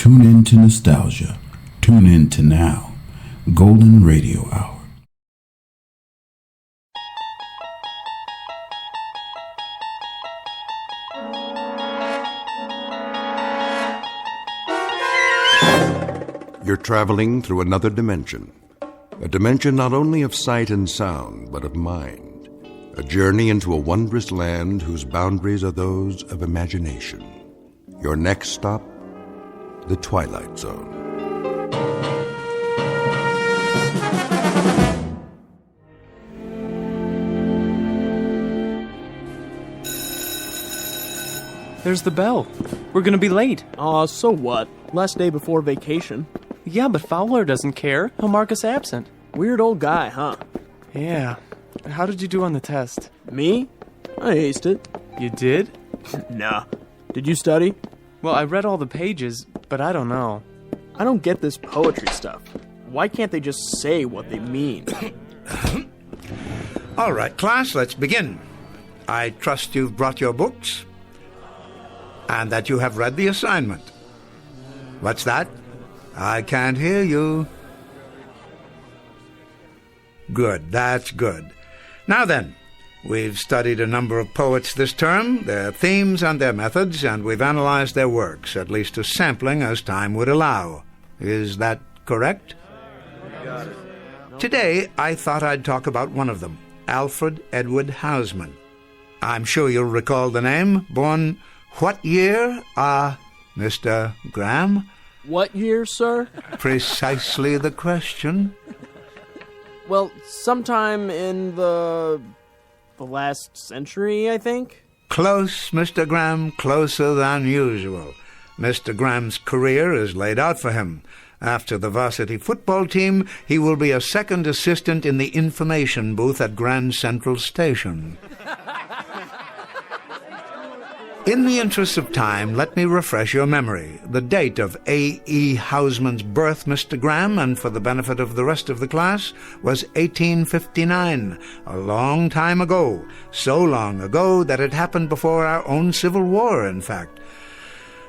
Tune in to nostalgia. Tune in to now. Golden Radio Hour. You're traveling through another dimension. A dimension not only of sight and sound, but of mind. A journey into a wondrous land whose boundaries are those of imagination. Your next stop, the Twilight Zone. There's the bell. We're gonna be late. Aw, so what? Last day before vacation. Yeah, but Fowler doesn't care. He'll mark us absent. Weird old guy, huh? Yeah. How did you do on the test? Me? I aced it. You did? Nah. Did you study? Well, I read all the pages, but I don't know. I don't get this poetry stuff. Why can't they just say what they mean? All right, class, let's begin. I trust you've brought your books and that you have read the assignment. What's that? I can't hear you. Good, that's good. Now then, we've studied a number of poets this term, their themes and their methods, and we've analyzed their works, at least a sampling as time would allow. Is that correct? Got it. Today, I thought I'd talk about one of them, Alfred Edward Houseman. I'm sure you'll recall the name. Born what year? Mr. Graham? What year, sir? Precisely the question. Well, sometime in the last century, I think. Close, Mr. Graham, closer than usual. Mr. Graham's career is laid out for him. After the varsity football team, he will be a second assistant in the information booth at Grand Central Station. In the interest of time, let me refresh your memory. The date of A.E. Houseman's birth, Mr. Graham, and for the benefit of the rest of the class, was 1859, a long time ago, so long ago that it happened before our own Civil War, in fact.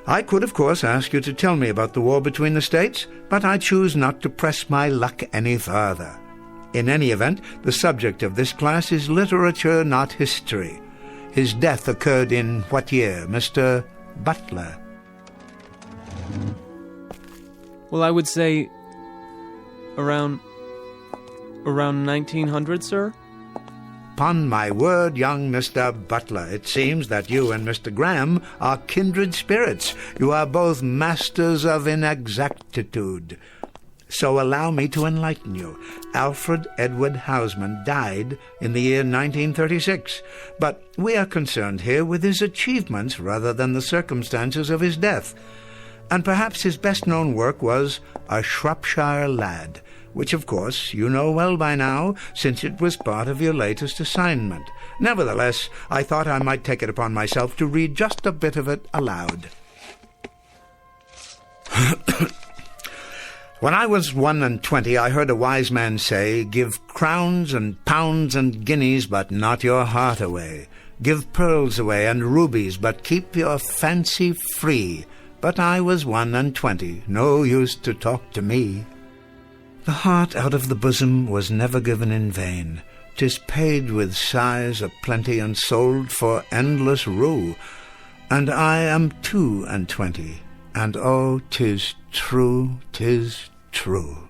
I could, of course, ask you to tell me about the war between the states, but I choose not to press my luck any further. In any event, the subject of this class is literature, not history. His death occurred in what year, Mr. Butler? Well, I would say around 1900, sir? Upon my word, young Mr. Butler, it seems that you and Mr. Graham are kindred spirits. You are both masters of inexactitude. So allow me to enlighten you. Alfred Edward Houseman died in the year 1936, but we are concerned here with his achievements rather than the circumstances of his death. And perhaps his best-known work was A Shropshire Lad, which, of course, you know well by now, since it was part of your latest assignment. Nevertheless, I thought I might take it upon myself to read just a bit of it aloud. When I was 21, I heard a wise man say, "Give crowns and pounds and guineas, but not your heart away. Give pearls away and rubies, but keep your fancy free." But I was 21, no use to talk to me. The heart out of the bosom was never given in vain. 'Tis paid with sighs a plenty and sold for endless rue. And I am 22, and oh, 'tis true, 'tis true.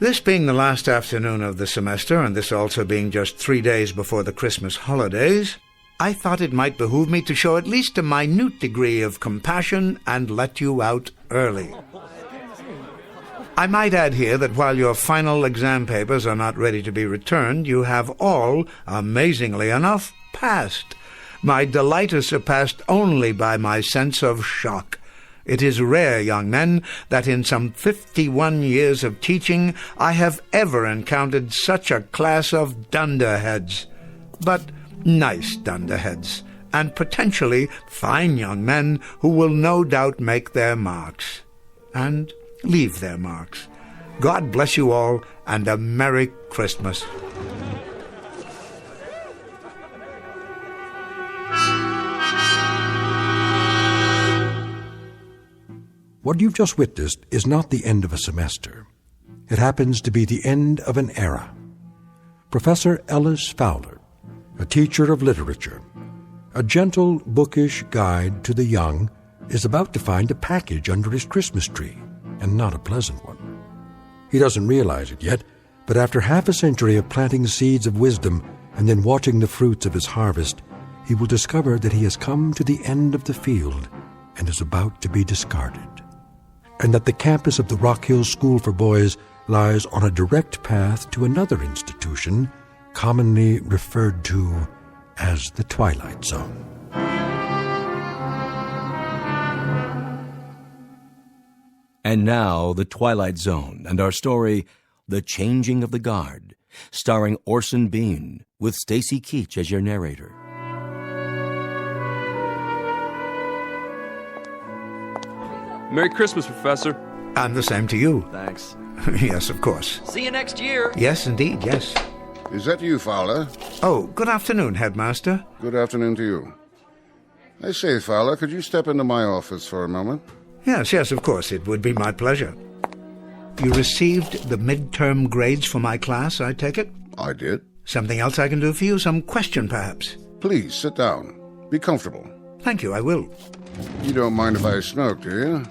This being the last afternoon of the semester, and this also being just 3 days before the Christmas holidays, I thought it might behoove me to show at least a minute degree of compassion and let you out early. I might add here that while your final exam papers are not ready to be returned, you have all, amazingly enough, passed. My delight is surpassed only by my sense of shock. It is rare, young men, that in some 51 years of teaching I have ever encountered such a class of dunderheads. But nice dunderheads, and potentially fine young men who will no doubt make their marks. And leave their marks. God bless you all, and a Merry Christmas. What you've just witnessed is not the end of a semester. It happens to be the end of an era. Professor Ellis Fowler, a teacher of literature, a gentle, bookish guide to the young, is about to find a package under his Christmas tree, and not a pleasant one. He doesn't realize it yet, but after half a century of planting seeds of wisdom and then watching the fruits of his harvest, he will discover that he has come to the end of the field and is about to be discarded, and that the campus of the Rock Hill School for Boys lies on a direct path to another institution commonly referred to as the Twilight Zone. And now, The Twilight Zone and our story, The Changing of the Guard, starring Orson Bean, with Stacy Keach as your narrator. Merry Christmas, Professor. And the same to you. Thanks. Yes, of course. See you next year. Yes, indeed, yes. Is that you, Fowler? Oh, good afternoon, Headmaster. Good afternoon to you. I say, Fowler, could you step into my office for a moment? Yes, of course. It would be my pleasure. You received the midterm grades for my class, I take it? I did. Something else I can do for you? Some question, perhaps? Please, sit down. Be comfortable. Thank you, I will. You don't mind if I smoke, do you?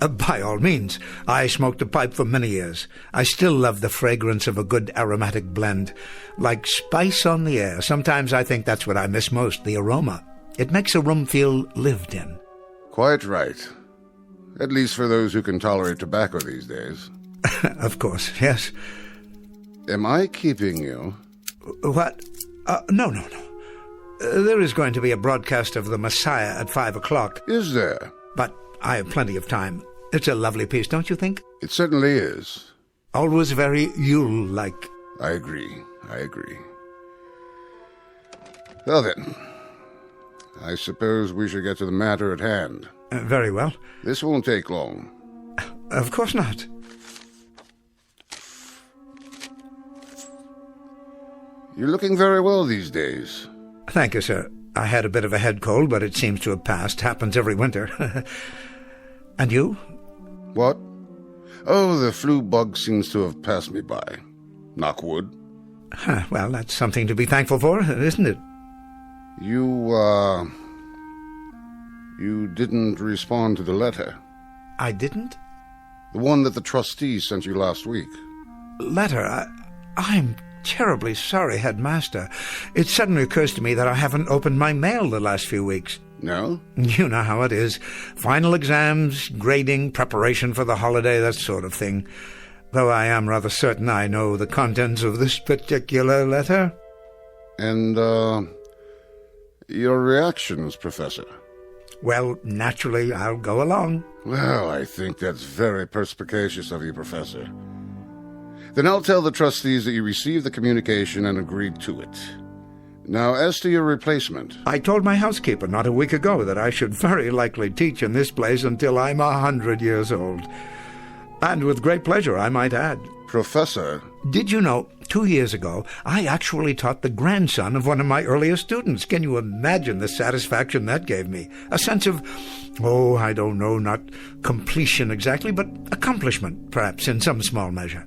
By all means. I smoked a pipe for many years. I still love the fragrance of a good aromatic blend. Like spice on the air. Sometimes I think that's what I miss most, the aroma. It makes a room feel lived in. Quite right. At least for those who can tolerate tobacco these days. Of course, yes. Am I keeping you? What? No. There is going to be a broadcast of The Messiah at 5 o'clock. Is there? But I have plenty of time. It's a lovely piece, don't you think? It certainly is. Always very Yule-like. I agree. Well then, I suppose we should get to the matter at hand. Very well. This won't take long. Of course not. You're looking very well these days. Thank you, sir. I had a bit of a head cold, but it seems to have passed. Happens every winter. And you? What? Oh, the flu bug seems to have passed me by. Knock wood. Well, that's something to be thankful for, isn't it? You didn't respond to the letter. I didn't? The one that the trustees sent you last week. Letter? I'm terribly sorry, Headmaster. It suddenly occurs to me that I haven't opened my mail the last few weeks. No? You know how it is. Final exams, grading, preparation for the holiday, that sort of thing. Though I am rather certain I know the contents of this particular letter. And, your reactions, Professor? Well, naturally, I'll go along. Well, I think that's very perspicacious of you, Professor. Then I'll tell the trustees that you received the communication and agreed to it. Now, as to your replacement... I told my housekeeper not a week ago that I should very likely teach in this place until I'm 100 years old. And with great pleasure, I might add. Professor... Did you know, 2 years ago, I actually taught the grandson of one of my earliest students. Can you imagine the satisfaction that gave me? A sense of, I don't know, not completion exactly, but accomplishment, perhaps, in some small measure.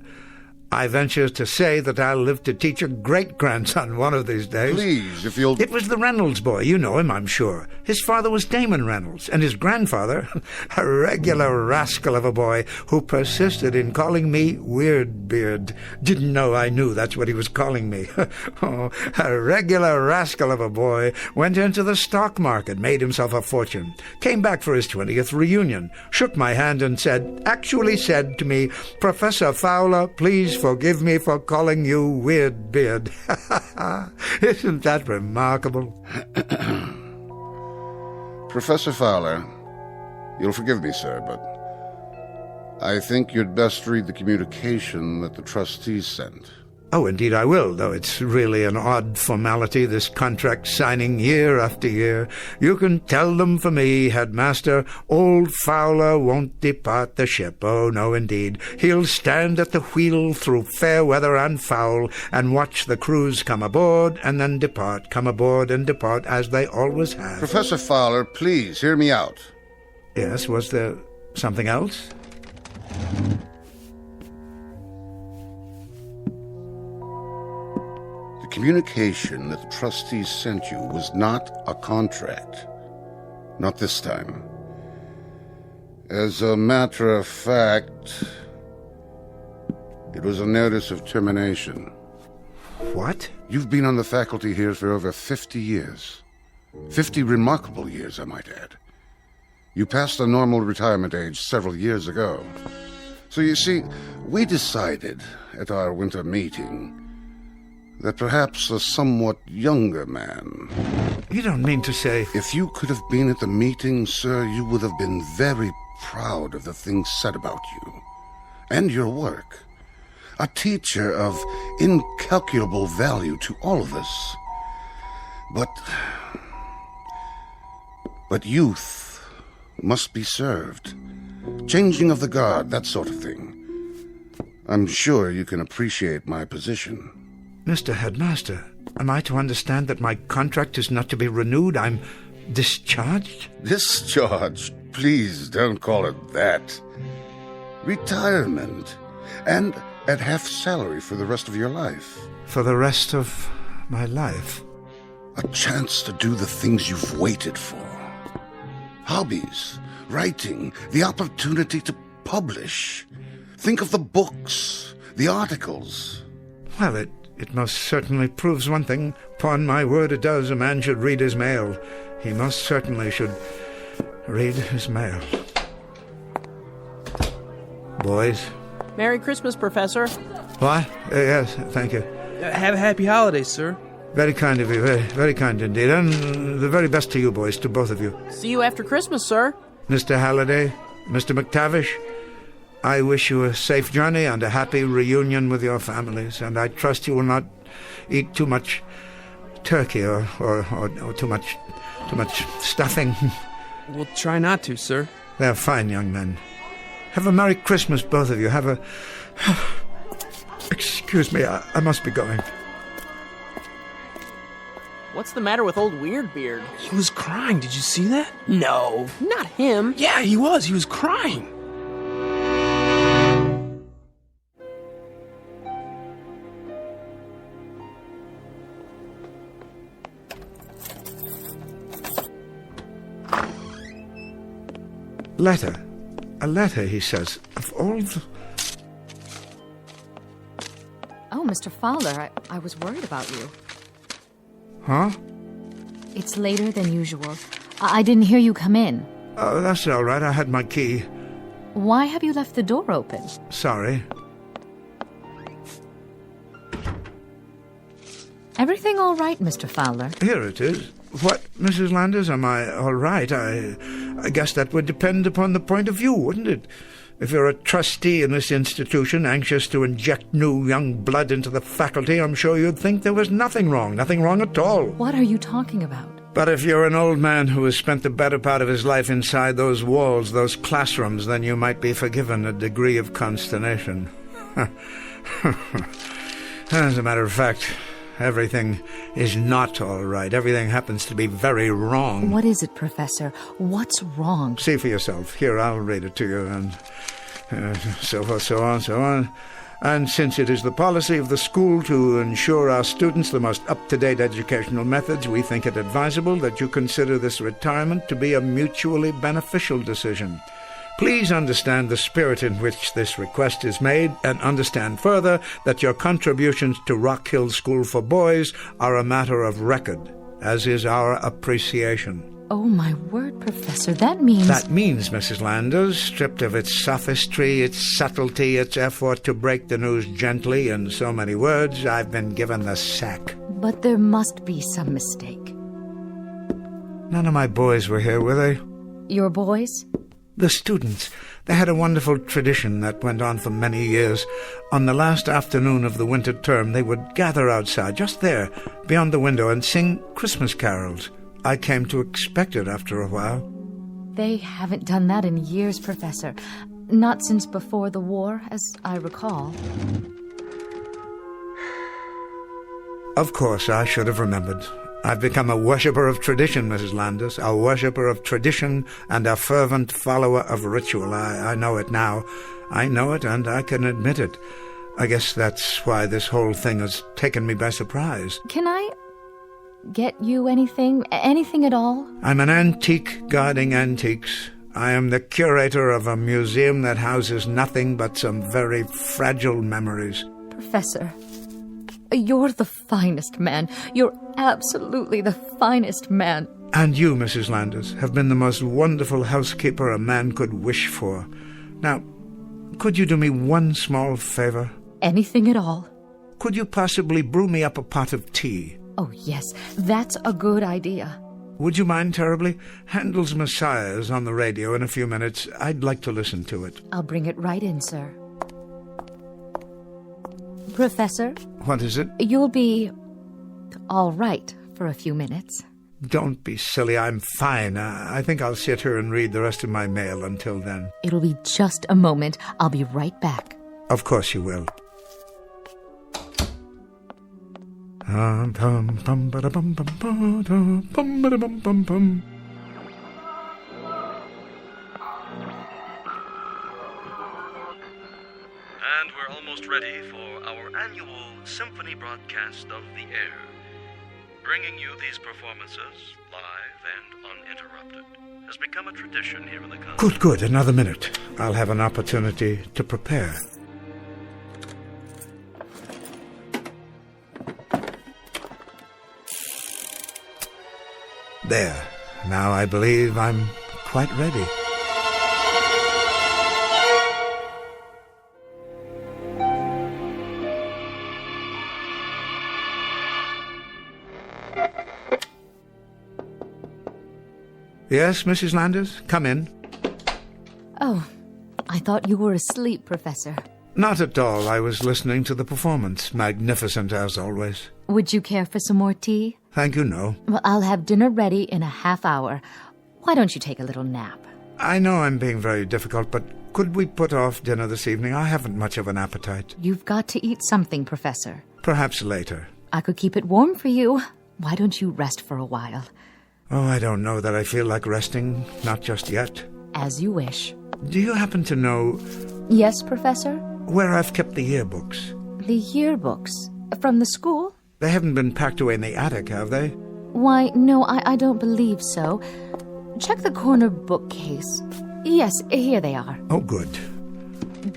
I venture to say that I'll live to teach a great-grandson one of these days. Please, if you'll... It was the Reynolds boy. You know him, I'm sure. His father was Damon Reynolds, and his grandfather, a regular rascal of a boy who persisted in calling me Weirdbeard. Didn't know I knew that's what he was calling me. A regular rascal of a boy went into the stock market, made himself a fortune, came back for his 20th reunion, shook my hand and actually said to me, "Professor Fowler, please forgive me for calling you Weirdbeard." Isn't that remarkable? Professor Fowler, you'll forgive me, sir, but I think you'd best read the communication that the trustees sent. Oh, indeed I will, though it's really an odd formality, this contract signing year after year. You can tell them for me, Headmaster, old Fowler won't depart the ship. Oh, no, indeed. He'll stand at the wheel through fair weather and foul, and watch the crews come aboard and then depart, come aboard and depart, as they always have. Professor Fowler, please hear me out. Yes, was there Something else? The communication that the trustees sent you was not a contract. Not this time. As a matter of fact, it was a notice of termination. What? You've been on the faculty here for over 50 years. 50 remarkable years, I might add. You passed the normal retirement age several years ago. So you see, we decided at our winter meeting that perhaps a somewhat younger man... You don't mean to say... If you could have been at the meeting, sir, you would have been very proud of the things said about you and your work. A teacher of incalculable value to all of us. But youth must be served. Changing of the guard, that sort of thing. I'm sure you can appreciate my position. Mr. Headmaster, am I to understand that my contract is not to be renewed? I'm discharged? Discharged? Please don't call it that. Retirement. And at half salary for the rest of your life. For the rest of my life? A chance to do the things you've waited for. Hobbies, writing, the opportunity to publish. Think of the books, the articles. Well, it most certainly proves one thing. Upon my word, it does. A man should read his mail. He most certainly should read his mail. Boys? Merry Christmas, Professor. What? Yes, thank you. Have a happy holidays, sir. Very kind of you, very, very kind indeed. And the very best to you boys, to both of you. See you after Christmas, sir. Mr. Halliday, Mr. McTavish, I wish you a safe journey and a happy reunion with your families, and I trust you will not eat too much turkey or too much stuffing. We'll try not to, sir. They're fine young men. Have a Merry Christmas, both of you. Have a... Excuse me, I must be going. What's the matter with old Weirdbeard? He was crying. Did you see that? No, not him. Yeah, he was. He was crying. Letter. A letter, he says. Of all the... Oh, Mr. Fowler, I was worried about you. Huh? It's later than usual. I didn't hear you come in. Oh, that's all right. I had my key. Why have you left the door open? Sorry. Everything all right, Mr. Fowler? Here it is. What, Mrs. Landers, am I all right? I guess that would depend upon the point of view, wouldn't it? If you're a trustee in this institution, anxious to inject new young blood into the faculty, I'm sure you'd think there was nothing wrong at all. What are you talking about? But if you're an old man who has spent the better part of his life inside those walls, those classrooms, then you might be forgiven a degree of consternation. As a matter of fact, everything is not all right. Everything happens to be very wrong. What is it, Professor? What's wrong? See for yourself. Here, I'll read it to you, and so forth, so on. And since it is the policy of the school to ensure our students the most up-to-date educational methods, we think it advisable that you consider this retirement to be a mutually beneficial decision. Please understand the spirit in which this request is made, and understand further that your contributions to Rock Hill School for Boys are a matter of record, as is our appreciation. Oh, my word, Professor, that means... That means, Mrs. Landers, stripped of its sophistry, its subtlety, its effort to break the news gently in so many words, I've been given the sack. But there must be some mistake. None of my boys were here, were they? Your boys? The students. They had a wonderful tradition that went on for many years. On the last afternoon of the winter term, they would gather outside, just there, beyond the window, and sing Christmas carols. I came to expect it after a while. They haven't done that in years, Professor. Not since before the war, as I recall. Of course, I should have remembered. I've become a worshipper of tradition, Mrs. Landis, a worshipper of tradition and a fervent follower of ritual. I know it now. I know it, and I can admit it. I guess that's why this whole thing has taken me by surprise. Can I get you anything? Anything at all? I'm an antique guarding antiques. I am the curator of a museum that houses nothing but some very fragile memories. Professor, you're the finest man. You're absolutely the finest man. And you, Mrs. Landis, have been the most wonderful housekeeper a man could wish for. Now, could you do me one small favor? Anything at all. Could you possibly brew me up a pot of tea? Oh, yes, that's a good idea. Would you mind terribly? Handel's Messiah is on the radio in a few minutes. I'd like to listen to it. I'll bring it right in, sir. Professor? What is it? You'll be all right for a few minutes. Don't be silly. I'm fine. I think I'll sit here and read the rest of my mail until then. It'll be just a moment. I'll be right back. Of course you will. And we're almost ready for our annual symphony broadcast of the air. Bringing you these performances, live and uninterrupted, has become a tradition here in the country. Good. Another minute. I'll have an opportunity to prepare. There. Now I believe I'm quite ready. Yes, Mrs. Landis? Come in. Oh, I thought you were asleep, Professor. Not at all. I was listening to the performance. Magnificent, as always. Would you care for some more tea? Thank you, no. Well, I'll have dinner ready in a half hour. Why don't you take a little nap? I know I'm being very difficult, but could we put off dinner this evening? I haven't much of an appetite. You've got to eat something, Professor. Perhaps later. I could keep it warm for you. Why don't you rest for a while? Oh, I don't know that I feel like resting. Not just yet. As you wish. Do you happen to know Yes, Professor? where I've kept the yearbooks? The yearbooks? From the school? They haven't been packed away in the attic, have they? Why, no, I don't believe so. Check the corner bookcase. Yes, here they are. Oh, good.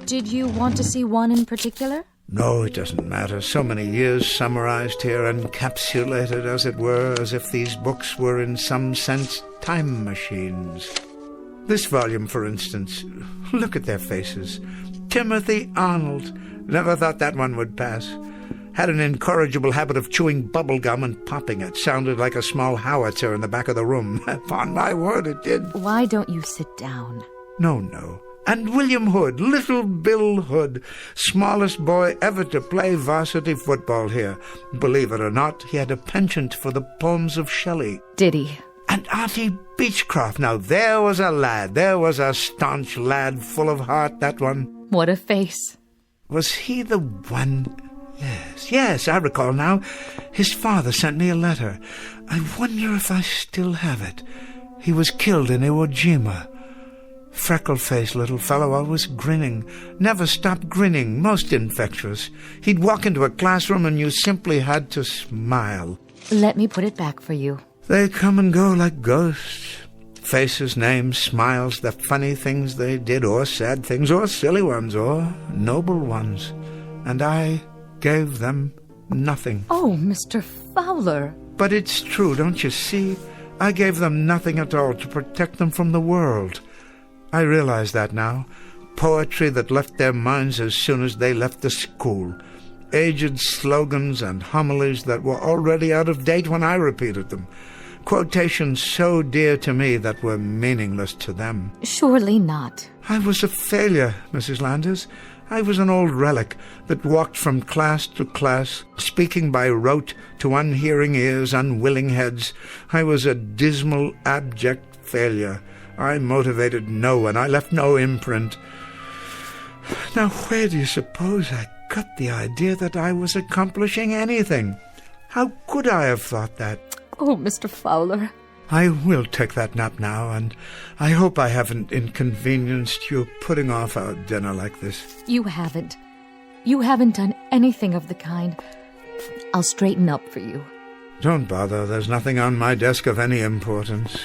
Did you want to see one in particular? No, it doesn't matter. So many years summarized here, encapsulated, as it were, as if these books were in some sense time machines. This volume, for instance, look at their faces. Timothy Arnold. Never thought that one would pass. Had an incorrigible habit of chewing bubble gum and popping it. Sounded like a small howitzer in the back of the room. Upon my word, it did. Why don't you sit down? No. And William Hood, little Bill Hood, smallest boy ever to play varsity football here. Believe it or not, he had a penchant for the poems of Shelley. Did he? And Artie Beechcroft. Now there was a lad. There was a staunch lad, full of heart, that one. What a face. Was he the one? Yes, I recall now. His father sent me a letter. I wonder if I still have it. He was killed in Iwo Jima. Freckle-faced little fellow, always grinning. Never stopped grinning, most infectious. He'd walk into a classroom and you simply had to smile. Let me put it back for you. They come and go like ghosts. Faces, names, smiles, the funny things they did, or sad things, or silly ones, or noble ones. And I gave them nothing. Oh, Mr. Fowler. But it's true, don't you see? I gave them nothing at all to protect them from the world. I realize that now. Poetry that left their minds as soon as they left the school. Aged slogans and homilies that were already out of date when I repeated them. Quotations so dear to me that were meaningless to them. Surely not. I was a failure, Mrs. Landis. I was an old relic that walked from class to class, speaking by rote to unhearing ears, unwilling heads. I was a dismal, abject failure. I motivated no one. I left no imprint. Now, where do you suppose I got the idea that I was accomplishing anything? How could I have thought that? Oh, Mr. Fowler. I will take that nap now, and I hope I haven't inconvenienced you putting off our dinner like this. You haven't. You haven't done anything of the kind. I'll straighten up for you. Don't bother. There's nothing on my desk of any importance.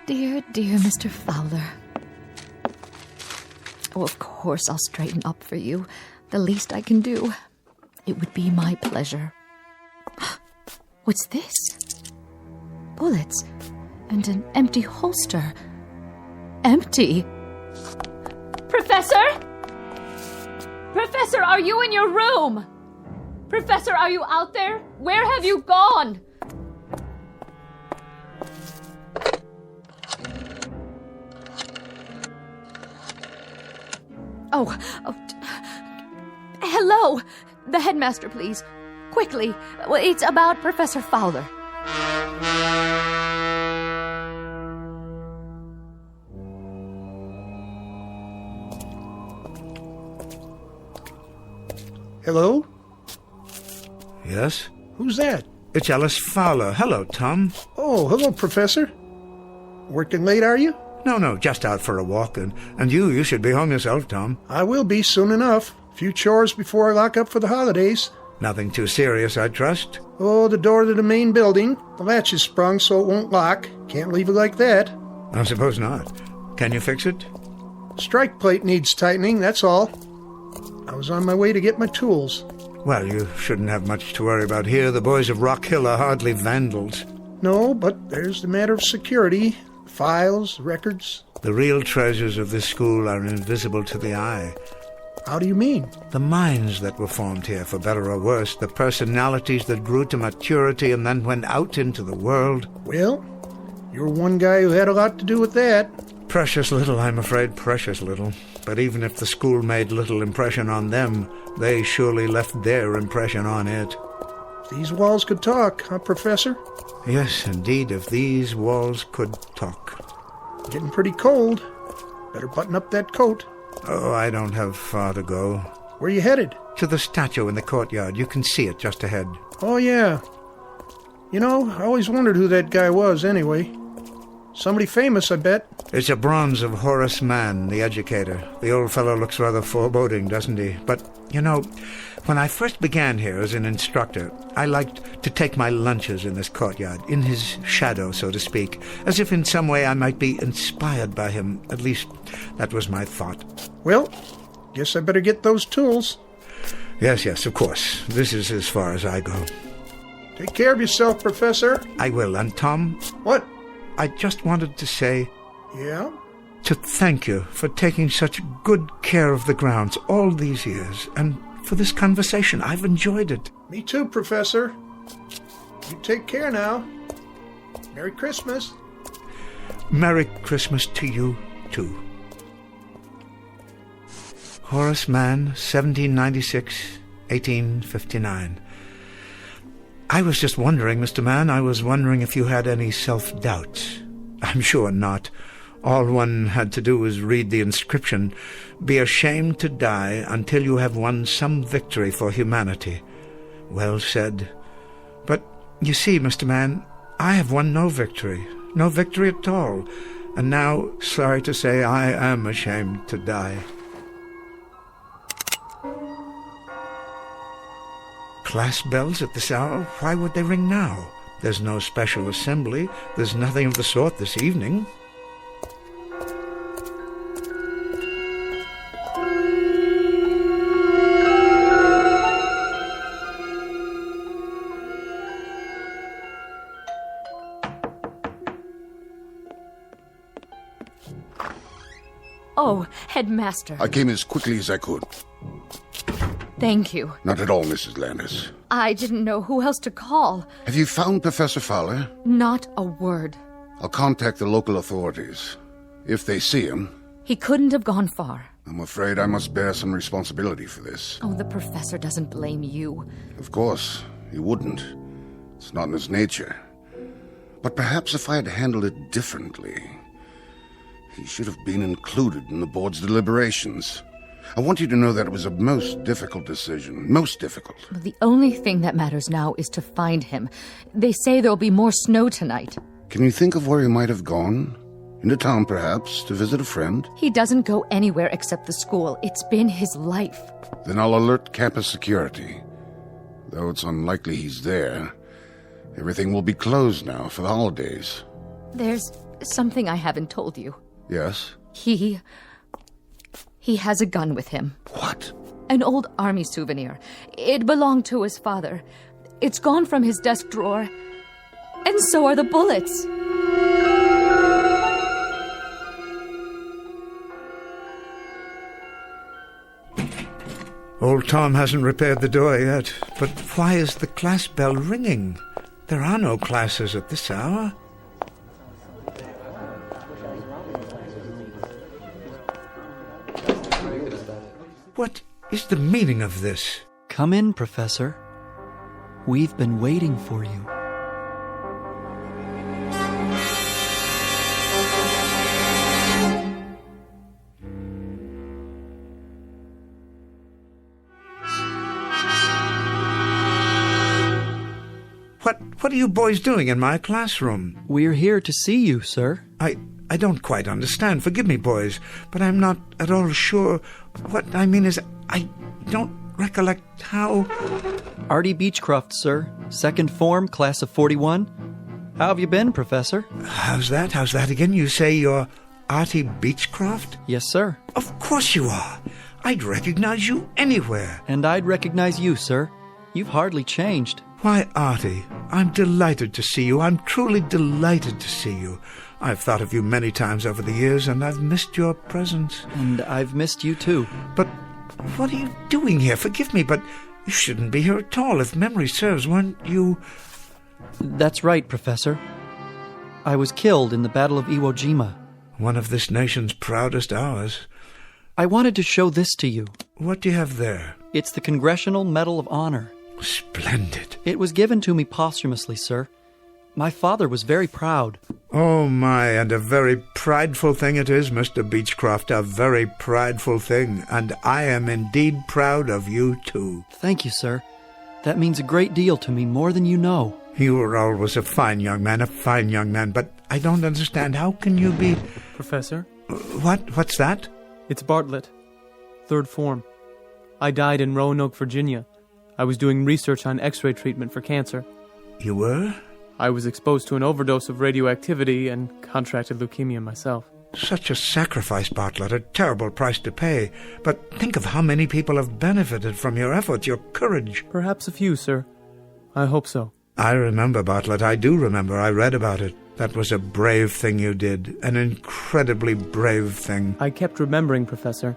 Dear, dear Mr. Fowler. Oh, of course I'll straighten up for you. The least I can do. It would be my pleasure. What's this? Bullets and an empty holster. Empty? Professor? Professor, are you in your room? Professor, are you out there? Where have you gone? Oh. Hello. The headmaster, please. Quickly. It's about Professor Fowler. Hello? Yes? Who's that? It's Alice Fowler. Hello, Tom. Oh, hello, Professor. Working late, are you? No, just out for a walk, and you should be home yourself, Tom. I will be soon enough. Few chores before I lock up for the holidays. Nothing too serious, I trust. Oh, the door to the main building. The latch is sprung so it won't lock. Can't leave it like that. I suppose not. Can you fix it? Strike plate needs tightening, that's all. I was on my way to get my tools. Well, you shouldn't have much to worry about here. The boys of Rock Hill are hardly vandals. No, but there's the matter of security. Files, records. The real treasures of this school are invisible to the eye. How do you mean? The minds that were formed here, for better or worse, the personalities that grew to maturity and then went out into the world. Well, you're one guy who had a lot to do with that. Precious little, I'm afraid, precious little. But even if the school made little impression on them, they surely left their impression on it. These walls could talk, huh, Professor? Yes, indeed, if these walls could talk. Getting pretty cold. Better button up that coat. Oh, I don't have far to go. Where you headed? To the statue in the courtyard. You can see it just ahead. Oh, yeah. You know, I always wondered who that guy was, anyway. Somebody famous, I bet. It's a bronze of Horace Mann, the educator. The old fellow looks rather foreboding, doesn't he? But, you know, when I first began here as an instructor, I liked to take my lunches in this courtyard, in his shadow, so to speak, as if in some way I might be inspired by him. At least, that was my thought. Well, guess I better get those tools. Yes, of course. This is as far as I go. Take care of yourself, Professor. I will. And Tom? What? I just wanted to say... Yeah? To thank you for taking such good care of the grounds all these years, and for this conversation. I've enjoyed it. Me too, Professor. You take care now. Merry Christmas. Merry Christmas to you, too. Horace Mann, 1796, 1859. I was just wondering, Mr. Mann, I was wondering if you had any self-doubts. I'm sure not. All one had to do was read the inscription, "Be ashamed to die until you have won some victory for humanity." Well said. But, you see, Mr. Mann, I have won no victory at all. And now, sorry to say, I am ashamed to die. Class bells at this hour? Why would they ring now? There's no special assembly. There's nothing of the sort this evening. Oh, Headmaster. I came as quickly as I could. Thank you. Not at all, Mrs. Landis. I didn't know who else to call. Have you found Professor Fowler? Not a word. I'll contact the local authorities. If they see him... He couldn't have gone far. I'm afraid I must bear some responsibility for this. Oh, the professor doesn't blame you. Of course, he wouldn't. It's not in his nature. But perhaps if I had handled it differently... He should have been included in the board's deliberations. I want you to know that it was a most difficult decision. Most difficult. Well, the only thing that matters now is to find him. They say there'll be more snow tonight. Can you think of where he might have gone? Into town, perhaps, to visit a friend? He doesn't go anywhere except the school. It's been his life. Then I'll alert campus security. Though it's unlikely he's there. Everything will be closed now for the holidays. There's something I haven't told you. Yes? He has a gun with him. What? An old army souvenir. It belonged to his father. It's gone from his desk drawer. And so are the bullets. Old Tom hasn't repaired the door yet. But why is the class bell ringing? There are no classes at this hour. What is the meaning of this? Come in, Professor. We've been waiting for you. What are you boys doing in my classroom? We're here to see you, sir. I don't quite understand. Forgive me, boys, but I'm not at all sure. What I mean is, I don't recollect how... Artie Beechcroft, sir. Second form, class of 41. How have you been, Professor? How's that? How's that again? You say you're Artie Beechcroft? Yes, sir. Of course you are. I'd recognize you anywhere. And I'd recognize you, sir. You've hardly changed. Why, Artie, I'm delighted to see you. I'm truly delighted to see you. I've thought of you many times over the years, and I've missed your presence. And I've missed you, too. But what are you doing here? Forgive me, but you shouldn't be here at all. If memory serves, weren't you... That's right, Professor. I was killed in the Battle of Iwo Jima. One of this nation's proudest hours. I wanted to show this to you. What do you have there? It's the Congressional Medal of Honor. Splendid. It was given to me posthumously, sir. My father was very proud. Oh, my, and a very prideful thing it is, Mr. Beechcroft, a very prideful thing, and I am indeed proud of you, too. Thank you, sir. That means a great deal to me, more than you know. You were always a fine young man, but I don't understand. How can you be... Professor? What's that? It's Bartlett. Third form. I died in Roanoke, Virginia. I was doing research on X-ray treatment for cancer. You were? I was exposed to an overdose of radioactivity and contracted leukemia myself. Such a sacrifice, Bartlett, a terrible price to pay. But think of how many people have benefited from your efforts, your courage. Perhaps a few, sir. I hope so. I remember, Bartlett. I do remember. I read about it. That was a brave thing you did. An incredibly brave thing. I kept remembering, Professor.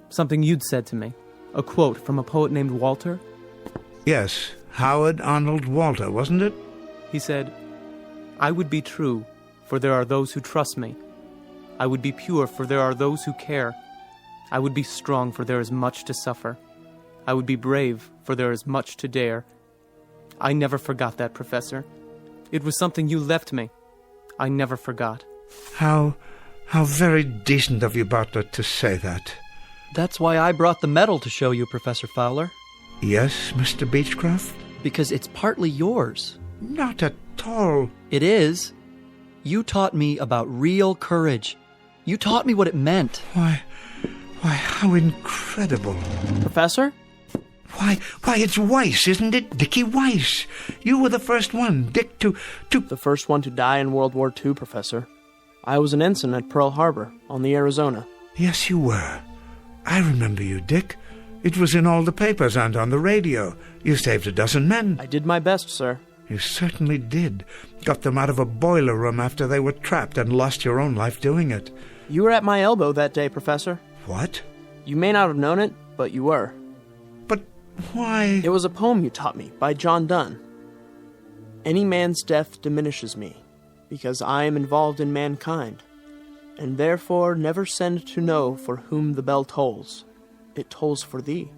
Something you'd said to me. A quote from a poet named Walter. Yes, Howard Arnold Walter, wasn't it? He said, I would be true, for there are those who trust me. I would be pure, for there are those who care. I would be strong, for there is much to suffer. I would be brave, for there is much to dare. I never forgot that, Professor. It was something you left me. I never forgot. How very decent of you, Bartlett, to say that. That's why I brought the medal to show you, Professor Fowler. Yes, Mr. Beechcroft? Because it's partly yours. Not at all. It is. You taught me about real courage. You taught me what it meant. Why, how incredible. Professor? Why, it's Weiss, isn't it? Dickie Weiss. You were the first one, Dick, to... The first one to die in World War II, Professor. I was an ensign at Pearl Harbor, on the Arizona. Yes, you were. I remember you, Dick. It was in all the papers and on the radio. You saved a dozen men. I did my best, sir. You certainly did. Got them out of a boiler room after they were trapped and lost your own life doing it. You were at my elbow that day, Professor. What? You may not have known it, but you were. But why? It was a poem you taught me by John Donne. Any man's death diminishes me, because I am involved in mankind, and therefore never send to know for whom the bell tolls. It tolls for thee.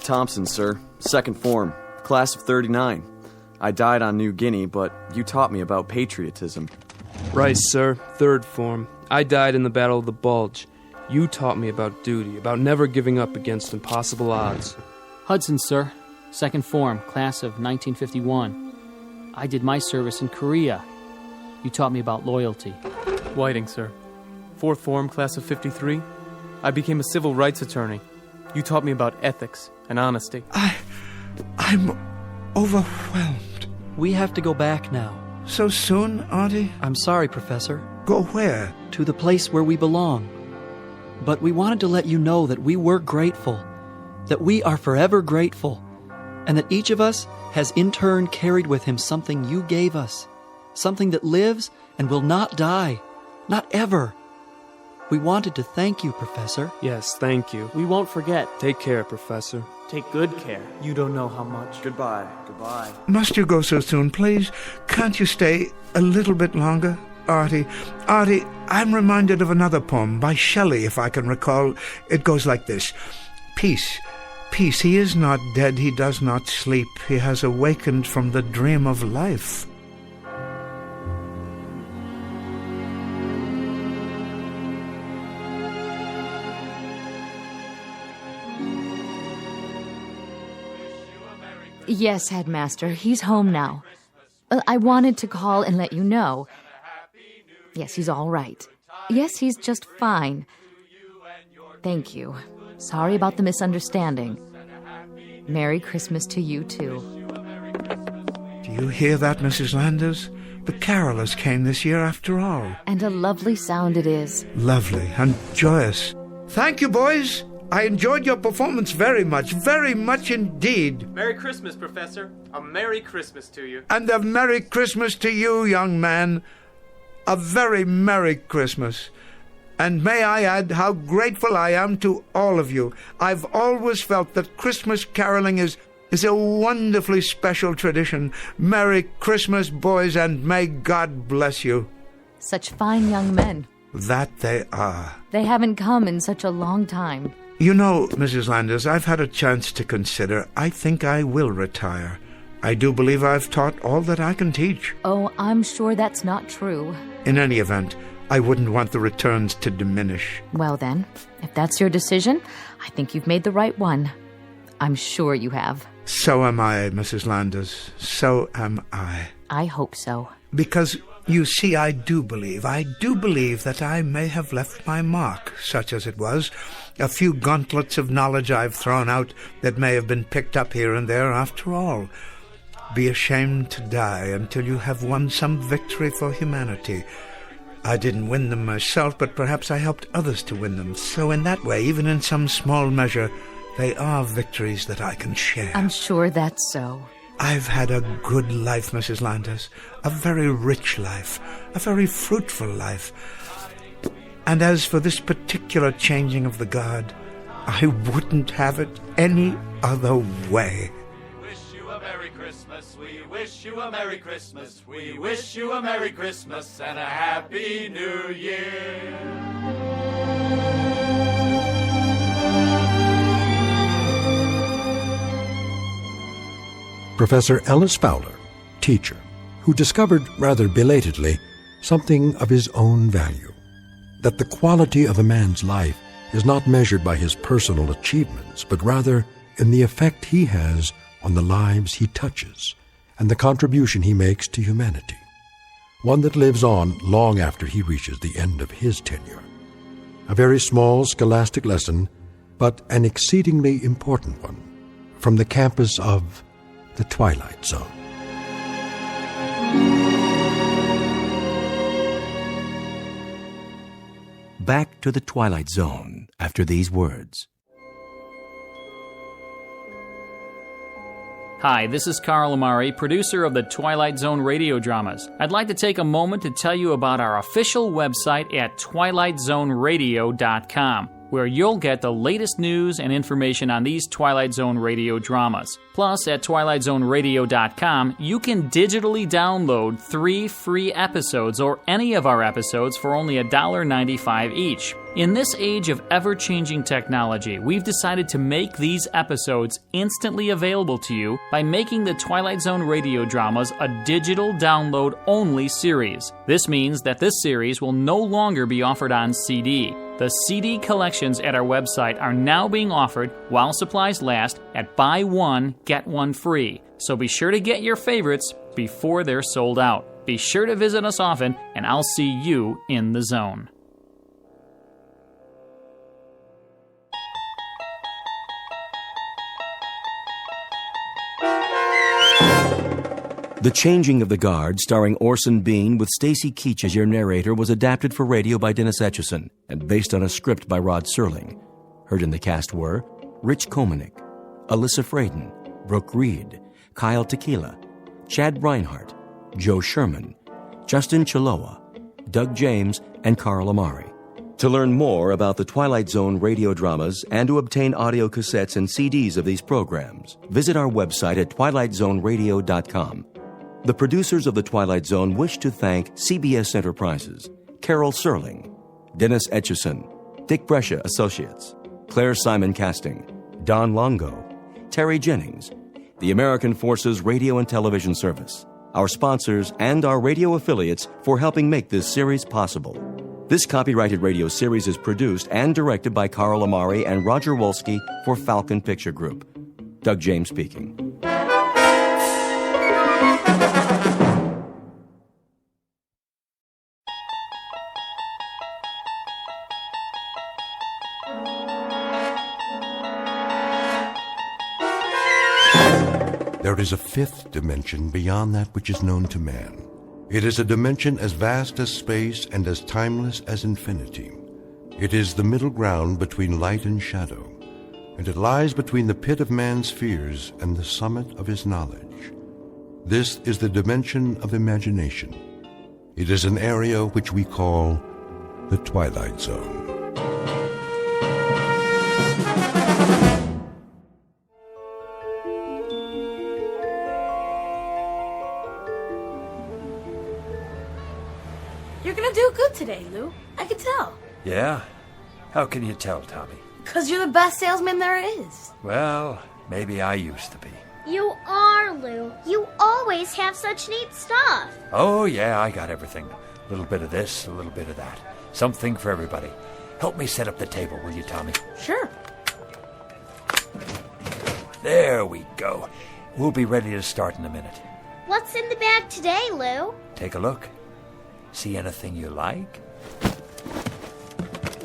Thompson, sir. Second form. Class of 39. I died on New Guinea, but you taught me about patriotism. Rice, sir. Third form. I died in the Battle of the Bulge. You taught me about duty, about never giving up against impossible odds. Hudson, sir. Second form, class of 1951. I did my service in Korea. You taught me about loyalty. Whiting, sir. Fourth form, class of 53. I became a civil rights attorney. You taught me about ethics and honesty. I'm overwhelmed. We have to go back now. So soon, Artie? I'm sorry, Professor. Go where? To the place where we belong. But we wanted to let you know that we were grateful, that we are forever grateful, and that each of us has in turn carried with him something you gave us, something that lives and will not die, not ever. We wanted to thank you, Professor. Yes, thank you. We won't forget. Take care, Professor. Take good care. You don't know how much. Goodbye. Goodbye. Must you go so soon, please? Can't you stay a little bit longer? Artie, I'm reminded of another poem by Shelley, if I can recall. It goes like this. Peace, peace, he is not dead, he does not sleep. He has awakened from the dream of life. Yes, Headmaster, he's home now. I wanted to call and let you know. Yes, he's all right. Yes, he's just fine. Thank you. Sorry about the misunderstanding. Merry Christmas to you, too. Do you hear that, Mrs. Landers? The carolers came this year after all. And a lovely sound it is. Lovely and joyous. Thank you, boys. I enjoyed your performance very much indeed. Merry Christmas, Professor. A Merry Christmas to you. And a Merry Christmas to you, young man. A very Merry Christmas. And may I add how grateful I am to all of you. I've always felt that Christmas caroling is a wonderfully special tradition. Merry Christmas, boys, and may God bless you. Such fine young men. That they are. They haven't come in such a long time. You know, Mrs. Landers, I've had a chance to consider. I think I will retire. I do believe I've taught all that I can teach. Oh, I'm sure that's not true. In any event, I wouldn't want the returns to diminish. Well then, if that's your decision, I think you've made the right one. I'm sure you have. So am I, Mrs. Landers. So am I. I hope so. Because, you see, I do believe that I may have left my mark, such as it was. A few gauntlets of knowledge I've thrown out that may have been picked up here and there after all. Be ashamed to die until you have won some victory for humanity. I didn't win them myself, but perhaps I helped others to win them. So in that way, even in some small measure, they are victories that I can share. I'm sure that's so. I've had a good life, Mrs. Landers. A very rich life. A very fruitful life. And as for this particular changing of the guard, I wouldn't have it any other way. We wish you a Merry Christmas. We wish you a Merry Christmas and a Happy New Year. Professor Ellis Fowler, teacher, who discovered rather belatedly something of his own value, that the quality of a man's life is not measured by his personal achievements, but rather in the effect he has on the lives he touches and the contribution he makes to humanity, one that lives on long after he reaches the end of his tenure. A very small scholastic lesson, but an exceedingly important one, from the campus of the Twilight Zone. Back to the Twilight Zone after these words. Hi, this is Carl Amari, producer of the Twilight Zone radio dramas. I'd like to take a moment to tell you about our official website at twilightzoneradio.com, where you'll get the latest news and information on these Twilight Zone radio dramas. Plus, at twilightzoneradio.com, you can digitally download 3 free episodes or any of our episodes for only $1.95 each. In this age of ever-changing technology, we've decided to make these episodes instantly available to you by making the Twilight Zone radio dramas a digital download-only series. This means that this series will no longer be offered on CD. The CD collections at our website are now being offered while supplies last at buy one, get one free. So be sure to get your favorites before they're sold out. Be sure to visit us often, and I'll see you in the zone. The Changing of the Guard, starring Orson Bean with Stacy Keach as your narrator, was adapted for radio by Dennis Etchison and based on a script by Rod Serling. Heard in the cast were Rich Komanek, Alyssa Fraden, Brooke Reed, Kyle Tequila, Chad Reinhardt, Joe Sherman, Justin Chiloa, Doug James, and Carl Amari. To learn more about the Twilight Zone radio dramas and to obtain audio cassettes and CDs of these programs, visit our website at twilightzoneradio.com. The producers of The Twilight Zone wish to thank CBS Enterprises, Carol Serling, Dennis Etchison, Dick Brescia Associates, Claire Simon Casting, Don Longo, Terry Jennings, the American Forces Radio and Television Service, our sponsors, and our radio affiliates for helping make this series possible. This copyrighted radio series is produced and directed by Carl Amari and Roger Wolski for Falcon Picture Group. Doug James speaking. There is a fifth dimension beyond that which is known to man. It is a dimension as vast as space and as timeless as infinity. It is the middle ground between light and shadow, and it lies between the pit of man's fears and the summit of his knowledge. This is the dimension of imagination. It is an area which we call the Twilight Zone. You're gonna do good today, Lou. I can tell. Yeah? How can you tell, Tommy? 'Cause you're the best salesman there is. Well, maybe I used to be. You are, Lou. You always have such neat stuff. Oh, yeah, I got everything. A little bit of this, a little bit of that. Something for everybody. Help me set up the table, will you, Tommy? Sure. There we go. We'll be ready to start in a minute. What's in the bag today, Lou? Take a look. See anything you like?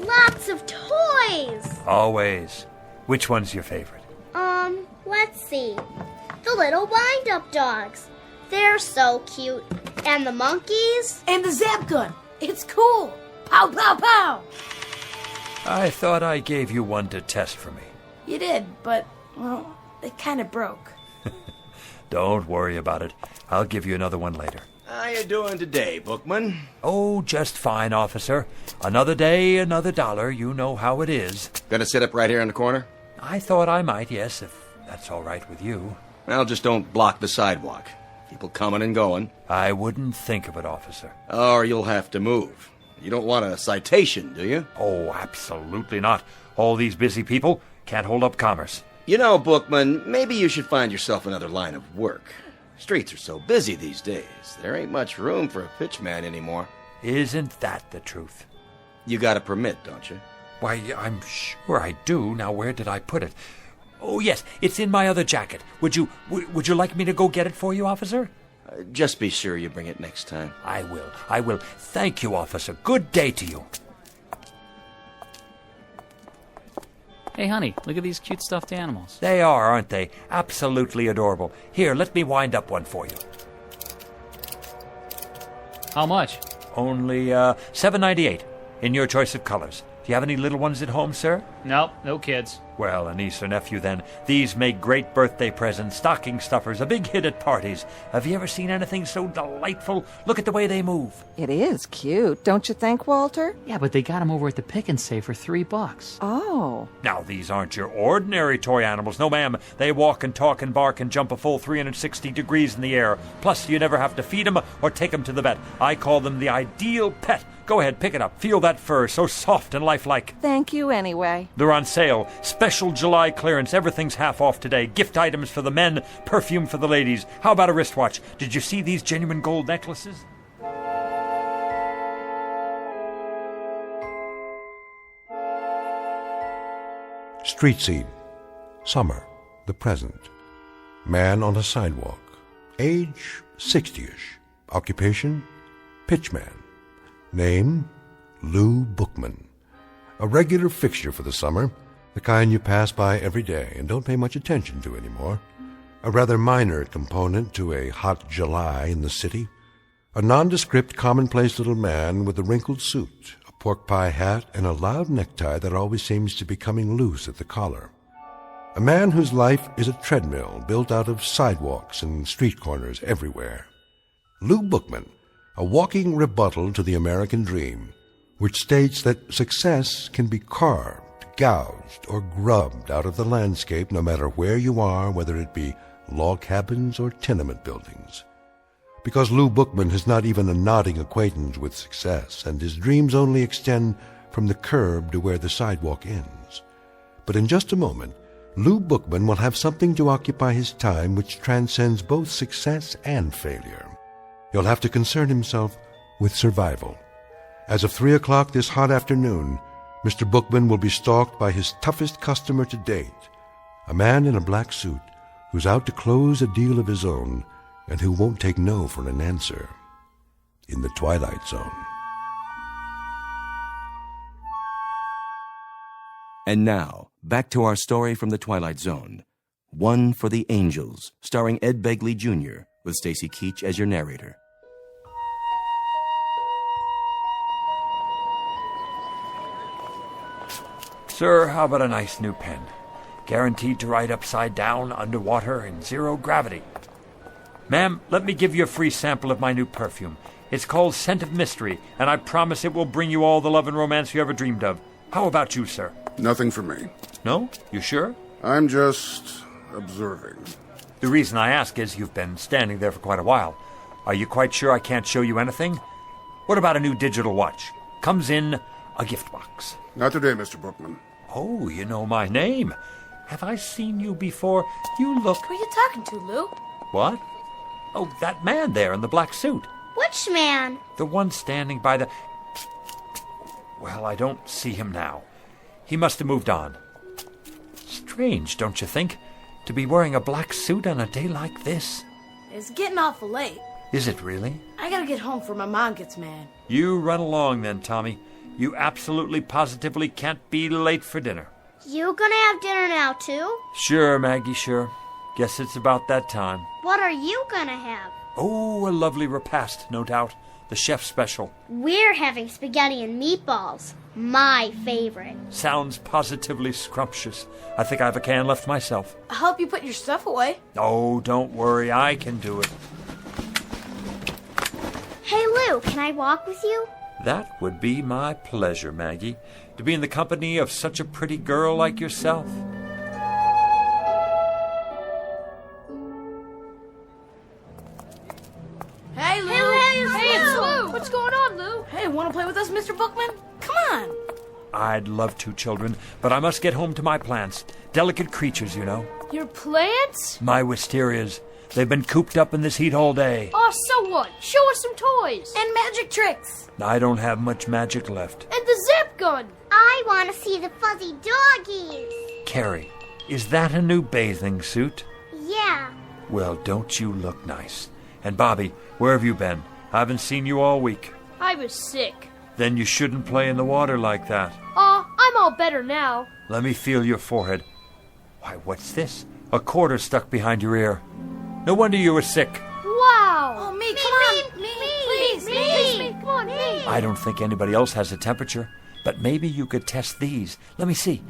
Lots of toys. Always. Which one's your favorite? Let's see. The little wind-up dogs. They're so cute. And the monkeys. And the zap gun. It's cool. Pow, pow, pow. I thought I gave you one to test for me. You did, but, well, it kind of broke. Don't worry about it. I'll give you another one later. How you doing today, Bookman? Oh, just fine, officer. Another day, another dollar. You know how it is. Gonna sit up right here in the corner? I thought I might, yes, if that's all right with you. Well, just don't block the sidewalk. People coming and going. I wouldn't think of it, officer. Or you'll have to move. You don't want a citation, do you? Oh, absolutely not. All these busy people can't hold up commerce. You know, Bookman, maybe you should find yourself another line of work. Streets are so busy these days. There ain't much room for a pitchman anymore. Isn't that the truth? You got a permit, don't you? Why, I'm sure I do. Now, where did I put it? Oh, yes, it's in my other jacket. Would you like me to go get it for you, officer? Just be sure you bring it next time. I will. Thank you, officer. Good day to you. Hey, honey, look at these cute stuffed animals. They are, aren't they? Absolutely adorable. Here, let me wind up one for you. How much? Only $7.98 in your choice of colors. Do you have any little ones at home, sir? Nope, no kids. Well, a niece or nephew, then. These make great birthday presents, stocking stuffers, a big hit at parties. Have you ever seen anything so delightful? Look at the way they move. It is cute, don't you think, Walter? Yeah, but they got them over at the Pick and Save for $3. Oh. Now, these aren't your ordinary toy animals. No, ma'am. They walk and talk and bark and jump a full 360 degrees in the air. Plus, you never have to feed them or take them to the vet. I call them the ideal pet. Go ahead, pick it up. Feel that fur, so soft and lifelike. Thank you anyway. They're on sale. Special July clearance. Everything's half off today. Gift items for the men, perfume for the ladies. How about a wristwatch? Did you see these genuine gold necklaces? Street scene. Summer, the present. Man on a sidewalk. Age, 60-ish. Occupation, pitchman. Name, Lou Bookman. A regular fixture for the summer, the kind you pass by every day and don't pay much attention to anymore. A rather minor component to a hot July in the city. A nondescript, commonplace little man with a wrinkled suit, a pork pie hat, and a loud necktie that always seems to be coming loose at the collar. A man whose life is a treadmill built out of sidewalks and street corners everywhere. Lou Bookman, a walking rebuttal to the American dream, which states that success can be carved, gouged, or grubbed out of the landscape no matter where you are, whether it be log cabins or tenement buildings. Because Lou Bookman has not even a nodding acquaintance with success, and his dreams only extend from the curb to where the sidewalk ends. But in just a moment, Lou Bookman will have something to occupy his time which transcends both success and failure. He'll have to concern himself with survival. As of 3 o'clock this hot afternoon, Mr. Bookman will be stalked by his toughest customer to date, a man in a black suit who's out to close a deal of his own and who won't take no for an answer. In the Twilight Zone. And now, back to our story from the Twilight Zone. One for the Angels, starring Ed Begley Jr., with Stacy Keach as your narrator. Sir, how about a nice new pen? Guaranteed to write upside down, underwater, in zero gravity. Ma'am, let me give you a free sample of my new perfume. It's called Scent of Mystery, and I promise it will bring you all the love and romance you ever dreamed of. How about you, sir? Nothing for me. No? You sure? I'm just observing. The reason I ask is you've been standing there for quite a while. Are you quite sure I can't show you anything? What about a new digital watch? Comes in a gift box. Not today, Mr. Bookman. Oh, you know my name. Have I seen you before? You look... Who are you talking to, Lou? What? Oh, that man there in the black suit. Which man? The one standing by the... Well, I don't see him now. He must have moved on. Strange, don't you think? To be wearing a black suit on a day like this. It's getting awful late. Is it really? I gotta get home before my mom gets mad. You run along then, Tommy. You absolutely positively can't be late for dinner. You gonna have dinner now, too? Sure, Maggie, sure. Guess it's about that time. What are you gonna have? Oh, a lovely repast, no doubt. The chef's special. We're having spaghetti and meatballs. My favorite. Sounds positively scrumptious. I think I have a can left myself. I'll help you put your stuff away. Oh, don't worry. I can do it. Hey, Lou, can I walk with you? That would be my pleasure, Maggie, to be in the company of such a pretty girl like yourself. Hey, Lou! Hey, it's Lou! Lou! What's going on, Lou? Hey, wanna play with us, Mr. Bookman? Come on! I'd love to, children, but I must get home to my plants. Delicate creatures, you know. Your plants? My wisterias. They've been cooped up in this heat all day. Oh, so what? Show us some toys. And magic tricks. I don't have much magic left. And the zip gun. I want to see the fuzzy doggies. Carrie, is that a new bathing suit? Yeah. Well, don't you look nice? And Bobby, where have you been? I haven't seen you all week. I was sick. Then you shouldn't play in the water like that. I'm all better now. Let me feel your forehead. Why, what's this? A quarter stuck behind your ear. No wonder you were sick. Wow! Oh, me, come on! Me! Come on, me! I don't think anybody else has a temperature, but maybe you could test these. Let me see.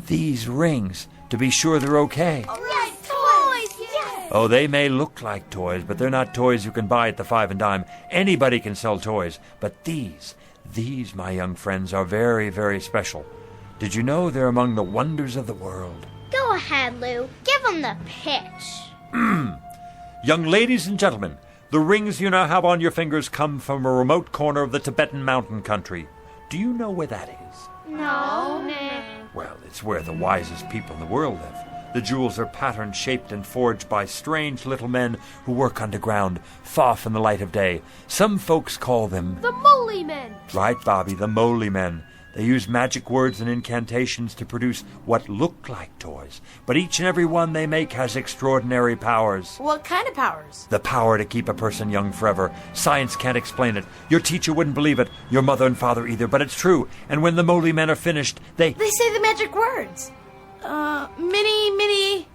These rings, to be sure they're okay. Oh, yes, toys! Yes! Oh, they may look like toys, but they're not toys you can buy at the 5 and dime. Anybody can sell toys, but these, my young friends, are very, very special. Did you know they're among the wonders of the world? Go ahead, Lou. Give them the pitch. Young ladies and gentlemen, the rings you now have on your fingers come from a remote corner of the Tibetan mountain country. Do you know where that is? No. Well, it's where the wisest people in the world live. The jewels are pattern-shaped and forged by strange little men who work underground, far from the light of day. Some folks call them... the Moly Men! Right, Bobby, the Moly Men. They use magic words and incantations to produce what look like toys, but each and every one they make has extraordinary powers. What kind of powers? The power to keep a person young forever. Science can't explain it. Your teacher wouldn't believe it, your mother and father either, but it's true. And when the moly men are finished, they say the magic words. Mini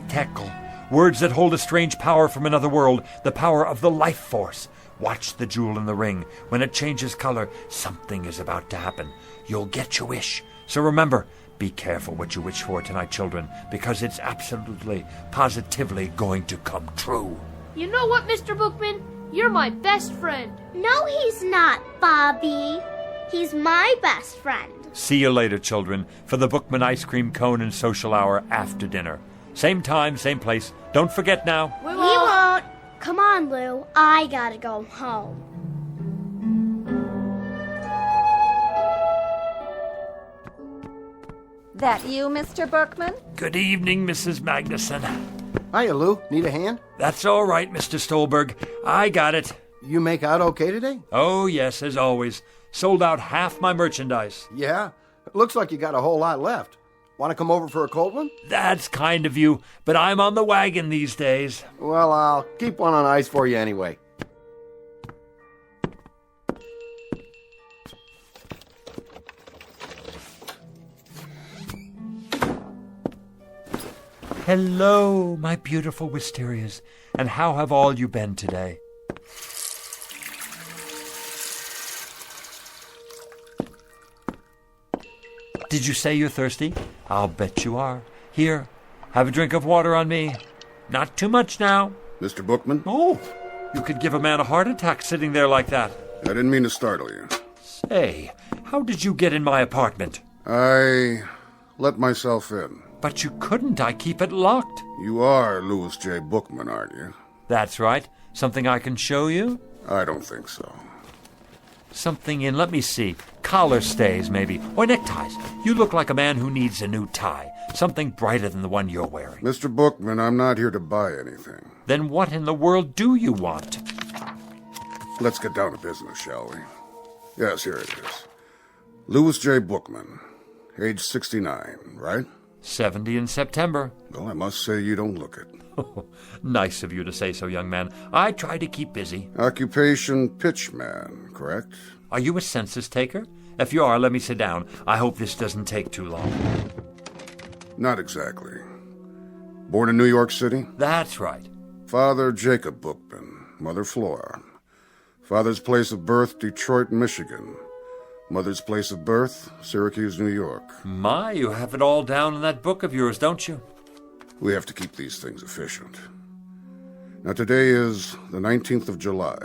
tekel. Words that hold a strange power from another world, the power of the life force. Watch the jewel in the ring. When it changes color, something is about to happen. You'll get your wish. So remember, be careful what you wish for tonight, children, because it's absolutely, positively going to come true. You know what, Mr. Bookman? You're my best friend. No, he's not, Bobby. He's my best friend. See you later, children, for the Bookman ice cream cone and social hour after dinner. Same time, same place. Don't forget now. We won't. Come on, Lou. I gotta go home. That you, Mr. Bookman? Good evening, Mrs. Magnuson. Hiya, Lou. Need a hand? That's all right, Mr. Stolberg. I got it. You make out okay today? Oh, yes, as always. Sold out half my merchandise. Yeah? Looks like you got a whole lot left. Want to come over for a cold one? That's kind of you, but I'm on the wagon these days. Well, I'll keep one on ice for you anyway. Hello, my beautiful wisterias, and how have all you been today? Did you say you're thirsty? I'll bet you are. Here, have a drink of water on me. Not too much now. Mr. Bookman? Oh, you could give a man a heart attack sitting there like that. I didn't mean to startle you. Say, how did you get in my apartment? I let myself in. But you couldn't. I keep it locked. You are Louis J. Bookman, aren't you? That's right. Something I can show you? I don't think so. Something in, let me see, collar stays maybe, or neckties. You look like a man who needs a new tie, something brighter than the one you're wearing. Mr. Bookman, I'm not here to buy anything. Then what in the world do you want? Let's get down to business, shall we? Yes, here it is. Louis J. Bookman, age 69, right? 70 in September. Well, I must say you don't look it. Nice of you to say so, young man. I try to keep busy. Occupation pitchman, correct? Are you a census taker? If you are, let me sit down. I hope this doesn't take too long. Not exactly. Born in New York City? That's right. Father Jacob Bookman, Mother Flora. Father's place of birth, Detroit, Michigan. Mother's place of birth, Syracuse, New York. My, you have it all down in that book of yours, don't you? We have to keep these things efficient. Now, today is the 19th of July,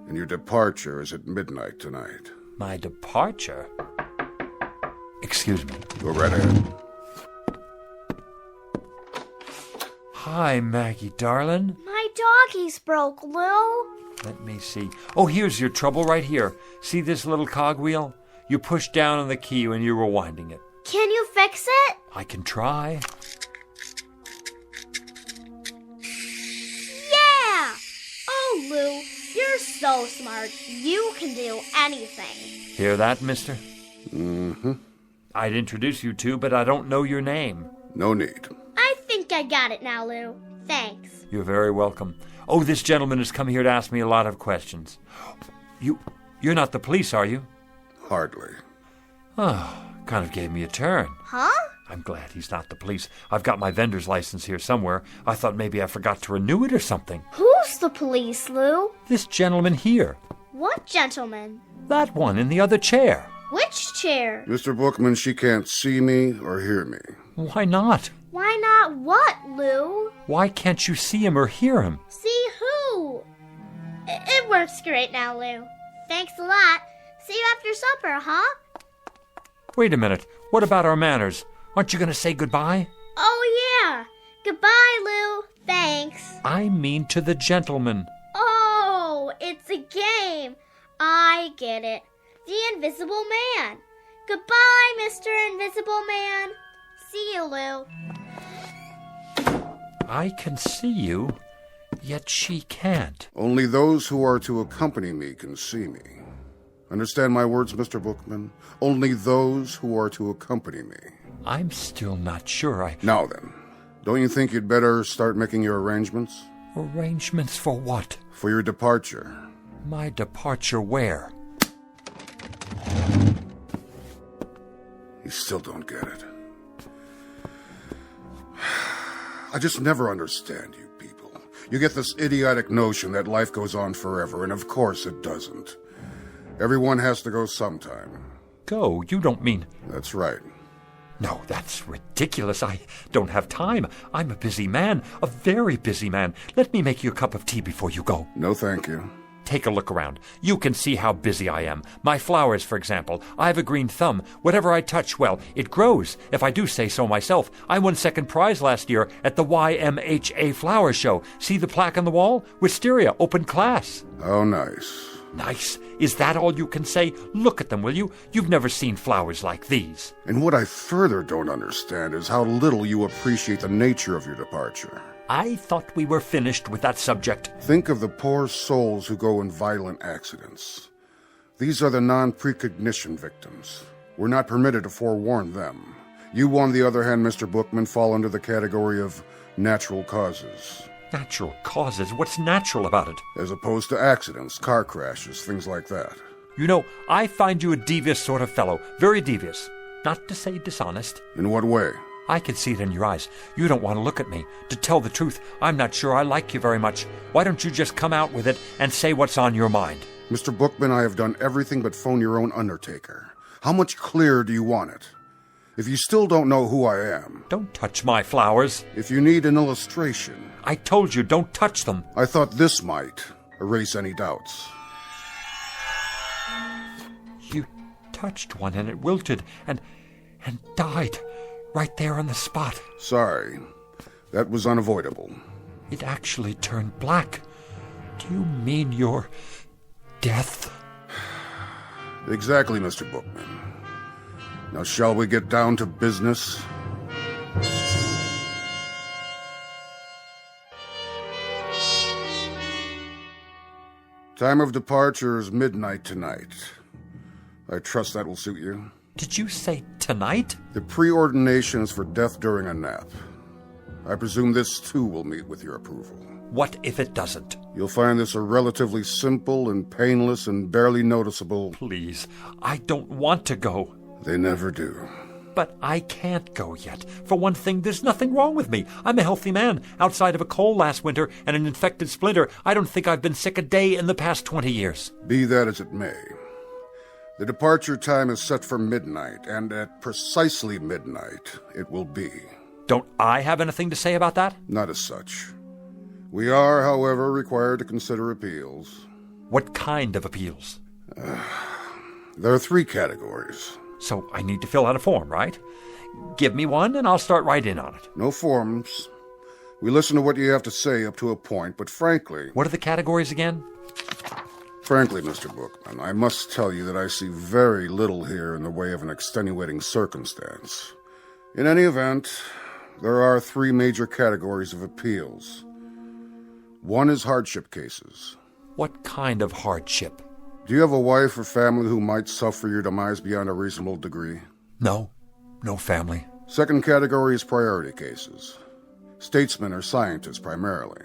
and your departure is at midnight tonight. My departure? Excuse me. Go right ahead. Hi, Maggie, darling. My doggies broke, Lou. Let me see. Oh, here's your trouble right here. See this little cogwheel? You pushed down on the key when you were winding it. Can you fix it? I can try. Yeah! Oh, Lou, you're so smart. You can do anything. Hear that, mister? Mm-hmm. I'd introduce you to, but I don't know your name. No need. I think I got it now, Lou. Thanks. You're very welcome. Oh, this gentleman has come here to ask me a lot of questions. You're not the police, are you? Hardly. Oh, kind of gave me a turn. Huh? I'm glad he's not the police. I've got my vendor's license here somewhere. I thought maybe I forgot to renew it or something. Who's the police, Lou? This gentleman here. What gentleman? That one in the other chair. Which chair? Mr. Bookman, she can't see me or hear me. Why not? Why not what, Lou? Why can't you see him or hear him? See who? It works great now, Lou. Thanks a lot. See you after supper, huh? Wait a minute. What about our manners? Aren't you going to say goodbye? Oh, yeah. Goodbye, Lou. Thanks. I mean to the gentleman. Oh, it's a game. I get it. The Invisible Man. Goodbye, Mr. Invisible Man. See you, Lou. I can see you, yet she can't. Only those who are to accompany me can see me. Understand my words, Mr. Bookman? Only those who are to accompany me. I'm still not sure. Now then, don't you think you'd better start making your arrangements? Arrangements for what? For your departure. My departure where? You still don't get it. I just never understand you people. You get this idiotic notion that life goes on forever, and of course it doesn't. Everyone has to go sometime. Go? You don't mean... That's right. No, that's ridiculous. I don't have time. I'm a busy man, a very busy man. Let me make you a cup of tea before you go. No, thank you. Take a look around. You can see how busy I am. My flowers, for example. I have a green thumb. Whatever I touch, well, it grows, if I do say so myself. I won second prize last year at the YMHA Flower Show. See the plaque on the wall? Wisteria, open class. Oh, nice. Nice? Is that all you can say? Look at them, will you? You've never seen flowers like these. And what I further don't understand is how little you appreciate the nature of your departure. I thought we were finished with that subject. Think of the poor souls who go in violent accidents. These are the non-precognition victims. We're not permitted to forewarn them. You, on the other hand, Mr. Bookman, fall under the category of natural causes. Natural causes? What's natural about it? As opposed to accidents, car crashes, things like that. You know, I find you a devious sort of fellow. Very devious. Not to say dishonest. In what way? I can see it in your eyes. You don't want to look at me. To tell the truth, I'm not sure I like you very much. Why don't you just come out with it and say what's on your mind? Mr. Bookman, I have done everything but phone your own undertaker. How much clearer do you want it? If you still don't know who I am... Don't touch my flowers. If you need an illustration... I told you, don't touch them. I thought this might erase any doubts. You touched one and it wilted and died. Right there on the spot. Sorry. That was unavoidable. It actually turned black. Do you mean your death? Exactly, Mr. Bookman. Now shall we get down to business? Time of departure is midnight tonight. I trust that will suit you. Did you say tonight? The preordination is for death during a nap. I presume this, too, will meet with your approval. What if it doesn't? You'll find this a relatively simple and painless and barely noticeable... Please, I don't want to go. They never do. But I can't go yet. For one thing, there's nothing wrong with me. I'm a healthy man. Outside of a cold last winter and an infected splinter, I don't think I've been sick a day in the past 20 years. Be that as it may. The departure time is set for midnight, and at precisely midnight it will be. Don't I have anything to say about that? Not as such. We are, however, required to consider appeals. What kind of appeals? There are 3 categories. So I need to fill out a form, right? Give me one and I'll start right in on it. No forms. We listen to what you have to say up to a point, but frankly... What are the categories again? Frankly, Mr. Bookman, I must tell you that I see very little here in the way of an extenuating circumstance. In any event, there are 3 major categories of appeals. One is hardship cases. What kind of hardship? Do you have a wife or family who might suffer your demise beyond a reasonable degree? No. No family. Second category is priority cases. Statesmen or scientists, primarily.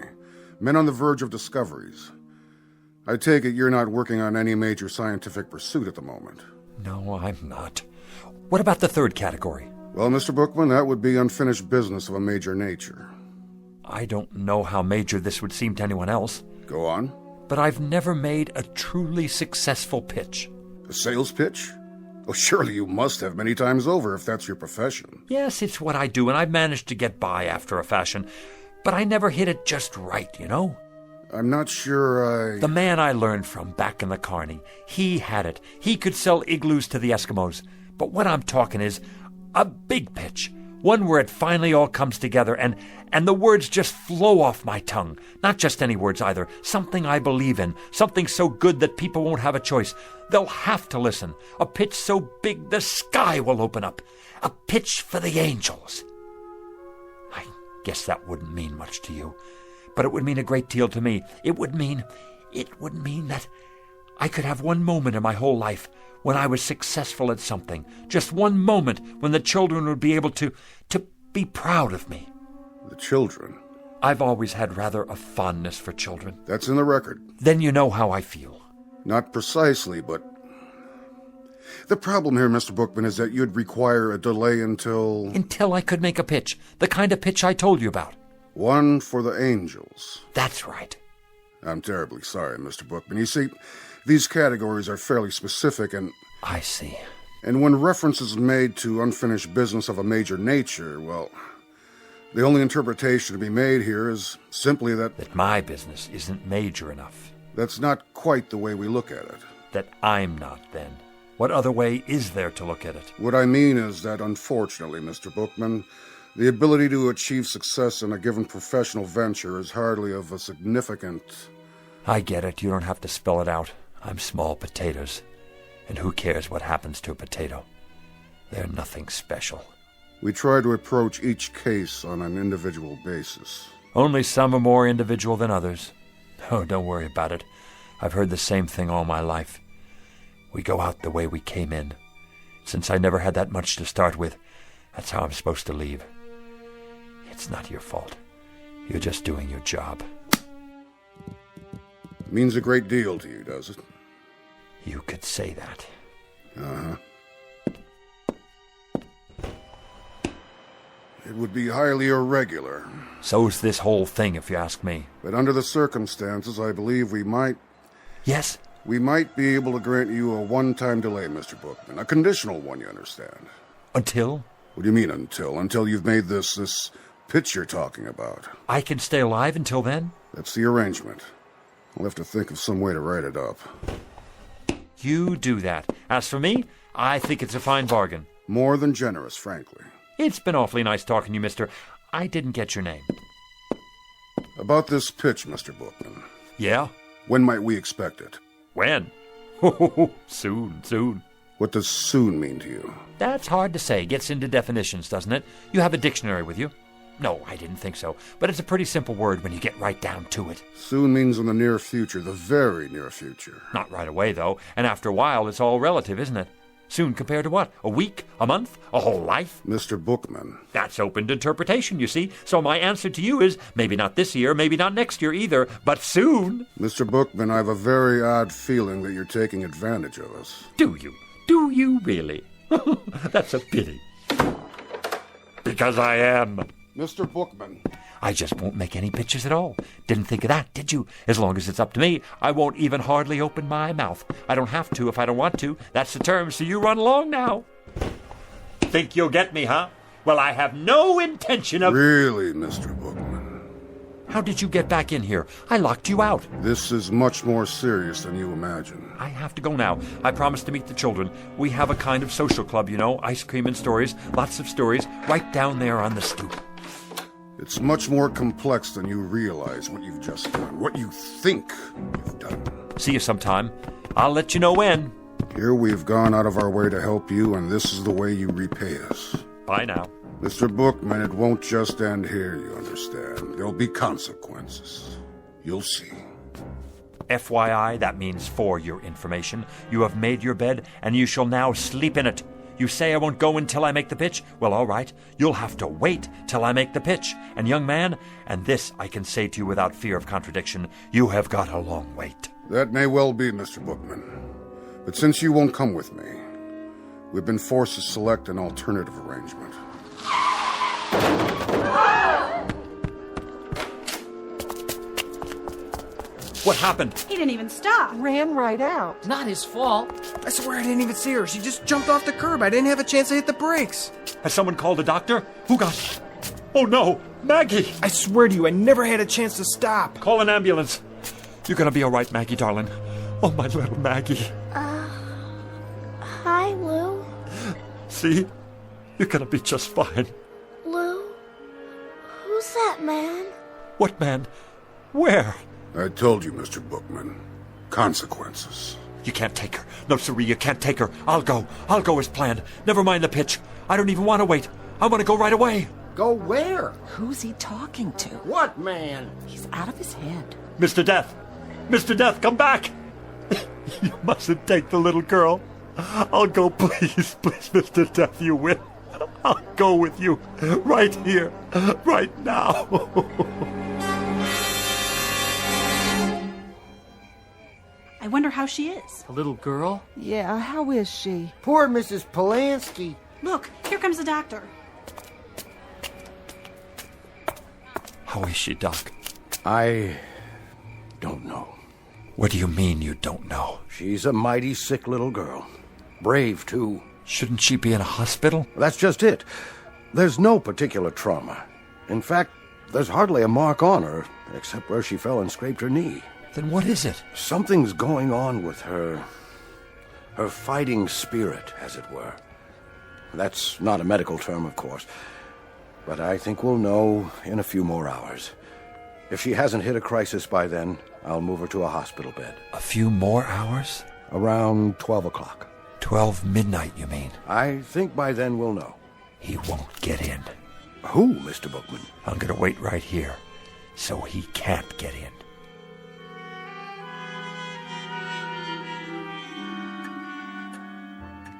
Men on the verge of discoveries. I take it you're not working on any major scientific pursuit at the moment. No, I'm not. What about the third category? Well, Mr. Bookman, that would be unfinished business of a major nature. I don't know how major this would seem to anyone else. Go on. But I've never made a truly successful pitch. A sales pitch? Oh, surely you must have many times over if that's your profession. Yes, it's what I do, and I've managed to get by after a fashion. But I never hit it just right, you know? I'm not sure I... The man I learned from back in the Carney, he had it. He could sell igloos to the Eskimos. But what I'm talking is a big pitch. One where it finally all comes together and the words just flow off my tongue. Not just any words either. Something I believe in. Something so good that people won't have a choice. They'll have to listen. A pitch so big the sky will open up. A pitch for the angels. I guess that wouldn't mean much to you. But it would mean a great deal to me. It would mean that I could have one moment in my whole life when I was successful at something. Just one moment when the children would be able to be proud of me. The children? I've always had rather a fondness for children. That's in the record. Then you know how I feel. Not precisely, but... The problem here, Mr. Bookman, is that you'd require a delay until... Until I could make a pitch. The kind of pitch I told you about. One for the Angels. That's right. I'm terribly sorry, Mr. Bookman. You see, these categories are fairly specific and... I see. And when reference is made to unfinished business of a major nature, well... The only interpretation to be made here is simply that... That my business isn't major enough. That's not quite the way we look at it. That I'm not, then. What other way is there to look at it? What I mean is that, unfortunately, Mr. Bookman, the ability to achieve success in a given professional venture is hardly of a significant... I get it. You don't have to spell it out. I'm small potatoes. And who cares what happens to a potato? They're nothing special. We try to approach each case on an individual basis. Only some are more individual than others. Oh, don't worry about it. I've heard the same thing all my life. We go out the way we came in. Since I never had that much to start with, that's how I'm supposed to leave. It's not your fault. You're just doing your job. Means a great deal to you, does it? You could say that. Uh-huh. It would be highly irregular. So's this whole thing, if you ask me. But under the circumstances, I believe we might... Yes? We might be able to grant you a one-time delay, Mr. Bookman. A conditional one, you understand. Until? What do you mean, until? Until you've made this pitch you're talking about. I can stay alive until then? That's the arrangement. I'll have to think of some way to write it up. You do that. As for me, I think it's a fine bargain. More than generous, frankly. It's been awfully nice talking to you, mister. I didn't get your name. About this pitch, Mr. Bookman. Yeah? When might we expect it? When? Soon. What does soon mean to you? That's hard to say. Gets into definitions, doesn't it? You have a dictionary with you? No, I didn't think so. But it's a pretty simple word when you get right down to it. Soon means in the near future, the very near future. Not right away, though. And after a while, it's all relative, isn't it? Soon compared to what? A week? A month? A whole life? Mr. Bookman. That's open to interpretation, you see. So my answer to you is maybe not this year, maybe not next year either, but soon. Mr. Bookman, I have a very odd feeling that you're taking advantage of us. Do you? Do you really? That's a pity. Because I am. Mr. Bookman. I just won't make any pitches at all. Didn't think of that, did you? As long as it's up to me, I won't even hardly open my mouth. I don't have to if I don't want to. That's the term, so you run along now. Think you'll get me, huh? Well, I have no intention of... Really, Mr. Bookman? How did you get back in here? I locked you out. This is much more serious than you imagine. I have to go now. I promised to meet the children. We have a kind of social club, you know. Ice cream and stories. Lots of stories. Right down there on the stoop. It's much more complex than you realize what you've just done, what you think you've done. See you sometime. I'll let you know when. Here we've gone out of our way to help you, and this is the way you repay us. Bye now. Mr. Bookman, it won't just end here, you understand. There'll be consequences. You'll see. FYI, that means for your information. You have made your bed, and you shall now sleep in it. You say I won't go until I make the pitch? Well, all right. You'll have to wait till I make the pitch. And young man, and this I can say to you without fear of contradiction, you have got a long wait. That may well be, Mr. Bookman. But since you won't come with me, we've been forced to select an alternative arrangement. What happened? He didn't even stop. Ran right out. Not his fault. I swear I didn't even see her. She just jumped off the curb. I didn't have a chance to hit the brakes. Has someone called a doctor? Who got... Oh, no! Maggie! I swear to you, I never had a chance to stop. Call an ambulance. You're gonna be all right, Maggie, darling. Oh, my little Maggie. Hi, Lou. See? You're gonna be just fine. Lou? Who's that man? What man? Where? I told you, Mr. Bookman. Consequences. You can't take her. No, sirree, you can't take her. I'll go. I'll go as planned. Never mind the pitch. I don't even want to wait. I want to go right away. Go where? Who's he talking to? What man? He's out of his head. Mr. Death! Mr. Death, come back! You mustn't take the little girl. I'll go, please, please, Mr. Death, you will. I'll go with you right here, right now. I wonder how she is. A little girl? Yeah, how is she? Poor Mrs. Polanski. Look, here comes the doctor. How is she, Doc? I don't know. What do you mean you don't know? She's a mighty sick little girl. Brave, too. Shouldn't she be in a hospital? That's just it. There's no particular trauma. In fact, there's hardly a mark on her, except where she fell and scraped her knee. Then what is it? Something's going on with her. Her fighting spirit, as it were. That's not a medical term, of course. But I think we'll know in a few more hours. If she hasn't hit a crisis by then, I'll move her to a hospital bed. A few more hours? Around 12 o'clock. 12 midnight, you mean? I think by then we'll know. He won't get in. Who, Mr. Bookman? I'm going to wait right here, so he can't get in.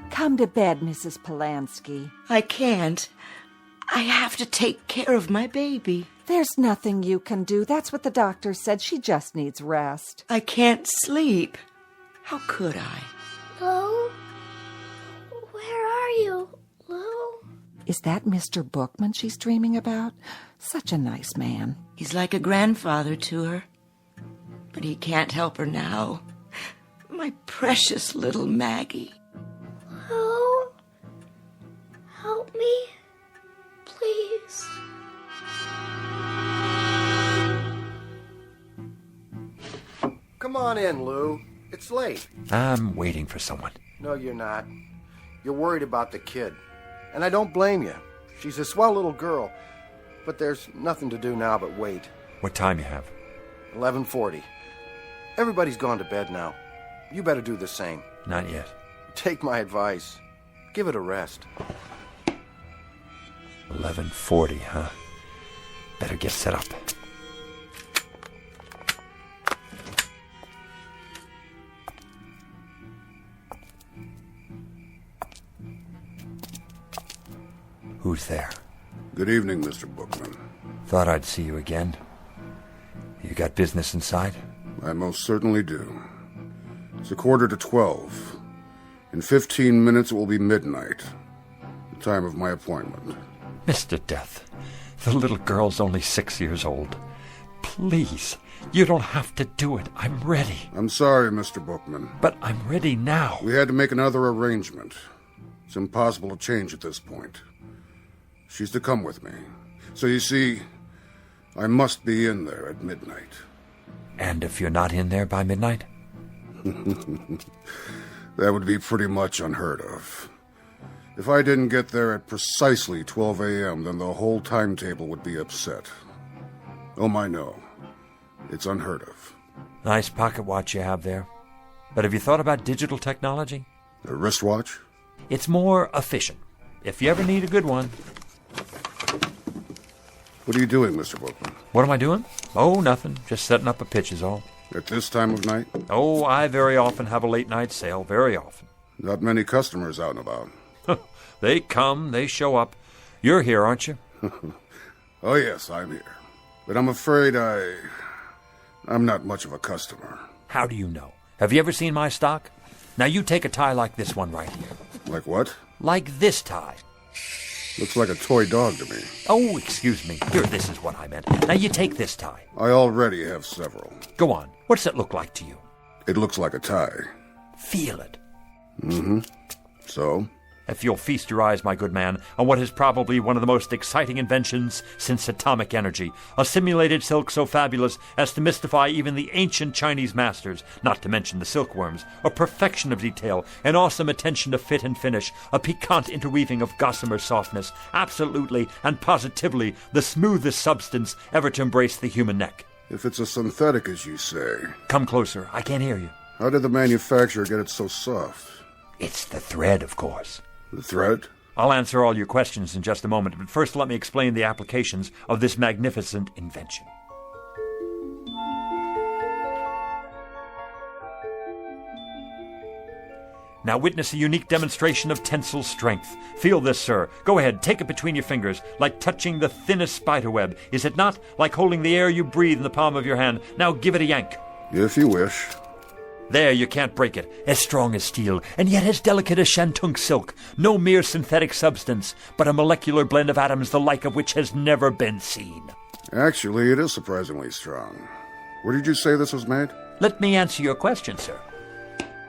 Come to bed, Mrs. Polanski. I can't. I have to take care of my baby. There's nothing you can do. That's what the doctor said. She just needs rest. I can't sleep. How could I? Lou? Where are you, Lou? Is that Mr. Bookman she's dreaming about? Such a nice man. He's like a grandfather to her. But he can't help her now. My precious little Maggie. Lou? Help me, please. Come on in, Lou. It's late. I'm waiting for someone. No, you're not. You're worried about the kid. And I don't blame you. She's a swell little girl. But there's nothing to do now but wait. What time you have? 11:40. Everybody's gone to bed now. You better do the same. Not yet. Take my advice. Give it a rest. 11:40, huh? Better get set up. Who's there? Good evening, Mr. Bookman. Thought I'd see you again. You got business inside? I most certainly do. It's 11:45. In 15 minutes it will be midnight, the time of my appointment. Mr. Death, the little girl's only 6 years old. Please, you don't have to do it. I'm ready. I'm sorry, Mr. Bookman. But I'm ready now. We had to make another arrangement. It's impossible to change at this point. She's to come with me. So you see, I must be in there at midnight. And if you're not in there by midnight? That would be pretty much unheard of. If I didn't get there at precisely 12 a.m., then the whole timetable would be upset. Oh, I know. It's unheard of. Nice pocket watch you have there. But have you thought about digital technology? A wristwatch? It's more efficient. If you ever need a good one. What are you doing, Mr. Bookman? What am I doing? Oh, nothing. Just setting up a pitch is all. At this time of night? Oh, I very often have a late night sale. Very often. Not many customers out and about. They come, they show up. You're here, aren't you? Oh, yes, I'm here. But I'm afraid I'm not much of a customer. How do you know? Have you ever seen my stock? Now you take a tie like this one right here. Like what? Like this tie. Looks like a toy dog to me. Oh, excuse me. Here, this is what I meant. Now you take this tie. I already have several. Go on. What's it look like to you? It looks like a tie. Feel it. Mm-hmm. So? If you'll feast your eyes, my good man, on what is probably one of the most exciting inventions since atomic energy, a simulated silk so fabulous as to mystify even the ancient Chinese masters, not to mention the silkworms, a perfection of detail, an awesome attention to fit and finish, a piquant interweaving of gossamer softness, absolutely and positively the smoothest substance ever to embrace the human neck. If it's a synthetic, as you say... Come closer. I can't hear you. How did the manufacturer get it so soft? It's the thread, of course. The thread? I'll answer all your questions in just a moment, but first let me explain the applications of this magnificent invention. Now witness a unique demonstration of tensile strength. Feel this, sir. Go ahead, take it between your fingers, like touching the thinnest spiderweb. Is it not? Like holding the air you breathe in the palm of your hand. Now give it a yank. If you wish. There, you can't break it. As strong as steel, and yet as delicate as shantung silk. No mere synthetic substance, but a molecular blend of atoms the like of which has never been seen. Actually, it is surprisingly strong. Where did you say this was made? Let me answer your question, sir.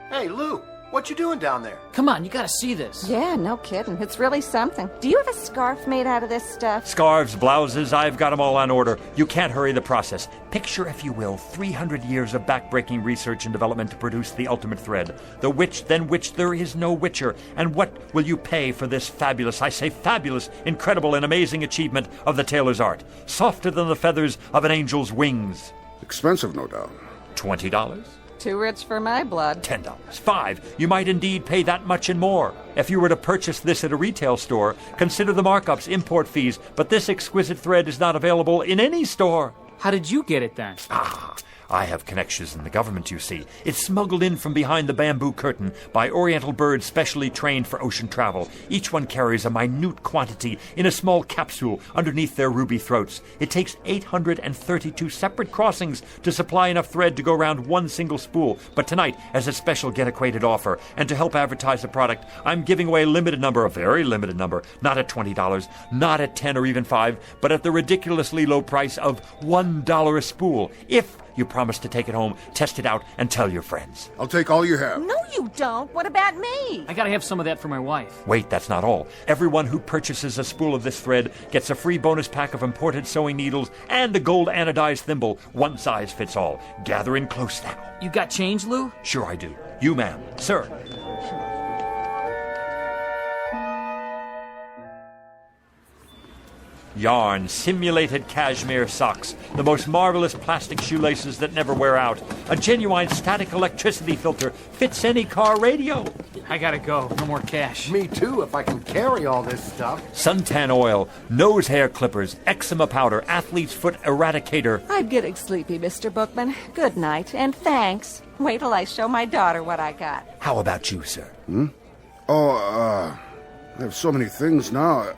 Hey, Lou, what you doing down there? Come on, you gotta see this. Yeah, no kidding. It's really something. Do you have a scarf made out of this stuff? Scarves, blouses, I've got them all on order. You can't hurry the process. Picture, if you will, 300 years of backbreaking research and development to produce the ultimate thread. The which, than which there is no witcher. And what will you pay for this fabulous, I say fabulous, incredible and amazing achievement of the tailor's art? Softer than the feathers of an angel's wings. Expensive, no doubt. $20? Too rich for my blood. $10. $5. You might indeed pay that much and more. If you were to purchase this at a retail store, consider the markups, import fees, but this exquisite thread is not available in any store. How did you get it then? I have connections in the government, you see. It's smuggled in from behind the bamboo curtain by Oriental birds specially trained for ocean travel. Each one carries a minute quantity in a small capsule underneath their ruby throats. It takes 832 separate crossings to supply enough thread to go around one single spool. But tonight, as a special get-acquainted offer, and to help advertise the product, I'm giving away a very limited number, not at $20, not at $10 or even $5, but at the ridiculously low price of $1 a spool. If you promise to take it home, test it out, and tell your friends. I'll take all you have. No, you don't. What about me? I gotta have some of that for my wife. Wait, that's not all. Everyone who purchases a spool of this thread gets a free bonus pack of imported sewing needles and a gold anodized thimble. One size fits all. Gather in close now. You got change, Lou? Sure I do. You, ma'am. Sir. Yarn, simulated cashmere socks, the most marvelous plastic shoelaces that never wear out, a genuine static electricity filter, fits any car radio. I gotta go. No more cash. Me too, if I can carry all this stuff. Suntan oil, nose hair clippers, eczema powder, athlete's foot eradicator. I'm getting sleepy, Mr. Bookman. Good night, and thanks. Wait till I show my daughter what I got. How about you, sir? I have so many things now.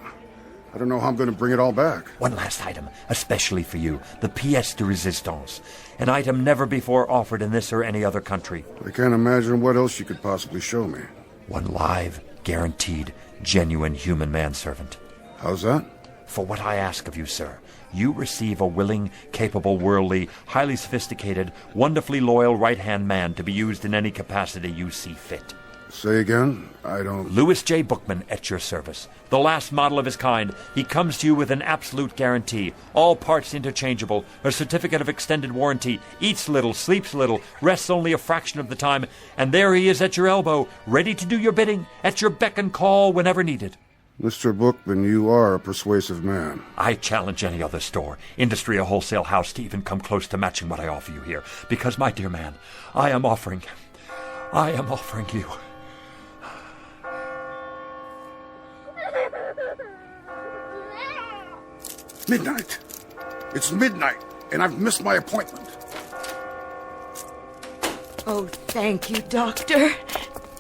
I don't know how I'm going to bring it all back. One last item, especially for you, the pièce de résistance, an item never before offered in this or any other country. I can't imagine what else you could possibly show me. One live, guaranteed, genuine human manservant. How's that? For what I ask of you, sir, you receive a willing, capable, worldly, highly sophisticated, wonderfully loyal right-hand man to be used in any capacity you see fit. Say again? I don't... Louis J. Bookman at your service. The last model of his kind. He comes to you with an absolute guarantee. All parts interchangeable. A certificate of extended warranty. Eats little, sleeps little, rests only a fraction of the time. And there he is at your elbow, ready to do your bidding, at your beck and call whenever needed. Mr. Bookman, you are a persuasive man. I challenge any other store, industry or wholesale house to even come close to matching what I offer you here. Because, my dear man, I am offering you... Midnight. It's midnight, and I've missed my appointment. Oh, thank you, Doctor.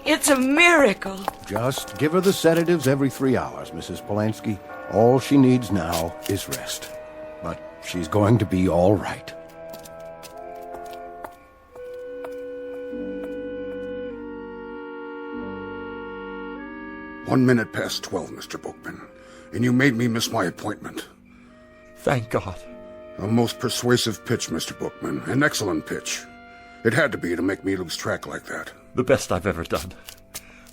It's a miracle. Just give her the sedatives every 3 hours, Mrs. Polanski. All she needs now is rest. But she's going to be all right. One minute past 12, Mr. Bookman, and you made me miss my appointment. Thank God. A most persuasive pitch, Mr. Bookman. An excellent pitch. It had to be to make me lose track like that. The best I've ever done.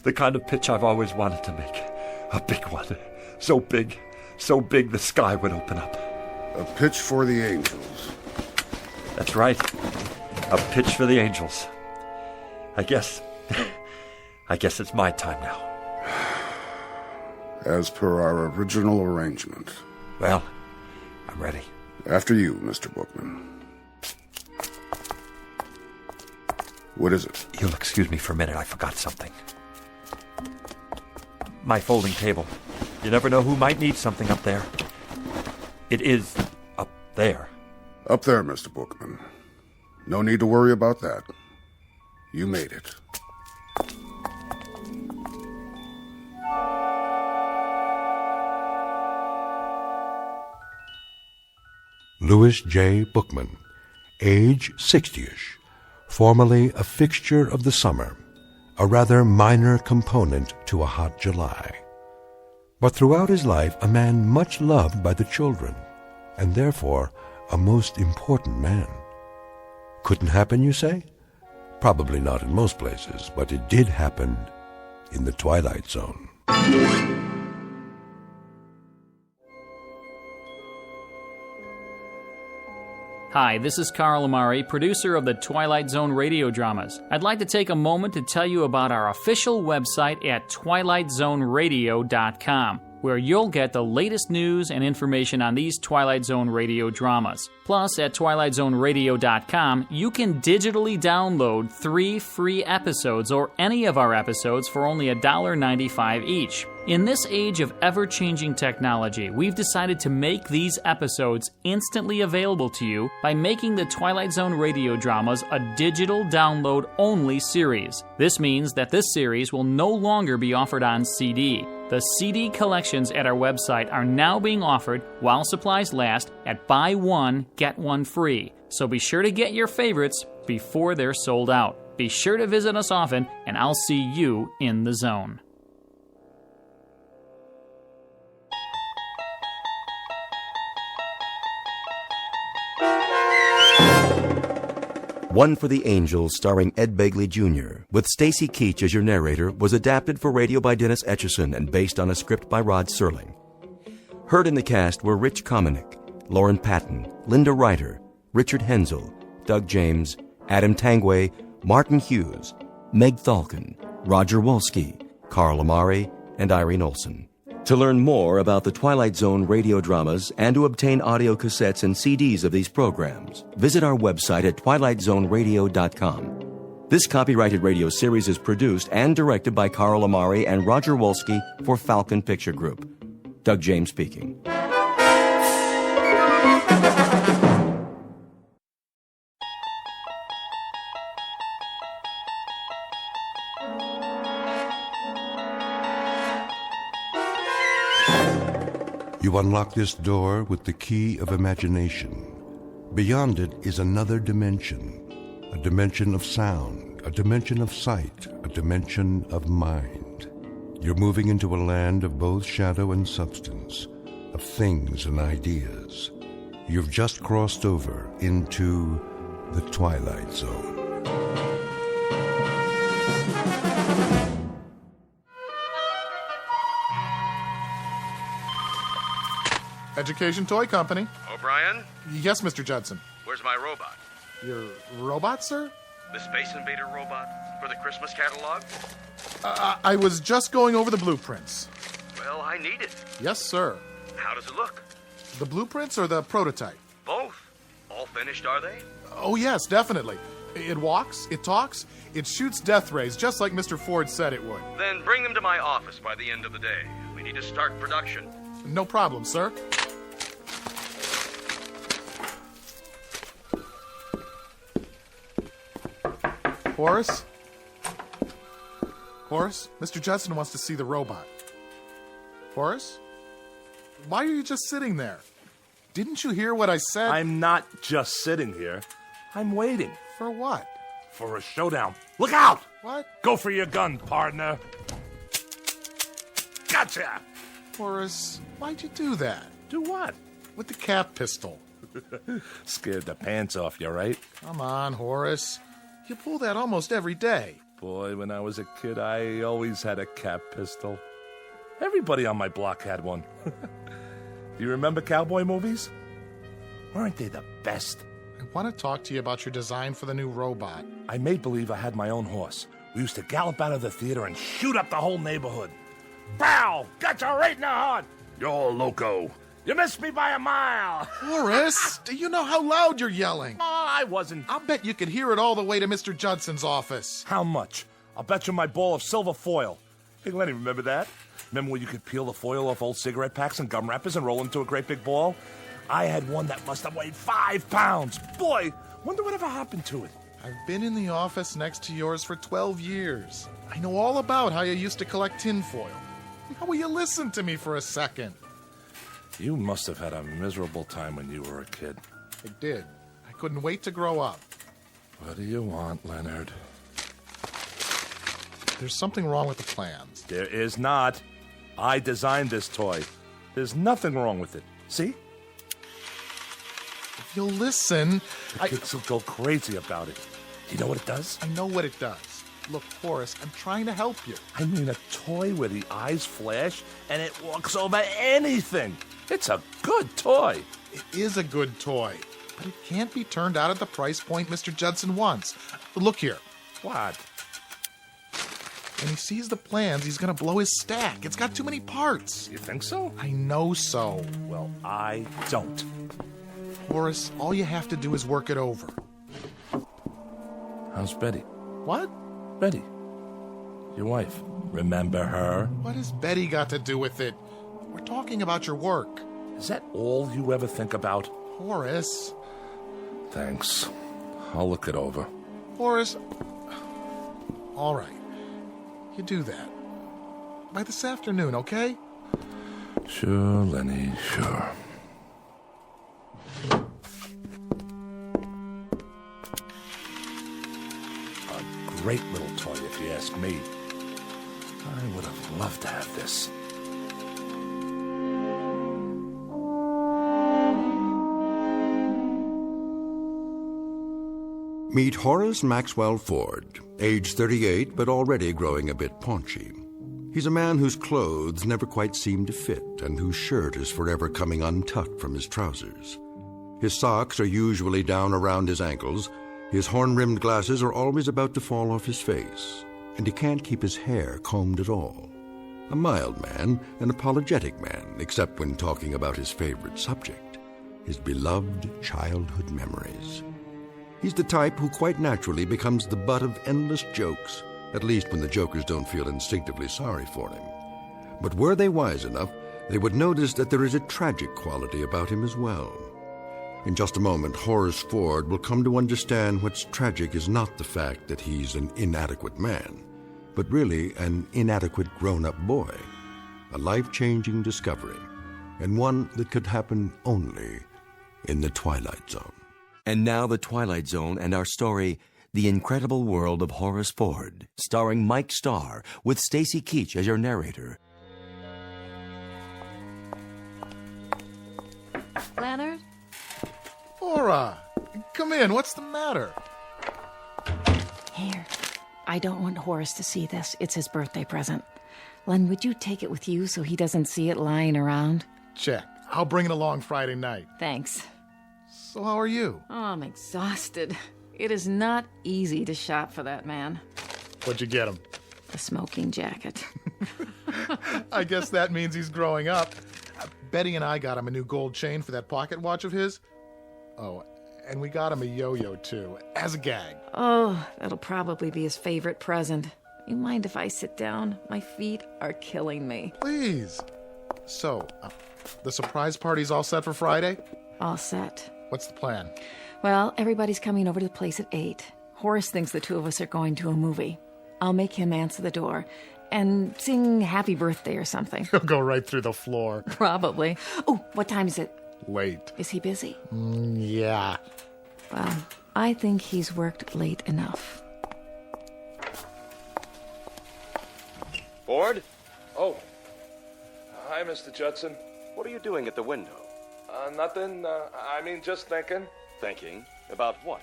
The kind of pitch I've always wanted to make. A big one. So big the sky would open up. A pitch for the angels. That's right. A pitch for the angels. I guess it's my time now. As per our original arrangement. Well, I'm ready. After you, Mr. Bookman. What is it? You'll excuse me for a minute. I forgot something. My folding table. You never know who might need something up there. It is up there. Up there, Mr. Bookman. No need to worry about that. You made it. Louis J. Bookman, age 60-ish, formerly a fixture of the summer, a rather minor component to a hot July. But throughout his life, a man much loved by the children, and therefore a most important man. Couldn't happen, you say? Probably not in most places, but it did happen in the Twilight Zone. Hi, this is Carl Amari, producer of the Twilight Zone radio dramas. I'd like to take a moment to tell you about our official website at twilightzoneradio.com, where you'll get the latest news and information on these Twilight Zone radio dramas. Plus, at twilightzoneradio.com, you can digitally download 3 free episodes or any of our episodes for only $1.95 each. In this age of ever-changing technology, we've decided to make these episodes instantly available to you by making the Twilight Zone radio dramas a digital download-only series. This means that this series will no longer be offered on CD. The CD collections at our website are now being offered, while supplies last, at buy one, get one free. So be sure to get your favorites before they're sold out. Be sure to visit us often, and I'll see you in the zone. One for the Angels, starring Ed Begley Jr., with Stacy Keach as your narrator, was adapted for radio by Dennis Etchison and based on a script by Rod Serling. Heard in the cast were Rich Kominick, Lauren Patton, Linda Ryder, Richard Hensel, Doug James, Adam Tangway, Martin Hughes, Meg Thalken, Roger Wolski, Carl Amari, and Irene Olson. To learn more about the Twilight Zone radio dramas and to obtain audio cassettes and CDs of these programs, visit our website at twilightzoneradio.com. This copyrighted radio series is produced and directed by Carl Amari and Roger Wolski for Falcon Picture Group. Doug James speaking. You unlock this door with the key of imagination. Beyond it is another dimension, a dimension of sound, a dimension of sight, a dimension of mind. You're moving into a land of both shadow and substance, of things and ideas. You've just crossed over into the Twilight Zone. Education Toy Company. O'Brien? Yes, Mr. Judson. Where's my robot? Your robot, sir? The Space Invader robot for the Christmas catalog? I was just going over the blueprints. Well, I need it. Yes, sir. How does it look? The blueprints or the prototype? Both. All finished, are they? Oh, yes, definitely. It walks, it talks, it shoots death rays, just like Mr. Ford said it would. Then bring them to my office by the end of the day. We need to start production. No problem, sir. Horace? Horace, Mr. Judson wants to see the robot. Horace? Why are you just sitting there? Didn't you hear what I said? I'm not just sitting here. I'm waiting. For what? For a showdown. Look out! What? Go for your gun, partner. Gotcha! Horace, why'd you do that? Do what? With the cap pistol. Scared the pants off you, right? Come on, Horace. You pull that almost every day. Boy, when I was a kid, I always had a cap pistol. Everybody on my block had one. Do you remember cowboy movies? Weren't they the best? I want to talk to you about your design for the new robot. I made believe I had my own horse. We used to gallop out of the theater and shoot up the whole neighborhood. Bow! Gotcha right in the heart! You're loco. You missed me by a mile. Horace, do you know how loud you're yelling? Oh, I wasn't. I'll bet you could hear it all the way to Mr. Judson's office. How much? I'll bet you my ball of silver foil. Hey, Lenny, remember that? Remember when you could peel the foil off old cigarette packs and gum wrappers and roll into a great big ball? I had one that must have weighed 5 pounds. Boy, wonder whatever happened to it. I've been in the office next to yours for 12 years. I know all about how you used to collect tinfoil. How will you listen to me for a second? You must have had a miserable time when you were a kid. I did. I couldn't wait to grow up. What do you want, Leonard? There's something wrong with the plans. There is not. I designed this toy. There's nothing wrong with it. See? If you'll listen... The kids will go crazy about it. You know what it does? I know what it does. Look, Horace, I'm trying to help you. I mean a toy where the eyes flash and it walks over anything. It's a good toy. It is a good toy, but it can't be turned out at the price point Mr. Judson wants. Look here. What? When he sees the plans, he's going to blow his stack. It's got too many parts. You think so? I know so. Well, I don't. Horace, all you have to do is work it over. How's Betty? What? Betty. Your wife. Remember her? What has Betty got to do with it? We're talking about your work. Is that all you ever think about? Horace. Thanks. I'll look it over. Horace. All right. You do that. By this afternoon, okay? Sure, Lenny, sure. A great little toy, if you ask me. I would have loved to have this. Meet Horace Maxwell Ford, age 38 but already growing a bit paunchy. He's a man whose clothes never quite seem to fit and whose shirt is forever coming untucked from his trousers. His socks are usually down around his ankles, his horn-rimmed glasses are always about to fall off his face, and he can't keep his hair combed at all. A mild man, an apologetic man, except when talking about his favorite subject, his beloved childhood memories. He's the type who quite naturally becomes the butt of endless jokes, at least when the jokers don't feel instinctively sorry for him. But were they wise enough, they would notice that there is a tragic quality about him as well. In just a moment, Horace Ford will come to understand what's tragic is not the fact that he's an inadequate man, but really an inadequate grown-up boy, a life-changing discovery, and one that could happen only in the Twilight Zone. And now the Twilight Zone and our story, The Incredible World of Horace Ford, starring Mike Starr, with Stacy Keach as your narrator. Leonard? Laura, come in. What's the matter? Here. I don't want Horace to see this. It's his birthday present. Len, would you take it with you so he doesn't see it lying around? Check. I'll bring it along Friday night. Thanks. So how are you? Oh, I'm exhausted. It is not easy to shop for that man. What'd you get him? The smoking jacket. I guess that means he's growing up. Betty and I got him a new gold chain for that pocket watch of his. Oh, and we got him a yo-yo, too, as a gag. Oh, that'll probably be his favorite present. You mind if I sit down? My feet are killing me. Please. So, the surprise party's all set for Friday? All set. What's the plan? Well, everybody's coming over to the place at 8. Horace thinks the two of us are going to a movie. I'll make him answer the door and sing happy birthday or something. He'll go right through the floor. Probably. Oh, what time is it? Late. Is he busy? Yeah. Well, I think he's worked late enough. Ford? Oh. Hi, Mr. Judson. What are you doing at the window? Nothing. Just thinking. Thinking? About what?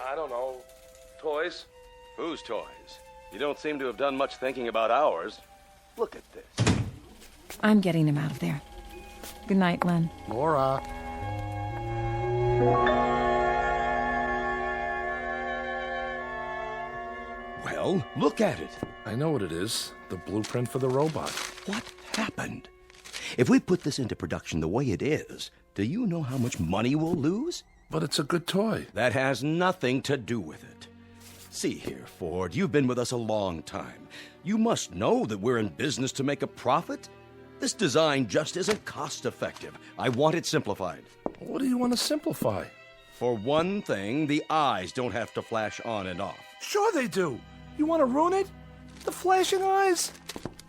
I don't know. Toys? Whose toys? You don't seem to have done much thinking about ours. Look at this. I'm getting him out of there. Good night, Len. Laura. Well, look at it. I know what it is. The blueprint for the robot. What happened? If we put this into production the way it is, do you know how much money we'll lose? But it's a good toy. That has nothing to do with it. See here, Ford, you've been with us a long time. You must know that we're in business to make a profit. This design just isn't cost-effective. I want it simplified. What do you want to simplify? For one thing, the eyes don't have to flash on and off. Sure they do. You want to ruin it? The flashing eyes?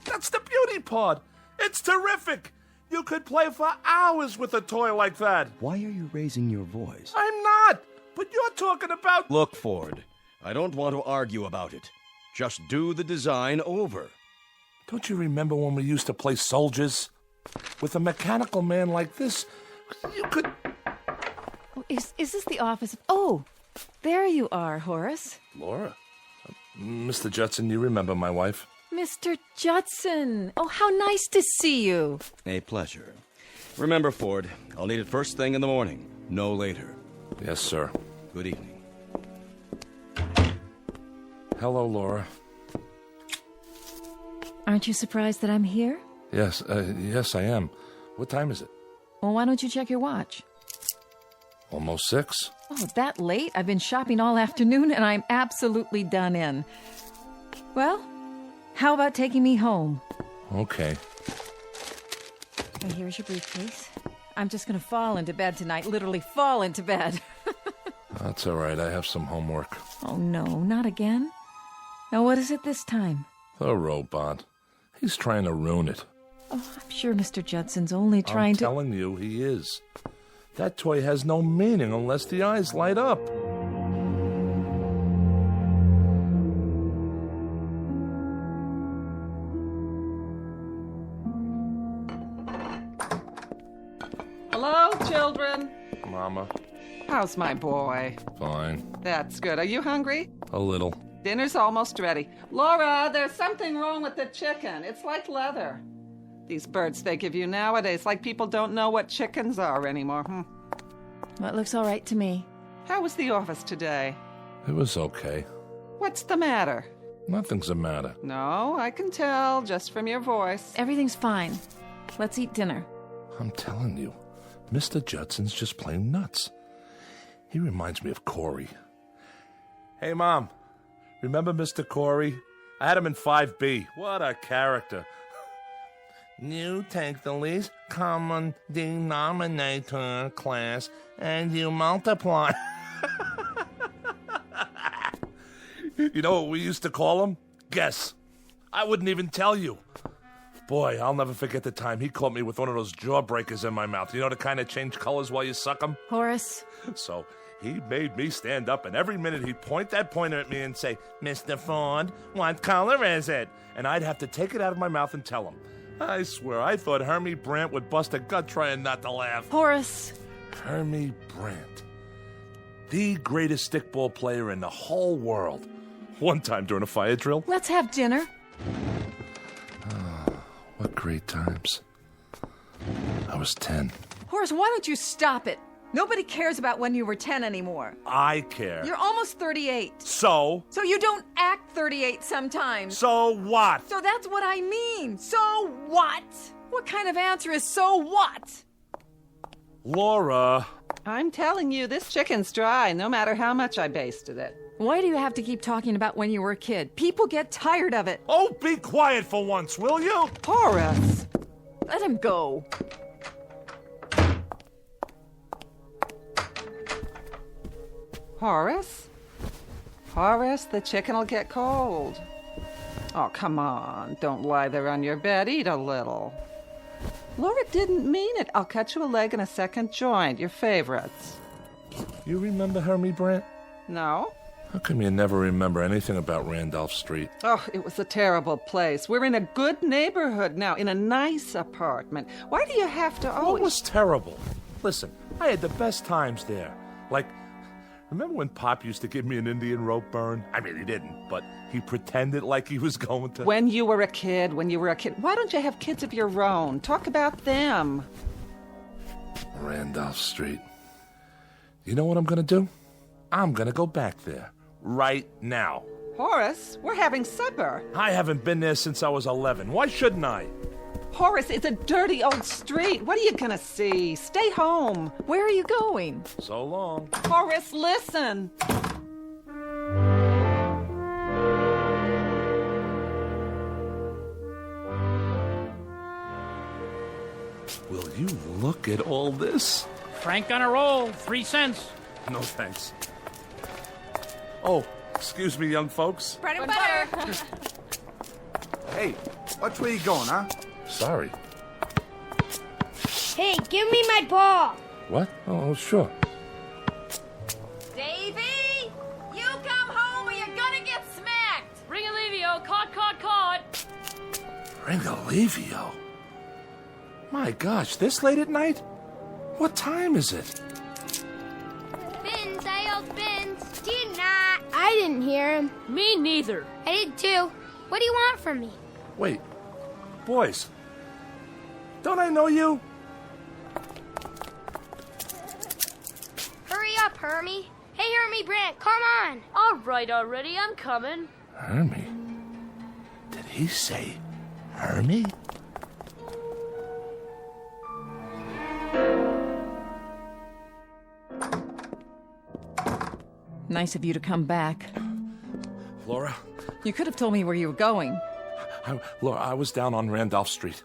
That's the beauty part. It's terrific. You could play for hours with a toy like that. Why are you raising your voice? I'm not, but you're talking about... Look, Ford, I don't want to argue about it. Just do the design over. Don't you remember when we used to play soldiers? With a mechanical man like this, you could... Is this the office? Oh, there you are, Horace. Laura? Mr. Judson, you remember my wife? Mr. Judson. Oh, how nice to see you. A pleasure. Remember, Ford, I'll need it first thing in the morning, no later. Yes, sir. Good evening. Hello, Laura. Aren't you surprised that I'm here? Yes, yes, I am. What time is it? Well, why don't you check your watch? Almost 6. Oh, that late? I've been shopping all afternoon, and I'm absolutely done in. Well, how about taking me home? Okay. And here's your briefcase. I'm just going to fall into bed tonight, literally fall into bed. That's all right. I have some homework. Oh, no, not again. Now, what is it this time? The robot. He's trying to ruin it. Oh, I'm sure Mr. Judson's only trying to... I'm telling you, he is. That toy has no meaning unless the eyes light up. Hello, children. Mama. How's my boy? Fine. That's good. Are you hungry? A little. Dinner's almost ready. Laura, there's something wrong with the chicken. It's like leather. These birds they give you nowadays, like people don't know what chickens are anymore. Well, it looks all right to me. How was the office today? It was okay. What's the matter? Nothing's the matter. No, I can tell just from your voice. Everything's fine. Let's eat dinner. I'm telling you, Mr. Judson's just plain nuts. He reminds me of Corey. Hey, Mom. Remember Mr. Corey? I had him in 5B. What a character. You take the least common denominator class and you multiply. You know what we used to call him? Guess. I wouldn't even tell you. Boy, I'll never forget the time he caught me with one of those jawbreakers in my mouth. You know, the kind that change colors while you suck them? Horace. So he made me stand up, and every minute he'd point that pointer at me and say, Mr. Ford, what color is it? And I'd have to take it out of my mouth and tell him. I swear, I thought Hermie Brandt would bust a gut trying not to laugh. Horace. Hermie Brandt. The greatest stickball player in the whole world. One time during a fire drill. Let's have dinner. Oh, what great times. I was 10. Horace, why don't you stop it? Nobody cares about when you were 10 anymore. I care. You're almost 38. So? So you don't act 38 sometimes. So what? So that's what I mean. So what? What kind of answer is so what? Laura. I'm telling you, this chicken's dry, no matter how much I basted it. Why do you have to keep talking about when you were a kid? People get tired of it. Oh, be quiet for once, will you? Horace. Let him go. Horace? Horace, the chicken will get cold. Oh, come on. Don't lie there on your bed. Eat a little. Laura didn't mean it. I'll cut you a leg and a second joint. Your favorites. You remember Hermie Brandt? No. How come you never remember anything about Randolph Street? Oh, it was a terrible place. We're in a good neighborhood now, in a nice apartment. Why do you have to always... What was terrible? Listen, I had the best times there. Like, remember when Pop used to give me an Indian rope burn? I mean, he didn't, but he pretended like he was going to... When you were a kid. Why don't you have kids of your own? Talk about them. Randolph Street. You know what I'm going to do? I'm going to go back there. Right now. Horace, we're having supper. I haven't been there since I was 11. Why shouldn't I? Horace, it's a dirty old street. What are you gonna see? Stay home. Where are you going? So long. Horace, listen. Will you look at all this? Frank on a roll. 3 cents. No thanks. Oh, excuse me, young folks. Bread and butter. Hey, watch where you going, huh? Sorry. Hey, give me my ball. What? Oh, sure. Davy, you come home or you're gonna get smacked. Ring Alivio, caught. Ringalivio? My gosh, this late at night? What time is it? Bins, I yelled Bins. Did not. I didn't hear him. Me neither. I did too. What do you want from me? Wait, boys, don't I know you? Hurry up, Hermie. Hey, Hermie Brant, come on. All right already, I'm coming. Hermie? Did he say Hermie? Nice of you to come back. Laura? You could have told me where you were going. Laura, I was down on Randolph Street.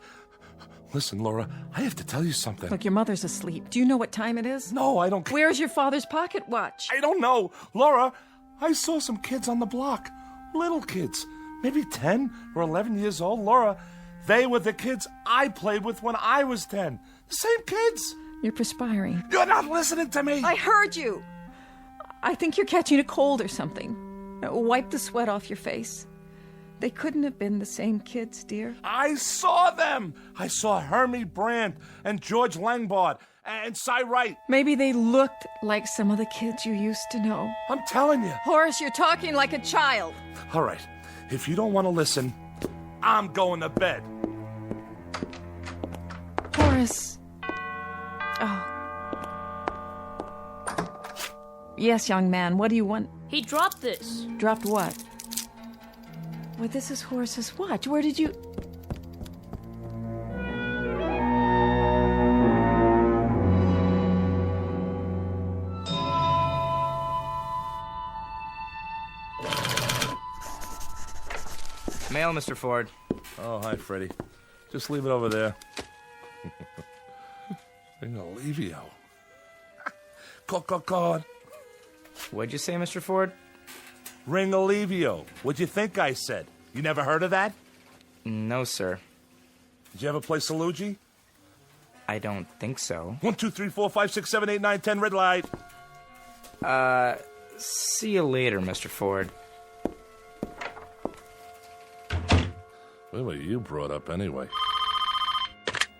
Listen, Laura, I have to tell you something. Look, your mother's asleep. Do you know what time it is? No, I don't. Where's your father's pocket watch? I don't know. Laura, I saw some kids on the block. Little kids. Maybe 10 or 11 years old. Laura, they were the kids I played with when I was 10. The same kids. You're perspiring. You're not listening to me. I heard you. I think you're catching a cold or something. Wipe the sweat off your face. They couldn't have been the same kids, dear. I saw them. I saw Hermie Brandt and George Langbard and Cy Wright. Maybe they looked like some of the kids you used to know. I'm telling you. Horace, you're talking like a child. All right. If you don't want to listen, I'm going to bed. Horace. Oh. Yes, young man. What do you want? He dropped this. Dropped what? Well, this is Horace's watch. Where did you... Mail, Mr. Ford. Oh, hi, Freddie. Just leave it over there. Ringalivio. God. What'd you say, Mr. Ford? Ringalivio. What'd you think I said? You never heard of that? No, sir. Did you ever play Salugi? I don't think so. 1, 2, 3, 4, 5, 6, 7, 8, 9, 10, red light. See you later, Mr. Ford. Where were you brought up anyway?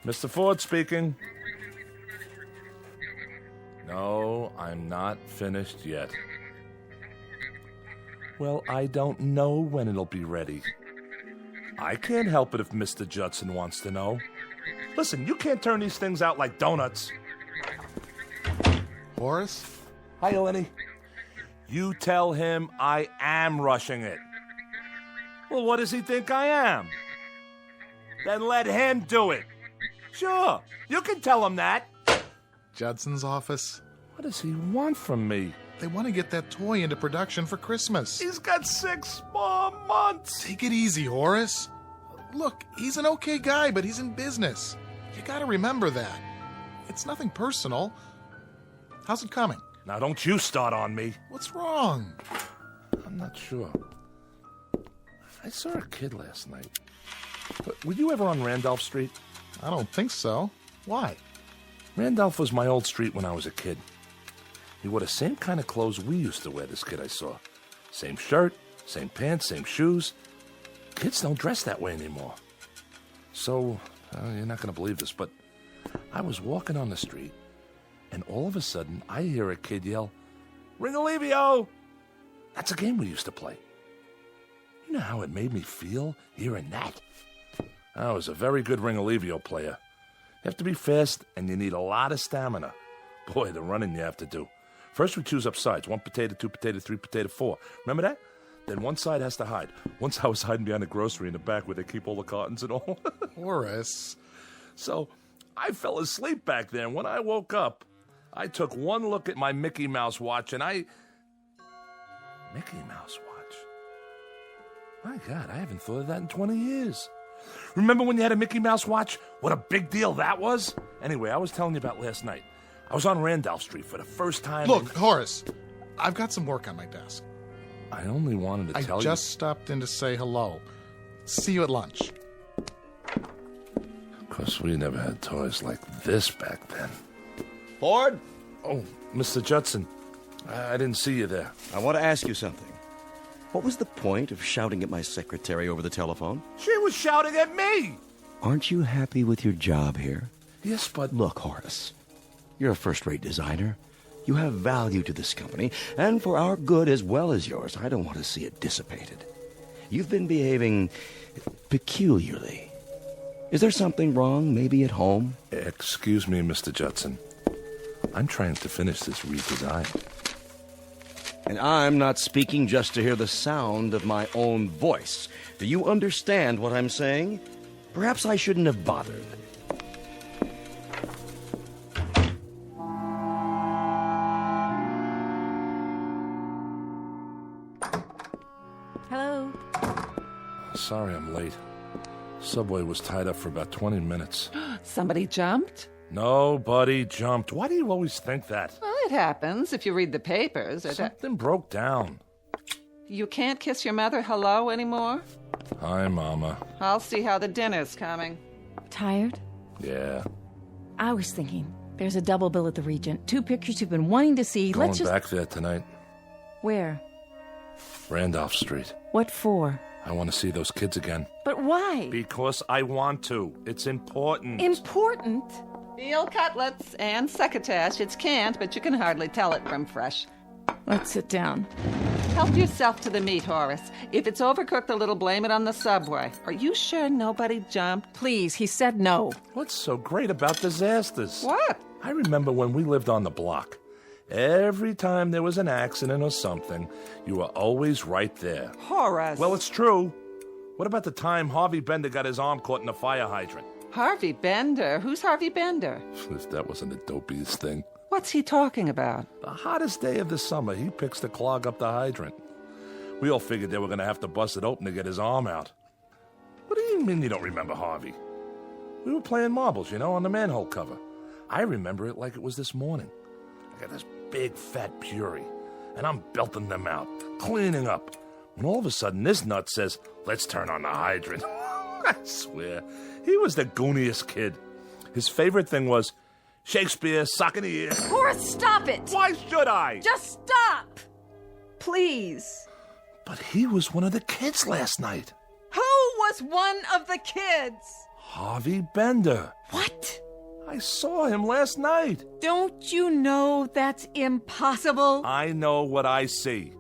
Mr. Ford speaking. No, I'm not finished yet. Well, I don't know when it'll be ready. I can't help it if Mr. Judson wants to know. Listen, you can't turn these things out like donuts. Horace? Hi, Lenny. You tell him I am rushing it. Well, what does he think I am? Then let him do it. Sure, you can tell him that. Judson's office. What does he want from me? They want to get that toy into production for Christmas. He's got 6 more months. Take it easy, Horace. Look, he's an okay guy, but he's in business. You gotta remember that. It's nothing personal. How's it coming? Now don't you start on me. What's wrong? I'm not sure. I saw a kid last night. But were you ever on Randolph Street? I don't think so. Why? Randolph was my old street when I was a kid. He wore the same kind of clothes we used to wear, this kid I saw. Same shirt, same pants, same shoes. Kids don't dress that way anymore. So, you're not going to believe this, but I was walking on the street, and all of a sudden, I hear a kid yell, "Ringalivio!" That's a game we used to play. You know how it made me feel hearing that? I was a very good Ringalivio player. You have to be fast, and you need a lot of stamina. Boy, the running you have to do. First, we choose up sides. 1 potato, 2 potato, 3 potato, 4. Remember that? Then one side has to hide. Once I was hiding behind a grocery in the back where they keep all the cartons and all. Horace. So, I fell asleep back there, and when I woke up, I took one look at my Mickey Mouse watch, and Mickey Mouse watch? My God, I haven't thought of that in 20 years. Remember when you had a Mickey Mouse watch? What a big deal that was? Anyway, I was telling you about last night. I was on Randolph Street for the first time. Look, Horace, I've got some work on my desk. I only wanted to tell you. I just stopped in to say hello. See you at lunch. Of course, we never had toys like this back then. Ford? Oh, Mr. Judson. I didn't see you there. I want to ask you something. What was the point of shouting at my secretary over the telephone? She was shouting at me! Aren't you happy with your job here? Yes, but... Look, Horace, you're a first-rate designer. You have value to this company, and for our good as well as yours, I don't want to see it dissipated. You've been behaving peculiarly. Is there something wrong, maybe at home? Excuse me, Mr. Judson. I'm trying to finish this redesign. And I'm not speaking just to hear the sound of my own voice. Do you understand what I'm saying? Perhaps I shouldn't have bothered. Hello? Sorry I'm late. Subway was tied up for about 20 minutes. Somebody jumped? Nobody jumped. Why do you always think that? Well, it happens if you read the papers. Something broke down. You can't kiss your mother hello anymore? Hi, Mama. I'll see how the dinner's coming. Tired? Yeah. I was thinking, there's a double bill at the Regent. 2 pictures you've been wanting to see. Going Let's just... back there tonight. Where? Randolph Street. What for? I want to see those kids again. But why? Because I want to. It's important. Important? Veal cutlets and succotash. It's canned, but you can hardly tell it from fresh. Let's sit down. Help yourself to the meat, Horace. If it's overcooked a little, blame it on the Subway. Are you sure nobody jumped? Please, he said no. What's so great about disasters? What? I remember when we lived on the block. Every time there was an accident or something, you were always right there. Horace. Well, it's true. What about the time Harvey Bender got his arm caught in a fire hydrant? Harvey Bender? Who's Harvey Bender? If that wasn't the dopiest thing. What's he talking about? The hottest day of the summer, he picks to clog up the hydrant. We all figured they were going to have to bust it open to get his arm out. What do you mean you don't remember Harvey? We were playing marbles, on the manhole cover. I remember it like it was this morning. I got this big fat Puri, and I'm belting them out, cleaning up. When all of a sudden this nut says, "Let's turn on the hydrant." I swear, he was the gooniest kid. His favorite thing was Shakespeare, sock in the ear. Horace, stop it! Why should I? Just stop! Please. But he was one of the kids last night. Who was one of the kids? Harvey Bender. What? I saw him last night. Don't you know that's impossible? I know what I see.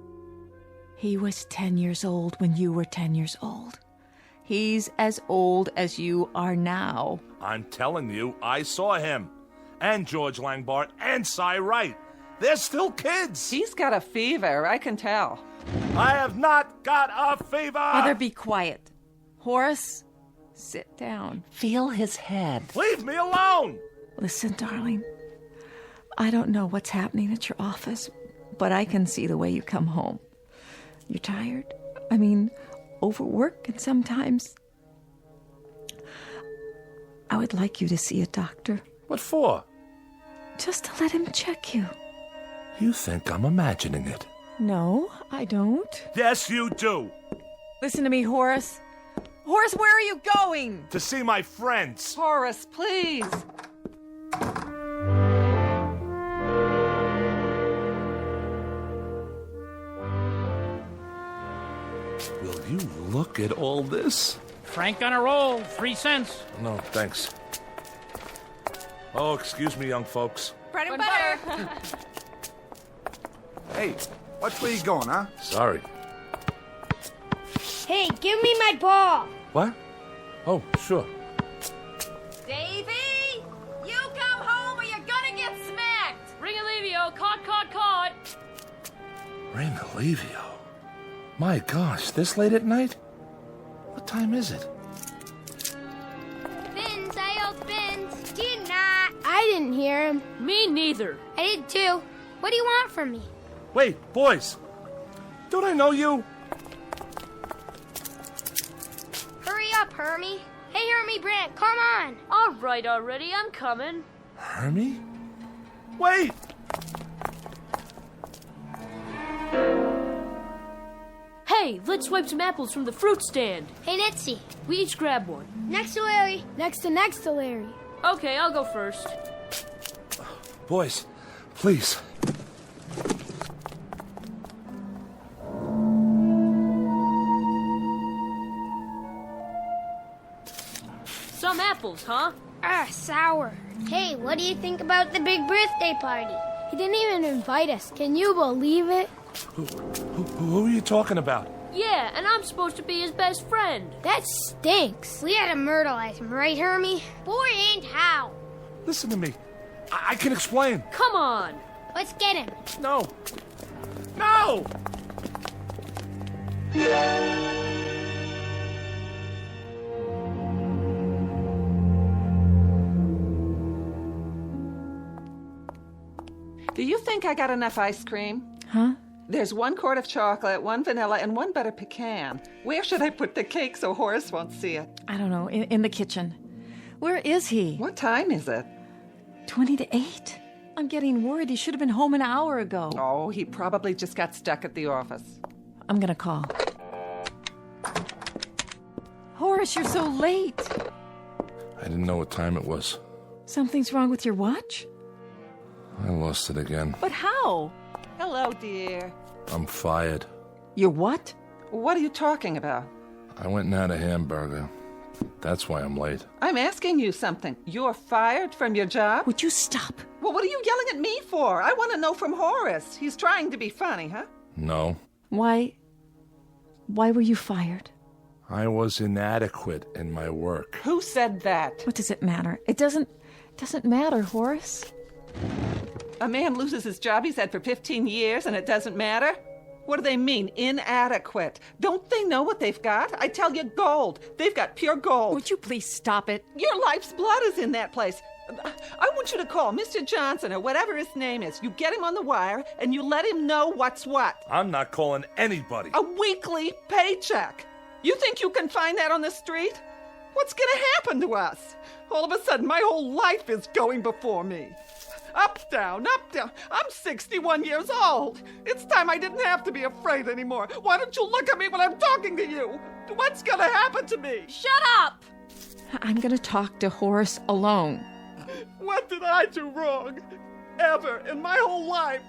He was 10 years old when you were 10 years old. He's as old as you are now. I'm telling you, I saw him. And George Langbart and Cy Wright. They're still kids. He's got a fever, I can tell. I have not got a fever. Mother, be quiet. Horace, sit down. Feel his head. Leave me alone. Listen, darling. I don't know what's happening at your office, but I can see the way you come home. You're tired. I mean, overwork, and sometimes I would like you to see a doctor. What for? Just to let him check you. You think I'm imagining it? No, I don't. Yes, you do. Listen to me, Horace. Horace, where are you going? To see my friends. Horace, please. Will you look at all this? Frank on a roll, 3 cents. No, thanks. Oh, excuse me, young folks. Bread and butter. Hey, watch where you going, huh? Sorry. Hey, give me my ball. What? Oh, sure. Davy! You come home or you're gonna get smacked! Ring Alivio, caught. Ring Alivio. My gosh, this late at night? What time is it? Vince, I yelled Vince. Did not. I didn't hear him. Me neither. I did too. What do you want from me? Wait, boys. Don't I know you? Hurry up, Hermie. Hey, Hermie Brant, come on. All right already, I'm coming. Hermie? Wait! Hey, Hey, let's swipe some apples from the fruit stand. Hey, Nitsy. We each grab one. Next to Larry. Next to Larry. Okay, I'll go first. Boys, please. Some apples, huh? Sour. Hey, what do you think about the big birthday party? He didn't even invite us. Can you believe it? Who are you talking about? Yeah, and I'm supposed to be his best friend. That stinks. We had to myrtleize him, right, Hermie? Boy, and how? Listen to me. I can explain. Come on. Let's get him. No. No! Do you think I got enough ice cream? Huh? There's 1 quart of chocolate, 1 vanilla, and 1 butter pecan. Where should I put the cake so Horace won't see it? I don't know. In the kitchen. Where is he? What time is it? 20 to 8. I'm getting worried. He should have been home an hour ago. Oh, he probably just got stuck at the office. I'm gonna call. Horace, you're so late. I didn't know what time it was. Something's wrong with your watch? I lost it again. But how? Hello, dear. I'm fired. You're what? What are you talking about? I went and had a hamburger. That's why I'm late. I'm asking you something. You're fired from your job? Would you stop? Well, what are you yelling at me for? I want to know from Horace. He's trying to be funny, huh? No. Why were you fired? I was inadequate in my work. Who said that? What does it matter? It doesn't matter, Horace. A man loses his job he's had for 15 years and it doesn't matter? What do they mean, inadequate? Don't they know what they've got? I tell you, gold. They've got pure gold. Would you please stop it? Your life's blood is in that place. I want you to call Mr. Johnson or whatever his name is. You get him on the wire and you let him know what's what. I'm not calling anybody. A weekly paycheck. You think you can find that on the street? What's going to happen to us? All of a sudden, my whole life is going before me. Up, down, up, down. I'm 61 years old. It's time I didn't have to be afraid anymore. Why don't you look at me when I'm talking to you? What's going to happen to me? Shut up! I'm going to talk to Horace alone. What did I do wrong? Ever in my whole life?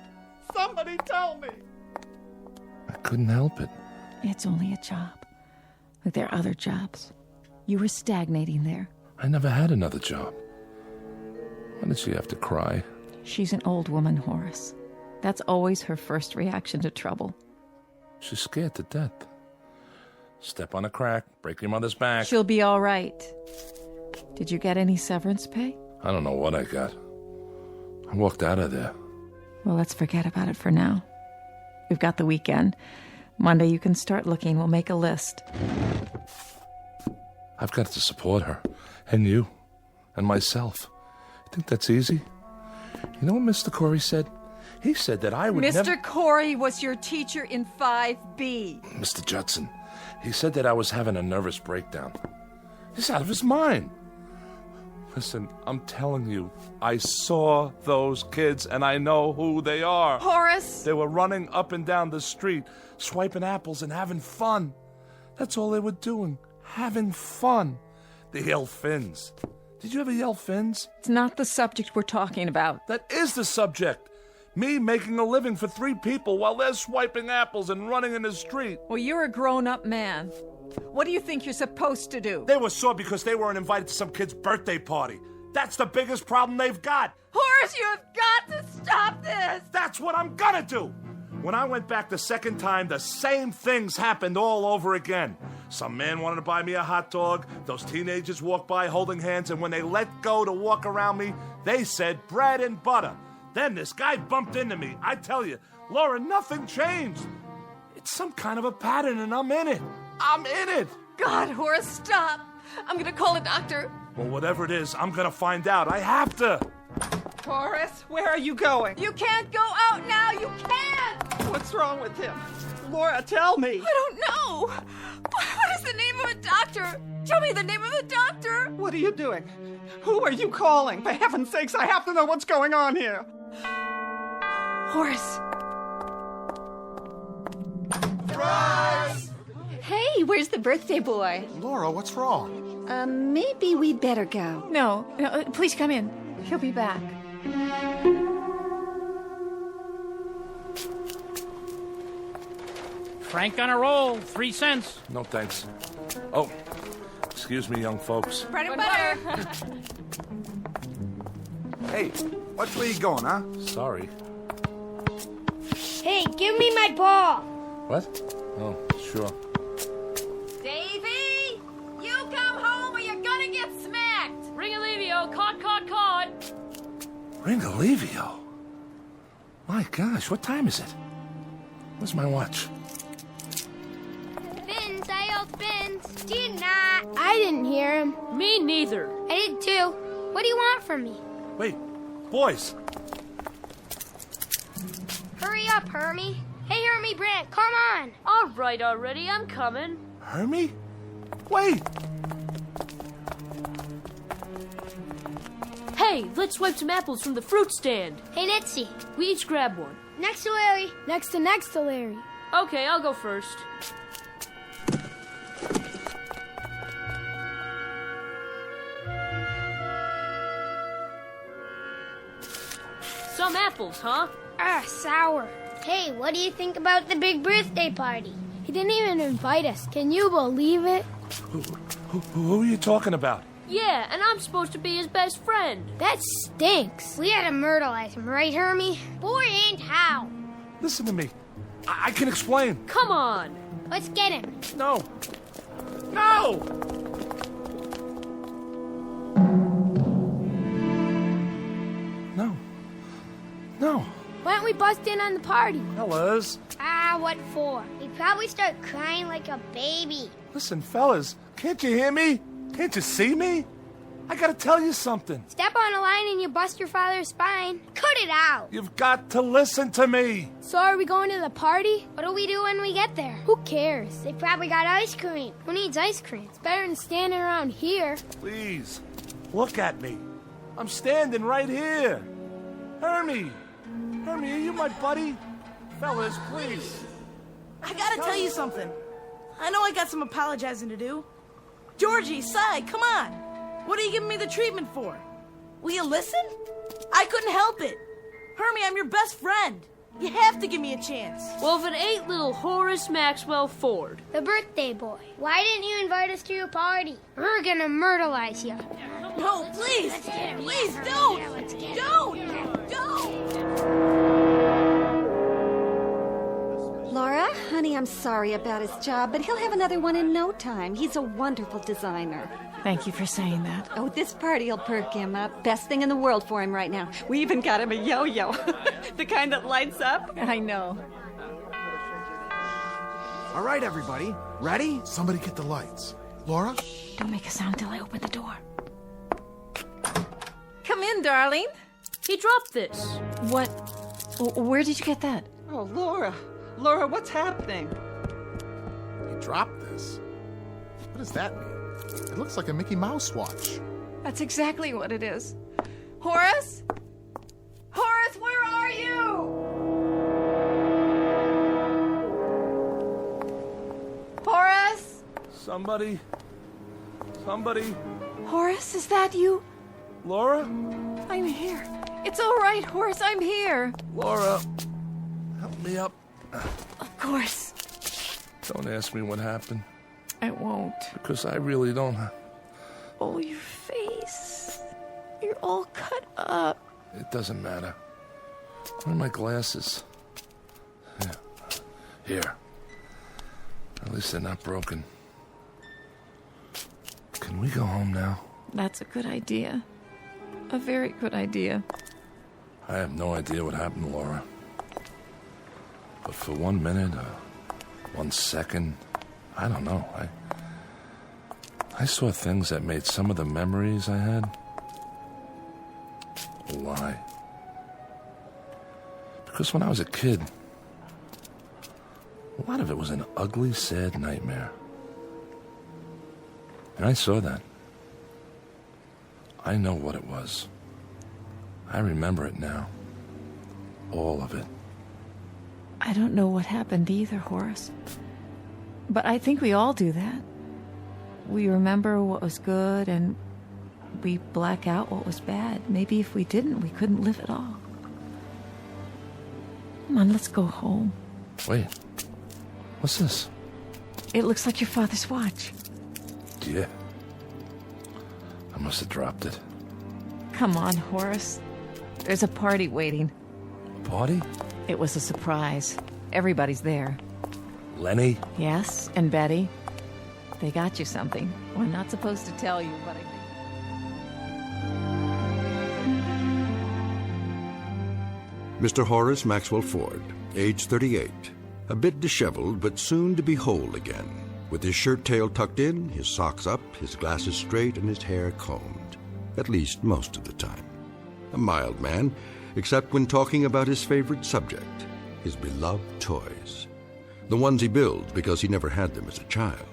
Somebody tell me. I couldn't help it. It's only a job. Like there are other jobs. You were stagnating there. I never had another job. Why did she have to cry? She's an old woman, Horace. That's always her first reaction to trouble. She's scared to death. Step on a crack, break your mother's back. She'll be all right. Did you get any severance pay? I don't know what I got. I walked out of there. Well, let's forget about it for now. We've got the weekend. Monday you can start looking. We'll make a list. I've got to support her. And you. And myself. You think that's easy? You know what Mr. Corey said? He said that I would never... Mr. Corey was your teacher in 5B. Mr. Judson. He said that I was having a nervous breakdown. He's out of his mind. Listen, I'm telling you, I saw those kids and I know who they are. Horace! They were running up and down the street, swiping apples and having fun. That's all they were doing, having fun. They yell fins. Did you ever yell fins? It's not the subject we're talking about. That is the subject. Me making a living for 3 people while they're swiping apples and running in the street. Well, you're a grown-up man. What do you think you're supposed to do? They were sore because they weren't invited to some kid's birthday party. That's the biggest problem they've got. Horace, you have got to stop this! That's what I'm gonna do! When I went back the second time, the same things happened all over again. Some man wanted to buy me a hot dog. Those teenagers walked by holding hands, and when they let go to walk around me, they said bread and butter. Then this guy bumped into me. I tell you, Laura, nothing changed. It's some kind of a pattern, and I'm in it. I'm in it. God, Horace, stop. I'm going to call a doctor. Well, whatever it is, I'm going to find out. I have to. Horace, where are you going? You can't go out now. You can't. What's wrong with him? Laura, tell me. I don't know. What is the name of a doctor? Tell me the name of a doctor. What are you doing? Who are you calling? For heaven's sakes, I have to know what's going on here. Horace. Surprise! Hey, where's the birthday boy? Laura, what's wrong? Maybe we'd better go. No, please come in. He'll be back. Frank on a roll, 3 cents. No thanks. Oh, excuse me, young folks. Bread and butter. Hey, which way you going, huh? Sorry. Hey, give me my ball. What? Oh, sure. Davy, you come home or you're gonna get smacked. Ringalivio, caught. Ringalivio? My gosh, what time is it? Where's my watch? Spins, I yelled spins. Did not. I didn't hear him. Me neither. I did too. What do you want from me? Wait, boys. Hurry up, Hermie. Hey, Hermie Brant, come on. All right already, I'm coming. Hermie? Wait! Hey, let's swipe some apples from the fruit stand. Hey, Nitsy. We each grab one. Next to Larry. Next to Larry. Okay, I'll go first. Some apples, huh? Sour. Hey, what do you think about the big birthday party? He didn't even invite us. Can you believe it? Who are you talking about? Yeah, and I'm supposed to be his best friend. That stinks. We had to myrtleize him, right, Hermie? Boy, ain't how. Listen to me. I can explain. Come on. Let's get him. No. No! No. Why don't we bust in on the party? Fellas. What for? He'd probably start crying like a baby. Listen, fellas. Can't you hear me? Can't you see me? I gotta tell you something. Step on a line and you bust your father's spine. Cut it out. You've got to listen to me. So are we going to the party? What do we do when we get there? Who cares? They probably got ice cream. Who needs ice cream? It's better than standing around here. Please, look at me. I'm standing right here. Hermie, are you my buddy? Fellas, please. I gotta tell you something. I know I got some apologizing to do. Georgie, Cy, come on. What are you giving me the treatment for? Will you listen? I couldn't help it. Hermie, I'm your best friend. You have to give me a chance. Well, if it ain't little Horace Maxwell Ford. The birthday boy. Why didn't you invite us to your party? We're gonna myrtleize you. No, please. Please, don't. Don't. Laura, honey, I'm sorry about his job, but he'll have another one in no time. He's a wonderful designer. Thank you for saying that. Oh, this party'll perk him up. Best thing in the world for him right now. We even got him a yo-yo. The kind that lights up. I know. All right, everybody. Ready? Somebody get the lights. Laura? Don't make a sound till I open the door. Come in, darling. He dropped this. What? Where did you get that? Oh, Laura. Laura, what's happening? He dropped this. What does that mean? It looks like a Mickey Mouse watch. That's exactly what it is. Horace? Horace, where are you? Horace? Somebody. Horace, is that you? Laura? I'm here. It's all right, Horace, I'm here. Laura, help me up. Of course. Don't ask me what happened. I won't. Because I really don't. Oh, your face. You're all cut up. It doesn't matter. Where are my glasses? Here. At least they're not broken. Can we go home now? That's a good idea. A very good idea. I have no idea what happened, Laura. But for 1 minute, 1 second, I don't know. I saw things that made some of the memories I had a lie. Because when I was a kid, a lot of it was an ugly, sad nightmare. And I saw that. I know what it was. I remember it now. All of it. I don't know what happened either, Horace. But I think we all do that. We remember what was good and we black out what was bad. Maybe if we didn't, we couldn't live at all. Come on, let's go home. Wait. What's this? It looks like your father's watch. Yeah. I must have dropped it. Come on, Horace. There's a party waiting. A party? It was a surprise. Everybody's there. Lenny? Yes, and Betty. They got you something. Well, I'm not supposed to tell you, but I think... Mr. Horace Maxwell Ford, age 38, a bit disheveled but soon to be whole again, with his shirt tail tucked in, his socks up, his glasses straight, and his hair combed, at least most of the time. A mild man, except when talking about his favorite subject, his beloved toys. The ones he builds because he never had them as a child.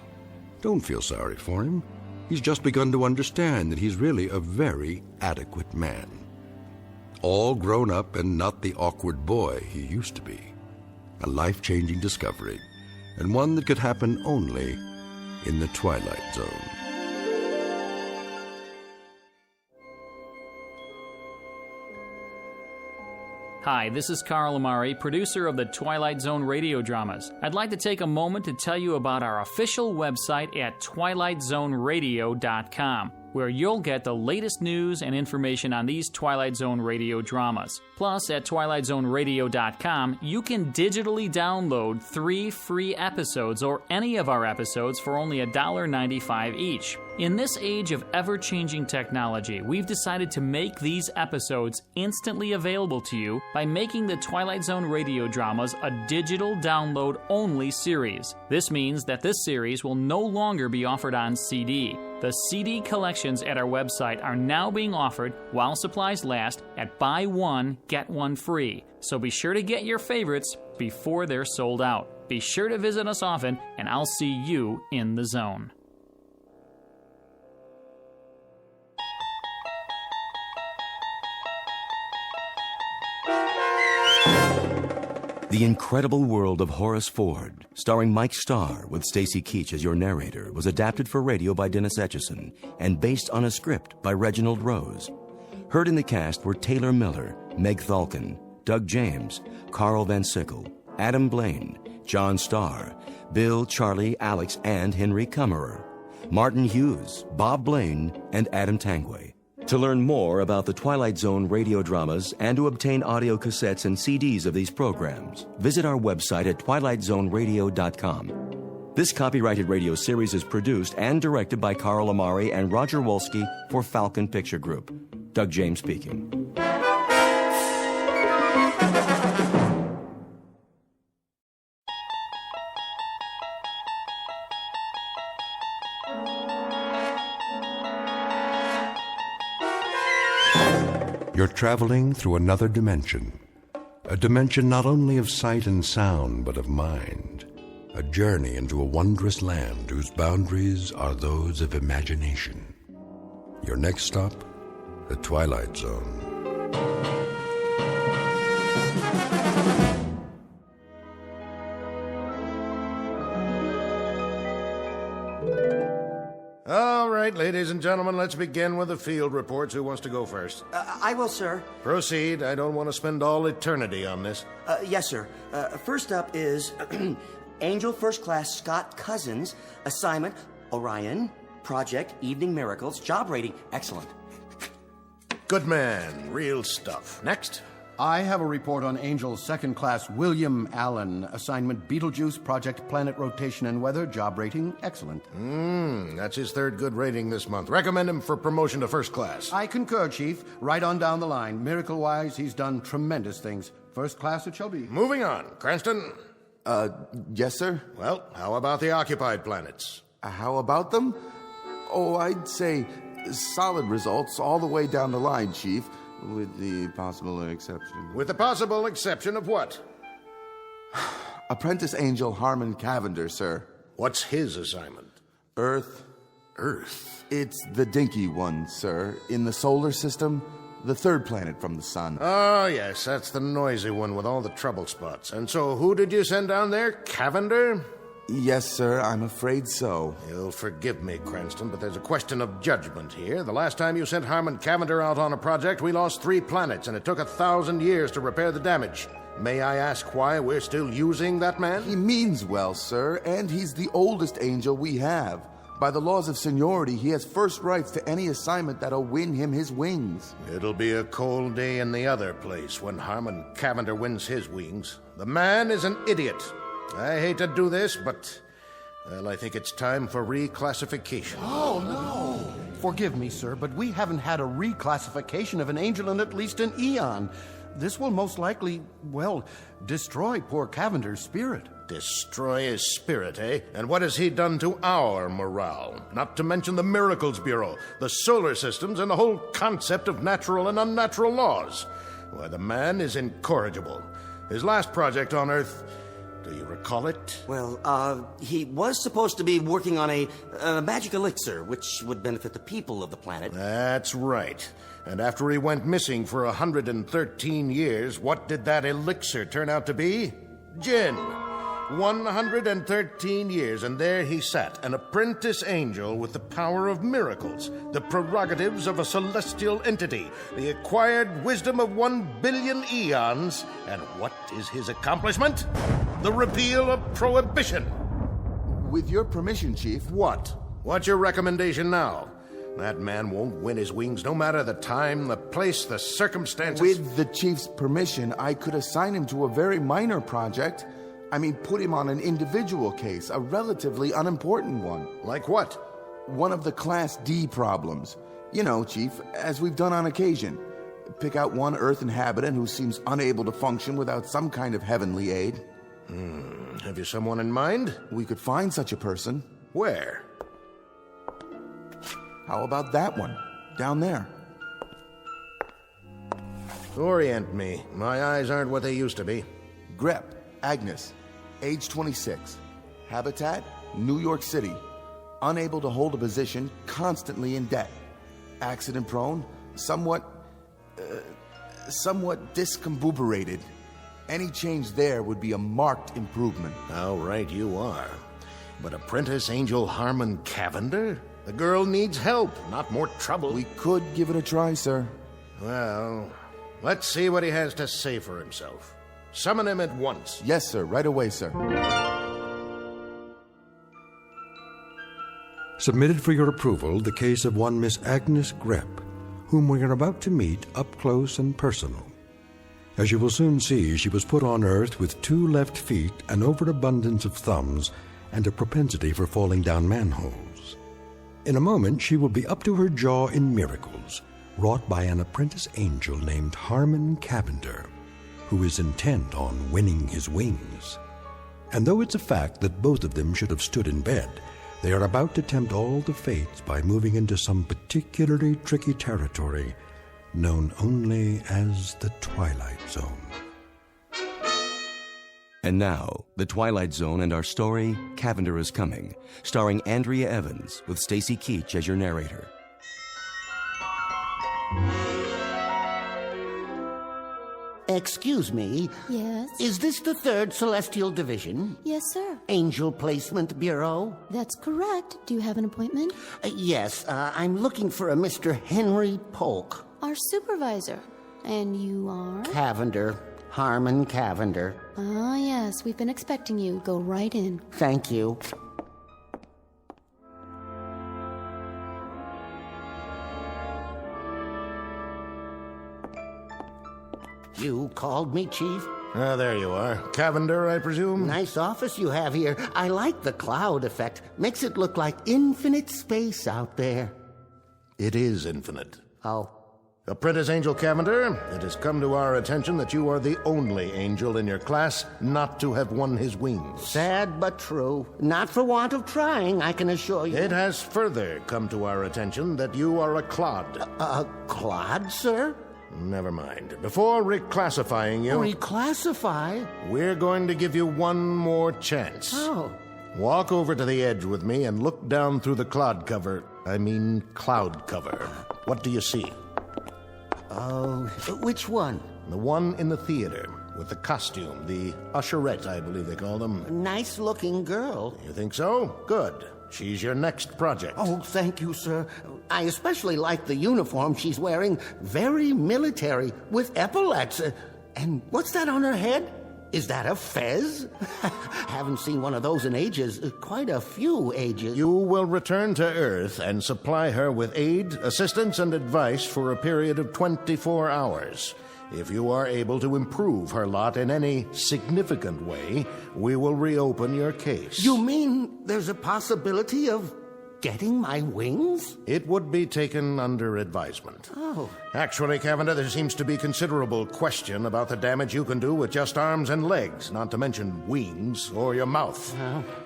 Don't feel sorry for him. He's just begun to understand that he's really a very adequate man. All grown up and not the awkward boy he used to be. A life-changing discovery, and one that could happen only in the Twilight Zone. Hi, this is Carl Amari, producer of the Twilight Zone radio dramas. I'd like to take a moment to tell you about our official website at twilightzoneradio.com, where you'll get the latest news and information on these Twilight Zone radio dramas. Plus, at twilightzoneradio.com, you can digitally download 3 free episodes or any of our episodes for only $1.95 each. In this age of ever-changing technology, we've decided to make these episodes instantly available to you by making the Twilight Zone radio dramas a digital download-only series. This means that this series will no longer be offered on CD. The CD collections at our website are now being offered while supplies last at buy one, get one free. So be sure to get your favorites before they're sold out. Be sure to visit us often, and I'll see you in the zone. The Incredible World of Horace Ford, starring Mike Starr with Stacy Keach as your narrator, was adapted for radio by Dennis Etchison and based on a script by Reginald Rose. Heard in the cast were Taylor Miller, Meg Thalken, Doug James, Carl Van Sickle, Adam Blaine, John Starr, Bill, Charlie, Alex, and Henry Kummerer, Martin Hughes, Bob Blaine, and Adam Tangway. To learn more about the Twilight Zone radio dramas and to obtain audio cassettes and CDs of these programs, visit our website at twilightzoneradio.com. This copyrighted radio series is produced and directed by Carl Amari and Roger Wolski for Falcon Picture Group. Doug James speaking. You're traveling through another dimension. A dimension not only of sight and sound, but of mind. A journey into a wondrous land whose boundaries are those of imagination. Your next stop, the Twilight Zone. All right, ladies and gentlemen, let's begin with the field reports. Who wants to go first? I will, sir. Proceed. I don't want to spend all eternity on this. Yes, sir. First up is Angel First Class Scott Cousins. Assignment, Orion. Project, Evening Miracles. Job rating, excellent. Good man. Real stuff. Next. I have a report on Angel's second class William Allen. Assignment Beetlejuice, Project Planet Rotation and Weather, job rating, excellent. That's his third good rating this month. Recommend him for promotion to first class. I concur, Chief. Right on down the line. Miracle-wise, he's done tremendous things. First class it shall be. Moving on. Cranston? Yes, sir? Well, how about the occupied planets? How about them? Oh, I'd say solid results all the way down the line, Chief. With the possible exception. With the possible exception of what? Apprentice Angel Harmon Cavender, sir. What's his assignment? Earth. Earth? It's the dinky one, sir. In the solar system, the third planet from the sun. Oh, yes, that's the noisy one with all the trouble spots. And so who did you send down there? Cavender? Yes, sir, I'm afraid so. You'll forgive me, Cranston, but there's a question of judgment here. The last time you sent Harmon Cavender out on a project, we lost 3 planets, and it took 1,000 years to repair the damage. May I ask why we're still using that man? He means well, sir, and he's the oldest angel we have. By the laws of seniority, he has first rights to any assignment that'll win him his wings. It'll be a cold day in the other place when Harmon Cavender wins his wings. The man is an idiot. I hate to do this, but, well, I think it's time for reclassification. Oh, no! Forgive me, sir, but we haven't had a reclassification of an angel in at least an eon. This will most likely, well, destroy poor Cavender's spirit. Destroy his spirit, eh? And what has he done to our morale? Not to mention the Miracles Bureau, the solar systems, and the whole concept of natural and unnatural laws. Why, the man is incorrigible. His last project on Earth, do you recall it? Well, he was supposed to be working on a magic elixir, which would benefit the people of the planet. That's right. And after he went missing for 113 years, what did that elixir turn out to be? Gin. 113 years, and there he sat, an apprentice angel with the power of miracles, the prerogatives of a celestial entity, the acquired wisdom of 1 billion eons. And what is his accomplishment? The repeal of prohibition. With your permission, Chief. What? What's your recommendation now? That man won't win his wings, no matter the time, the place, the circumstances. With the Chief's permission, I could assign him to a very minor project. I mean, put him on an individual case, a relatively unimportant one. Like what? One of the Class D problems. You know, Chief, as we've done on occasion. Pick out one Earth inhabitant who seems unable to function without some kind of heavenly aid. Have you someone in mind? We could find such a person. Where? How about that one? Down there. Orient me. My eyes aren't what they used to be. Grep, Agnes, age 26. Habitat, New York City. Unable to hold a position, constantly in debt. Accident prone, somewhat discombobulated. Any change there would be a marked improvement. How right you are. But apprentice angel Harmon Cavender? The girl needs help, not more trouble. We could give it a try, sir. Well, let's see what he has to say for himself. Summon him at once. Yes, sir. Right away, sir. Submitted for your approval the case of one Miss Agnes Grep, whom we are about to meet up close and personal. As you will soon see, she was put on Earth with 2 left feet, an overabundance of thumbs, and a propensity for falling down manholes. In a moment, she will be up to her jaw in miracles, wrought by an apprentice angel named Harmon Cavender, who is intent on winning his wings. And though it's a fact that both of them should have stood in bed, they are about to tempt all the fates by moving into some particularly tricky territory known only as the Twilight Zone. And now, The Twilight Zone and our story, Cavender is Coming, starring Andrea Evans with Stacy Keach as your narrator. Excuse me. Yes? Is this the 3rd Celestial Division? Yes, sir. Angel Placement Bureau? That's correct. Do you have an appointment? Yes, I'm looking for a Mr. Henry Polk. Our supervisor. And you are? Cavender. Harmon Cavender. Ah, yes. We've been expecting you. Go right in. Thank you. You called me, Chief? Ah, there you are. Cavender, I presume? Nice office you have here. I like the cloud effect. Makes it look like infinite space out there. It is infinite. Oh. Apprentice Angel Cavender, it has come to our attention that you are the only angel in your class not to have won his wings. Sad but true. Not for want of trying, I can assure you. It has further come to our attention that you are a clod. A clod, sir? Never mind. Before reclassifying you... Reclassify? We're going to give you one more chance. Oh. Walk over to the edge with me and look down through the cloud cover. What do you see? Oh, which one? The one in the theater. with the costume, the usherette, I believe they call them. Nice-looking girl. You think so? Good. She's your next project. Oh, thank you, sir. I especially like the uniform she's wearing. Very military, with epaulets. And what's that on her head? Is that a fez? Haven't seen one of those in ages. Quite a few ages. You will return to Earth and supply her with aid, assistance, and advice for a period of 24 hours. If you are able to improve her lot in any significant way, we will reopen your case. You mean there's a possibility of getting my wings? It would be taken under advisement. Oh. Actually, Cavender, there seems to be considerable question about the damage you can do with just arms and legs, not to mention wings or your mouth.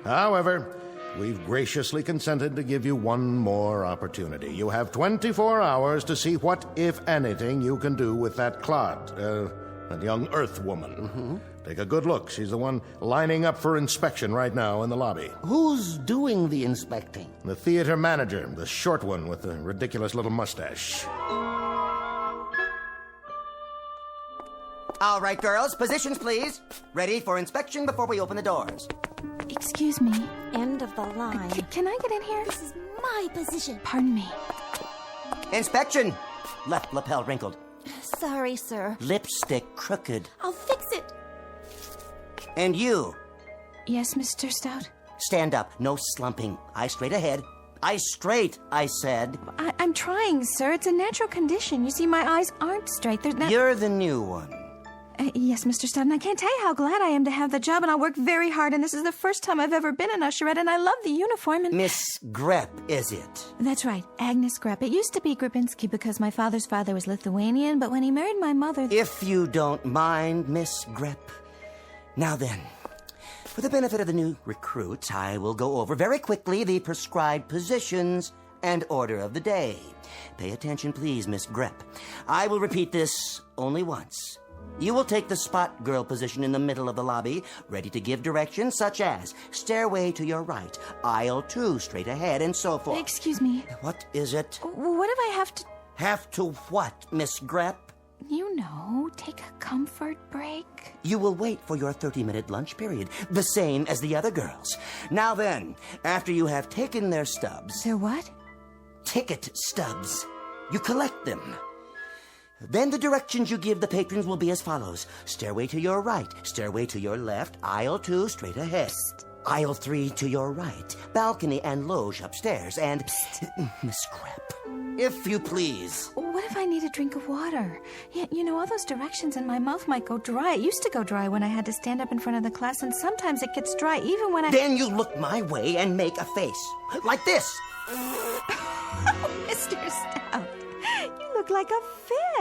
However, we've graciously consented to give you one more opportunity. You have 24 hours to see what, if anything, you can do with that clod, that young Earth woman. Mm-hmm. Take a good look. She's the one lining up for inspection right now in the lobby. Who's doing the inspecting? The theater manager, the short one with the ridiculous little mustache. All right, girls, positions, please. Ready for inspection before we open the doors. Excuse me. End of the line. Can I get in here? This is my position. Pardon me. Inspection. Left lapel wrinkled. Sorry, sir. Lipstick crooked. I'll fix it. And you. Yes, Mr. Stout? Stand up. No slumping. Eyes straight ahead. Eyes straight, I said. I'm trying, sir. It's a natural condition. You see, my eyes aren't straight. They're not... You're the new one. Yes, Mr. Stout, and I can't tell you how glad I am to have the job, and I'll work very hard, and this is the first time I've ever been an usherette, and I love the uniform, and... Miss Grepp, is it? That's right, Agnes Grepp. It used to be Grabinski because my father's father was Lithuanian, but when he married my mother... If you don't mind, Miss Grepp. Now then, for the benefit of the new recruits, I will go over very quickly the prescribed positions and order of the day. Pay attention, please, Miss Grepp. I will repeat this only once. You will take the spot girl position in the middle of the lobby, ready to give directions such as stairway to your right, aisle 2 straight ahead, and so forth. Excuse me. What is it? What if I have to... Have to what, Miss Grepp? You know, take a comfort break. You will wait for your 30-minute lunch period, the same as the other girls. Now then, after you have taken their stubs... Their what? Ticket stubs. You collect them. Then the directions you give the patrons will be as follows. Stairway to your right, stairway to your left, aisle 2 straight ahead. Psst. Aisle 3 to your right, balcony and loge upstairs, and... Miss Grepp, if you please. What if I need a drink of water? You know, all those directions and my mouth might go dry. It used to go dry when I had to stand up in front of the class, and sometimes it gets dry even when I... Then you look my way and make a face. Like this. Mr. Stout, you look like a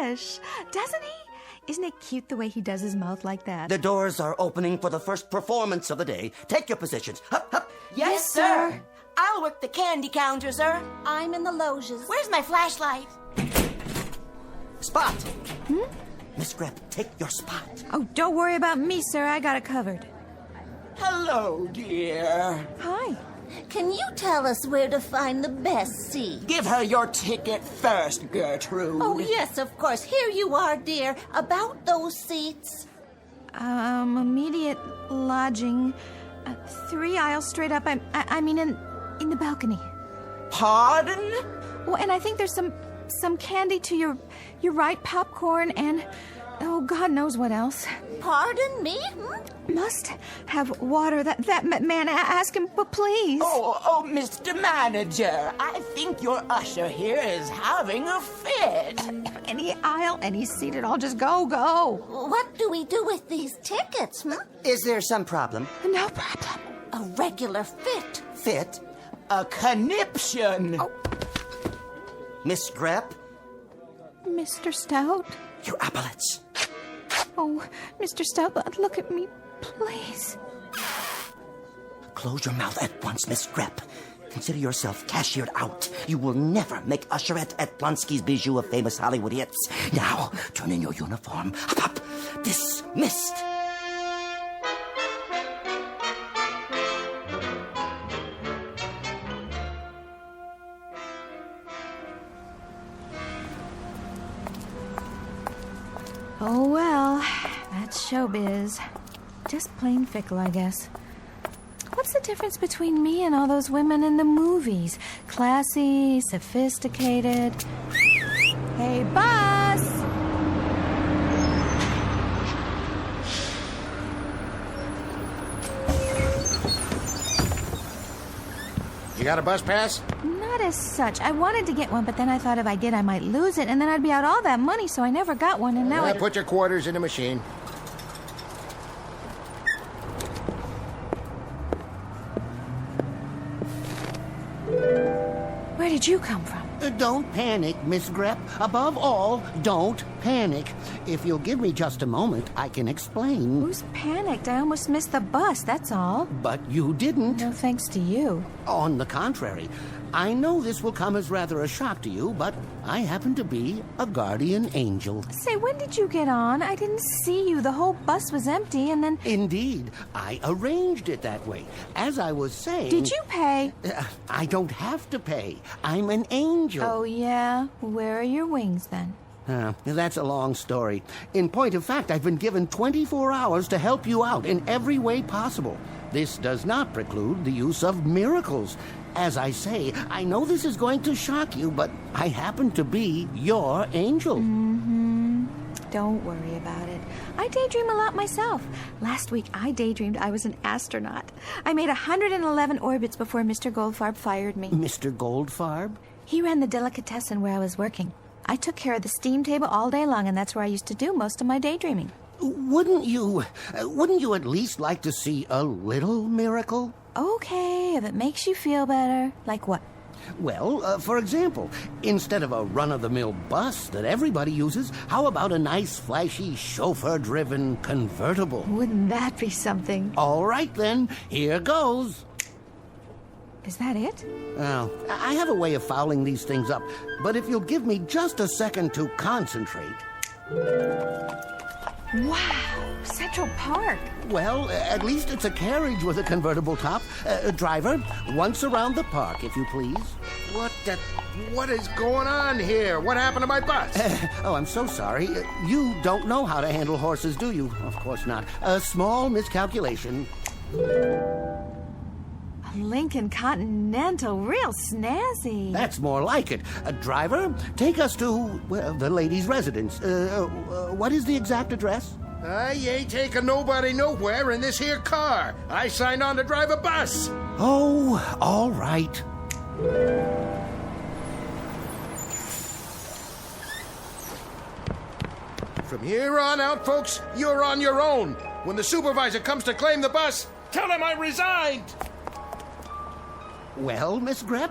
fish, doesn't he? Isn't it cute the way he does his mouth like that? The doors are opening for the first performance of the day. Take your positions. Hup, hup. Yes, sir. I'll work the candy counter, sir. I'm in the loges. Where's my flashlight? Spot. Miss Grepp, take your spot. Oh, don't worry about me, sir. I got it covered. Hello, dear. Hi. Can you tell us where to find the best seat? Give her your ticket first, Gertrude. Oh, yes, of course. Here you are, dear. About those seats. Immediate lodging. 3 aisles straight up. I mean, in the balcony. Pardon? Well, and I think there's some candy to your right, popcorn, and... Oh, God knows what else. Pardon me? Must have water. That man, ask him, but please. Oh, Mr. Manager, I think your usher here is having a fit. Any aisle, any seat at all, just go. What do we do with these tickets, Is there some problem? No problem. A regular fit. Fit? A conniption. Oh. Miss Grepp? Mr. Stout? Your epaulets. Oh, Mr. Stout, look at me, please. Close your mouth at once, Miss Grepp. Consider yourself cashiered out. You will never make usherette at Blonsky's Bijou of famous Hollywood hits. Now, turn in your uniform. Up. Dismissed. Oh, well, that's showbiz. Just plain fickle, I guess. What's the difference between me and all those women in the movies? Classy, sophisticated. Hey, bus! You got a bus pass? Not as such. I wanted to get one, but then I thought if I did, I might lose it, and then I'd be out all that money, so I never got one, and now Put your quarters in the machine. Where did you come from? Don't panic, Miss Grep. Above all, don't panic. If you'll give me just a moment, I can explain. Who's panicked? I almost missed the bus, that's all. But you didn't. No thanks to you. On the contrary, I know this will come as rather a shock to you, but I happen to be a guardian angel. Say, when did you get on? I didn't see you. The whole bus was empty, and then... Indeed. I arranged it that way. As I was saying... Did you pay? I don't have to pay. I'm an angel. Oh, yeah? Where are your wings, then? That's a long story. In point of fact, I've been given 24 hours to help you out in every way possible. This does not preclude the use of miracles. As I say, I know this is going to shock you, but I happen to be your angel. Mm-hmm. Don't worry about it. I daydream a lot myself. Last week, I daydreamed I was an astronaut. I made 111 orbits before Mr. Goldfarb fired me. Mr. Goldfarb? He ran the delicatessen where I was working. I took care of the steam table all day long, and that's where I used to do most of my daydreaming. Wouldn't you at least like to see a little miracle? Okay, if it makes you feel better. Like what? Well, for example, instead of a run-of-the-mill bus that everybody uses, how about a nice, flashy, chauffeur-driven convertible? Wouldn't that be something? All right, then. Here goes. Is that it? Well, I have a way of fouling these things up, but if you'll give me just a second to concentrate... Wow, Central Park. Well, at least it's a carriage with a convertible top. Driver, once around the park, if you please. What is going on here? What happened to my bus? Oh, I'm so sorry. You don't know how to handle horses, do you? Of course not. A small miscalculation. A Lincoln Continental, real snazzy. That's more like it. Driver, take us to, well, the lady's residence. What is the exact address? I ain't taking nobody nowhere in this here car. I signed on to drive a bus. Oh, all right. From here on out, folks, you're on your own. When the supervisor comes to claim the bus, tell him I resigned. Well, Miss Grep,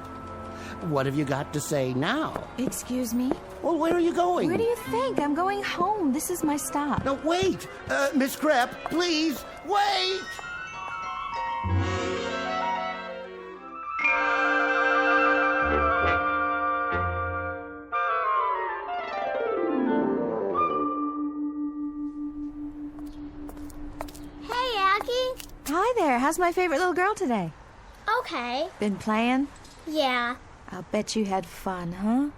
what have you got to say now? Excuse me? Well, where are you going? Where do you think? I'm going home. This is my stop. No, wait! Miss Grep, please, wait! Hey, Aggie. Hi there. How's my favorite little girl today? Okay. Been playing? Yeah. I'll bet you had fun, huh?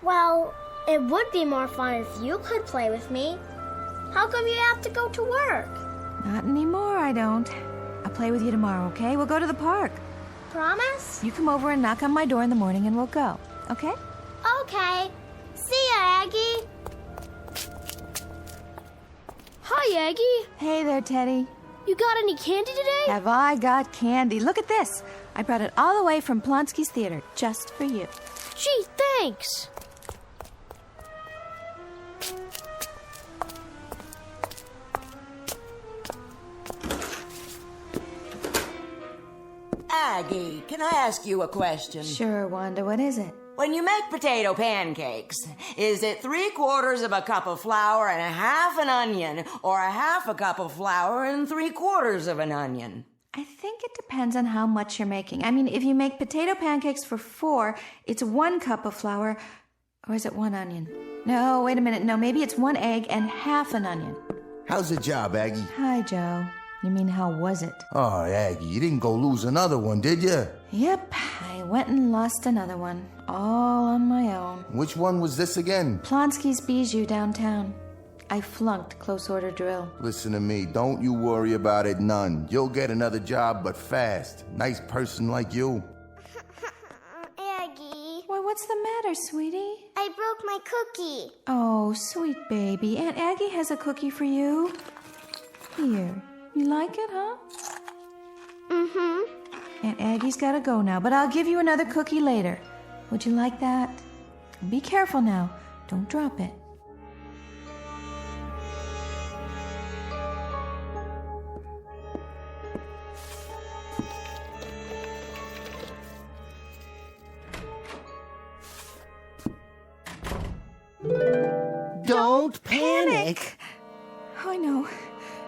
Well, it would be more fun if you could play with me. How come you have to go to work? Not anymore, I don't. I'll play with you tomorrow, okay? We'll go to the park. Promise? You come over and knock on my door in the morning and we'll go, okay? Okay. See ya, Aggie. Hi, Aggie. Hey there, Teddy. You got any candy today? Have I got candy? Look at this. I brought it all the way from Plonsky's Theater, just for you. Gee, thanks. Aggie, can I ask you a question? Sure, Wanda. What is it? When you make potato pancakes, is it 3/4 of a cup of flour and a half an onion, or a half a cup of flour and 3/4 of an onion? I think it depends on how much you're making. I mean, if you make potato pancakes for 4, it's 1 cup of flour, or is it 1 onion? No, wait a minute. No, maybe it's 1 egg and half an onion. How's the job, Aggie? Hi, Joe. You mean, how was it? Oh, Aggie, you didn't go lose another one, did you? Yep, I went and lost another one, all on my own. Which one was this again? Plonsky's Bijou downtown. I flunked close order drill. Listen to me. Don't you worry about it none. You'll get another job, but fast. Nice person like you. Aggie. Why, what's the matter, sweetie? I broke my cookie. Oh, sweet baby. Aunt Aggie has a cookie for you. Here. You like it, huh? Mm-hmm. Aunt Aggie's gotta go now, but I'll give you another cookie later. Would you like that? Be careful now. Don't drop it. Don't panic. Oh,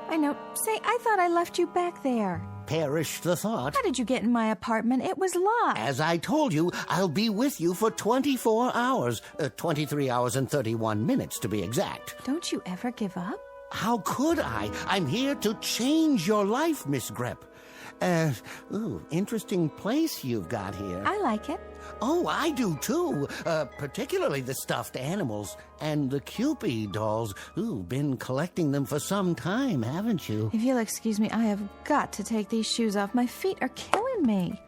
I know. Say, I thought I left you back there. Perish the thought. How did you get in my apartment? It was locked. As I told you, I'll be with you for 24 hours. 23 hours and 31 minutes, to be exact. Don't you ever give up? How could I? I'm here to change your life, Miss Grep. Interesting place you've got here. I like it. Oh, I do too. Particularly the stuffed animals and the Cupid dolls. Been collecting them for some time, haven't you? If you'll excuse me, I have got to take these shoes off. My feet are killing me.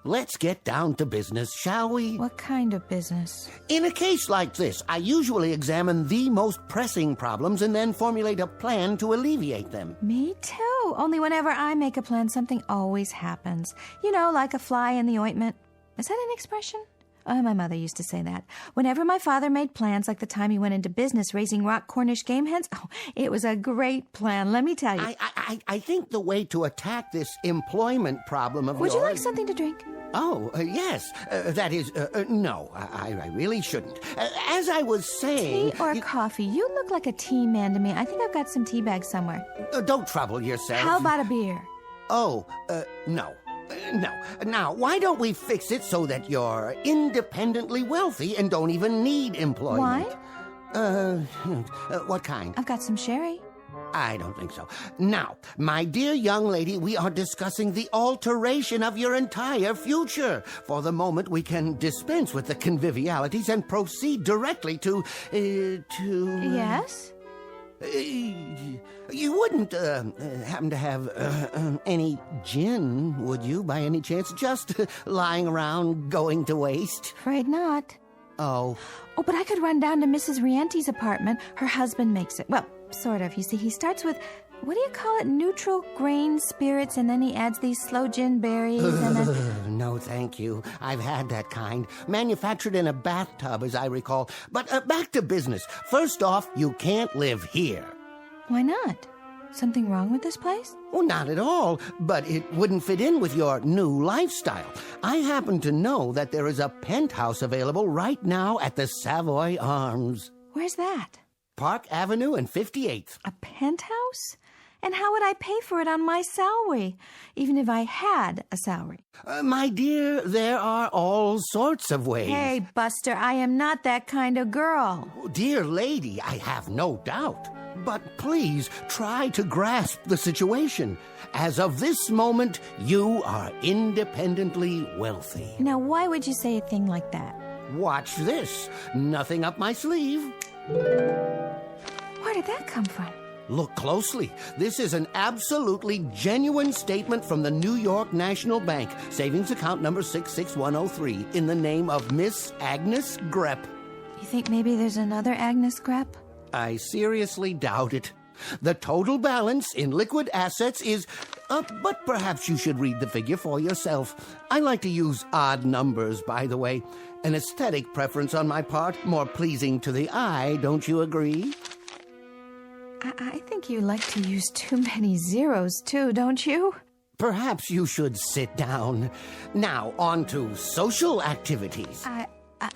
Let's get down to business, shall we? What kind of business? In a case like this, I usually examine the most pressing problems and then formulate a plan to alleviate them. Me too. Only whenever I make a plan, something always happens. You know, like a fly in the ointment. Is that an expression? Oh, my mother used to say that. Whenever my father made plans, like the time he went into business raising rock Cornish game hens, it was a great plan, let me tell you. I think the way to attack this employment problem of Would yours... you like something to drink? Oh, yes. That is, no, I really shouldn't. As I was saying... Tea or coffee? You look like a tea man to me. I think I've got some tea bags somewhere. Don't trouble yourself. How about a beer? Oh, no. No. Now, why don't we fix it so that you're independently wealthy and don't even need employment? Wine? What kind? I've got some sherry. I don't think so. Now, my dear young lady, we are discussing the alteration of your entire future. For the moment, we can dispense with the convivialities and proceed directly to... Yes? You wouldn't happen to have any gin, would you, by any chance? Just lying around, going to waste? Afraid not. Oh. Oh, but I could run down to Mrs. Riente's apartment. Her husband makes it. Well, sort of. You see, he starts with, what do you call it, neutral grain spirits, and then he adds these sloe gin berries, and then... No, thank you. I've had that kind. Manufactured in a bathtub, as I recall. But back to business. First off, you can't live here. Why not? Something wrong with this place? Well, not at all, but it wouldn't fit in with your new lifestyle. I happen to know that there is a penthouse available right now at the Savoy Arms. Where's that? Park Avenue and 58th. A penthouse? And how would I pay for it on my salary, even if I had a salary? My dear, there are all sorts of ways. Hey, Buster, I am not that kind of girl. Dear lady, I have no doubt. But please try to grasp the situation. As of this moment, you are independently wealthy. Now, why would you say a thing like that? Watch this. Nothing up my sleeve. Where did that come from? Look closely. This is an absolutely genuine statement from the New York National Bank, savings account number 66103, in the name of Miss Agnes Grep. You think maybe there's another Agnes Grep? I seriously doubt it. The total balance in liquid assets is... but perhaps you should read the figure for yourself. I like to use odd numbers, by the way. An aesthetic preference on my part, more pleasing to the eye, don't you agree? I think you like to use too many zeros, too, don't you? Perhaps you should sit down. Now, on to social activities.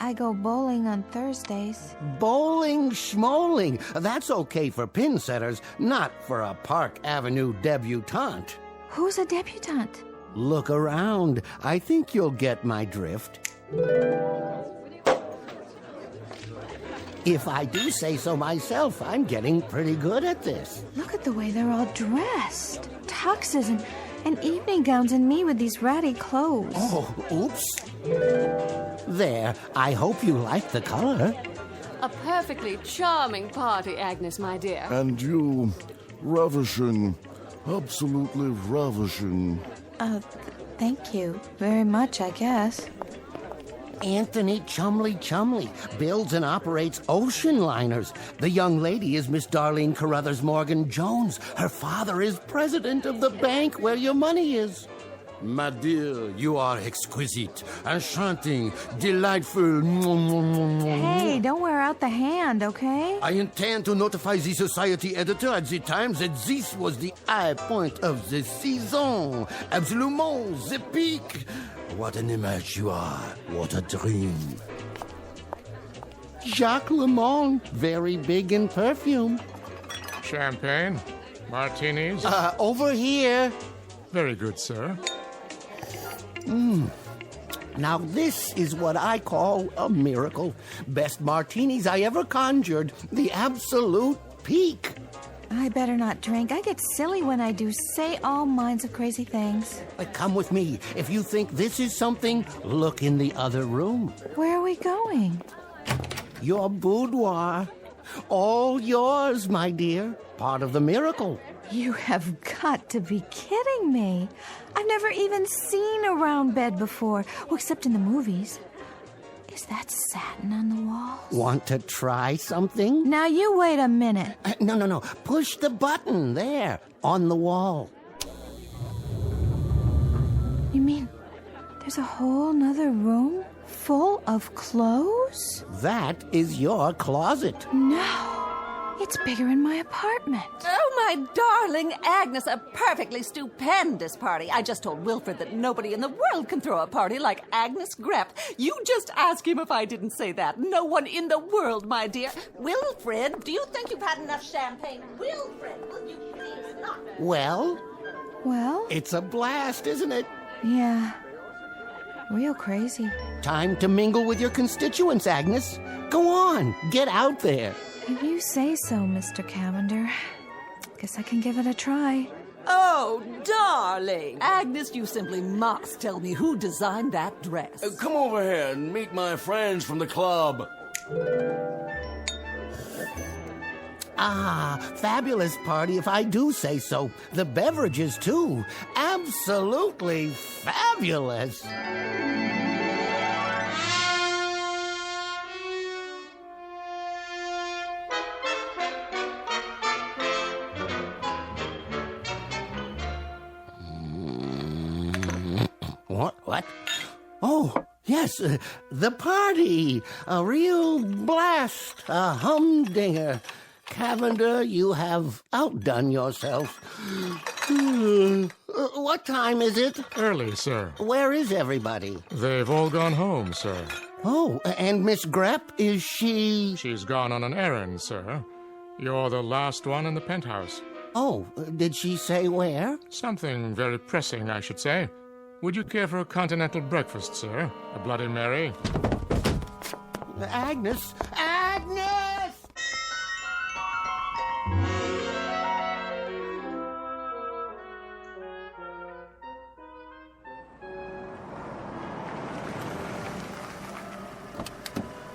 I go bowling on Thursdays. Bowling schmoling. That's okay for pin setters, not for a Park Avenue debutante. Who's a debutante? Look around. I think you'll get my drift. If I do say so myself, I'm getting pretty good at this. Look at the way they're all dressed. Tuxes and evening gowns, and me with these ratty clothes. Oh, oops. There. I hope you like the color. A perfectly charming party, Agnes, my dear. And you, ravishing, absolutely ravishing. Thank you very much, I guess. Anthony Chumley, builds and operates ocean liners. The young lady is Miss Darlene Carruthers Morgan Jones. Her father is president of the bank where your money is. My dear, you are exquisite, enchanting, delightful. Hey, don't wear out the hand, okay? I intend to notify the society editor at the Times that this was the high point of the season. Absolument, the peak. What an image you are. What a dream. Jacques Lemond, very big in perfume. Champagne? Martinis? Over here. Very good, sir. Now this is what I call a miracle. Best martinis I ever conjured. The absolute peak. I better not drink. I get silly when I do say all kinds of crazy things. Come with me. If you think this is something, look in the other room. Where are we going? Your boudoir. All yours, my dear. Part of the miracle. You have got to be kidding me. I've never even seen a round bed before, well, except in the movies. Is that satin on the walls? Want to try something? Now you wait a minute. No. Push the button there, on the wall. You mean there's a whole nother room full of clothes? That is your closet. No. It's bigger in my apartment. Oh, my darling Agnes, a perfectly stupendous party. I just told Wilfred that nobody in the world can throw a party like Agnes Grepp. You just ask him if I didn't say that. No one in the world, my dear. Wilfred, do you think you've had enough champagne? Wilfred, will you please not? Well? Well? It's a blast, isn't it? Yeah. Real crazy. Time to mingle with your constituents, Agnes. Go on, get out there. If you say so, Mr. Cavender. Guess I can give it a try. Oh, darling. Agnes, you simply must tell me who designed that dress. Come over here and meet my friends from the club. Fabulous party if I do say so. The beverages, too. Absolutely fabulous. What? Oh, yes, the party. A real blast. A humdinger. Cavender, you have outdone yourself. What time is it? Early, sir. Where is everybody? They've all gone home, sir. Oh, and Miss Grepp, is she... She's gone on an errand, sir. You're the last one in the penthouse. Oh, did she say where? Something very pressing, I should say. Would you care for a continental breakfast, sir? A Bloody Mary? Agnes! Agnes!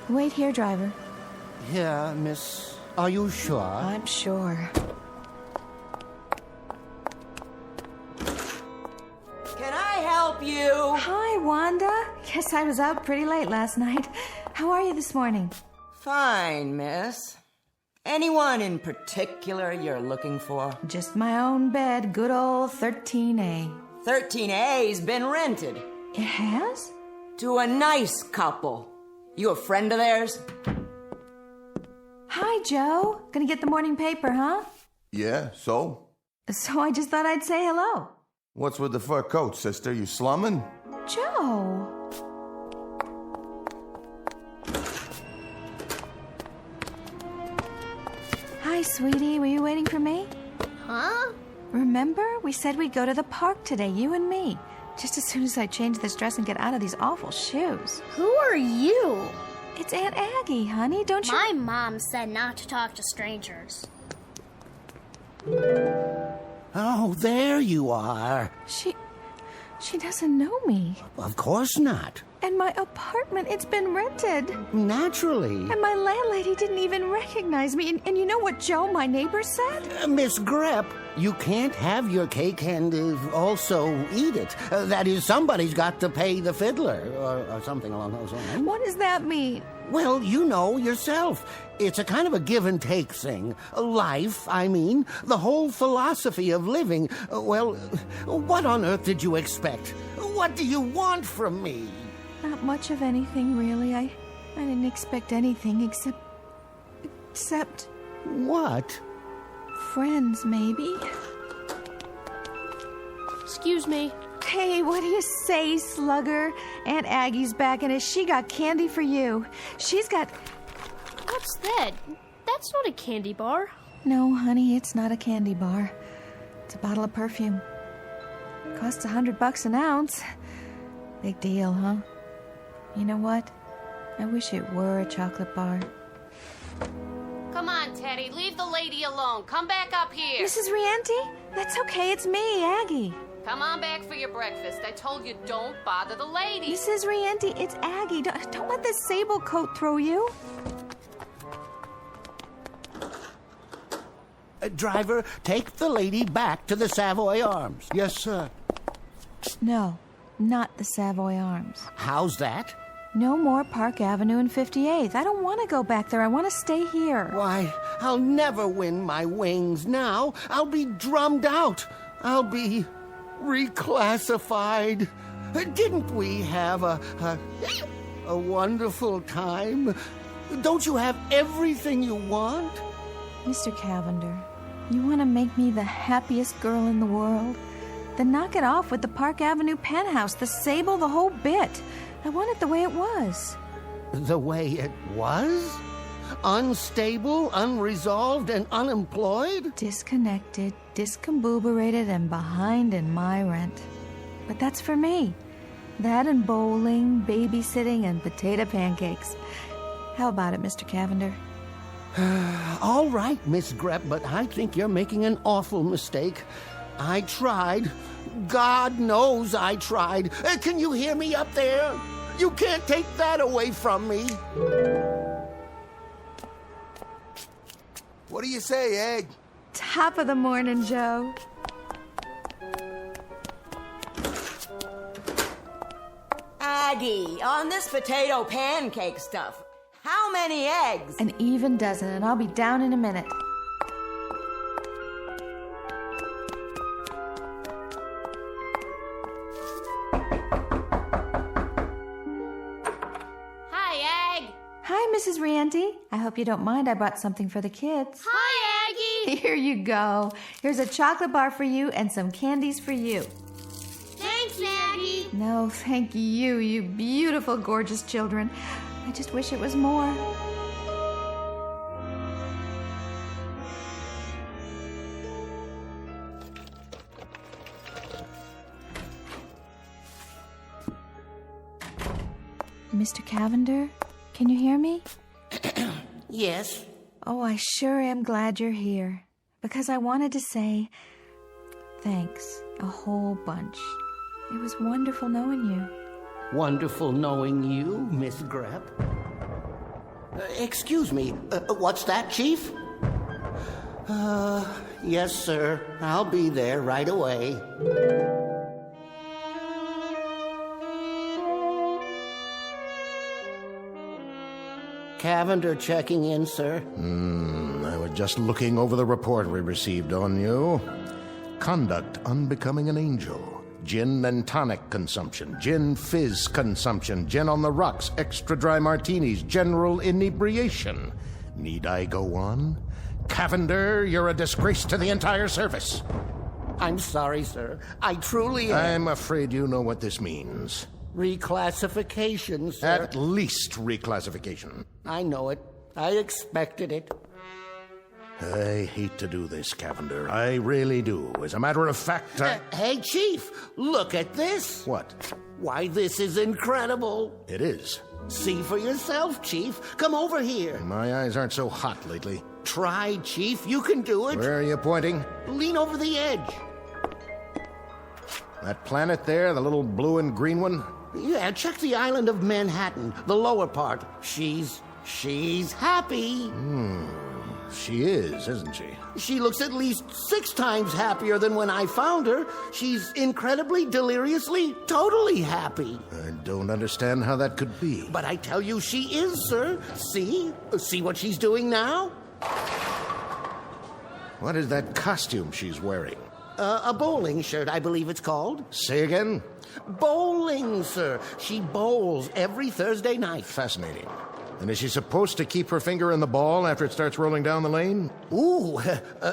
Wait here, driver. Yeah, miss. Are you sure? I'm sure. Can I help you? Hi, Wanda. Guess I was out pretty late last night. How are you this morning? Fine, miss. Anyone in particular you're looking for? Just my own bed, good old 13A. 13A's been rented. It has? To a nice couple. You a friend of theirs? Hi, Joe. Gonna get the morning paper, huh? Yeah, so? So I just thought I'd say hello. What's with the fur coat, sister? You slumming? Joe. Hi, sweetie. Were you waiting for me? Huh? Remember? We said we'd go to the park today, you and me. Just as soon as I change this dress and get out of these awful shoes. Who are you? It's Aunt Aggie, honey. Don't you... My mom said not to talk to strangers. Oh, there you are. She She doesn't know me. Of course not. And my apartment, it's been rented. Naturally. And my landlady didn't even recognize me. And you know what Joe, my neighbor, said? Miss Grepp, you can't have your cake and also eat it. That is, somebody's got to pay the fiddler, or something along those lines. What does that mean? Well, you know yourself. It's a kind of a give and take thing. Life, I mean. The whole philosophy of living. Well, what on earth did you expect? What do you want from me? Not much of anything, really. I didn't expect anything except... What? Friends, maybe. Excuse me. Hey, what do you say, Slugger? Aunt Aggie's back, and she got candy for you. She's got... What's that? That's not a candy bar. No, honey, it's not a candy bar. It's a bottle of perfume. Costs $100 an ounce. Big deal, huh? You know what? I wish it were a chocolate bar. Come on, Teddy, leave the lady alone. Come back up here. Mrs. Rienti? That's okay, it's me, Aggie. Come on back for your breakfast. I told you don't bother the lady. Mrs. Rienti, it's Aggie. Don't let this sable coat throw you. Driver, take the lady back to the Savoy Arms. Yes, sir. No, not the Savoy Arms. How's that? No more Park Avenue and 58th. I don't want to go back there. I want to stay here. Why, I'll never win my wings now. I'll be drummed out. I'll be reclassified. Didn't we have a wonderful time? Don't you have everything you want? Mr. Cavender, you want to make me the happiest girl in the world? Then knock it off with the Park Avenue penthouse, the sable, the whole bit. I want it the way it was. The way it was? Unstable, unresolved, and unemployed? Disconnected, discombobulated, and behind in my rent. But that's for me. That and bowling, babysitting, and potato pancakes. How about it, Mr. Cavender? All right, Miss Grepp, but I think you're making an awful mistake. I tried. God knows I tried. Can you hear me up there? You can't take that away from me. What do you say, Egg? Top of the morning, Joe. Aggie, on this potato pancake stuff, how many eggs? An even dozen, and I'll be down in a minute. Hi, Mrs. Rienti. I hope you don't mind. I brought something for the kids. Hi, Aggie. Here you go. Here's a chocolate bar for you and some candies for you. Thanks, Aggie. No, thank you, you beautiful, gorgeous children. I just wish it was more. Mr. Cavender? Can you hear me? Yes. Oh, I sure am glad you're here. Because I wanted to say thanks a whole bunch. It was wonderful knowing you. Wonderful knowing you, Miss Grepp. Excuse me, what's that, Chief? Yes, sir. I'll be there right away. Cavender checking in, sir. I was just looking over the report we received on you. Conduct unbecoming an angel. Gin and tonic consumption. Gin fizz consumption. Gin on the rocks. Extra dry martinis. General inebriation. Need I go on? Cavender, you're a disgrace to the entire service. I'm sorry, sir. I truly am. I'm afraid you know what this means. Reclassification, sir. At least reclassification. I know it. I expected it. I hate to do this, Cavender. I really do. As a matter of fact, Hey, Chief, look at this. What? Why, this is incredible. It is. See for yourself, Chief. Come over here. My eyes aren't so hot lately. Try, Chief. You can do it. Where are you pointing? Lean over the edge. That planet there, the little blue and green one? Yeah, check the island of Manhattan, the lower part. She's happy. She is, isn't she? She looks at least 6 times happier than when I found her. She's incredibly, deliriously, totally happy. I don't understand how that could be. But I tell you she is, sir. See? See what she's doing now? What is that costume she's wearing? A bowling shirt, I believe it's called. Say again? Bowling, sir. She bowls every Thursday night. Fascinating. And is she supposed to keep her finger in the ball after it starts rolling down the lane? Ooh,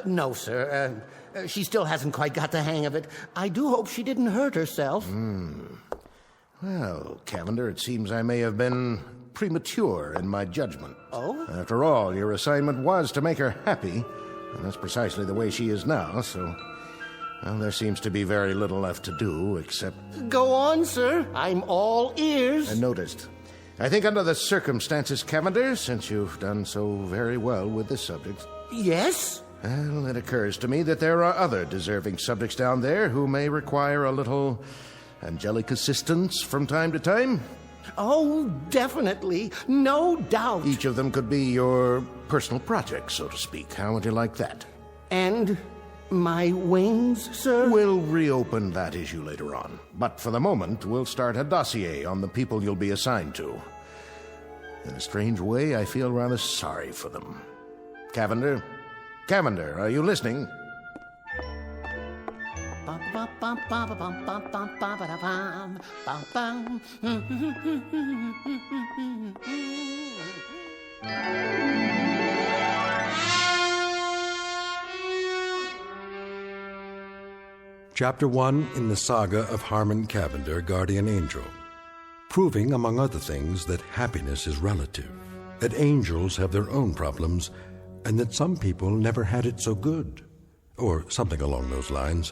no, sir. She still hasn't quite got the hang of it. I do hope she didn't hurt herself. Well, Cavender, it seems I may have been premature in my judgment. Oh? After all, your assignment was to make her happy, and that's precisely the way she is now, so... Well, there seems to be very little left to do, except... Go on, sir. I'm all ears. I noticed. I think under the circumstances, Cavender, since you've done so very well with this subject... Yes? Well, it occurs to me that there are other deserving subjects down there who may require a little angelic assistance from time to time. Oh, definitely. No doubt. Each of them could be your personal project, so to speak. How would you like that? And... my wings, sir? We'll reopen that issue later on. But for the moment, we'll start a dossier on the people you'll be assigned to. In a strange way, I feel rather sorry for them. Cavender? Cavender, are you listening? Chapter 1 in the saga of Harmon Cavender, Guardian Angel, proving, among other things, that happiness is relative, that angels have their own problems, and that some people never had it so good, or something along those lines.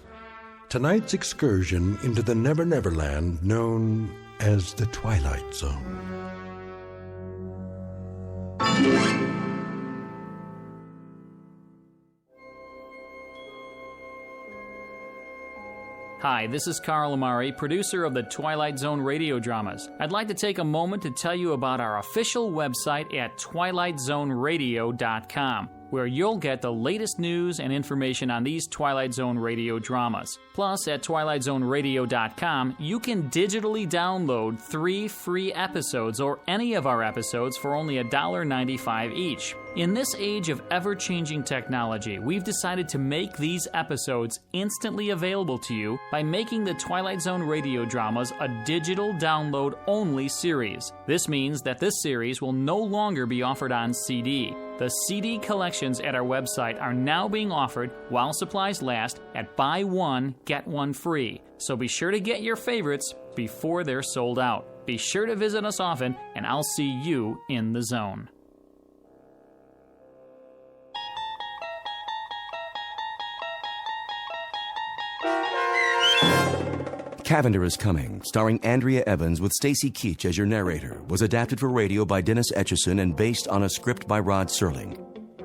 Tonight's excursion into the Never Never Land known as the Twilight Zone. Hi, this is Carl Amari, producer of the Twilight Zone radio dramas. I'd like to take a moment to tell you about our official website at twilightzoneradio.com, where you'll get the latest news and information on these Twilight Zone radio dramas. Plus, at twilightzoneradio.com, you can digitally download 3 free episodes or any of our episodes for only $1.95 each. In this age of ever-changing technology, we've decided to make these episodes instantly available to you by making the Twilight Zone radio dramas a digital download-only series. This means that this series will no longer be offered on CD. The CD collections at our website are now being offered while supplies last at buy one, get one free. So be sure to get your favorites before they're sold out. Be sure to visit us often, and I'll see you in the zone. Cavender is Coming, starring Andrea Evans with Stacy Keach as your narrator, was adapted for radio by Dennis Etchison and based on a script by Rod Serling.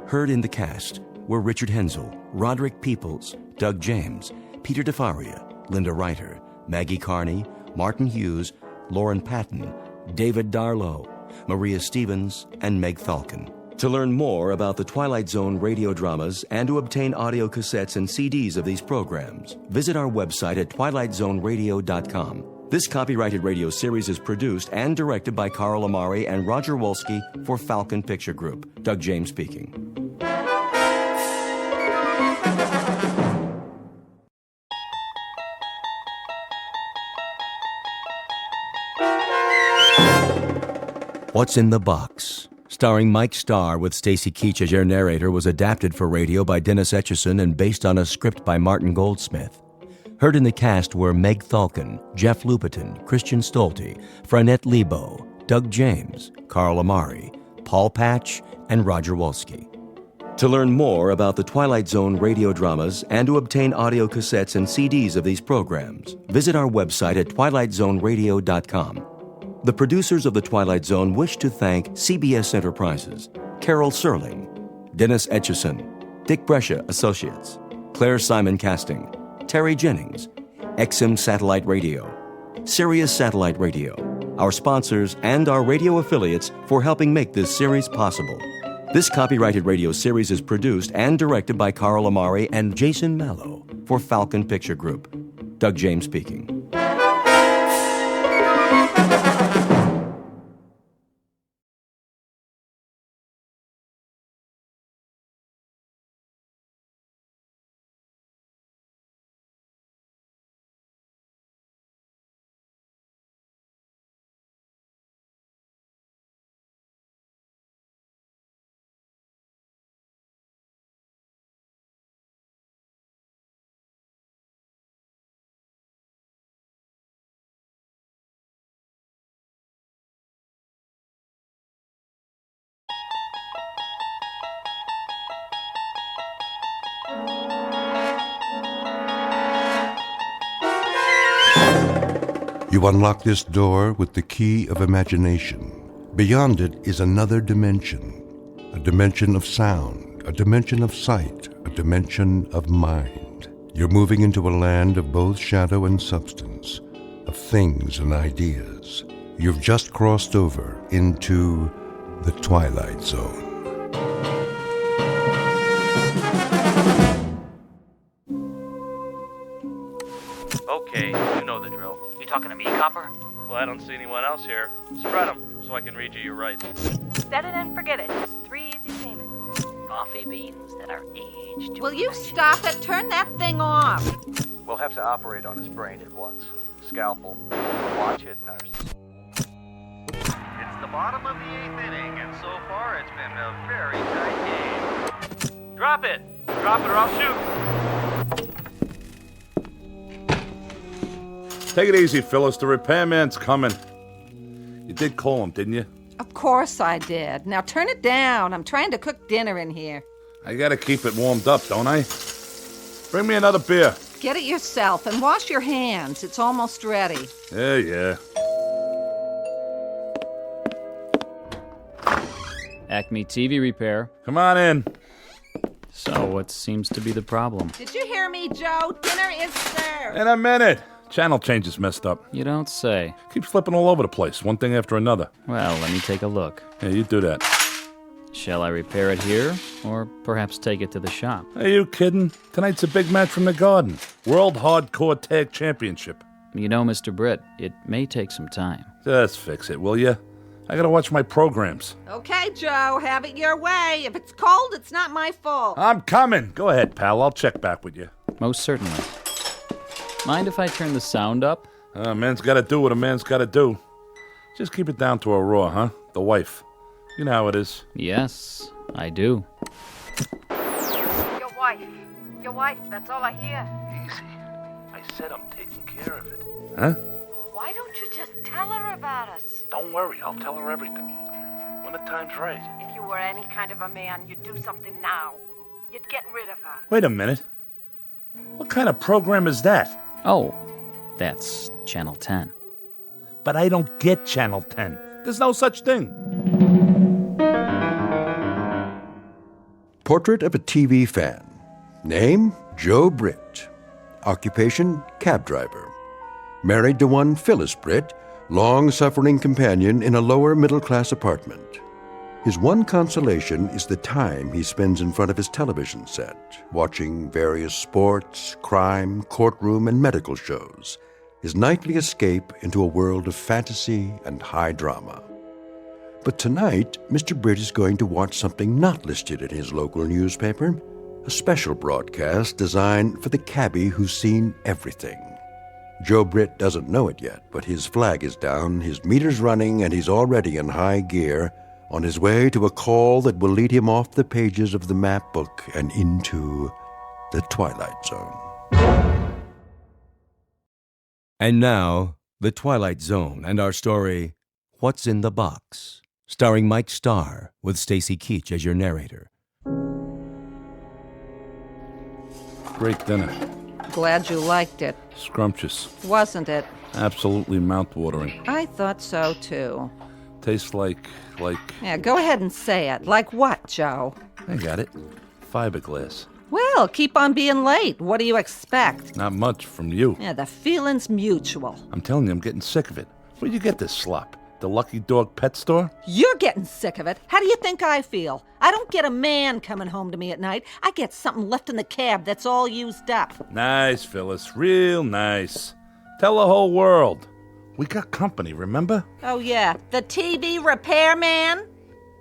Heard in the cast were Richard Hensel, Roderick Peoples, Doug James, Peter DeFaria, Linda Reiter, Maggie Carney, Martin Hughes, Lauren Patton, David Darlow, Maria Stevens, and Meg Falcon. To learn more about the Twilight Zone radio dramas and to obtain audio cassettes and CDs of these programs, visit our website at twilightzoneradio.com. This copyrighted radio series is produced and directed by Carl Amari and Roger Wolski for Falcon Picture Group. Doug James speaking. What's in the Box? Starring Mike Starr with Stacy Keach as your narrator, was adapted for radio by Dennis Etchison and based on a script by Martin Goldsmith. Heard in the cast were Meg Falcon, Jeff Lupetin, Christian Stolte, Franette Lebo, Doug James, Carl Amari, Paul Patch, and Roger Wolski. To learn more about the Twilight Zone radio dramas and to obtain audio cassettes and CDs of these programs, visit our website at twilightzoneradio.com. The producers of The Twilight Zone wish to thank CBS Enterprises, Carol Serling, Dennis Etchison, Dick Brescia Associates, Claire Simon Casting, Terry Jennings, XM Satellite Radio, Sirius Satellite Radio, our sponsors, and our radio affiliates for helping make this series possible. This copyrighted radio series is produced and directed by Carl Amari and Jason Mallow for Falcon Picture Group. Doug James speaking. You unlock this door with the key of imagination. Beyond it is another dimension, a dimension of sound, a dimension of sight, a dimension of mind. You're moving into a land of both shadow and substance, of things and ideas. You've just crossed over into the Twilight Zone. Okay, you know the drill. You talking to me, Copper? Well, I don't see anyone else here. Spread them so I can read you your rights. Set it and forget it. 3 easy payments. Coffee beans that are aged. Will you stop it? Turn that thing off. We'll have to operate on his brain at once. Scalpel. Watch it, nurse. It's the bottom of the 8th inning, and so far it's been a very tight game. Drop it! Drop it or I'll shoot! Take it easy, Phyllis. The repairman's coming. You did call him, didn't you? Of course I did. Now turn it down. I'm trying to cook dinner in here. I gotta keep it warmed up, don't I? Bring me another beer. Get it yourself and wash your hands. It's almost ready. Yeah. Acme TV repair. Come on in. So, what seems to be the problem? Did you hear me, Joe? Dinner is served. In a minute. Channel change is messed up. You don't say. Keeps flipping all over the place, one thing after another. Well, let me take a look. Yeah, you do that. Shall I repair it here, or perhaps take it to the shop? Are you kidding? Tonight's a big match from the Garden. World Hardcore Tag Championship. You know, Mr. Britt, it may take some time. Just fix it, will you? I gotta watch my programs. Okay, Joe, have it your way. If it's cold, it's not my fault. I'm coming. Go ahead, pal. I'll check back with you. Most certainly. Mind if I turn the sound up? A man's gotta do what a man's gotta do. Just keep it down to a raw, huh? The wife. You know how it is. Yes, I do. Your wife, that's all I hear. Easy. I said I'm taking care of it. Huh? Why don't you just tell her about us? Don't worry, I'll tell her everything. When the time's right. If you were any kind of a man, you'd do something now. You'd get rid of her. Wait a minute. What kind of program is that? Oh, that's Channel 10. But I don't get Channel 10. There's no such thing. Portrait of a TV fan. Name, Joe Britt. Occupation, cab driver. Married to one Phyllis Britt, long-suffering companion in a lower-middle-class apartment. His one consolation is the time he spends in front of his television set, watching various sports, crime, courtroom, and medical shows, his nightly escape into a world of fantasy and high drama. But tonight, Mr. Britt is going to watch something not listed in his local newspaper, a special broadcast designed for the cabbie who's seen everything. Joe Britt doesn't know it yet, but his flag is down, his meter's running, and he's already in high gear, on his way to a call that will lead him off the pages of the map book and into the Twilight Zone. And now, The Twilight Zone and our story, What's in the Box? Starring Mike Starr with Stacy Keach as your narrator. Great dinner. Glad you liked it. Scrumptious. Wasn't it? Absolutely mouth-watering. I thought so, too. Tastes like... Yeah, go ahead and say it. Like what, Joe? I got it. Fiberglass. Well, keep on being late. What do you expect? Not much from you. Yeah, the feeling's mutual. I'm telling you, I'm getting sick of it. Where'd you get this slop? The Lucky Dog pet store? You're getting sick of it. How do you think I feel? I don't get a man coming home to me at night. I get something left in the cab that's all used up. Nice, Phyllis. Real nice. Tell the whole world. We got company, remember? Oh, yeah. The TV repairman?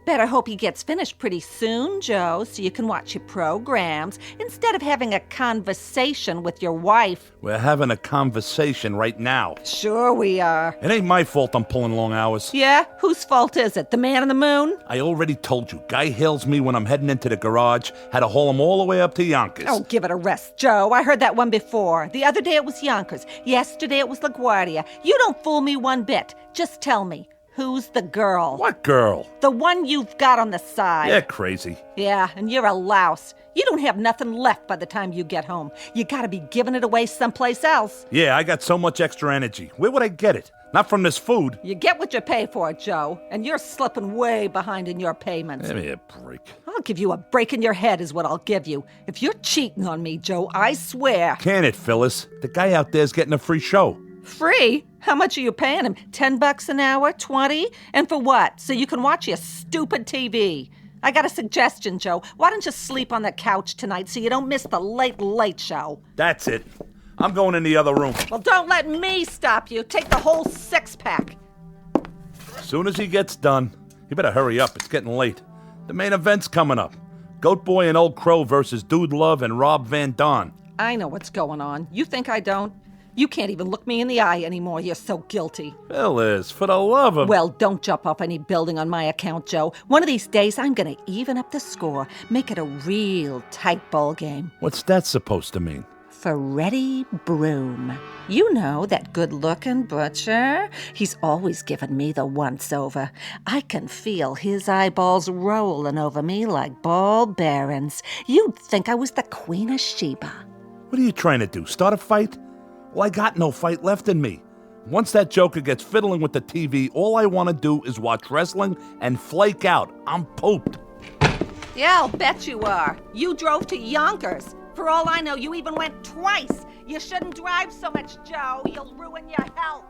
Better hope he gets finished pretty soon, Joe, so you can watch your programs instead of having a conversation with your wife. We're having a conversation right now. Sure we are. It ain't my fault I'm pulling long hours. Yeah? Whose fault is it? The man in the moon? I already told you. Guy hails me when I'm heading into the garage. Had to haul him all the way up to Yonkers. Oh, give it a rest, Joe. I heard that one before. The other day it was Yonkers. Yesterday it was LaGuardia. You don't fool me one bit. Just tell me. Who's the girl? What girl? The one you've got on the side. You're crazy. Yeah, and you're a louse. You don't have nothing left by the time you get home. You gotta be giving it away someplace else. Yeah, I got so much extra energy. Where would I get it? Not from this food. You get what you pay for, Joe, and you're slipping way behind in your payments. Give me a break. I'll give you a break in your head is what I'll give you. If you're cheating on me, Joe, I swear. Can it, Phyllis? The guy out there's getting a free show. Free? How much are you paying him? $10 an hour? 20? And for what? So you can watch your stupid TV. I got a suggestion, Joe. Why don't you sleep on the couch tonight so you don't miss the late show? That's it. I'm going in the other room. Well, don't let me stop you. Take the whole six-pack. As soon as he gets done, you better hurry up. It's getting late. The main event's coming up. Goat Boy and Old Crow versus Dude Love and Rob Van Dam. I know what's going on. You think I don't? You can't even look me in the eye anymore. You're so guilty. Phyllis, for the love of... Well, don't jump off any building on my account, Joe. One of these days, I'm going to even up the score. Make it a real tight ball game. What's that supposed to mean? Freddie Broom. You know, that good-looking butcher? He's always given me the once-over. I can feel his eyeballs rolling over me like ball bearings. You'd think I was the Queen of Sheba. What are you trying to do, start a fight? Well, I got no fight left in me. Once that joker gets fiddling with the TV, all I want to do is watch wrestling and flake out. I'm pooped. Yeah, I'll bet you are. You drove to Yonkers. For all I know, you even went twice. You shouldn't drive so much, Joe. You'll ruin your health.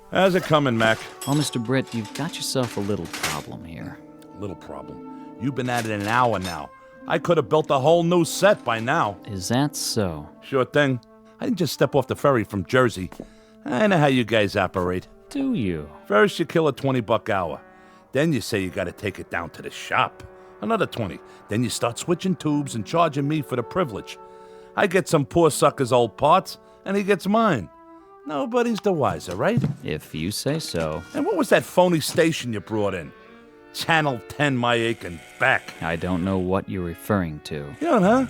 How's it coming, Mac? Oh, Mr. Britt, you've got yourself a little problem here. Little problem? You've been at it an hour now. I could have built a whole new set by now. Is that so? Sure thing. I didn't just step off the ferry from Jersey. I know how you guys operate. Do you? First you kill a $20 hour. Then you say you gotta take it down to the shop. Another 20. Then you start switching tubes and charging me for the privilege. I get some poor sucker's old parts, and he gets mine. Nobody's the wiser, right? If you say so. And what was that phony station you brought in? Channel 10 my aching back. I don't know what you're referring to. You don't, huh?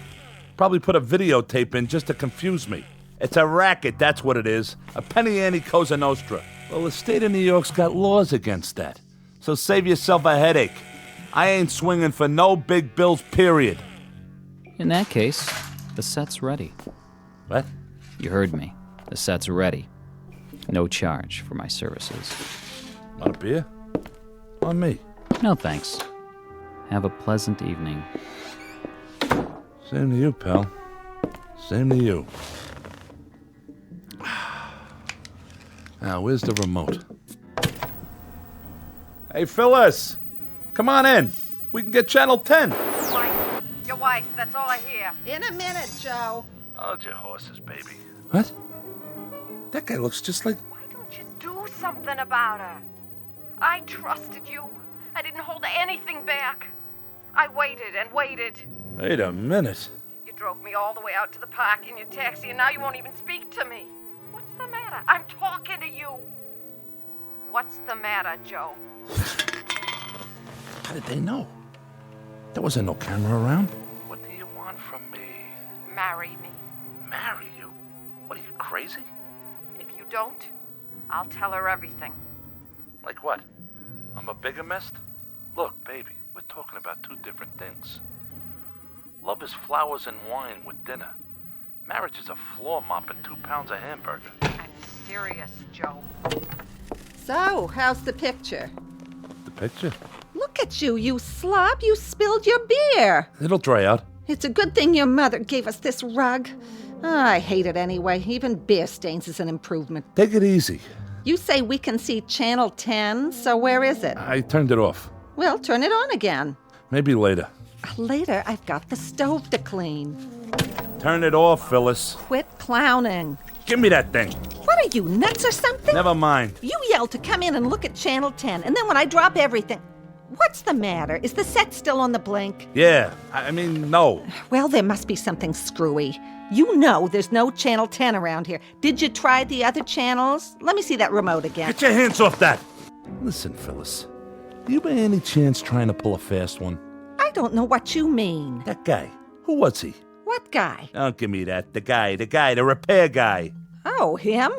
Probably put a videotape in just to confuse me. It's a racket, that's what it is. A penny ante Cosa Nostra. Well, the state of New York's got laws against that. So save yourself a headache. I ain't swinging for no big bills, period. In that case, the set's ready. What? You heard me. The set's ready. No charge for my services. Want a beer? On me. No thanks. Have a pleasant evening. Same to you, pal. Same to you. Now, where's the remote? Hey, Phyllis! Come on in. We can get Channel 10. Your wife, that's all I hear. In a minute, Joe. Hold your horses, baby. What? That guy looks just like... Why don't you do something about her? I trusted you. I didn't hold anything back. I waited and waited. Wait a minute. You drove me all the way out to the park in your taxi, and now you won't even speak to me. What's the matter? I'm talking to you. What's the matter, Joe? How did they know? There wasn't no camera around. What do you want from me? Marry me. Marry you? What are you, crazy? If you don't, I'll tell her everything. Like what? I'm a bigamist? Look, baby, we're talking about two different things. Love is flowers and wine with dinner. Marriage is a floor mop and 2 pounds of hamburger. I'm serious, Joe. So, how's the picture? The picture? Look at you, you slob. You spilled your beer. It'll dry out. It's a good thing your mother gave us this rug. I hate it anyway. Even beer stains is an improvement. Take it easy. You say we can see Channel 10, so where is it? I turned it off. Well, turn it on again. Maybe later. Later, I've got the stove to clean. Turn it off, Phyllis. Quit clowning. Give me that thing. What are you, nuts or something? Never mind. You yelled to come in and look at Channel 10, and then when I drop everything... What's the matter? Is the set still on the blink? Yeah, I mean, no. Well, there must be something screwy. You know there's no Channel 10 around here. Did you try the other channels? Let me see that remote again. Get your hands off that! Listen, Phyllis. You by any chance trying to pull a fast one? I don't know what you mean. That guy. Who was he? What guy? Don't give me that. The repair guy. Oh, him?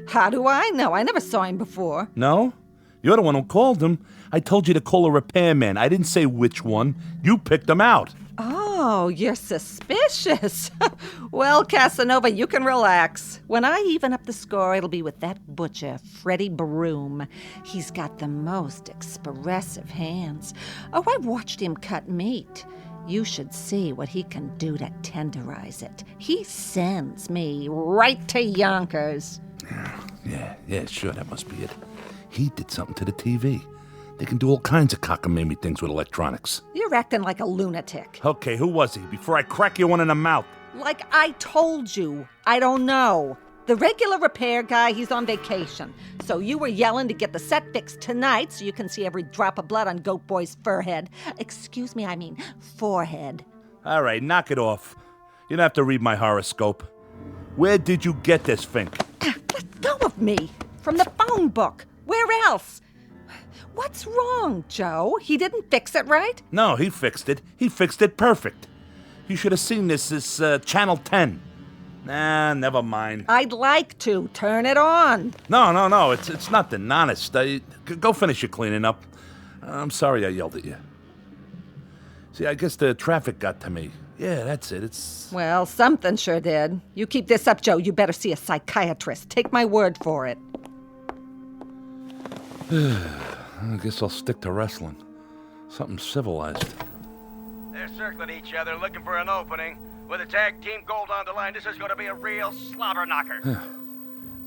How do I know? I never saw him before. No? You're the one who called him. I told you to call a repairman. I didn't say which one. You picked him out. Oh, you're suspicious. Well, Casanova, you can relax. When I even up the score, it'll be with that butcher, Freddie Broom. He's got the most expressive hands. Oh, I watched him cut meat. You should see what he can do to tenderize it. He sends me right to Yonkers. Yeah, sure, that must be it. He did something to the TV. They can do all kinds of cockamamie things with electronics. You're acting like a lunatic. Okay, who was he? Before I crack you one in the mouth. Like I told you, I don't know. The regular repair guy, he's on vacation. So you were yelling to get the set fixed tonight so you can see every drop of blood on Goat Boy's forehead. Excuse me, I mean forehead. All right, knock it off. You don't have to read my horoscope. Where did you get this, Fink? Let go of me. From the phone book. Where else? What's wrong, Joe? He didn't fix it right? No, he fixed it. He fixed it perfect. You should have seen this. This Channel 10. Nah, never mind. I'd like to. Turn it on. No. It's nothing. Honest. Go finish your cleaning up. I'm sorry I yelled at you. See, I guess the traffic got to me. Yeah, that's it. Well, something sure did. You keep this up, Joe, you better see a psychiatrist. Take my word for it. I guess I'll stick to wrestling. Something civilized. They're circling each other, looking for an opening. With a tag team gold on the line, this is going to be a real slobber knocker.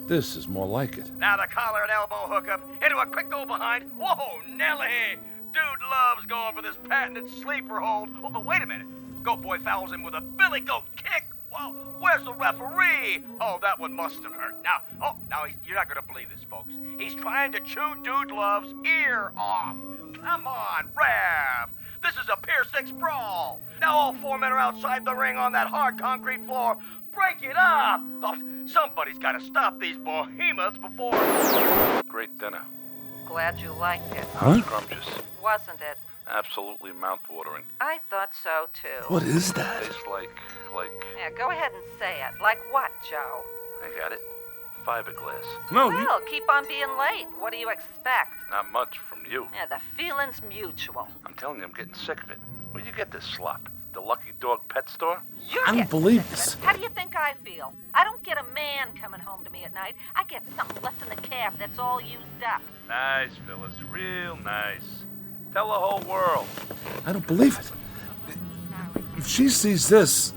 This is more like it. Now the collar and elbow hookup into a quick go behind. Whoa, Nelly! Dude loves going for this patented sleeper hold. Oh, but wait a minute. Goat Boy fouls him with a billy goat kick. Whoa, where's the referee? Oh, that one must have hurt. Now, you're not going to believe this, folks. He's trying to chew Dude Love's ear off. Come on, Rev. This is a Pier 6 brawl. Now all four men are outside the ring on that hard concrete floor. Break it up. Oh, somebody's got to stop these behemoths before... Great dinner. Glad you liked it. Huh? Scrumptious. Wasn't it? Absolutely mouth-watering. I thought so, too. What is that? Tastes like... Yeah, go ahead and say it. Like what, Joe? I got it. Fiberglass. No, Well, keep on being late. What do you expect? Not much from you. Yeah, the feeling's mutual. I'm telling you, I'm getting sick of it. Where'd you get this slop? The Lucky Dog pet store? I don't believe this. How do you think I feel? I don't get a man coming home to me at night. I get something left in the cab that's all used up. Nice, Phyllis. Real nice. Tell the whole world. I don't believe it. If she sees this...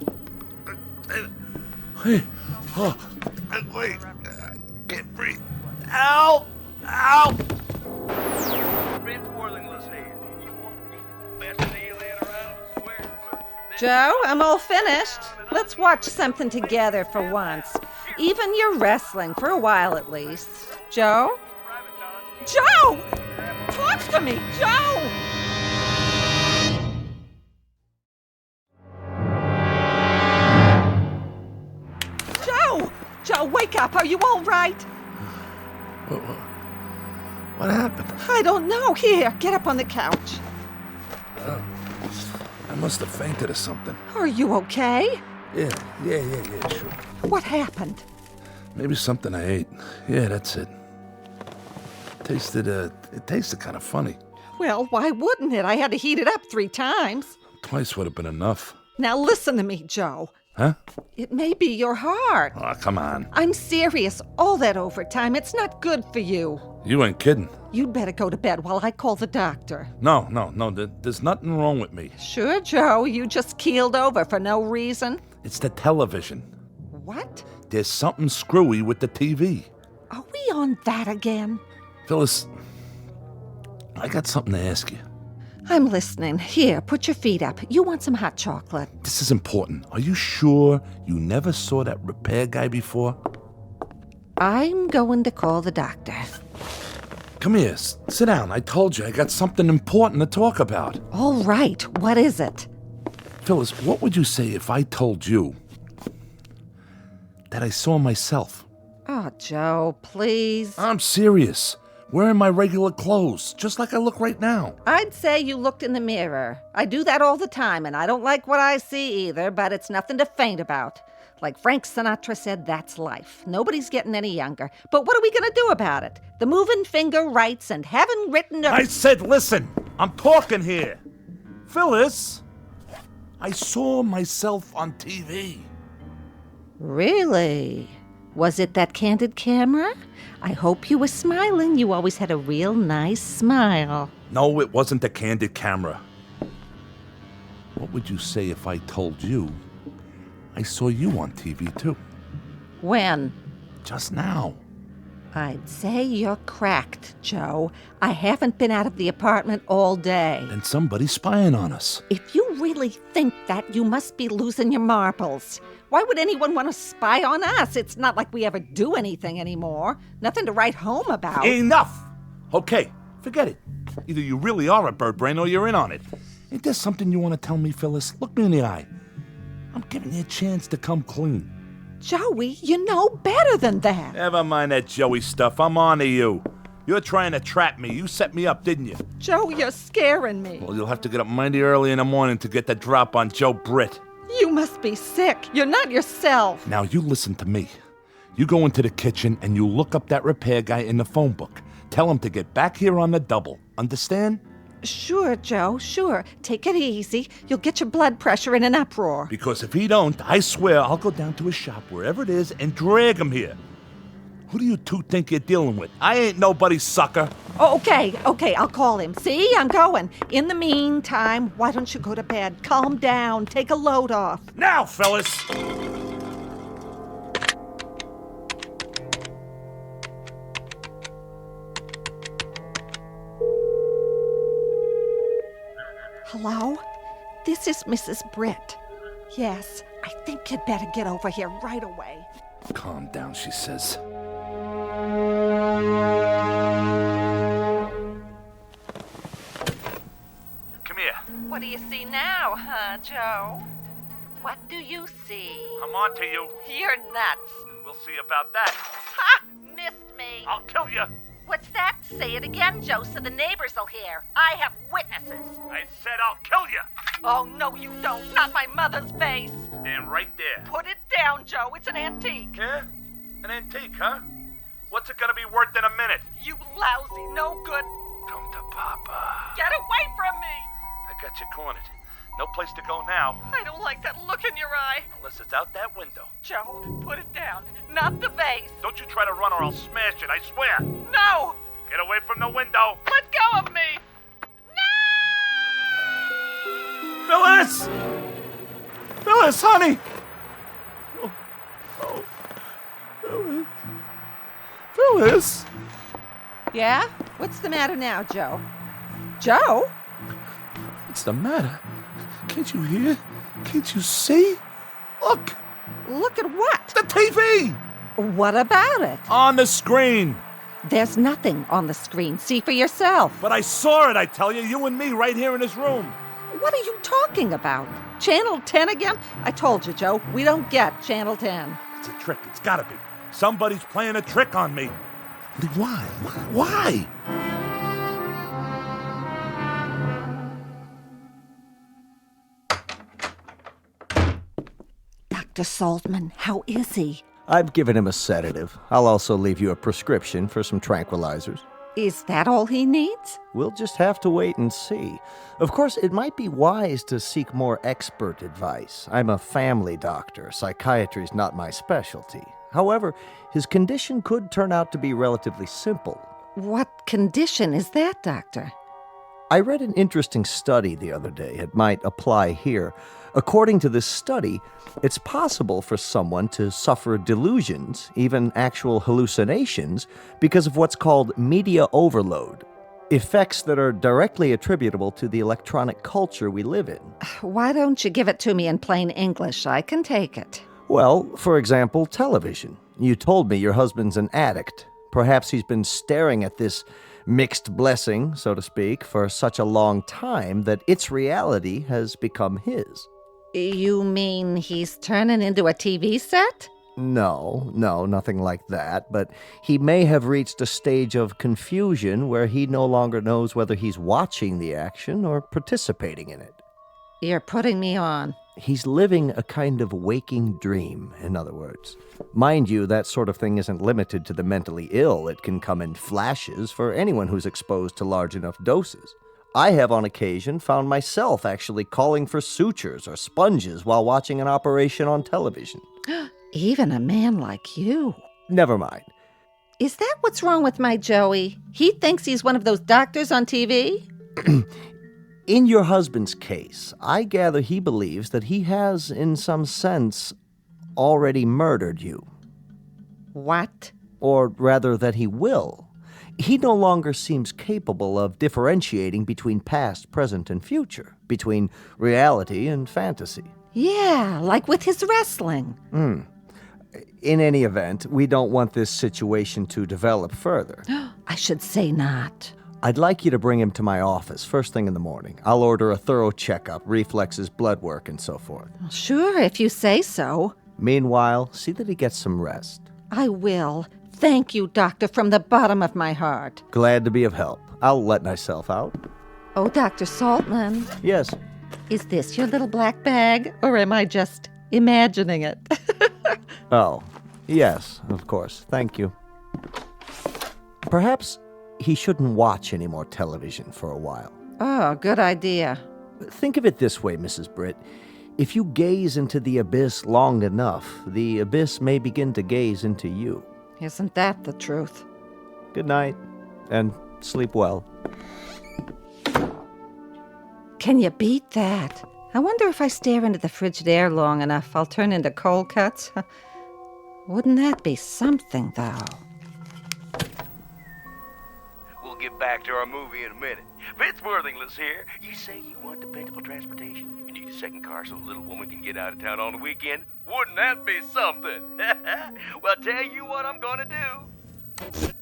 Wait, can't breathe. Ow! Joe, I'm all finished. Let's watch something together for once. Even your wrestling, for a while at least. Joe? Joe! Talk to me, Joe! Joe, wake up. Are you all right? What happened? I don't know. Here, get up on the couch. I must have fainted or something. Are you okay? Yeah, sure. What happened? Maybe something I ate. Yeah, that's it. It tasted kind of funny. Well, why wouldn't it? I had to heat it up 3 times. Twice would have been enough. Now listen to me, Joe. Huh? It may be your heart. Oh, come on. I'm serious. All that overtime, it's not good for you. You ain't kidding. You'd better go to bed while I call the doctor. No. There's nothing wrong with me. Sure, Joe. You just keeled over for no reason. It's the television. What? There's something screwy with the TV. Are we on that again? Phyllis, I got something to ask you. I'm listening. Here, put your feet up. You want some hot chocolate? This is important. Are you sure you never saw that repair guy before? I'm going to call the doctor. Come here, sit down. I told you I got something important to talk about. All right, what is it? Phyllis, what would you say if I told you that I saw myself? Oh, Joe, please. I'm serious. Wearing my regular clothes, just like I look right now. I'd say you looked in the mirror. I do that all the time, and I don't like what I see either, but it's nothing to faint about. Like Frank Sinatra said, that's life. Nobody's getting any younger. But what are we going to do about it? The moving finger writes and haven't written I said, listen, I'm talking here. Phyllis, I saw myself on TV. Really? Was it that candid camera? I hope you were smiling. You always had a real nice smile. No, it wasn't the candid camera. What would you say if I told you I saw you on TV too? When? Just now. I'd say you're cracked, Joe. I haven't been out of the apartment all day. And somebody's spying on us. If you really think that, you must be losing your marbles. Why would anyone want to spy on us? It's not like we ever do anything anymore. Nothing to write home about. Enough! Okay, forget it. Either you really are a bird brain or you're in on it. Ain't there something you want to tell me, Phyllis? Look me in the eye. I'm giving you a chance to come clean. Joey, you know better than that. Never mind that Joey stuff. I'm on to you. You're trying to trap me. You set me up, didn't you? Joe, you're scaring me. Well, you'll have to get up mighty early in the morning to get the drop on Joe Britt. You must be sick. You're not yourself. Now, you listen to me. You go into the kitchen and you look up that repair guy in the phone book. Tell him to get back here on the double. Understand? Sure, Joe, sure. Take it easy. You'll get your blood pressure in an uproar. Because if he don't, I swear I'll go down to his shop, wherever it is, and drag him here. Who do you two think you're dealing with? I ain't nobody's sucker. Oh, okay, I'll call him. See, I'm going. In the meantime, why don't you go to bed? Calm down. Take a load off. Now, Phyllis! Hello? This is Mrs. Britt. Yes, I think you'd better get over here right away. Calm down, she says. Come here. What do you see now, huh, Joe? What do you see? I'm on to you. You're nuts. We'll see about that. Ha! Missed me. I'll kill you. What's that? Say it again, Joe, so the neighbors will hear. I have witnesses. I said I'll kill you. Oh, no, you don't. Not my mother's face. Stand right there. Put it down, Joe. It's an antique. Yeah? An antique, huh? What's it gonna be worth in a minute? You lousy, no good. Come to Papa. Get away from me. I got you cornered. No place to go now. I don't like that look in your eye. Unless it's out that window. Joe, put it down. Not the vase. Don't you try to run or I'll smash it, I swear. No. Get away from the window. Let go of me. No! Phyllis! Phyllis, honey! Oh. Phyllis. Phyllis! Yeah? What's the matter now, Joe? Joe? What's the matter? Can't you hear? Can't you see? Look! Look at what? The TV! What about it? On the screen! There's nothing on the screen. See for yourself. But I saw it, I tell you. You and me right here in this room. What are you talking about? Channel 10 again? I told you, Joe, we don't get Channel 10. It's a trick. It's gotta be. Somebody's playing a trick on me. Why? Why? Dr. Saltman, how is he? I've given him a sedative. I'll also leave you a prescription for some tranquilizers. Is that all he needs? We'll just have to wait and see. Of course, it might be wise to seek more expert advice. I'm a family doctor. Psychiatry's not my specialty. However, his condition could turn out to be relatively simple. What condition is that, Doctor? I read an interesting study the other day. It might apply here. According to this study, it's possible for someone to suffer delusions, even actual hallucinations, because of what's called media overload. Effects that are directly attributable to the electronic culture we live in. Why don't you give it to me in plain English? I can take it. Well, for example, television. You told me your husband's an addict. Perhaps he's been staring at this mixed blessing, so to speak, for such a long time that its reality has become his. You mean he's turning into a TV set? No, nothing like that, but he may have reached a stage of confusion where he no longer knows whether he's watching the action or participating in it. You're putting me on. He's living a kind of waking dream, in other words. Mind you, that sort of thing isn't limited to the mentally ill. It can come in flashes for anyone who's exposed to large enough doses. I have on occasion found myself actually calling for sutures or sponges while watching an operation on television. Even a man like you. Never mind. Is that what's wrong with my Joey? He thinks he's one of those doctors on TV? In your husband's case, I gather he believes that he has, in some sense, already murdered you. What? Or rather, that he will. He no longer seems capable of differentiating between past, present, and future, between reality and fantasy. Yeah, like with his wrestling. In any event, we don't want this situation to develop further. I should say not. I'd like you to bring him to my office first thing in the morning. I'll order a thorough checkup, reflexes, blood work, and so forth. Sure, if you say so. Meanwhile, see that he gets some rest. I will. Thank you, Doctor, from the bottom of my heart. Glad to be of help. I'll let myself out. Oh, Dr. Saltman. Yes. Is this your little black bag, or am I just imagining it? Oh, yes, of course. Thank you. Perhaps he shouldn't watch any more television for a while. Oh, good idea. Think of it this way, Mrs. Britt. If you gaze into the abyss long enough, the abyss may begin to gaze into you. Isn't that the truth? Good night, and sleep well. Can you beat that? I wonder if I stare into the Frigidaire long enough, I'll turn into cold cuts. Wouldn't that be something, though? We'll get back to our movie in a minute. Fitzworthington's here. You say you want dependable transportation. You need a second car so the little woman can get out of town on the weekend. Wouldn't that be something? Well, tell you what I'm gonna do.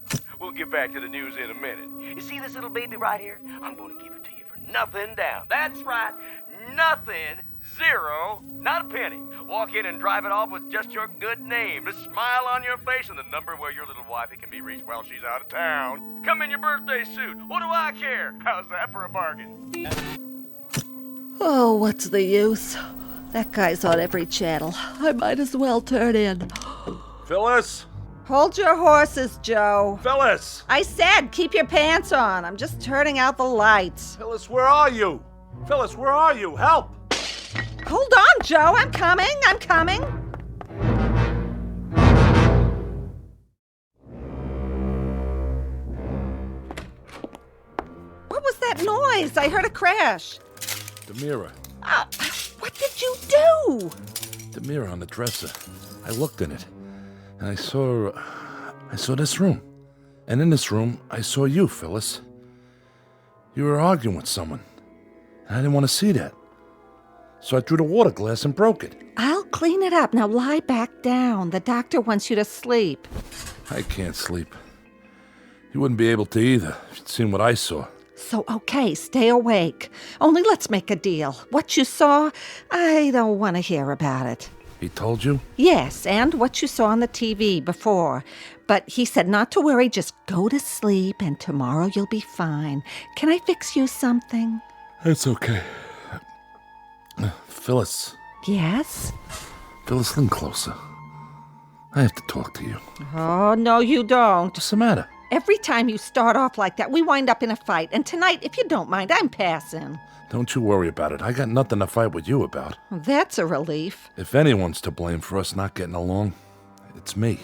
We'll get back to the news in a minute. You see this little baby right here? I'm gonna give it to you for nothing down. That's right, nothing, zero, not a penny. Walk in and drive it off with just your good name, a smile on your face, and the number where your little wifey can be reached while she's out of town. Come in your birthday suit. What do I care? How's that for a bargain? Oh, what's the use? That guy's on every channel. I might as well turn in. Phyllis? Hold your horses, Joe. Phyllis! I said keep your pants on. I'm just turning out the lights. Phyllis, where are you? Phyllis, where are you? Help! Hold on, Joe. I'm coming. What was that noise? I heard a crash. The mirror. What did you do? The mirror on the dresser. I looked in it, and I saw this room. And in this room, I saw you, Phyllis. You were arguing with someone. And I didn't want to see that. So I threw the water glass and broke it. I'll clean it up. Now lie back down. The doctor wants you to sleep. I can't sleep. You wouldn't be able to either if you'd seen what I saw. So, okay, stay awake. Only let's make a deal. What you saw, I don't want to hear about it. He told you? Yes, and what you saw on the TV before. But he said not to worry, just go to sleep, and tomorrow you'll be fine. Can I fix you something? It's okay. Phyllis. Yes? Phyllis, lean closer. I have to talk to you. Oh, no, you don't. What's the matter? Every time you start off like that, we wind up in a fight. And tonight, if you don't mind, I'm passing. Don't you worry about it. I got nothing to fight with you about. That's a relief. If anyone's to blame for us not getting along, it's me.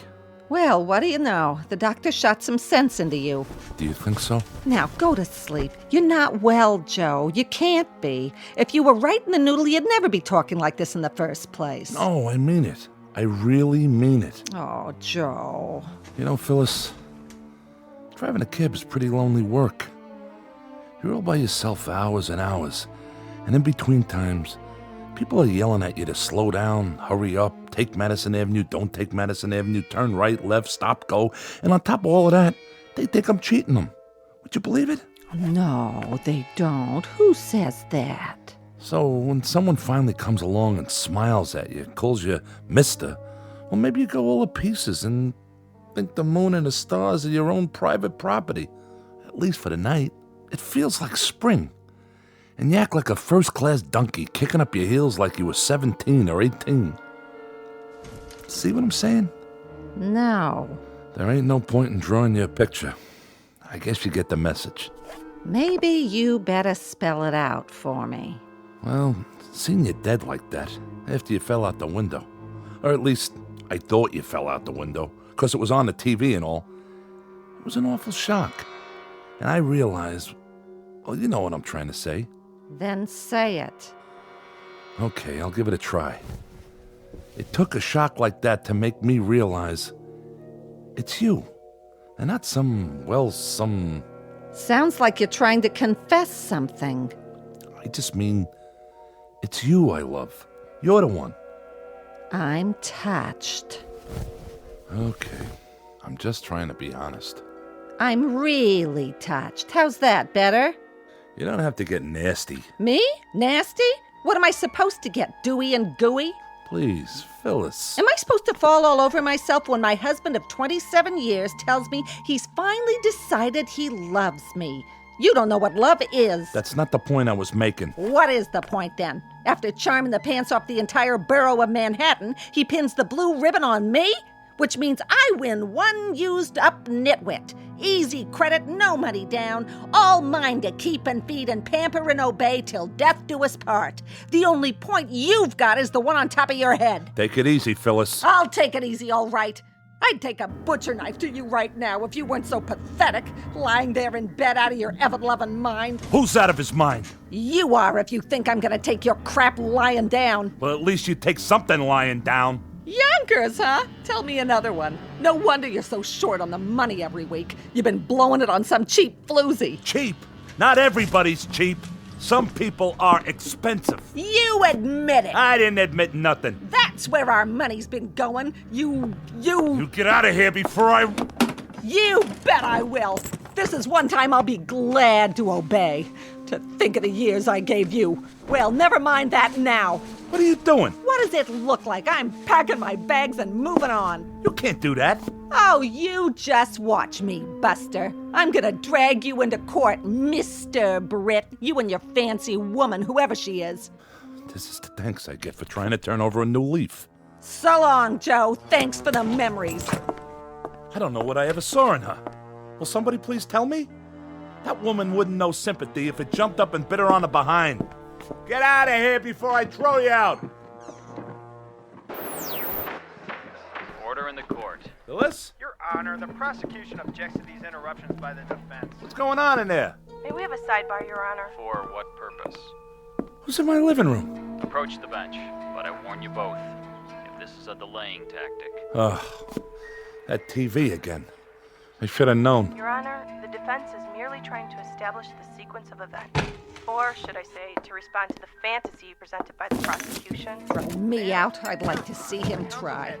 Well, what do you know? The doctor shot some sense into you. Do you think so? Now, go to sleep. You're not well, Joe. You can't be. If you were right in the noodle, you'd never be talking like this in the first place. No, I mean it. I really mean it. Oh, Joe. You know, Phyllis, driving a cab is pretty lonely work. You're all by yourself for hours and hours, and in between times, people are yelling at you to slow down, hurry up, take Madison Avenue, don't take Madison Avenue, turn right, left, stop, go. And on top of all of that, they think I'm cheating them. Would you believe it? No, they don't. Who says that? So when someone finally comes along and smiles at you, calls you mister, well, maybe you go all to pieces and think the moon and the stars are your own private property, at least for the night. It feels like spring. And you act like a first-class donkey, kicking up your heels like you were 17 or 18. See what I'm saying? No. There ain't no point in drawing you a picture. I guess you get the message. Maybe you better spell it out for me. Well, seeing you dead like that, after you fell out the window, or at least I thought you fell out the window, because it was on the TV and all, it was an awful shock. And I realized, well, you know what I'm trying to say. Then say it. Okay, I'll give it a try. It took a shock like that to make me realize it's you, and not some. Sounds like you're trying to confess something. I just mean, it's you I love. You're the one. I'm touched. Okay, I'm just trying to be honest. I'm really touched. How's that, better? You don't have to get nasty. Me? Nasty? What am I supposed to get, dewy and gooey? Please, Phyllis. Am I supposed to fall all over myself when my husband of 27 years tells me he's finally decided he loves me? You don't know what love is. That's not the point I was making. What is the point then? After charming the pants off the entire borough of Manhattan, he pins the blue ribbon on me? Which means I win one used-up nitwit. Easy credit, no money down. All mine to keep and feed and pamper and obey till death do us part. The only point you've got is the one on top of your head. Take it easy, Phyllis. I'll take it easy, all right. I'd take a butcher knife to you right now if you weren't so pathetic, lying there in bed out of your ever-loving mind. Who's out of his mind? You are if you think I'm gonna take your crap lying down. Well, at least you take something lying down. Yonkers, huh? Tell me another one. No wonder you're so short on the money every week. You've been blowing it on some cheap floozy. Cheap? Not everybody's cheap. Some people are expensive. You admit it. I didn't admit nothing. That's where our money's been going. You get out of here before I... You bet I will. This is one time I'll be glad to obey. To think of the years I gave you. Well, never mind that now. What are you doing? What does it look like? I'm packing my bags and moving on. You can't do that. Oh, you just watch me, Buster. I'm gonna drag you into court, Mr. Britt. You and your fancy woman, whoever she is. This is the thanks I get for trying to turn over a new leaf. So long, Joe. Thanks for the memories. I don't know what I ever saw in her. Will somebody please tell me? That woman wouldn't know sympathy if it jumped up and bit her on the behind. Get out of here before I throw you out. Order in the court. Phyllis? Your Honor, the prosecution objects to these interruptions by the defense. What's going on in there? May we have a sidebar, Your Honor? For what purpose? Who's in my living room? Approach the bench, but I warn you both, if this is a delaying tactic. Ugh, that TV again. I should have known. Your Honor, the defense is merely trying to establish the sequence of events. Or, should I say, to respond to the fantasy presented by the prosecution. Throw me out. I'd like to see him try.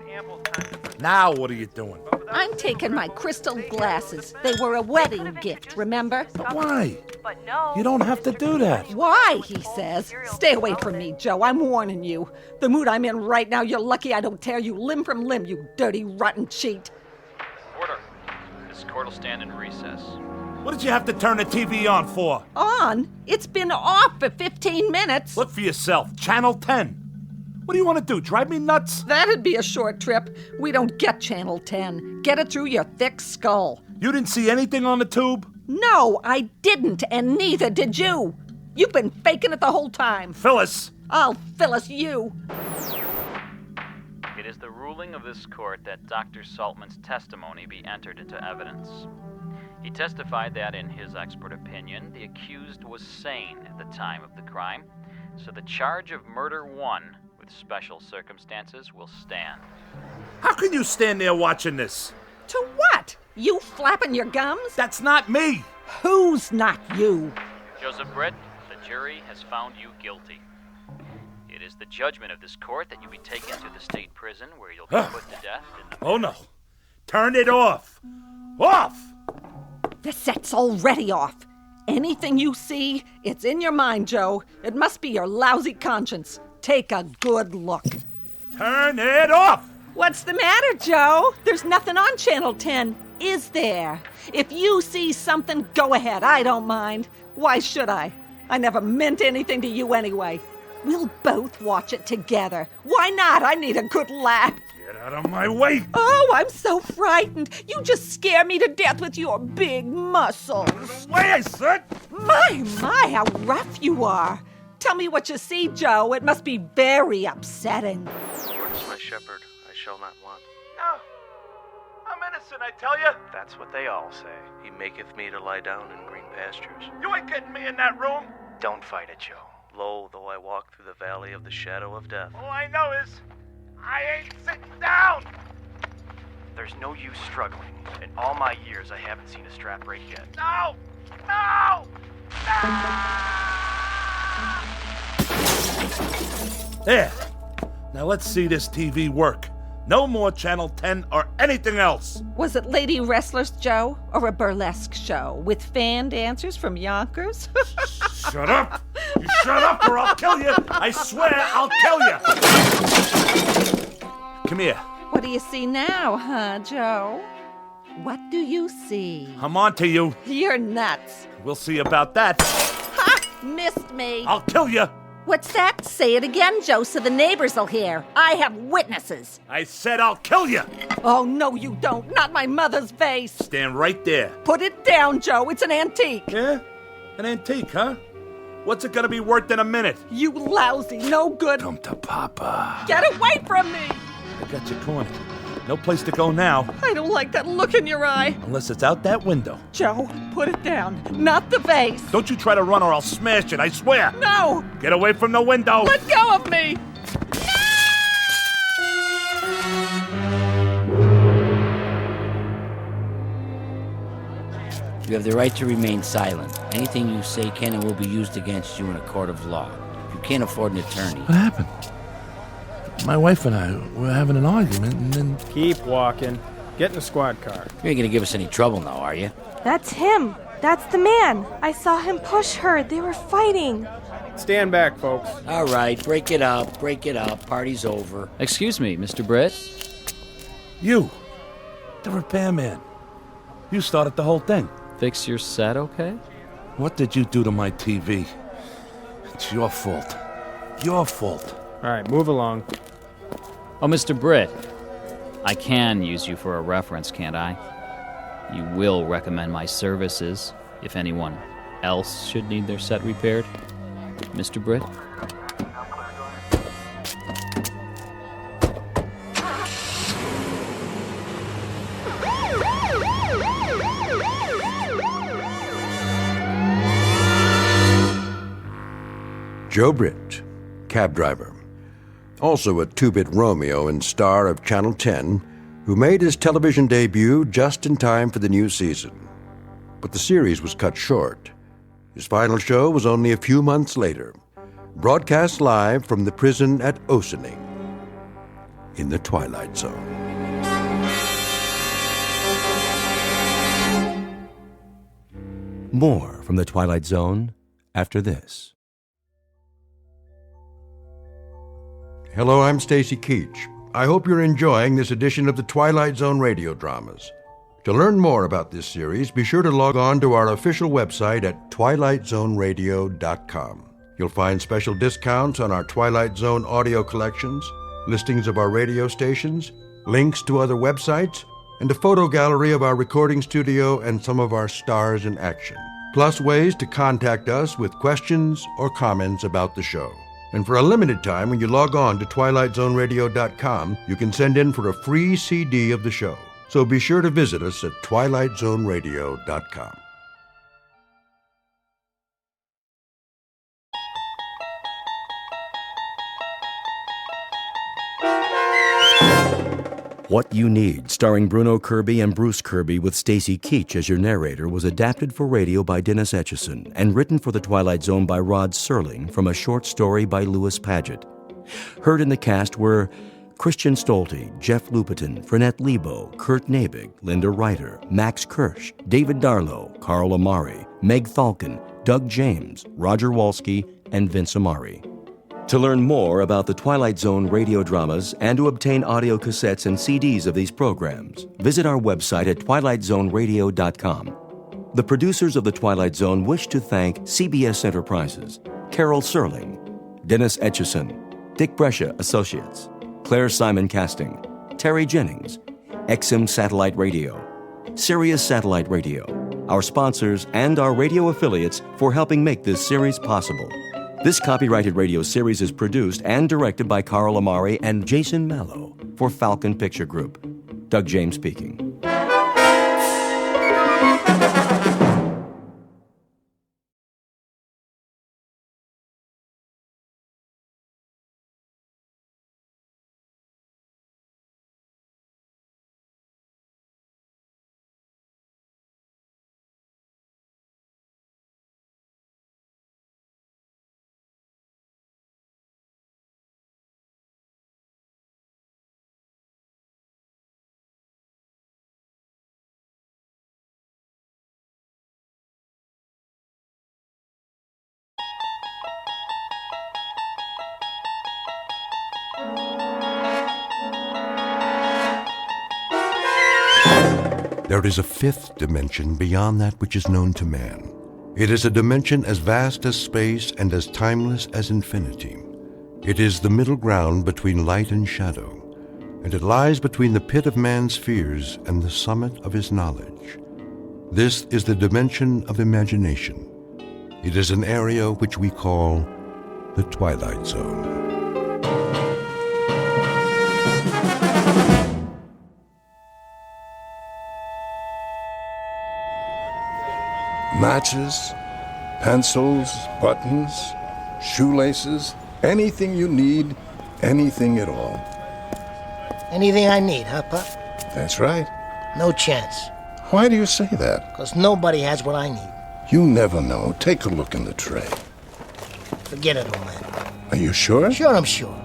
Now what are you doing? I'm taking my crystal glasses. They were a wedding gift, remember? But why? But no. You don't have to do that. Why, he says. Stay away from me, Joe. I'm warning you. The mood I'm in right now, you're lucky I don't tear you limb from limb, you dirty, rotten cheat. Order. This court will stand in recess. What did you have to turn the TV on for? On? It's been off for 15 minutes. Look for yourself. Channel 10. What do you want to do, drive me nuts? That'd be a short trip. We don't get Channel 10. Get it through your thick skull. You didn't see anything on the tube? No, I didn't, and neither did you. You've been faking it the whole time. Phyllis! I'll Phyllis you. It is the ruling of this court that Dr. Saltman's testimony be entered into evidence. He testified that, in his expert opinion, the accused was sane at the time of the crime, so the charge of murder 1 with special circumstances will stand. How can you stand there watching this? To what? You flapping your gums? That's not me! Who's not you? Joseph Britt, the jury has found you guilty. It is the judgment of this court that you be taken to the state prison where you'll be put to death in the... Oh no! Turn it off! Off! The set's already off. Anything you see, it's in your mind, Joe. It must be your lousy conscience. Take a good look. Turn it off! What's the matter, Joe? There's nothing on Channel 10, is there? If you see something, go ahead. I don't mind. Why should I? I never meant anything to you anyway. We'll both watch it together. Why not? I need a good laugh. Get out of my way! Oh, I'm so frightened. You just scare me to death with your big muscles. Out of the way, I said! My, how rough you are. Tell me what you see, Joe. It must be very upsetting. The Lord is my shepherd, I shall not want. No, I'm innocent, I tell you. That's what they all say. He maketh me to lie down in green pastures. You ain't getting me in that room. Don't fight it, Joe. Lo, though I walk through the valley of the shadow of death. All I know is I ain't sitting down. There's no use struggling. In all my years, I haven't seen a strap break yet. No! No! There. Now let's see this TV work. No more Channel 10 or anything else. Was it Lady Wrestlers, Joe? Or a burlesque show with fan dancers from Yonkers? Shut up! You shut up or I'll kill you! I swear I'll kill you! Come here. What do you see now, huh, Joe? What do you see? I'm on to you. You're nuts. We'll see about that. Ha! Missed me. I'll kill you. What's that? Say it again, Joe, so the neighbors will hear. I have witnesses. I said I'll kill you. Oh, no, you don't. Not my mother's vase. Stand right there. Put it down, Joe. It's an antique. Yeah? An antique, huh? What's it gonna be worth in a minute? You lousy, no good. Come to Papa. Get away from me. I got you cornered. No place to go now. I don't like that look in your eye. Unless it's out that window. Joe, put it down. Not the vase. Don't you try to run or I'll smash it, I swear. No. Get away from the window. Let go of me. You have the right to remain silent. Anything you say can and will be used against you in a court of law. You can't afford an attorney. What happened? My wife and I were having an argument and then... Keep walking. Get in the squad car. You ain't gonna give us any trouble now, are you? That's him. That's the man. I saw him push her. They were fighting. Stand back, folks. All right, break it up. Break it up. Party's over. Excuse me, Mr. Britt. You. The repairman. You started the whole thing. Fix your set, okay? What did you do to my TV? It's your fault. Your fault. All right, move along. Oh, Mr. Britt, I can use you for a reference, can't I? You will recommend my services if anyone else should need their set repaired, Mr. Britt? Joe Britt, cab driver. Also a two-bit Romeo and star of Channel 10, who made his television debut just in time for the new season. But the series was cut short. His final show was only a few months later, broadcast live from the prison at Ossining in the Twilight Zone. More from the Twilight Zone after this. Hello, I'm Stacy Keach. I hope you're enjoying this edition of the Twilight Zone radio dramas. To learn more about this series, be sure to log on to our official website at twilightzoneradio.com. You'll find special discounts on our Twilight Zone audio collections, listings of our radio stations, links to other websites, and a photo gallery of our recording studio and some of our stars in action, plus ways to contact us with questions or comments about the show. And for a limited time, when you log on to twilightzoneradio.com, you can send in for a free CD of the show. So be sure to visit us at twilightzoneradio.com. What You Need, starring Bruno Kirby and Bruce Kirby with Stacy Keach as your narrator, was adapted for radio by Dennis Etchison and written for The Twilight Zone by Rod Serling from a short story by Louis Paget. Heard in the cast were Christian Stolte, Jeff Lupetin, Frenette Lebo, Kurt Nabig, Linda Ryder, Max Kirsch, David Darlow, Carl Amari, Meg Thalken, Doug James, Roger Walski, and Vince Amari. To learn more about the Twilight Zone radio dramas and to obtain audio cassettes and CDs of these programs, visit our website at twilightzoneradio.com. The producers of The Twilight Zone wish to thank CBS Enterprises, Carol Serling, Dennis Etchison, Dick Brescia Associates, Claire Simon Casting, Terry Jennings, XM Satellite Radio, Sirius Satellite Radio, our sponsors, and our radio affiliates for helping make this series possible. This copyrighted radio series is produced and directed by Carl Amari and Jason Mallow for Falcon Picture Group. Doug James speaking. There is a fifth dimension beyond that which is known to man. It is a dimension as vast as space and as timeless as infinity. It is the middle ground between light and shadow, and it lies between the pit of man's fears and the summit of his knowledge. This is the dimension of imagination. It is an area which we call the Twilight Zone. Matches, pencils, buttons, shoelaces, anything you need, anything at all. Anything I need, huh, Pop? That's right. No chance. Why do you say that? Because nobody has what I need. You never know. Take a look in the tray. Forget it, old man. Are you sure? Sure, I'm sure.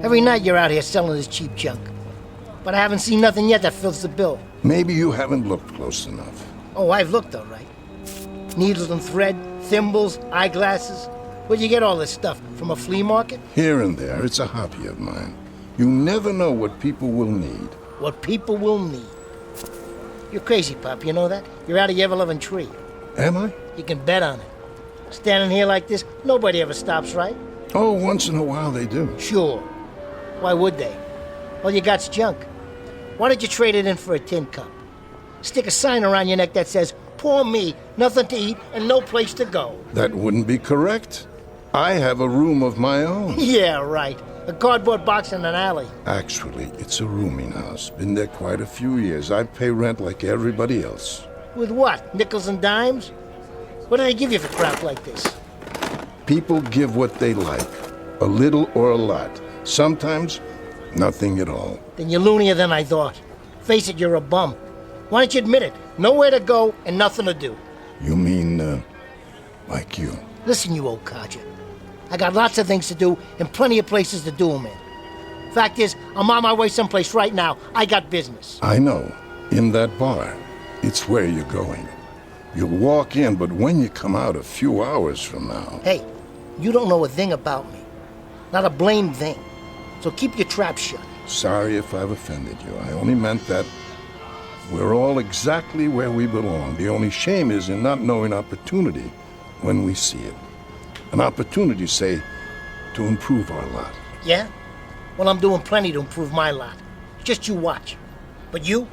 Every night you're out here selling this cheap junk. But I haven't seen nothing yet that fills the bill. Maybe you haven't looked close enough. Oh, I've looked, all right. Needles and thread, thimbles, eyeglasses. Where'd you get all this stuff? From a flea market? Here and there. It's a hobby of mine. You never know what people will need. What people will need. You're crazy, Pop, you know that? You're out of your ever-loving tree. Am I? You can bet on it. Standing here like this, nobody ever stops, right? Oh, once in a while they do. Sure. Why would they? All you got's junk. Why don't you trade it in for a tin cup? Stick a sign around your neck that says, "Poor me, nothing to eat and no place to go." That wouldn't be correct. I have a room of my own. Yeah, right. A cardboard box in an alley. Actually, it's a rooming house. Been there quite a few years. I pay rent like everybody else. With what? Nickels and dimes? What do they give you for crap like this? People give what they like. A little or a lot. Sometimes, nothing at all. Then you're loonier than I thought. Face it, you're a bum. Why don't you admit it? Nowhere to go and nothing to do. You mean, like you? Listen, you old codger. I got lots of things to do and plenty of places to do them in. Fact is, I'm on my way someplace right now. I got business. I know. In that bar. It's where you're going. You'll walk in, but when you come out a few hours from now... Hey, you don't know a thing about me. Not a blamed thing. So keep your trap shut. Sorry if I've offended you. I only meant that we're all exactly where we belong. The only shame is in not knowing opportunity when we see it. An opportunity, say, to improve our lot. Yeah? Well, I'm doing plenty to improve my lot. Just you watch. But you're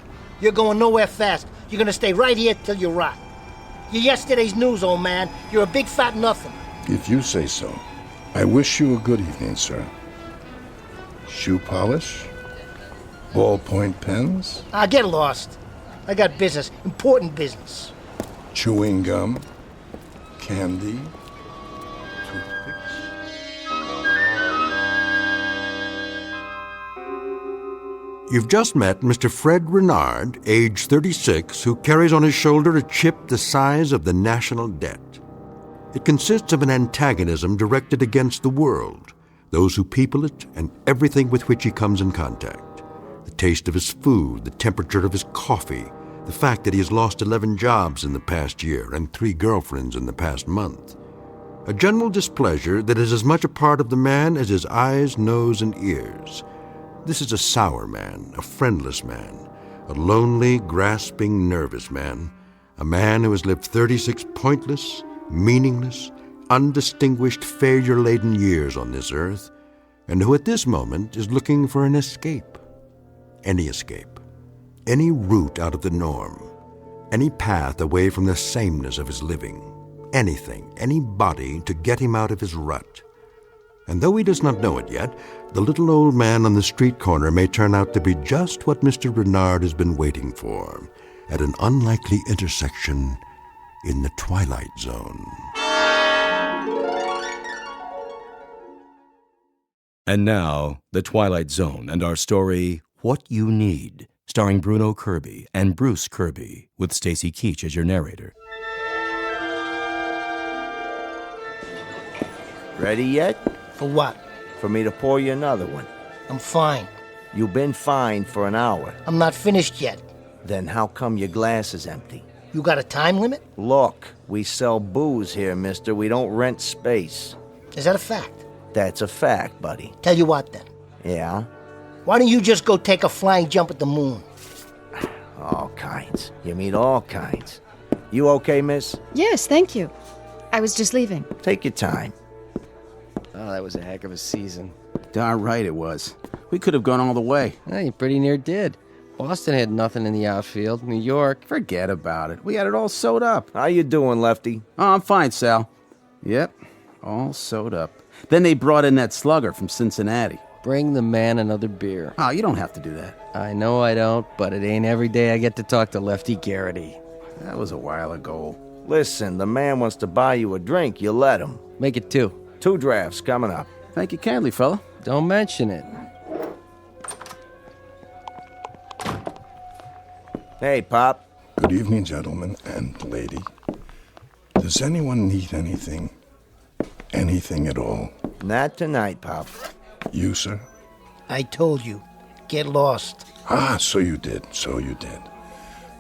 going nowhere fast. You're gonna stay right here till you rot. You're yesterday's news, old man. You're a big fat nothing. If you say so. I wish you a good evening, sir. Shoe polish? Ballpoint pens? Get lost. I got business, important business. Chewing gum? Candy? You've just met Mr. Fred Renard, age 36, who carries on his shoulder a chip the size of the national debt. It consists of an antagonism directed against the world, those who people it, and everything with which he comes in contact. The taste of his food, the temperature of his coffee, the fact that he has lost 11 jobs in the past year and 3 girlfriends in the past month. A general displeasure that is as much a part of the man as his eyes, nose, and ears. This is a sour man, a friendless man, a lonely, grasping, nervous man, a man who has lived 36 pointless, meaningless, undistinguished, failure-laden years on this earth, and who at this moment is looking for an escape. Any escape. Any route out of the norm. Any path away from the sameness of his living. Anything, anybody to get him out of his rut. And though he does not know it yet, the little old man on the street corner may turn out to be just what Mr. Renard has been waiting for, at an unlikely intersection in the Twilight Zone. And now, The Twilight Zone and our story, What You Need, starring Bruno Kirby and Bruce Kirby, with Stacy Keach as your narrator. Ready yet? For what? For me to pour you another one. I'm fine. You've been fine for an hour. I'm not finished yet. Then how come your glass is empty? You got a time limit? Look, we sell booze here, mister. We don't rent space. Is that a fact? That's a fact, buddy. Tell you what, then. Yeah? Why don't you just go take a flying jump at the moon? All kinds. You mean all kinds. You okay, miss? Yes, thank you. I was just leaving. Take your time. Oh, that was a heck of a season. Darn right it was. We could have gone all the way. Yeah, you pretty near did. Boston had nothing in the outfield. New York... Forget about it. We had it all sewed up. How you doing, Lefty? Oh, I'm fine, Sal. Yep, all sewed up. Then they brought in that slugger from Cincinnati. Bring the man another beer. Oh, you don't have to do that. I know I don't, but it ain't every day I get to talk to Lefty Garrity. That was a while ago. Listen, the man wants to buy you a drink. You let him. Make it 2. 2 drafts coming up. Thank you kindly, fella. Don't mention it. Hey, Pop. Good evening, gentlemen and lady. Does anyone need anything? Anything at all? Not tonight, Pop. You, sir? I told you. Get lost. Ah, so you did.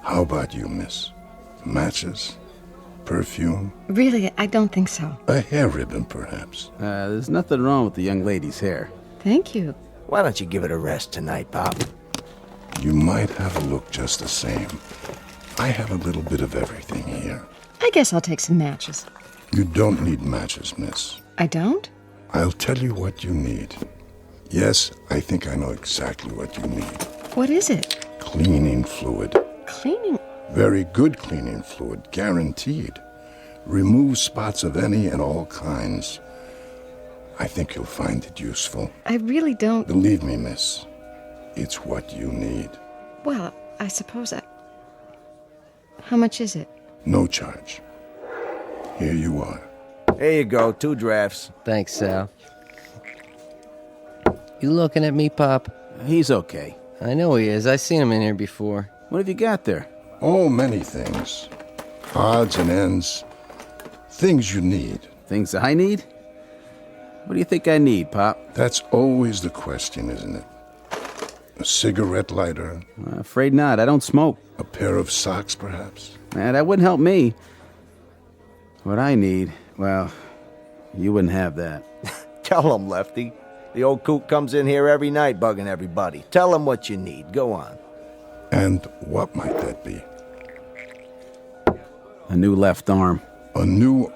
How about you, miss? Matches? Perfume? Really, I don't think so. A hair ribbon, perhaps? There's nothing wrong with the young lady's hair. Thank you. Why don't you give it a rest tonight, Pop? You might have a look just the same. I have a little bit of everything here. I guess I'll take some matches. You don't need matches, miss. I don't? I'll tell you what you need. Yes, I think I know exactly what you need. What is it? Cleaning fluid. Cleaning? Very good cleaning fluid, guaranteed. Remove spots of any and all kinds. I think you'll find it useful. I really don't... Believe me, miss, it's what you need. Well, I suppose I... How much is it? No charge. Here you are. Here you go, 2 drafts. Thanks, Sal. You looking at me, Pop? He's okay. I know he is. I've seen him in here before. What have you got there? Oh, many things. Odds and ends. Things you need. Things I need? What do you think I need, Pop? That's always the question, isn't it? A cigarette lighter? Afraid not. I don't smoke. A pair of socks, perhaps? That wouldn't help me. What I need, well, you wouldn't have that. Tell him, Lefty. The old coot comes in here every night bugging everybody. Tell him what you need. Go on. And what might that be? A new left arm. A new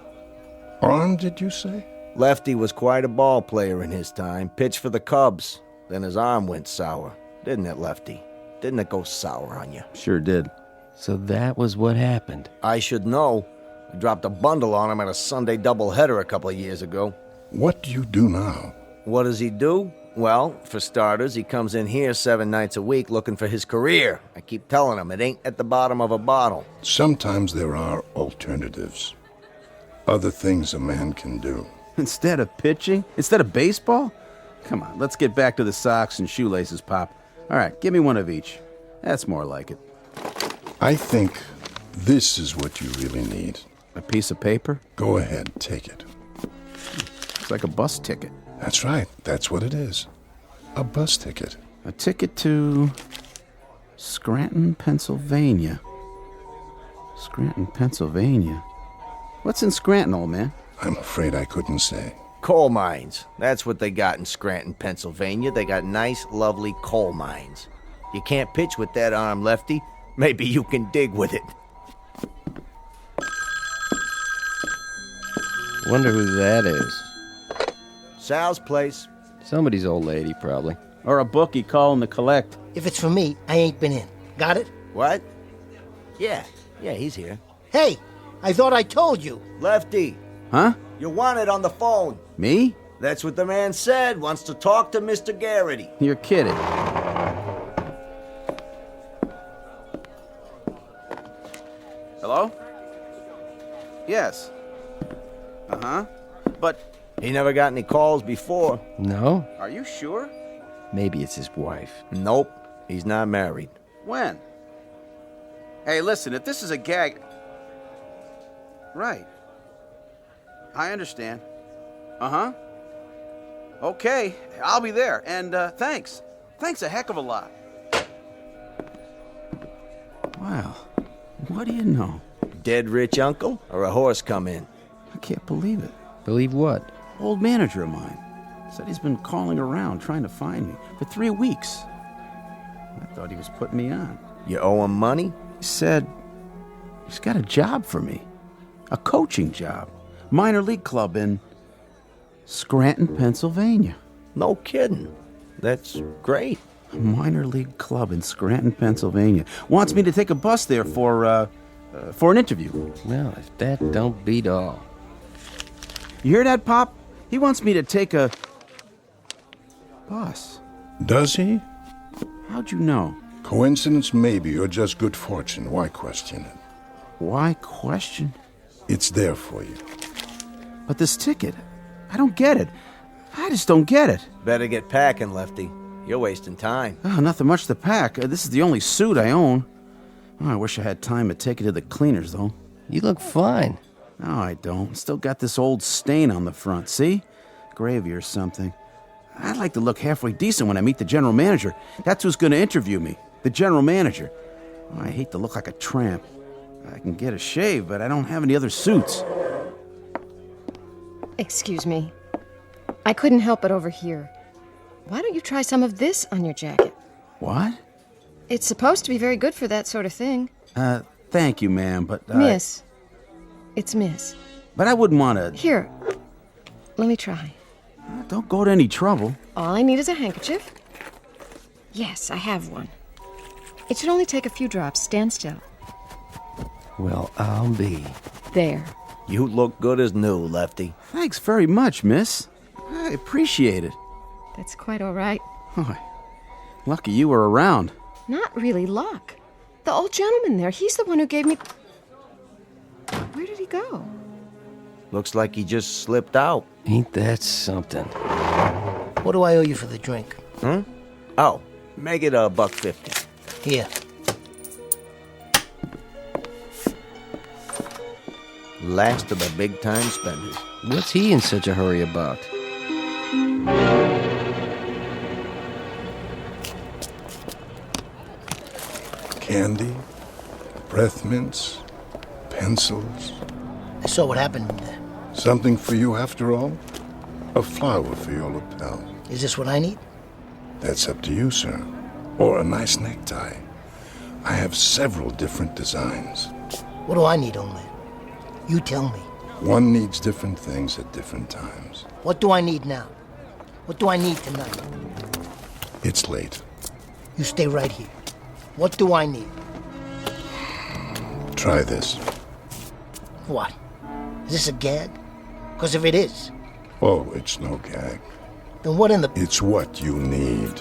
arm, did you say? Lefty was quite a ball player in his time. Pitched for the Cubs. Then his arm went sour. Didn't it, Lefty? Didn't it go sour on you? Sure did. So that was what happened. I should know. I dropped a bundle on him at a Sunday doubleheader a couple of years ago. What do you do now? What does he do? Well, for starters, he comes in here 7 nights a week looking for his career. I keep telling him it ain't at the bottom of a bottle. Sometimes there are alternatives. Other things a man can do. Instead of pitching? Instead of baseball? Come on, let's get back to the socks and shoelaces, Pop. All right, give me one of each. That's more like it. I think this is what you really need. A piece of paper? Go ahead, take it. It's like a bus ticket. That's right, that's what it is. A bus ticket. A ticket to Scranton, Pennsylvania. Scranton, Pennsylvania. What's in Scranton, old man? I'm afraid I couldn't say. Coal mines. That's what they got in Scranton, Pennsylvania. They got nice, lovely coal mines. You can't pitch with that arm, Lefty. Maybe you can dig with it. Wonder who that is. Sal's place. Somebody's old lady, probably. Or a bookie calling to collect. If it's for me, I ain't been in. Got it? What? Yeah, he's here. Hey, I thought I told you. Lefty. Huh? You're wanted on the phone. Me? That's what the man said. Wants to talk to Mr. Garrity. You're kidding. Hello? Yes. Uh-huh. But he never got any calls before. No? Are you sure? Maybe it's his wife. Nope. He's not married. When? Hey, listen, if this is a gag... Right. I understand. Uh-huh. Okay, I'll be there. And, thanks. Thanks a heck of a lot. Wow. What do you know? Dead rich uncle or a horse come in? I can't believe it. Believe what? Old manager of mine. Said he's been calling around trying to find me for 3 weeks. I thought he was putting me on. You owe him money? He said he's got a job for me. A coaching job. Minor league club in Scranton, Pennsylvania. No kidding. That's great. A minor league club in Scranton, Pennsylvania. Wants me to take a bus there for an interview. Well, if that don't beat all. You hear that, Pop? He wants me to take a bus. Does he? How'd you know? Coincidence maybe, or just good fortune. Why question it? Why question? It's there for you. But this ticket, I don't get it. I just don't get it. Better get packing, Lefty. You're wasting time. Oh, nothing much to pack. This is the only suit I own. Oh, I wish I had time to take it to the cleaners, though. You look fine. No, I don't. Still got this old stain on the front, see? Gravy or something. I'd like to look halfway decent when I meet the general manager. That's who's going to interview me, the general manager. Oh, I hate to look like a tramp. I can get a shave, but I don't have any other suits. Excuse me. I couldn't help but overhear. Why don't you try some of this on your jacket? What? It's supposed to be very good for that sort of thing. Thank you, ma'am, but... Miss. It's Miss. But I wouldn't want to... Here. Let me try. Don't go to any trouble. All I need is a handkerchief. Yes, I have one. It should only take a few drops. Stand still. Well, I'll be. There. You look good as new, Lefty. Thanks very much, miss. I appreciate it. That's quite all right. Oh, lucky you were around. Not really luck. The old gentleman there, he's the one who gave me... Where did he go? Looks like he just slipped out. Ain't that something? What do I owe you for the drink? Oh, make it $1.50. Here. Last of the big-time spenders. What's he in such a hurry about? Candy, breath mints, pencils. I saw what happened in there. Something for you after all? A flower for your lapel. Is this what I need? That's up to you, sir. Or a nice necktie. I have several different designs. What do I need, old man? You tell me. One needs different things at different times. What do I need now? What do I need tonight? It's late. You stay right here. What do I need? Try this. What? Is this a gag? Because if it is, Oh, it's no gag. Then what in the... It's what you need.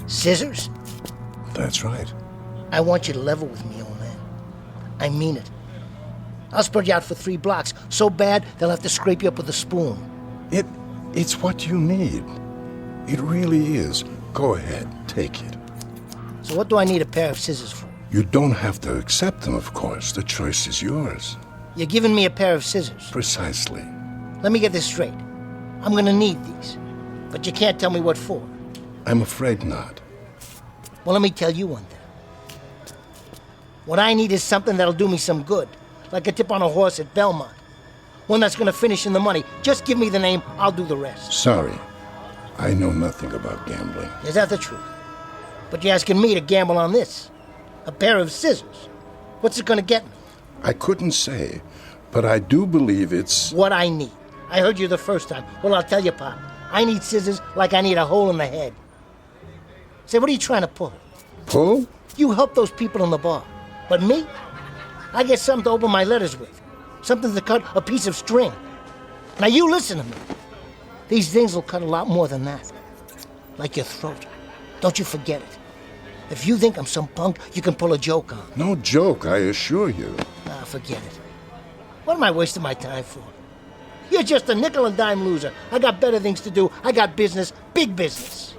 Scissors? That's right. I want you to level with me, old man. I mean it. I'll spread you out for 3 blocks. So bad, they'll have to scrape you up with a spoon. It's what you need. It really is. Go ahead, take it. So what do I need a pair of scissors for? You don't have to accept them, of course. The choice is yours. You're giving me a pair of scissors. Precisely. Let me get this straight. I'm gonna need these. But you can't tell me what for. I'm afraid not. Well, let me tell you one thing. What I need is something that'll do me some good. Like a tip on a horse at Belmont. One that's gonna finish in the money. Just give me the name, I'll do the rest. Sorry. I know nothing about gambling. Is that the truth? But you're asking me to gamble on this. A pair of scissors. What's it gonna get me? I couldn't say, but I do believe it's... What I need. I heard you the first time. Well, I'll tell you, Pop. I need scissors like I need a hole in the head. Say, what are you trying to pull? Pull? You help those people in the bar. But me? I get something to open my letters with. Something to cut a piece of string. Now you listen to me. These things will cut a lot more than that. Like your throat. Don't you forget it. If you think I'm some punk you can pull a joke on. No joke, I assure you. Ah, forget it. What am I wasting my time for? You're just a nickel and dime loser. I got better things to do. I got business, big business.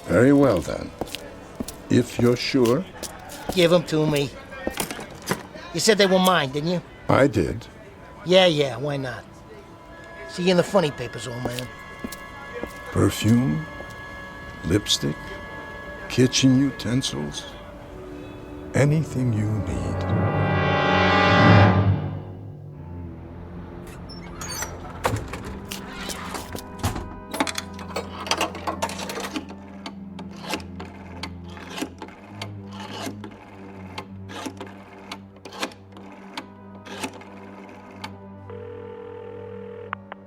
Very well, then. If you're sure. Give them to me. You said they were mine, didn't you? I did. Yeah, why not? See you in the funny papers, old man. Perfume, lipstick, kitchen utensils, anything you need.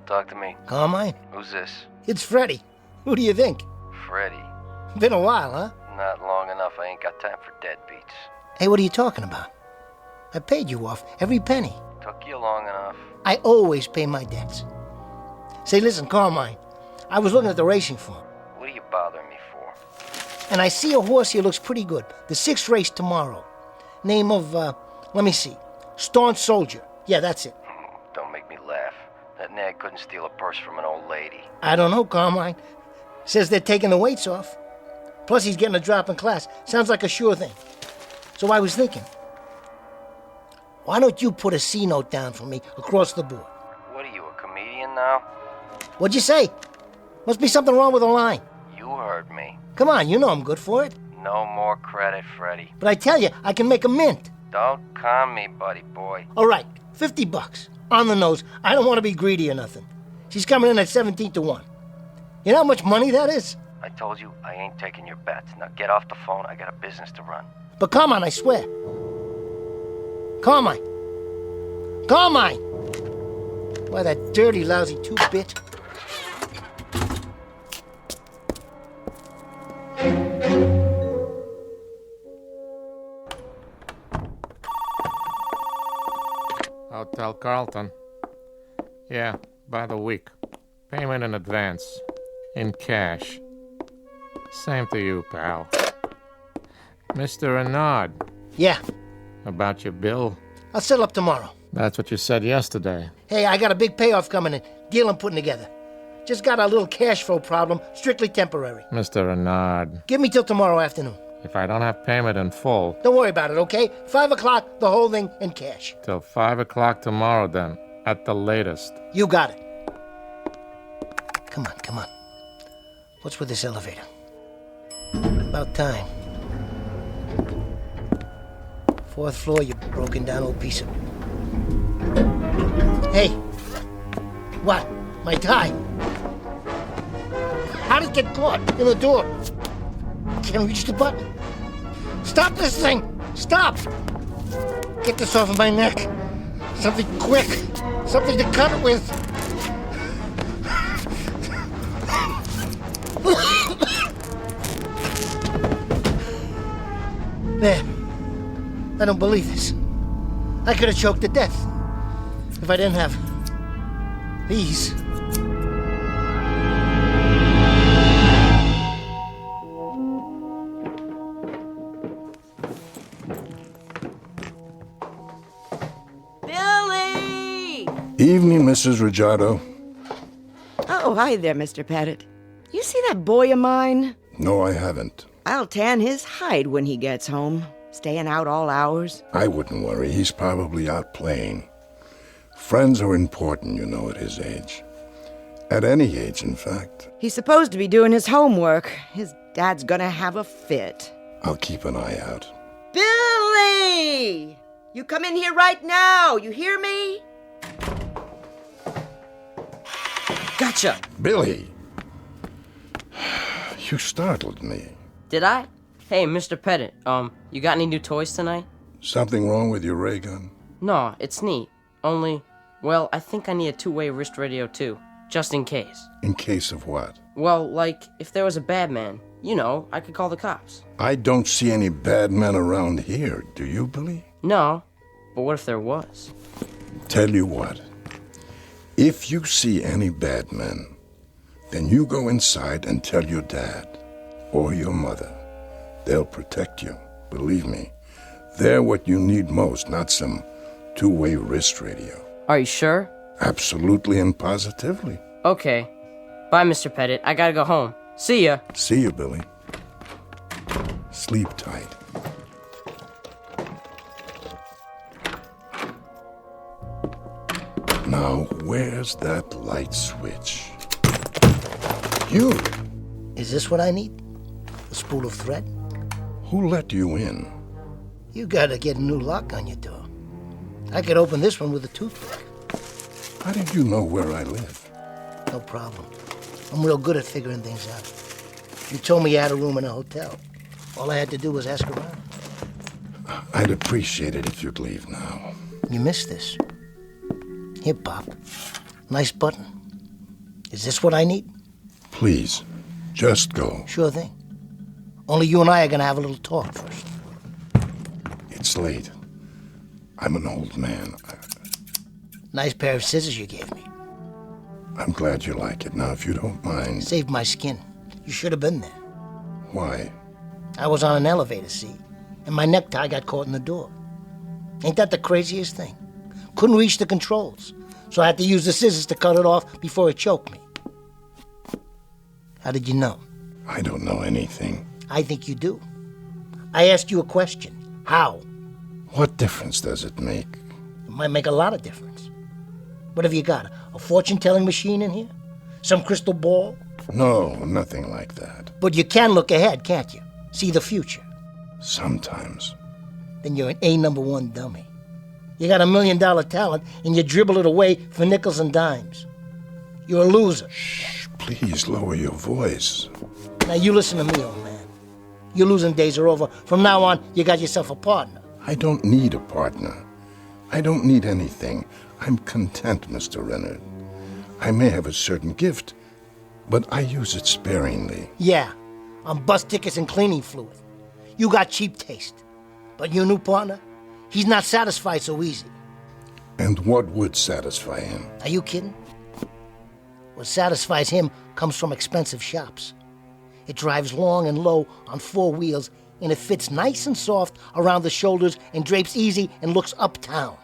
Talk to me. Carmine? Who's this? It's Freddie. Who do you think? Freddie. Been a while, huh? Not long enough. I ain't got time for deadbeats. Hey, what are you talking about? I paid you off, every penny. Took you long enough. I always pay my debts. Say, listen, Carmine, I was looking at the racing form. What are you bothering me for? And I see a horse here looks pretty good. The 6th race tomorrow. Name of, let me see. Staunch Soldier. Yeah, that's it. Don't make me laugh. That nag couldn't steal a purse from an old lady. I don't know, Carmine. Says they're taking the weights off. Plus he's getting a drop in class. Sounds like a sure thing. So I was thinking, why don't you put a C note down for me across the board? What are you, a comedian now? What'd you say? Must be something wrong with the line. You heard me. Come on, you know I'm good for it. No more credit, Freddie. But I tell you, I can make a mint. Don't con me, buddy boy. All right, $50. On the nose. I don't want to be greedy or nothing. She's coming in at 17-1. You know how much money that is? I told you I ain't taking your bets. Now get off the phone. I got a business to run. But Carmine, I swear. Carmine. Carmine! Why, that dirty, lousy 2-bit. Hotel Carlton. Yeah, by the week. Payment in advance. In cash. Same to you, pal. Mr. Renard. Yeah. About your bill? I'll settle up tomorrow. That's what you said yesterday. Hey, I got a big payoff coming in. Deal I'm putting together. Just got a little cash flow problem, strictly temporary. Mr. Renard. Give me till tomorrow afternoon. If I don't have payment in full... Don't worry about it, okay? 5 o'clock, the whole thing in cash. Till 5 o'clock tomorrow, then. At the latest. You got it. Come on. What's with this elevator? About time. 4th floor, you broken down old piece of... Hey! What? My tie? How did it get caught in the door? Can't reach the button. Stop this thing! Stop! Get this off of my neck. Something quick. Something to cut it with. There. I don't believe this. I could have choked to death if I didn't have these. Billy! Evening, Mrs. Rajado. Oh, hi there, Mr. Pettit. You see that boy of mine? No, I haven't. I'll tan his hide when he gets home, staying out all hours. I wouldn't worry. He's probably out playing. Friends are important, you know, at his age. At any age, in fact. He's supposed to be doing his homework. His dad's gonna have a fit. I'll keep an eye out. Billy! You come in here right now, you hear me? Gotcha! Billy! You startled me. Did I? Hey, Mr. Pettit, you got any new toys tonight? Something wrong with your ray gun? No, it's neat. Only, well, I think I need a two-way wrist radio too, just in case. In case of what? Well, like, if there was a bad man, you know, I could call the cops. I don't see any bad men around here, do you, Billy? No, but what if there was? Tell you what. If you see any bad men, then you go inside and tell your dad or your mother. They'll protect you, believe me. They're what you need most, not some two-way wrist radio. Are you sure? Absolutely and positively. Okay. Bye, Mr. Pettit. I gotta go home. See ya. See you, Billy. Sleep tight. Now, where's that light switch? You! Is this what I need? A spool of thread? Who let you in? You gotta get a new lock on your door. I could open this one with a toothpick. How did you know where I live? No problem. I'm real good at figuring things out. You told me you had a room in a hotel. All I had to do was ask around. I'd appreciate it if you'd leave now. You missed this. Here, Pop. Nice button. Is this what I need? Please, just go. Sure thing. Only you and I are gonna have a little talk first. It's late. I'm an old man. Nice pair of scissors you gave me. I'm glad you like it. Now, if you don't mind... Saved my skin. You should have been there. Why? I was on an elevator seat, and my necktie got caught in the door. Ain't that the craziest thing? Couldn't reach the controls, so I had to use the scissors to cut it off before it choked me. How did you know? I don't know anything. I think you do. I asked you a question. How? What difference does it make? It might make a lot of difference. What have you got? A fortune-telling machine in here? Some crystal ball? No, nothing like that. But you can look ahead, can't you? See the future. Sometimes. Then you're an A1 dummy. You got $1 million talent, and you dribble it away for nickels and dimes. You're a loser. Shh, please lower your voice. Now you listen to me, old man. Your losing days are over. From now on, you got yourself a partner. I don't need a partner. I don't need anything. I'm content, Mr. Renard. I may have a certain gift, but I use it sparingly. Yeah, on bus tickets and cleaning fluid. You got cheap taste. But your new partner, he's not satisfied so easy. And what would satisfy him? Are you kidding? What satisfies him comes from expensive shops. It drives long and low on 4 wheels, and it fits nice and soft around the shoulders and drapes easy and looks uptown.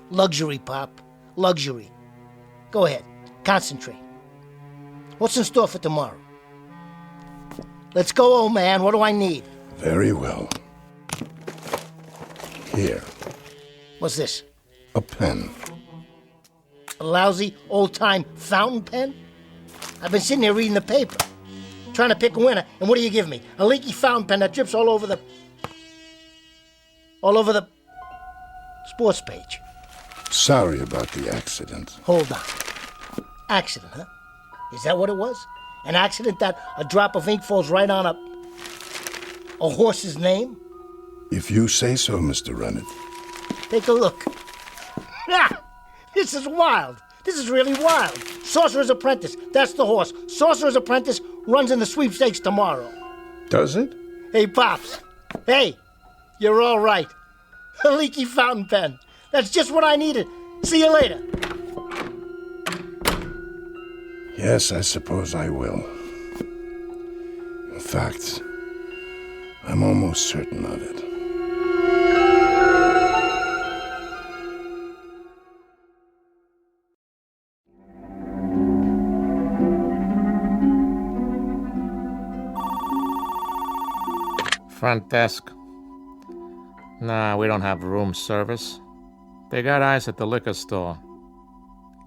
Luxury, Pop. Luxury. Go ahead. Concentrate. What's in store for tomorrow? Let's go, old man. What do I need? Very well. Here. What's this? A pen. A lousy, old-time fountain pen? I've been sitting here reading the paper, trying to pick a winner, and what do you give me? A leaky fountain pen that drips all over the sports page. Sorry about the accident. Hold on. Accident, huh? Is that what it was? An accident that a drop of ink falls right on a horse's name? If you say so, Mr. Renard. Take a look. Ah, this is wild. This is really wild. Sorcerer's Apprentice. That's the horse. Sorcerer's Apprentice runs in the sweepstakes tomorrow. Does it? Hey, Pops. Hey, You're all right. A leaky fountain pen. That's just what I needed. See you later. Yes, I suppose I will. In fact, I'm almost certain of it. Front desk. Nah, we don't have room service. They got ice at the liquor store.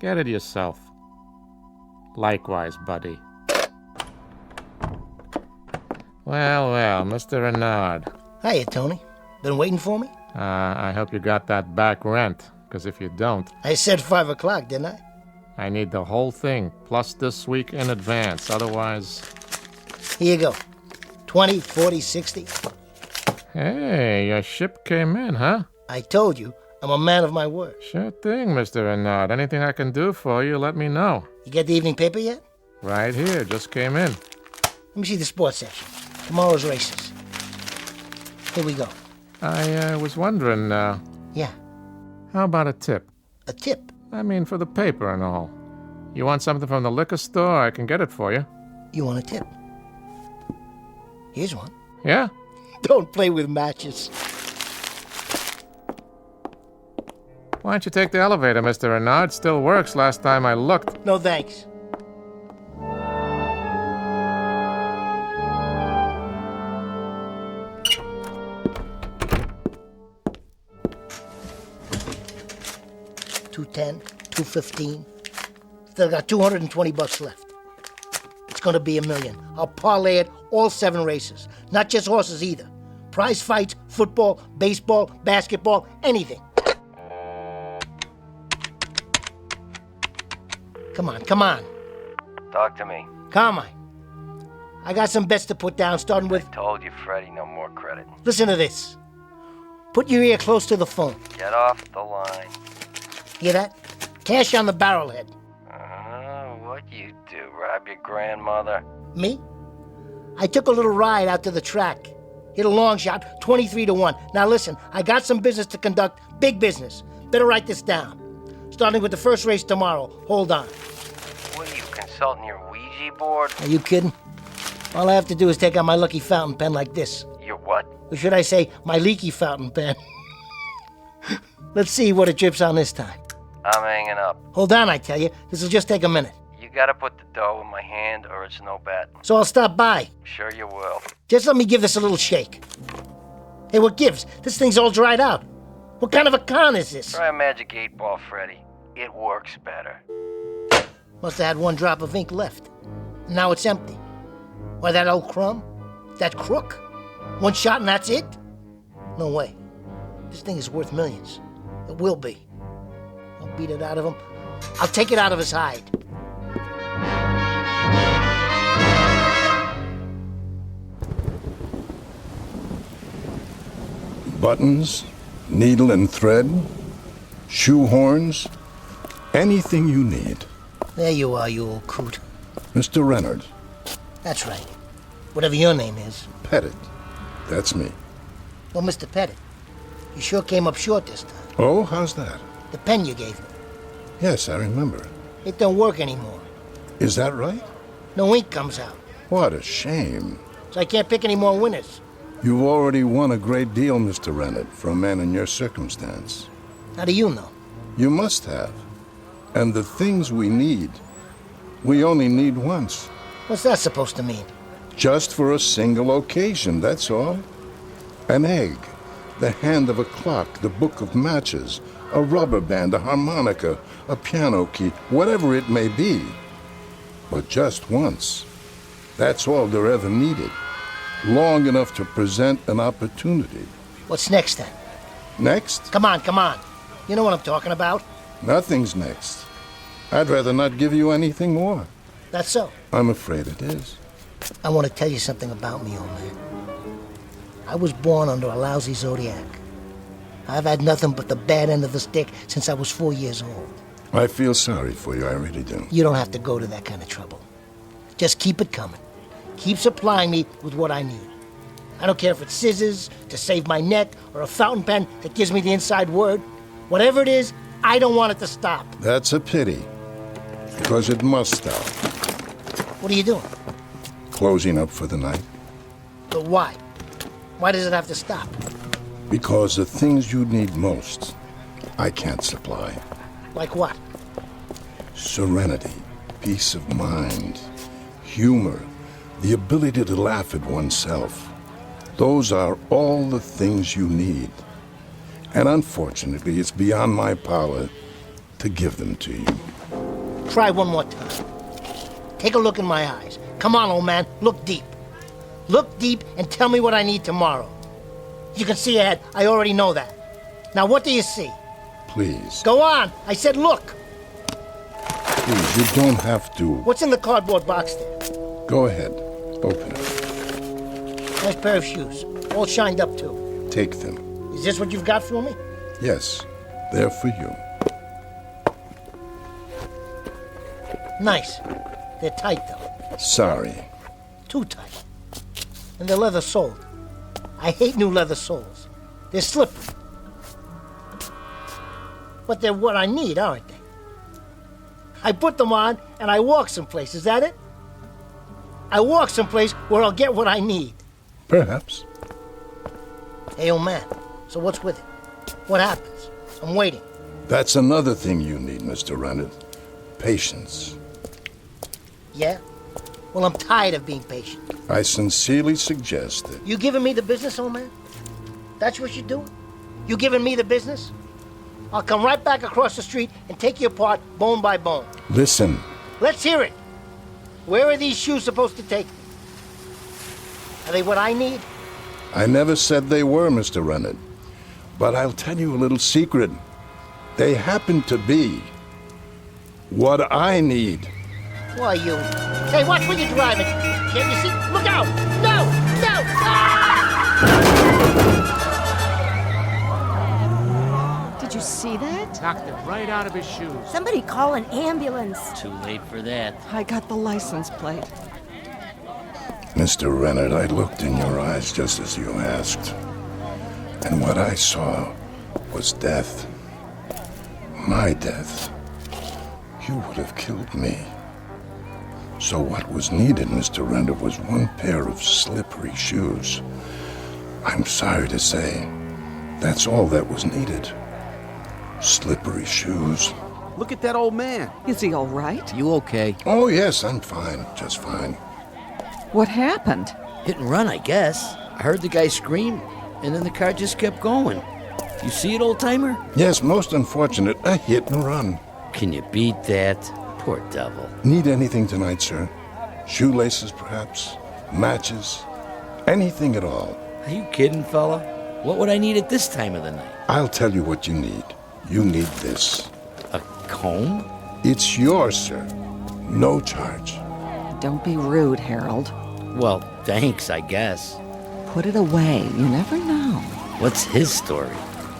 Get it yourself. Likewise, buddy. Well, Mr. Renard. Hiya, Tony. Been waiting for me? I hope you got that back rent, because if you don't... I said 5 o'clock, didn't I? I need the whole thing, plus this week in advance, otherwise... Here you go. 20, 40, 60. Hey, your ship came in, huh? I told you, I'm a man of my word. Sure thing, Mr. Renard. Anything I can do for you, let me know. You get the evening paper yet? Right here, just came in. Let me see the sports section. Tomorrow's races. Here we go. I was wondering, Yeah. How about a tip? A tip? I mean, for the paper and all. You want something from the liquor store? I can get it for you. You want a tip? Here's one. Yeah? Don't play with matches. Why don't you take the elevator, Mr. Renard? Still works last time I looked. No thanks. $210, $215. Still got $220 left. It's gonna be $1 million. I'll parlay it all 7 races. Not just horses either. Prize fights, football, baseball, basketball, anything. Come on. Talk to me. Carmine. I got some bets to put down, starting with... Told you, Freddie, no more credit. Listen to this. Put your ear close to the phone. Get off the line. Hear that? Cash on the barrelhead. What you do, rob your grandmother? Me? I took a little ride out to the track. Hit a long shot, 23-1. Now listen, I got some business to conduct, big business. Better write this down. Starting with the first race tomorrow. Hold on. What are you, consulting your Ouija board? Are you kidding? All I have to do is take out my lucky fountain pen like this. Your what? Or should I say, my leaky fountain pen? Let's see what it drips on this time. I'm hanging up. Hold on, I tell you. This'll just take a minute. You gotta put the dough in my hand or it's no bet. So I'll stop by. Sure you will. Just let me give this a little shake. Hey, what gives? This thing's all dried out. What kind of a con is this? Try a magic 8-ball, Freddie. It works better. Must have had 1 drop of ink left. Now it's empty. Why, that old crumb? That crook? 1 shot and that's it? No way. This thing is worth millions. It will be. I'll beat it out of him. I'll take it out of his hide. Buttons, needle and thread, shoehorns, anything you need. There you are, you old coot. Mr. Renard. That's right. Whatever your name is. Pettit. That's me. Well, Mr. Pettit, you sure came up short this time. Oh, how's that? The pen you gave me. Yes, I remember. It don't work anymore. Is that right? No ink comes out. What a shame. So I can't pick any more winners. You've already won a great deal, Mr. Renard, for a man in your circumstance. How do you know? You must have. And the things we need, we only need once. What's that supposed to mean? Just for a single occasion, that's all. An egg, the hand of a clock, the book of matches, a rubber band, a harmonica, a piano key, whatever it may be. But just once. That's all they're ever needed. Long enough to present an opportunity. What's next then? Next? Come on. You know what I'm talking about. Nothing's next. I'd rather not give you anything more. That's so. I'm afraid it is. I want to tell you something about me, old man. I was born under a lousy zodiac. I've had nothing but the bad end of the stick since I was 4 years old. I feel sorry for you, I really do. You don't have to go to that kind of trouble. Just keep it coming. Keep supplying me with what I need. I don't care if it's scissors to save my neck or a fountain pen that gives me the inside word. Whatever it is, I don't want it to stop. That's a pity, because it must stop. What are you doing? Closing up for the night. But why? Why does it have to stop? Because the things you need most, I can't supply. Like what? Serenity, peace of mind, humor, the ability to laugh at oneself. Those are all the things you need. And unfortunately, it's beyond my power to give them to you. Try one more time. Take a look in my eyes. Come on, old man, look deep. Look deep and tell me what I need tomorrow. You can see ahead. I already know that. Now, what do you see? Please. Go on. I said look. Please, you don't have to. What's in the cardboard box there? Go ahead. Open it. Nice pair of shoes. All shined up, too. Take them. Is this what you've got for me? Yes, they're for you. Nice. They're tight, though. Sorry. Too tight. And they're leather soled. I hate new leather soles. They're slippery. But they're what I need, aren't they? I put them on and I walk someplace. Is that it? I walk someplace where I'll get what I need. Perhaps. Hey, old man. So what's with it? What happens? I'm waiting. That's another thing you need, Mr. Rennet. Patience. Yeah? Well, I'm tired of being patient. I sincerely suggest that... You giving me the business, old man? That's what you're doing? You giving me the business? I'll come right back across the street and take you apart bone by bone. Listen. Let's hear it. Where are these shoes supposed to take me? Are they what I need? I never said they were, Mr. Rennet. But I'll tell you a little secret. They happen to be what I need. Why, you... Hey, watch where you're driving. Can't you see? Look out! No! No! Ah! Did you see that? Knocked it right out of his shoes. Somebody call an ambulance. Too late for that. I got the license plate. Mr. Rennet, I looked in your eyes just as you asked. And what I saw was death. My death. You would have killed me. So what was needed, Mr. Rennet, was one pair of slippery shoes. I'm sorry to say, that's all that was needed. Slippery shoes. Look at that old man. Is he all right? You okay? Oh, yes, I'm fine. Just fine. What happened? Hit and run, I guess. I heard the guy scream, and then the car just kept going. You see it, old-timer? Yes, most unfortunate. A hit and run. Can you beat that? Poor devil. Need anything tonight, sir? Shoelaces, perhaps? Matches? Anything at all? Are you kidding, fella? What would I need at this time of the night? I'll tell you what you need. You need this. A comb? It's yours, sir. No charge. Don't be rude, Harold. Well, thanks, I guess. Put it away. You never know. What's his story?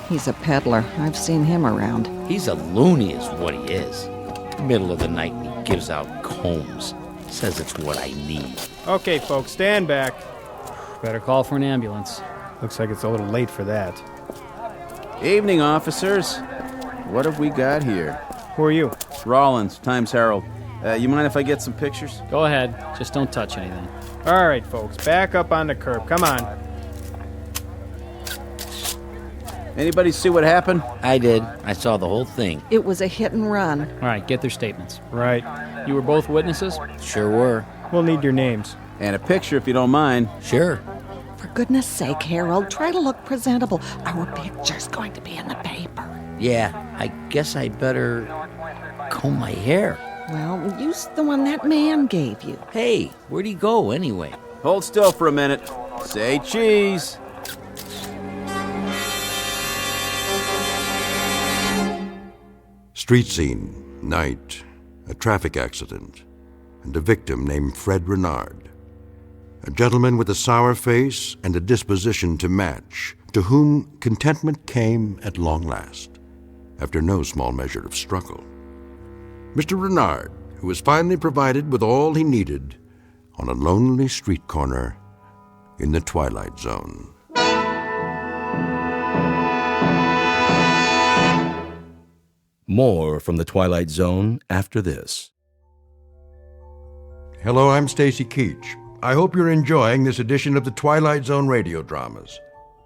He's a peddler. I've seen him around. He's a loony is what he is. Middle of the night and he gives out combs. Says it's what I need. Okay, folks, stand back. Better call for an ambulance. Looks like it's a little late for that. Evening, officers. What have we got here? Who are you? Rollins, Times Herald. You mind if I get some pictures? Go ahead. Just don't touch anything. All right, folks, back up on the curb. Come on. Anybody see what happened? I did. I saw the whole thing. It was a hit and run. All right, get their statements. Right. You were both witnesses? Sure were. We'll need your names. And a picture if you don't mind. Sure. For goodness sake, Harold, try to look presentable. Our picture's going to be in the paper. Yeah, I guess I better comb my hair. Well, use the one that man gave you. Hey, where'd he go anyway? Hold still for a minute. Say cheese. Street scene, night, a traffic accident, and a victim named Fred Renard. A gentleman with a sour face and a disposition to match, to whom contentment came at long last, after no small measure of struggle. Mr. Renard, who was finally provided with all he needed on a lonely street corner in the Twilight Zone. More from the Twilight Zone after this. Hello, I'm Stacy Keach. I hope you're enjoying this edition of the Twilight Zone radio dramas.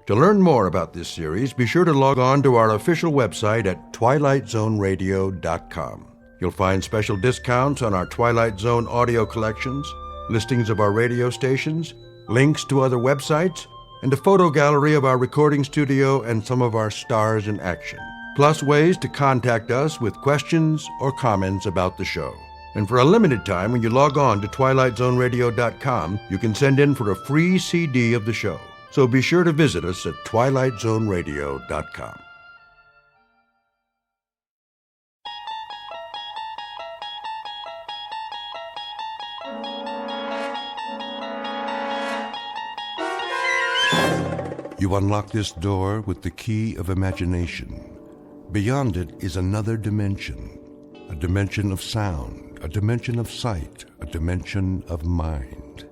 To learn more about this series, be sure to log on to our official website at twilightzoneradio.com. You'll find special discounts on our Twilight Zone audio collections, listings of our radio stations, links to other websites, and a photo gallery of our recording studio and some of our stars in action. Plus ways to contact us with questions or comments about the show. And for a limited time, when you log on to twilightzoneradio.com, you can send in for a free CD of the show. So be sure to visit us at twilightzoneradio.com. You unlock this door with the key of imagination. Beyond it is another dimension, a dimension of sound, a dimension of sight, a dimension of mind.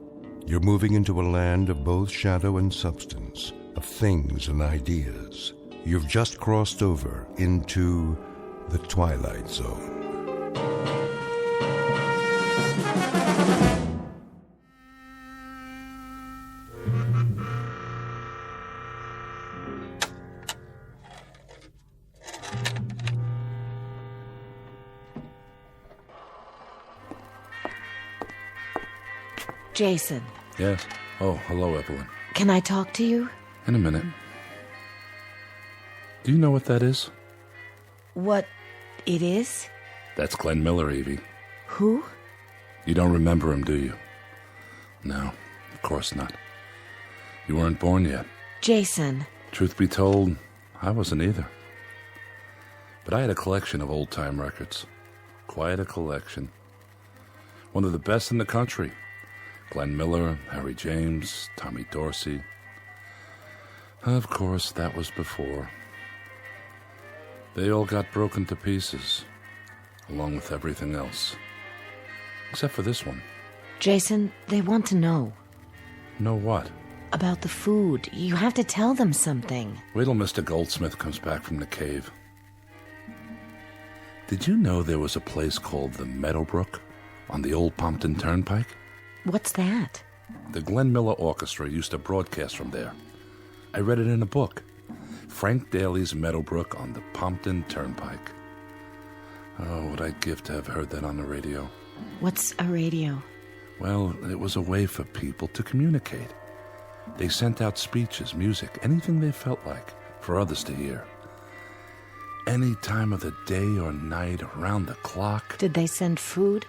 You're moving into a land of both shadow and substance, of things and ideas. You've just crossed over into the Twilight Zone. Jason, Yes. Oh, hello, Evelyn. can I talk to you? In a minute. Do you know what that is? What it is? That's Glenn Miller, Evie. Who? You don't remember him, do you? No, of course not. You weren't born yet. Jason. Truth be told, I wasn't either. But I had a collection of old-time records. Quite a collection. One of the best in the country. Glenn Miller, Harry James, Tommy Dorsey. Of course, that was before. They all got broken to pieces, along with everything else. Except for this one. Jason, they want to know. Know what? About the food. You have to tell them something. Wait till Mr. Goldsmith comes back from the cave. Did you know there was a place called the Meadowbrook on the old Pompton Turnpike? What's that? The Glenn Miller Orchestra used to broadcast from there. I read it in a book. Frank Daly's Meadowbrook on the Pompton Turnpike. Oh, what I'd give to have heard that on the radio. What's a radio? Well, it was a way for people to communicate. They sent out speeches, music, anything they felt like, for others to hear. Any time of the day or night, around the clock. Did they send food?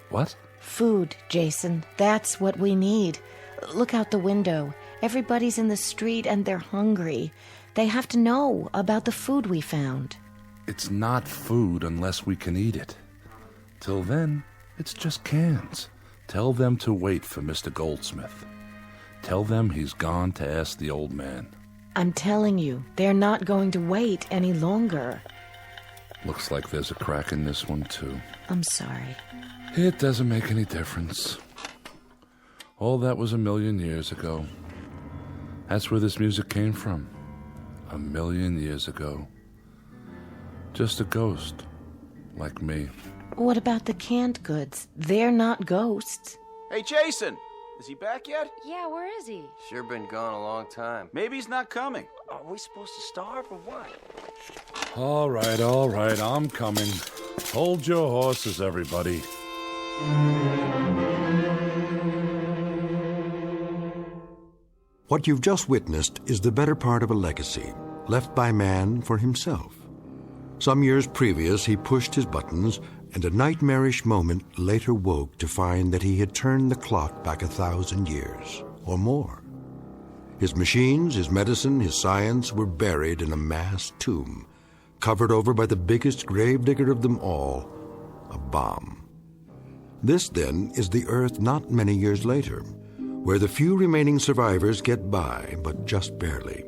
What? Food, Jason. That's what we need. Look out the window. Everybody's in the street and they're hungry. They have to know about the food we found. It's not food unless we can eat it. Till then, it's just cans. Tell them to wait for Mr. Goldsmith. Tell them he's gone to ask the old man. I'm telling you, they're not going to wait any longer. Looks like there's a crack in this one, too. I'm sorry. It doesn't make any difference. All that was 1,000,000 years ago. That's where this music came from. 1,000,000 years ago. Just a ghost, like me. What about the canned goods? They're not ghosts. Hey, Jason! Is he back yet? Yeah, where is he? Sure been gone a long time. Maybe he's not coming. Are we supposed to starve or what? All right, I'm coming. Hold your horses, everybody. What you've just witnessed is the better part of a legacy left by man for himself. Some years previous, he pushed his buttons, and a nightmarish moment later woke to find that he had turned the clock back 1,000 years, or more. His machines, his medicine, his science were buried in a mass tomb, covered over by the biggest gravedigger of them all, a bomb. This, then, is the Earth not many years later, where the few remaining survivors get by, but just barely,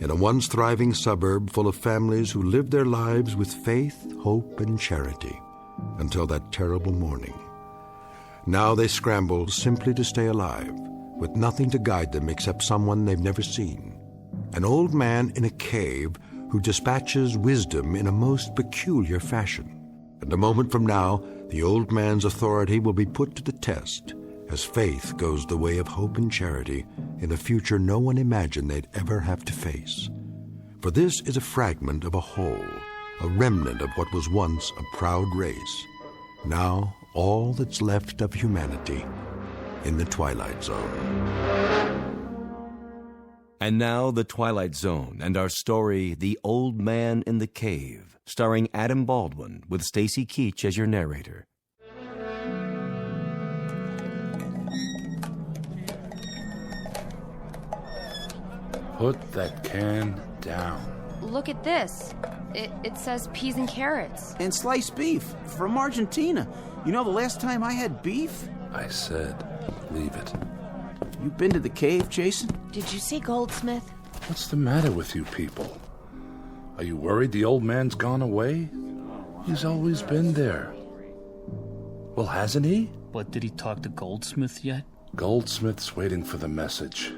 in a once thriving suburb full of families who lived their lives with faith, hope, and charity, until that terrible morning. Now they scramble simply to stay alive, with nothing to guide them except someone they've never seen. An old man in a cave who dispatches wisdom in a most peculiar fashion. And a moment from now, the old man's authority will be put to the test, as faith goes the way of hope and charity in a future no one imagined they'd ever have to face. For this is a fragment of a whole, a remnant of what was once a proud race. Now, all that's left of humanity in the Twilight Zone. And now, The Twilight Zone and our story, The Old Man in the Cave, starring Adam Baldwin with Stacy Keach as your narrator. Put that can down. Look at this. It says peas and carrots. And sliced beef from Argentina. You know the last time I had beef? I said, leave it. You been to the cave, Jason? Did you see Goldsmith? What's the matter with you people? Are you worried the old man's gone away? He's always been there. Well, hasn't he? But did he talk to Goldsmith yet? Goldsmith's waiting for the message.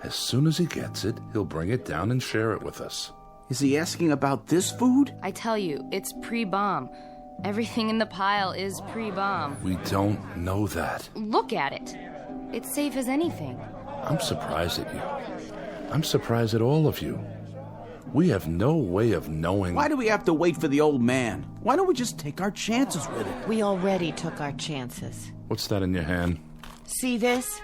As soon as he gets it, he'll bring it down and share it with us. Is he asking about this food? I tell you, it's pre-bomb. Everything in the pile is pre-bomb. We don't know that. Look at it. It's safe as anything. I'm surprised at you. I'm surprised at all of you. We have no way of knowing... Why do we have to wait for the old man? Why don't we just take our chances with it? We already took our chances. What's that in your hand? See this?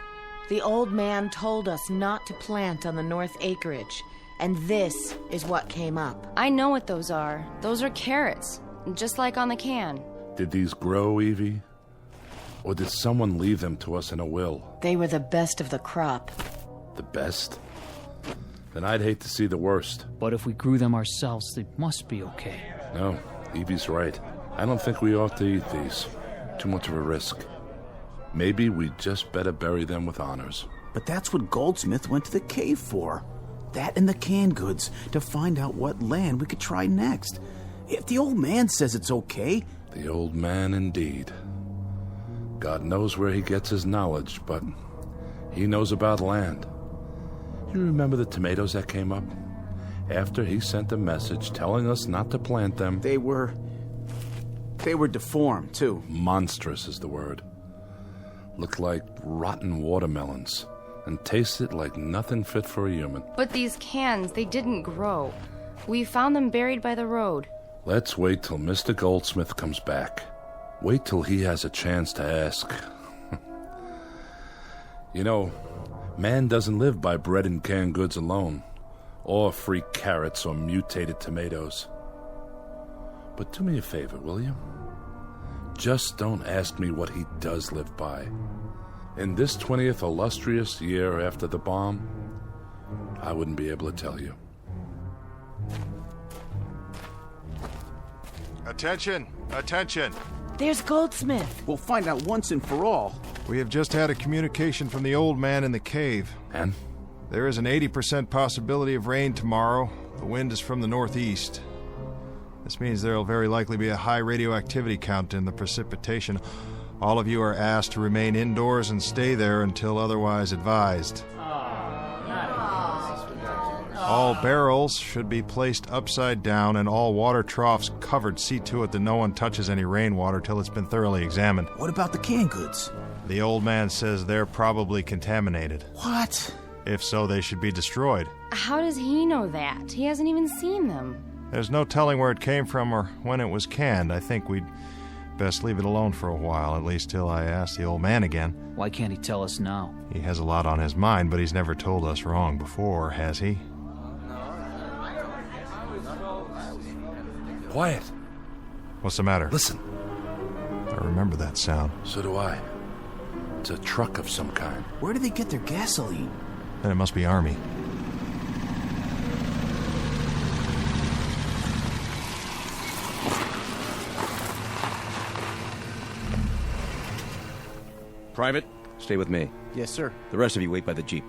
The old man told us not to plant on the north acreage, and this is what came up. I know what those are. Those are carrots, just like on the can. Did these grow, Evie? Or did someone leave them to us in a will? They were the best of the crop. The best? Then I'd hate to see the worst. But if we grew them ourselves, they must be okay. No, Evie's right. I don't think we ought to eat these. Too much of a risk. Maybe we just better bury them with honors. But that's what Goldsmith went to the cave for. That and the canned goods, to find out what land we could try next. If the old man says it's okay... The old man, indeed. God knows where he gets his knowledge, but he knows about land. You remember the tomatoes that came up? After he sent a message telling us not to plant them... They were deformed, too. Monstrous is the word. Looked like rotten watermelons, and tasted like nothing fit for a human. But these cans, they didn't grow. We found them buried by the road. Let's wait till Mr. Goldsmith comes back. Wait till he has a chance to ask. You know, man doesn't live by bread and canned goods alone, or free carrots or mutated tomatoes. But do me a favor, will you? Just don't ask me what he does live by. In this 20th illustrious year after the bomb, I wouldn't be able to tell you. Attention! Attention! There's Goldsmith. We'll find out once and for all. We have just had a communication from the old man in the cave. And? There is an 80% possibility of rain tomorrow. The wind is from the northeast. This means there will very likely be a high radioactivity count in the precipitation. All of you are asked to remain indoors and stay there until otherwise advised. All barrels should be placed upside down and all water troughs covered. See to it that no one touches any rainwater till it's been thoroughly examined. What about the canned goods? The old man says they're probably contaminated. What? If so, they should be destroyed. How does he know that? He hasn't even seen them. There's no telling where it came from or when it was canned. I think we'd best leave it alone for a while, at least till I ask the old man again. Why can't he tell us now? He has a lot on his mind, but he's never told us wrong before, has he? Quiet. What's the matter? Listen. I remember that sound. So do I. It's a truck of some kind. Where do they get their gasoline? Then it must be Army. Private, stay with me. Yes, sir. The rest of you wait by the Jeep.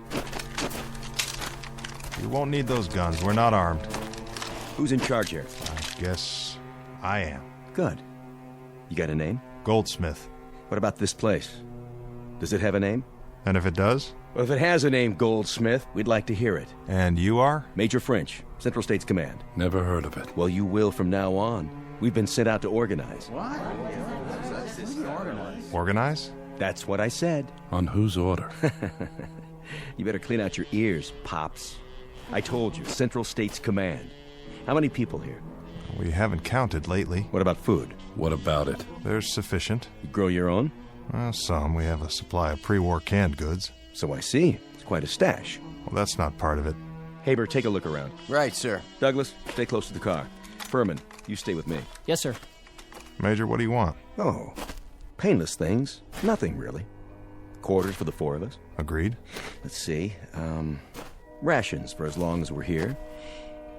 You won't need those guns. We're not armed. Who's in charge here? I guess I am. Good. You got a name? Goldsmith. What about this place? Does it have a name? And if it does? Well, if it has a name, Goldsmith, we'd like to hear it. And you are? Major French, Central States Command. Never heard of it. Well, you will from now on. We've been sent out to organize. What? Organize? That's what I said. On whose order? You better clean out your ears, Pops. I told you, Central States Command. How many people here? We haven't counted lately. What about food? What about it? There's sufficient. You grow your own? Some. We have a supply of pre-war canned goods. So I see. It's quite a stash. Well, that's not part of it. Haber, take a look around. Right, sir. Douglas, stay close to the car. Furman, you stay with me. Yes, sir. Major, what do you want? Oh, painless things. Nothing, really. Quarters for the four of us. Agreed. Let's see. Rations for as long as we're here.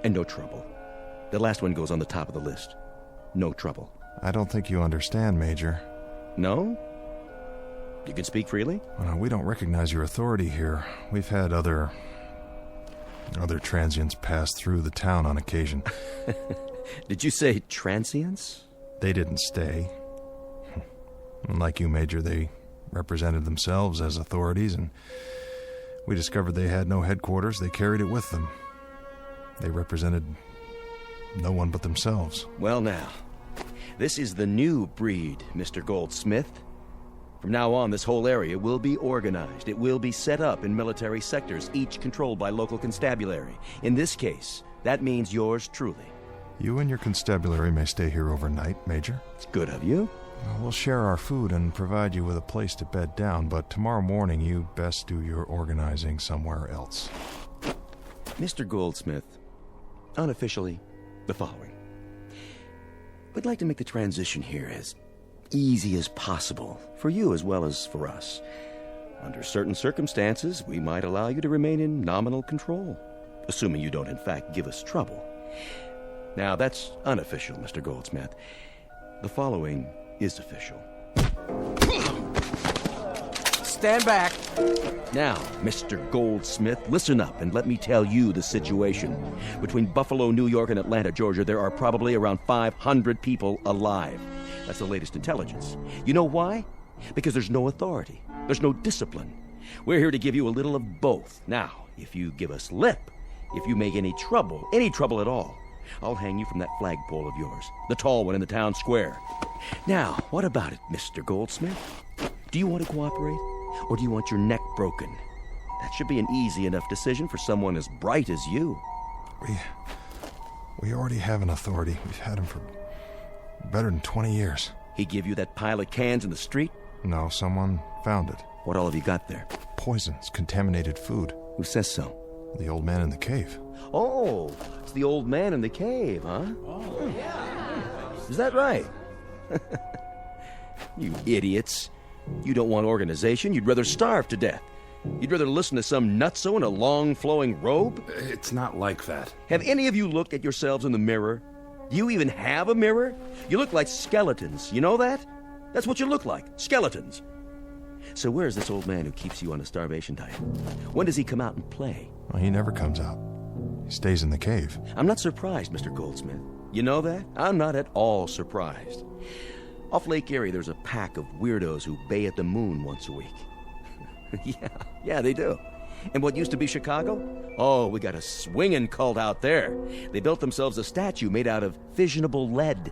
And no trouble. The last one goes on the top of the list. No trouble. I don't think you understand, Major. No? You can speak freely? We don't recognize your authority here. We've had other transients pass through the town on occasion. Did you say transients? They didn't stay. Like you, Major, they represented themselves as authorities, and we discovered they had no headquarters. They carried it with them. They represented no one but themselves. Well, now, this is the new breed, Mr. Goldsmith. From now on, this whole area will be organized. It will be set up in military sectors, each controlled by local constabulary. In this case, that means yours truly. You and your constabulary may stay here overnight, Major. It's good of you. We'll share our food and provide you with a place to bed down, but tomorrow morning you best do your organizing somewhere else. Mr. Goldsmith, unofficially, the following. We'd like to make the transition here as easy as possible, for you as well as for us. Under certain circumstances, we might allow you to remain in nominal control, assuming you don't in fact give us trouble. Now, that's unofficial, Mr. Goldsmith. The following is official. Stand back. Now, Mr. Goldsmith, listen up and let me tell you the situation. Between Buffalo, New York, and Atlanta, Georgia, there are probably around 500 people alive. That's the latest intelligence. You know why? Because there's no authority. There's no discipline. We're here to give you a little of both. Now, if you give us lip, if you make any trouble at all, I'll hang you from that flagpole of yours, the tall one in the town square. Now, what about it, Mr. Goldsmith? Do you want to cooperate, or do you want your neck broken? That should be an easy enough decision for someone as bright as you. We already have an authority. We've had him for better than 20 years. He give you that pile of cans in the street? No, someone found it. What all have you got there? Poisons, contaminated food. Who says so? The old man in the cave. Oh, it's the old man in the cave, huh? Oh, yeah. Is that right? You idiots. You don't want organization. You'd rather starve to death. You'd rather listen to some nutso in a long flowing robe? It's not like that. Have any of you looked at yourselves in the mirror? Do you even have a mirror? You look like skeletons. You know that? That's what you look like. Skeletons. So where's this old man who keeps you on a starvation diet? When does he come out and play? Well, he never comes out. He stays in the cave. I'm not surprised, Mr. Goldsmith. You know that? I'm not at all surprised. Off Lake Erie, there's a pack of weirdos who bay at the moon once a week. Yeah, they do. And what used to be Chicago? Oh, we got a swinging cult out there. They built themselves a statue made out of fissionable lead.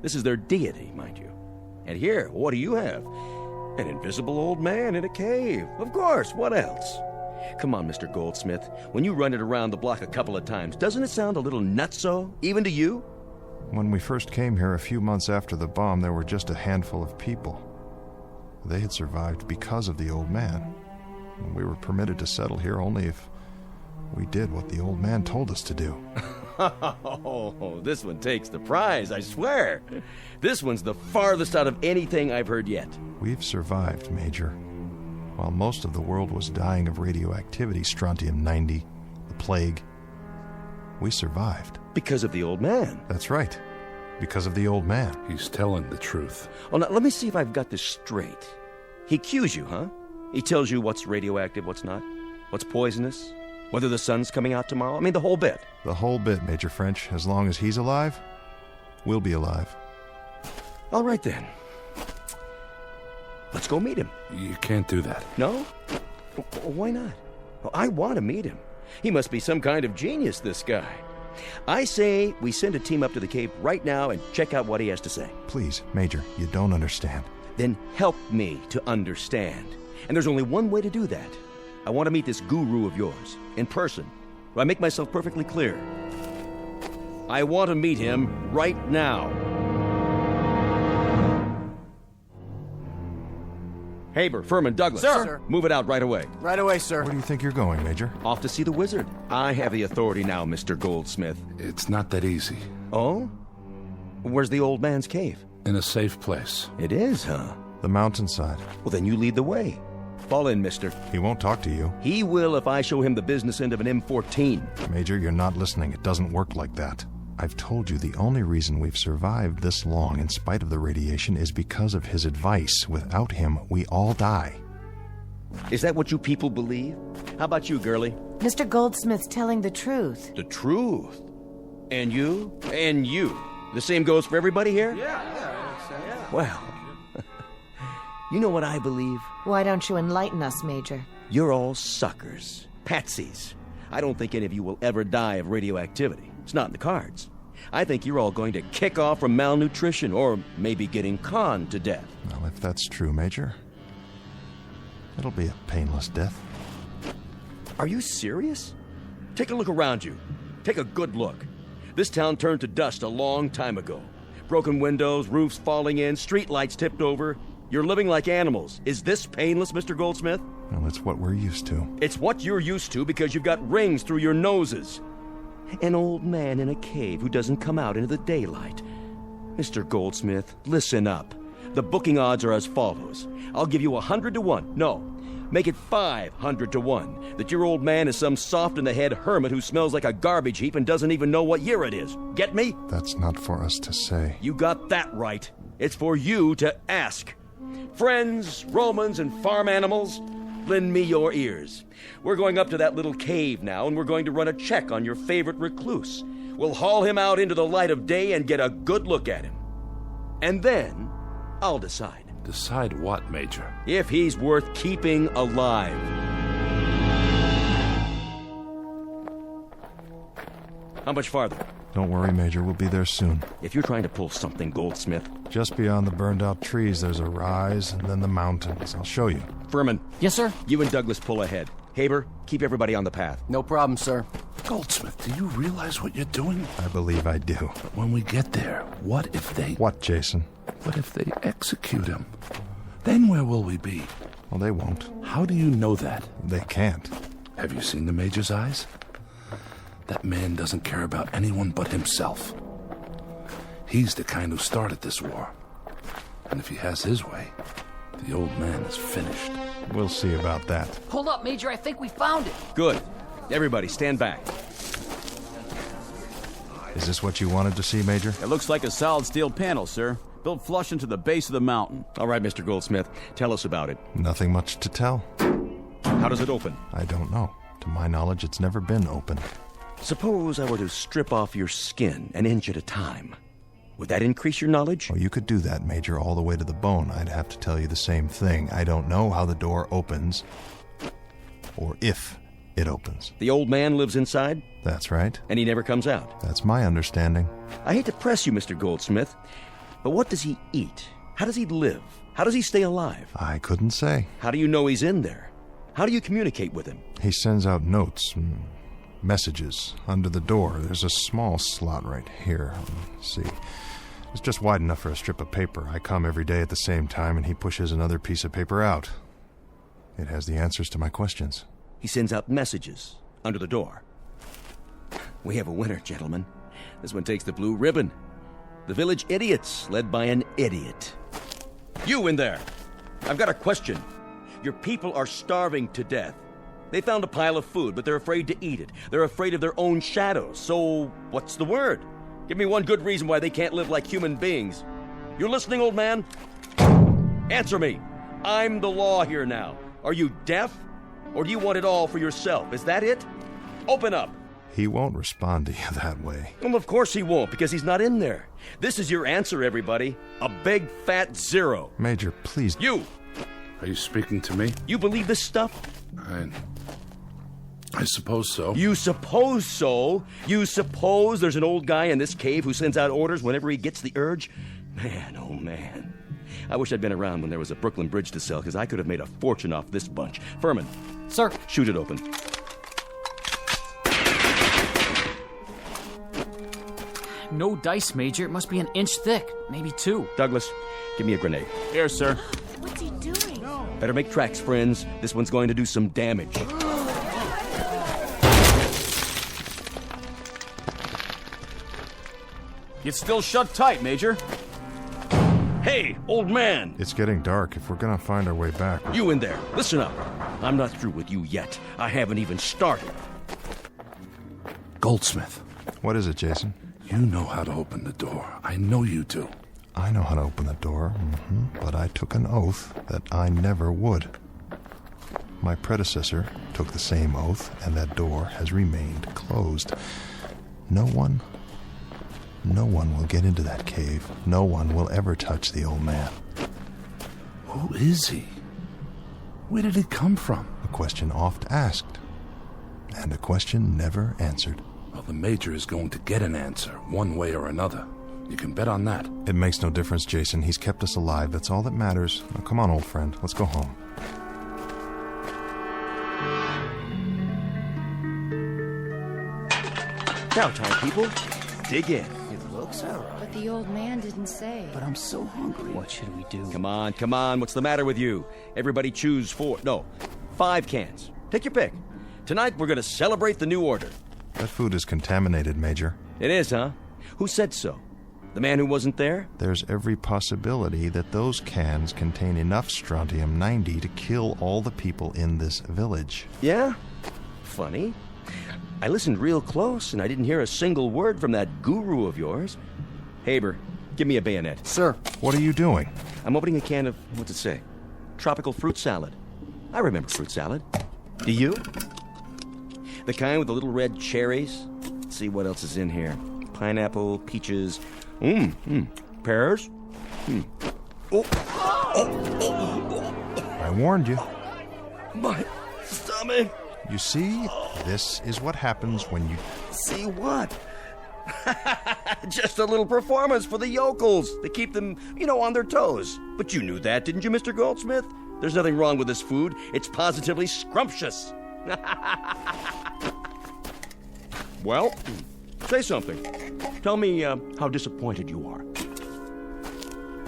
This is their deity, mind you. And here, what do you have? An invisible old man in a cave. Of course, what else? Come on, Mr. Goldsmith. When you run it around the block a couple of times, doesn't it sound a little nutso, even to you? When we first came here a few months after the bomb, there were just a handful of people. They had survived because of the old man. We were permitted to settle here only if we did what the old man told us to do. Oh, this one takes the prize, I swear. This one's the farthest out of anything I've heard yet. We've survived, Major. While most of the world was dying of radioactivity, strontium-90, the plague, we survived. Because of the old man. That's right. Because of the old man. He's telling the truth. Oh, now, let me see if I've got this straight. He cues you, huh? He tells you what's radioactive, what's not, what's poisonous, whether the sun's coming out tomorrow. I mean, the whole bit. The whole bit, Major French. As long as he's alive, we'll be alive. All right, then. Let's go meet him. You can't do that. No? Why not? Well, I want to meet him. He must be some kind of genius, this guy. I say we send a team up to the cave right now and check out what he has to say. Please, Major, you don't understand. Then help me to understand. And there's only one way to do that. I want to meet this guru of yours, in person. I make myself perfectly clear. I want to meet him right now. Haber, Furman, Douglas. Sir. Move it out right away. Right away, sir. Where do you think you're going, Major? Off to see the wizard. I have the authority now, Mr. Goldsmith. It's not that easy. Oh? Where's the old man's cave? In a safe place. It is, huh? The mountainside. Well, then you lead the way. Fall in, mister. He won't talk to you. He will if I show him the business end of an M14. Major, you're not listening. It doesn't work like that. I've told you the only reason we've survived this long in spite of the radiation is because of his advice. Without him, we all die. Is that what you people believe? How about you, girlie? Mr. Goldsmith's telling the truth. The truth? And you? And you? The same goes for everybody here? Yeah. Well, you know what I believe? Why don't you enlighten us, Major? You're all suckers. Patsies. I don't think any of you will ever die of radioactivity. It's not in the cards. I think you're all going to kick off from malnutrition or maybe getting conned to death. Well, if that's true, Major, it'll be a painless death. Are you serious? Take a look around you. Take a good look. This town turned to dust a long time ago. Broken windows, roofs falling in, street lights tipped over. You're living like animals. Is this painless, Mr. Goldsmith? Well, it's what we're used to. It's what you're used to because you've got rings through your noses. An old man in a cave who doesn't come out into the daylight. Mr. Goldsmith, listen up. The booking odds are as follows. I'll give you 100 to 1. No, make it 500 to 1 that your old man is some soft-in-the-head hermit who smells like a garbage heap and doesn't even know what year it is. Get me? That's not for us to say. You got that right. It's for you to ask. Friends, Romans, and farm animals, lend me your ears. We're going up to that little cave now, and we're going to run a check on your favorite recluse. We'll haul him out into the light of day and get a good look at him. And then I'll decide. Decide what, Major? If he's worth keeping alive. How much farther? Don't worry, Major. We'll be there soon. If you're trying to pull something, Goldsmith. Just beyond the burned-out trees, there's a rise, and then the mountains. I'll show you. Furman. Yes, sir? You and Douglas pull ahead. Haber, keep everybody on the path. No problem, sir. Goldsmith, do you realize what you're doing? I believe I do. But when we get there, what if they... What, Jason? What if they execute him? Then where will we be? Well, they won't. How do you know that? They can't. Have you seen the Major's eyes? That man doesn't care about anyone but himself. He's the kind who started this war. And if he has his way, the old man is finished. We'll see about that. Hold up, Major. I think we found it. Good. Everybody, stand back. Is this what you wanted to see, Major? It looks like a solid steel panel, sir. Built flush into the base of the mountain. All right, Mr. Goldsmith, tell us about it. Nothing much to tell. How does it open? I don't know. To my knowledge, it's never been opened. Suppose I were to strip off your skin an inch at a time. Would that increase your knowledge? Oh, you could do that, Major, all the way to the bone. I'd have to tell you the same thing. I don't know how the door opens, or if it opens. The old man lives inside? That's right. And he never comes out? That's my understanding. I hate to press you, Mr. Goldsmith, but what does he eat? How does he live? How does he stay alive? I couldn't say. How do you know he's in there? How do you communicate with him? He sends out notes, messages under the door. There's a small slot right here. Let's see. It's just wide enough for a strip of paper. I come every day at the same time, and he pushes another piece of paper out. It has the answers to my questions. He sends out messages under the door. We have a winner, gentlemen. This one takes the blue ribbon. The Village Idiots, led by an idiot. You in there! I've got a question. Your people are starving to death. They found a pile of food, but they're afraid to eat it. They're afraid of their own shadows. So, what's the word? Give me one good reason why they can't live like human beings. You're listening, old man? Answer me. I'm the law here now. Are you deaf? Or do you want it all for yourself? Is that it? Open up. He won't respond to you that way. Well, of course he won't, because he's not in there. This is your answer, everybody. A big, fat 0. Major, please. You! Are you speaking to me? You believe this stuff? I suppose so. You suppose so? You suppose there's an old guy in this cave who sends out orders whenever he gets the urge? Man, oh man. I wish I'd been around when there was a Brooklyn Bridge to sell, because I could have made a fortune off this bunch. Furman. Sir. Shoot it open. No dice, Major. It must be an inch thick, maybe 2. Douglas, give me a grenade. Here, sir. What's he doing? Better make tracks, friends. This one's going to do some damage. It's still shut tight, Major. Hey, old man! It's getting dark. If we're gonna find our way back... You in there, listen up. I'm not through with you yet. I haven't even started. Goldsmith. What is it, Jason? You know how to open the door. I know you do. I know how to open the door, but I took an oath that I never would. My predecessor took the same oath, and that door has remained closed. No one will get into that cave. No one will ever touch the old man. Who is he? Where did he come from? A question oft asked, and a question never answered. Well, the Major is going to get an answer, one way or another. You can bet on that. It makes no difference, Jason. He's kept us alive. That's all that matters. Now, come on, old friend. Let's go home. Now time, people. Dig in. It looks all right. But the old man didn't say. But I'm so hungry. What should we do? Come on. What's the matter with you? Everybody choose 5 cans. Take your pick. Tonight we're going to celebrate the new order. That food is contaminated, Major. It is, huh? Who said so? The man who wasn't there? There's every possibility that those cans contain enough strontium-90 to kill all the people in this village. Yeah? Funny. I listened real close, and I didn't hear a single word from that guru of yours. Haber, give me a bayonet. Sir. What are you doing? I'm opening a can of, what's it say? Tropical fruit salad. I remember fruit salad. Do you? The kind with the little red cherries. Let's see what else is in here. Pineapple, peaches, pears. I warned you. My stomach. You see, this is what happens when you... See what? Just a little performance for the yokels to keep them, on their toes. But you knew that, didn't you, Mr. Goldsmith? There's nothing wrong with this food. It's positively scrumptious. Well, say something. Tell me how disappointed you are.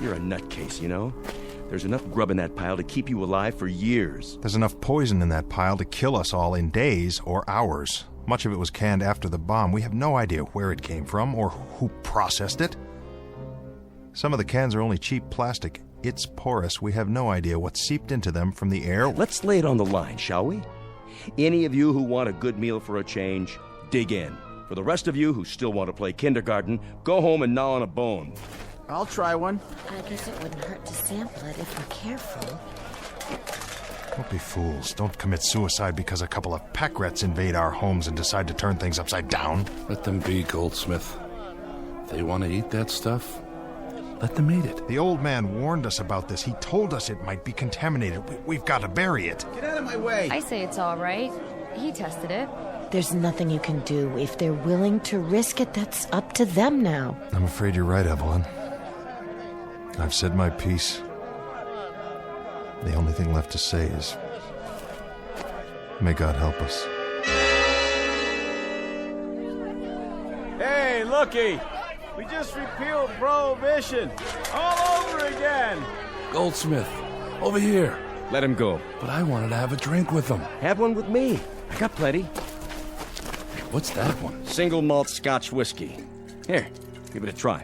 You're a nutcase, There's enough grub in that pile to keep you alive for years. There's enough poison in that pile to kill us all in days or hours. Much of it was canned after the bomb. We have no idea where it came from or who processed it. Some of the cans are only cheap plastic. It's porous. We have no idea what seeped into them from the air. Let's lay it on the line, shall we? Any of you who want a good meal for a change, dig in. For the rest of you who still want to play kindergarten, go home and gnaw on a bone. I'll try one. I guess it wouldn't hurt to sample it if we're careful. Don't be fools. Don't commit suicide because a couple of pack rats invade our homes and decide to turn things upside down. Let them be, Goldsmith. If they want to eat that stuff, let them eat it. The old man warned us about this. He told us it might be contaminated. We've got to bury it. Get out of my way. I say it's all right. He tested it. There's nothing you can do. If they're willing to risk it, that's up to them now. I'm afraid you're right, Evelyn. I've said my piece. The only thing left to say is, may God help us. Hey, looky! We just repealed Prohibition. All over again. Goldsmith, over here. Let him go. But I wanted to have a drink with them. Have one with me. I got plenty. What's that one? Single malt Scotch whiskey. Here, give it a try.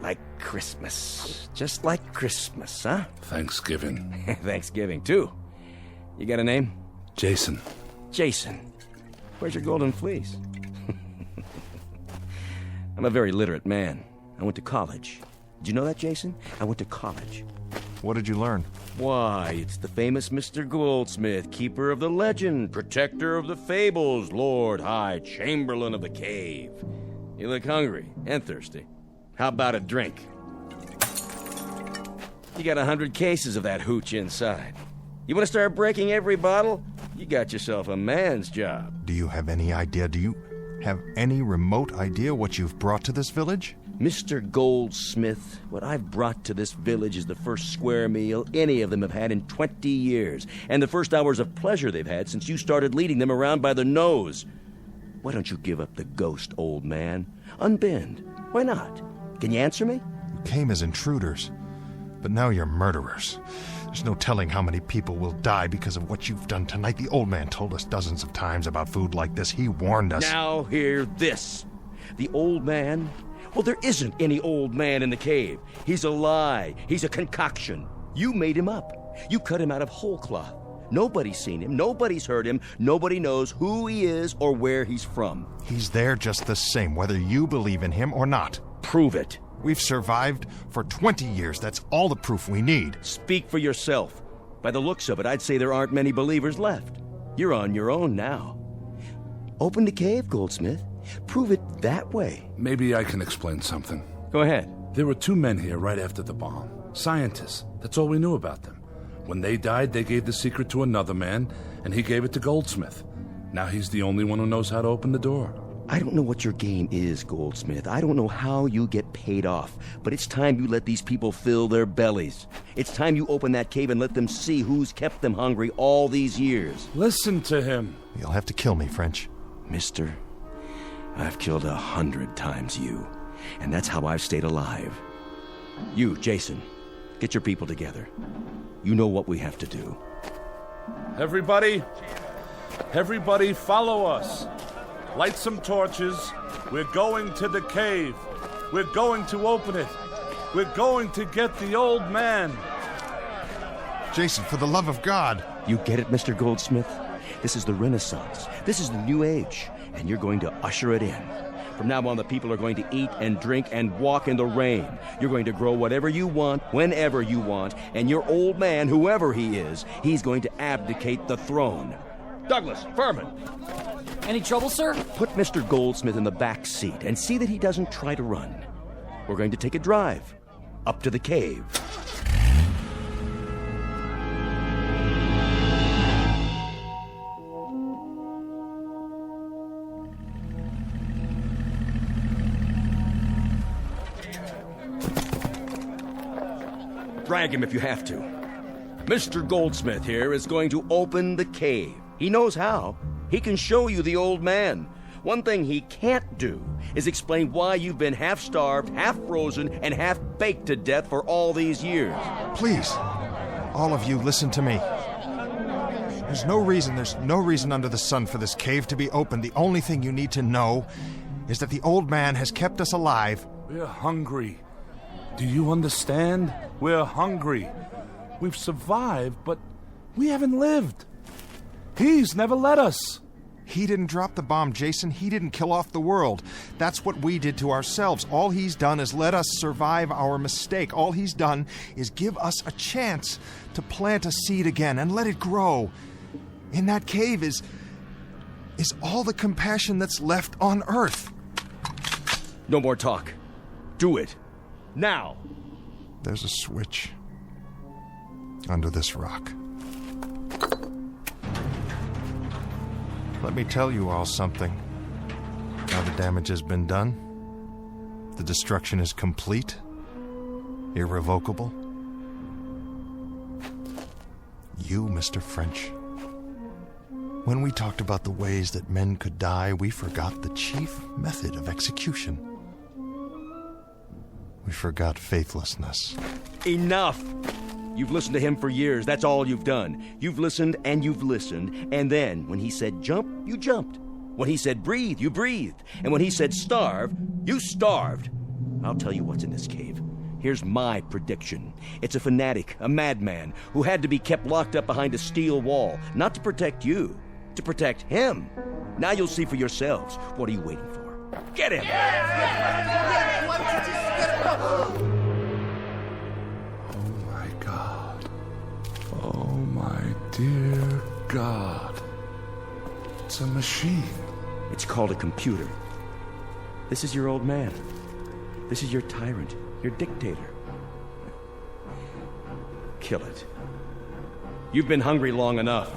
Like Christmas. Just like Christmas, huh? Thanksgiving. Thanksgiving, too. You got a name? Jason. Jason. Where's your golden fleece? I'm a very literate man. I went to college. Did you know that, Jason? I went to college. What did you learn? Why, it's the famous Mr. Goldsmith, keeper of the legend, protector of the fables, Lord High Chamberlain of the cave. You look hungry and thirsty. How about a drink? You got 100 cases of that hooch inside. You want to start breaking every bottle? You got yourself a man's job. Do you have any idea? Do you have any remote idea what you've brought to this village? Mr. Goldsmith, what I've brought to this village is the first square meal any of them have had in 20 years, and the first hours of pleasure they've had since you started leading them around by the nose. Why don't you give up the ghost, old man? Unbend. Why not? Can you answer me? You came as intruders, but now you're murderers. There's no telling how many people will die because of what you've done tonight. The old man told us dozens of times about food like this. He warned us. Now hear this. The old man? Well, there isn't any old man in the cave. He's a lie. He's a concoction. You made him up. You cut him out of whole cloth. Nobody's seen him. Nobody's heard him. Nobody knows who he is or where he's from. He's there just the same, whether you believe in him or not. Prove it. We've survived for 20 years. That's all the proof we need. Speak for yourself. By the looks of it, I'd say there aren't many believers left. You're on your own now. Open the cave, Goldsmith. Prove it that way. Maybe I can explain something. Go ahead. There were 2 men here right after the bomb. Scientists. That's all we knew about them. When they died, they gave the secret to another man, and he gave it to Goldsmith. Now he's the only one who knows how to open the door. I don't know what your game is, Goldsmith. I don't know how you get paid off. But it's time you let these people fill their bellies. It's time you open that cave and let them see who's kept them hungry all these years. Listen to him. You'll have to kill me, French. Mister, I've killed 100 times you. And that's how I've stayed alive. You, Jason, get your people together. You know what we have to do. Everybody follow us. Light some torches. We're going to the cave. We're going to open it. We're going to get the old man. Jason, for the love of God. You get it, Mr. Goldsmith? This is the Renaissance. This is the New Age. And you're going to usher it in. From now on, the people are going to eat and drink and walk in the rain. You're going to grow whatever you want, whenever you want. And your old man, whoever he is, he's going to abdicate the throne. Douglas, Furman. Any trouble, sir? Put Mr. Goldsmith in the back seat and see that he doesn't try to run. We're going to take a drive up to the cave. Drag him if you have to. Mr. Goldsmith here is going to open the cave. He knows how. He can show you the old man. One thing he can't do is explain why you've been half-starved, half-frozen, and half-baked to death for all these years. Please, all of you, listen to me. There's no reason under the sun for this cave to be open. The only thing you need to know is that the old man has kept us alive. We're hungry. Do you understand? We're hungry. We've survived, but we haven't lived. He's never let us. He didn't drop the bomb, Jason. He didn't kill off the world. That's what we did to ourselves. All he's done is let us survive our mistake. All he's done is give us a chance to plant a seed again and let it grow. In that cave is all the compassion that's left on Earth. No more talk. Do it. Now. There's a switch under this rock. Let me tell you all something. Now the damage has been done. The destruction is complete. Irrevocable. You, Mr. French. When we talked about the ways that men could die, we forgot the chief method of execution. We forgot faithlessness. Enough! You've listened to him for years. That's all you've done. You've listened and you've listened. And then, when he said jump, you jumped. When he said breathe, you breathed. And when he said starve, you starved. I'll tell you what's in this cave. Here's my prediction. It's a fanatic, a madman, who had to be kept locked up behind a steel wall. Not to protect you, to protect him. Now you'll see for yourselves. What are you waiting for? Get him! Oh, my dear God. It's a machine. It's called a computer. This is your old man. This is your tyrant, your dictator. Kill it. You've been hungry long enough.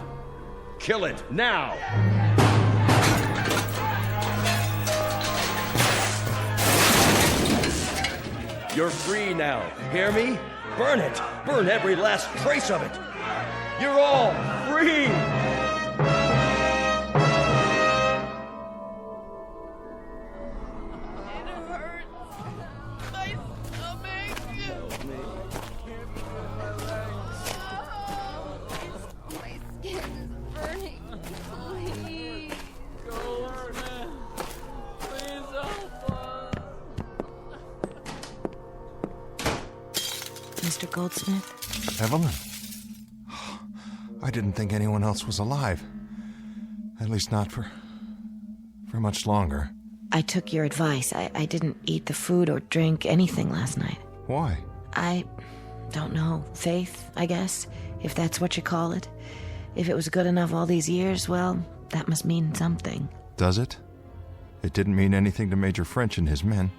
Kill it, now! You're free now, hear me? Burn it! Burn every last trace of it! You're all free! Mr. Goldsmith? Evelyn? I didn't think anyone else was alive. At least not for much longer. I took your advice. I didn't eat the food or drink anything last night. Why? I don't know. Faith, I guess, if that's what you call it. If it was good enough all these years, well, that must mean something. Does it? It didn't mean anything to Major French and his men.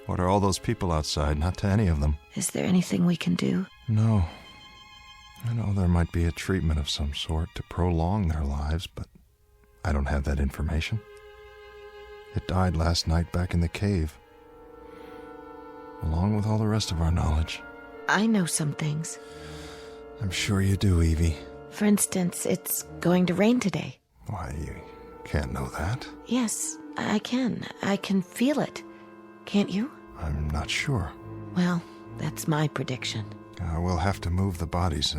What are all those people outside? Not to any of them. Is there anything we can do? No. I know there might be a treatment of some sort to prolong their lives, but I don't have that information. It died last night back in the cave, along with all the rest of our knowledge. I know some things. I'm sure you do, Evie. For instance, it's going to rain today. Why, you can't know that. Yes, I can. I can feel it. Can't you? I'm not sure. Well, that's my prediction. We'll have to move the bodies,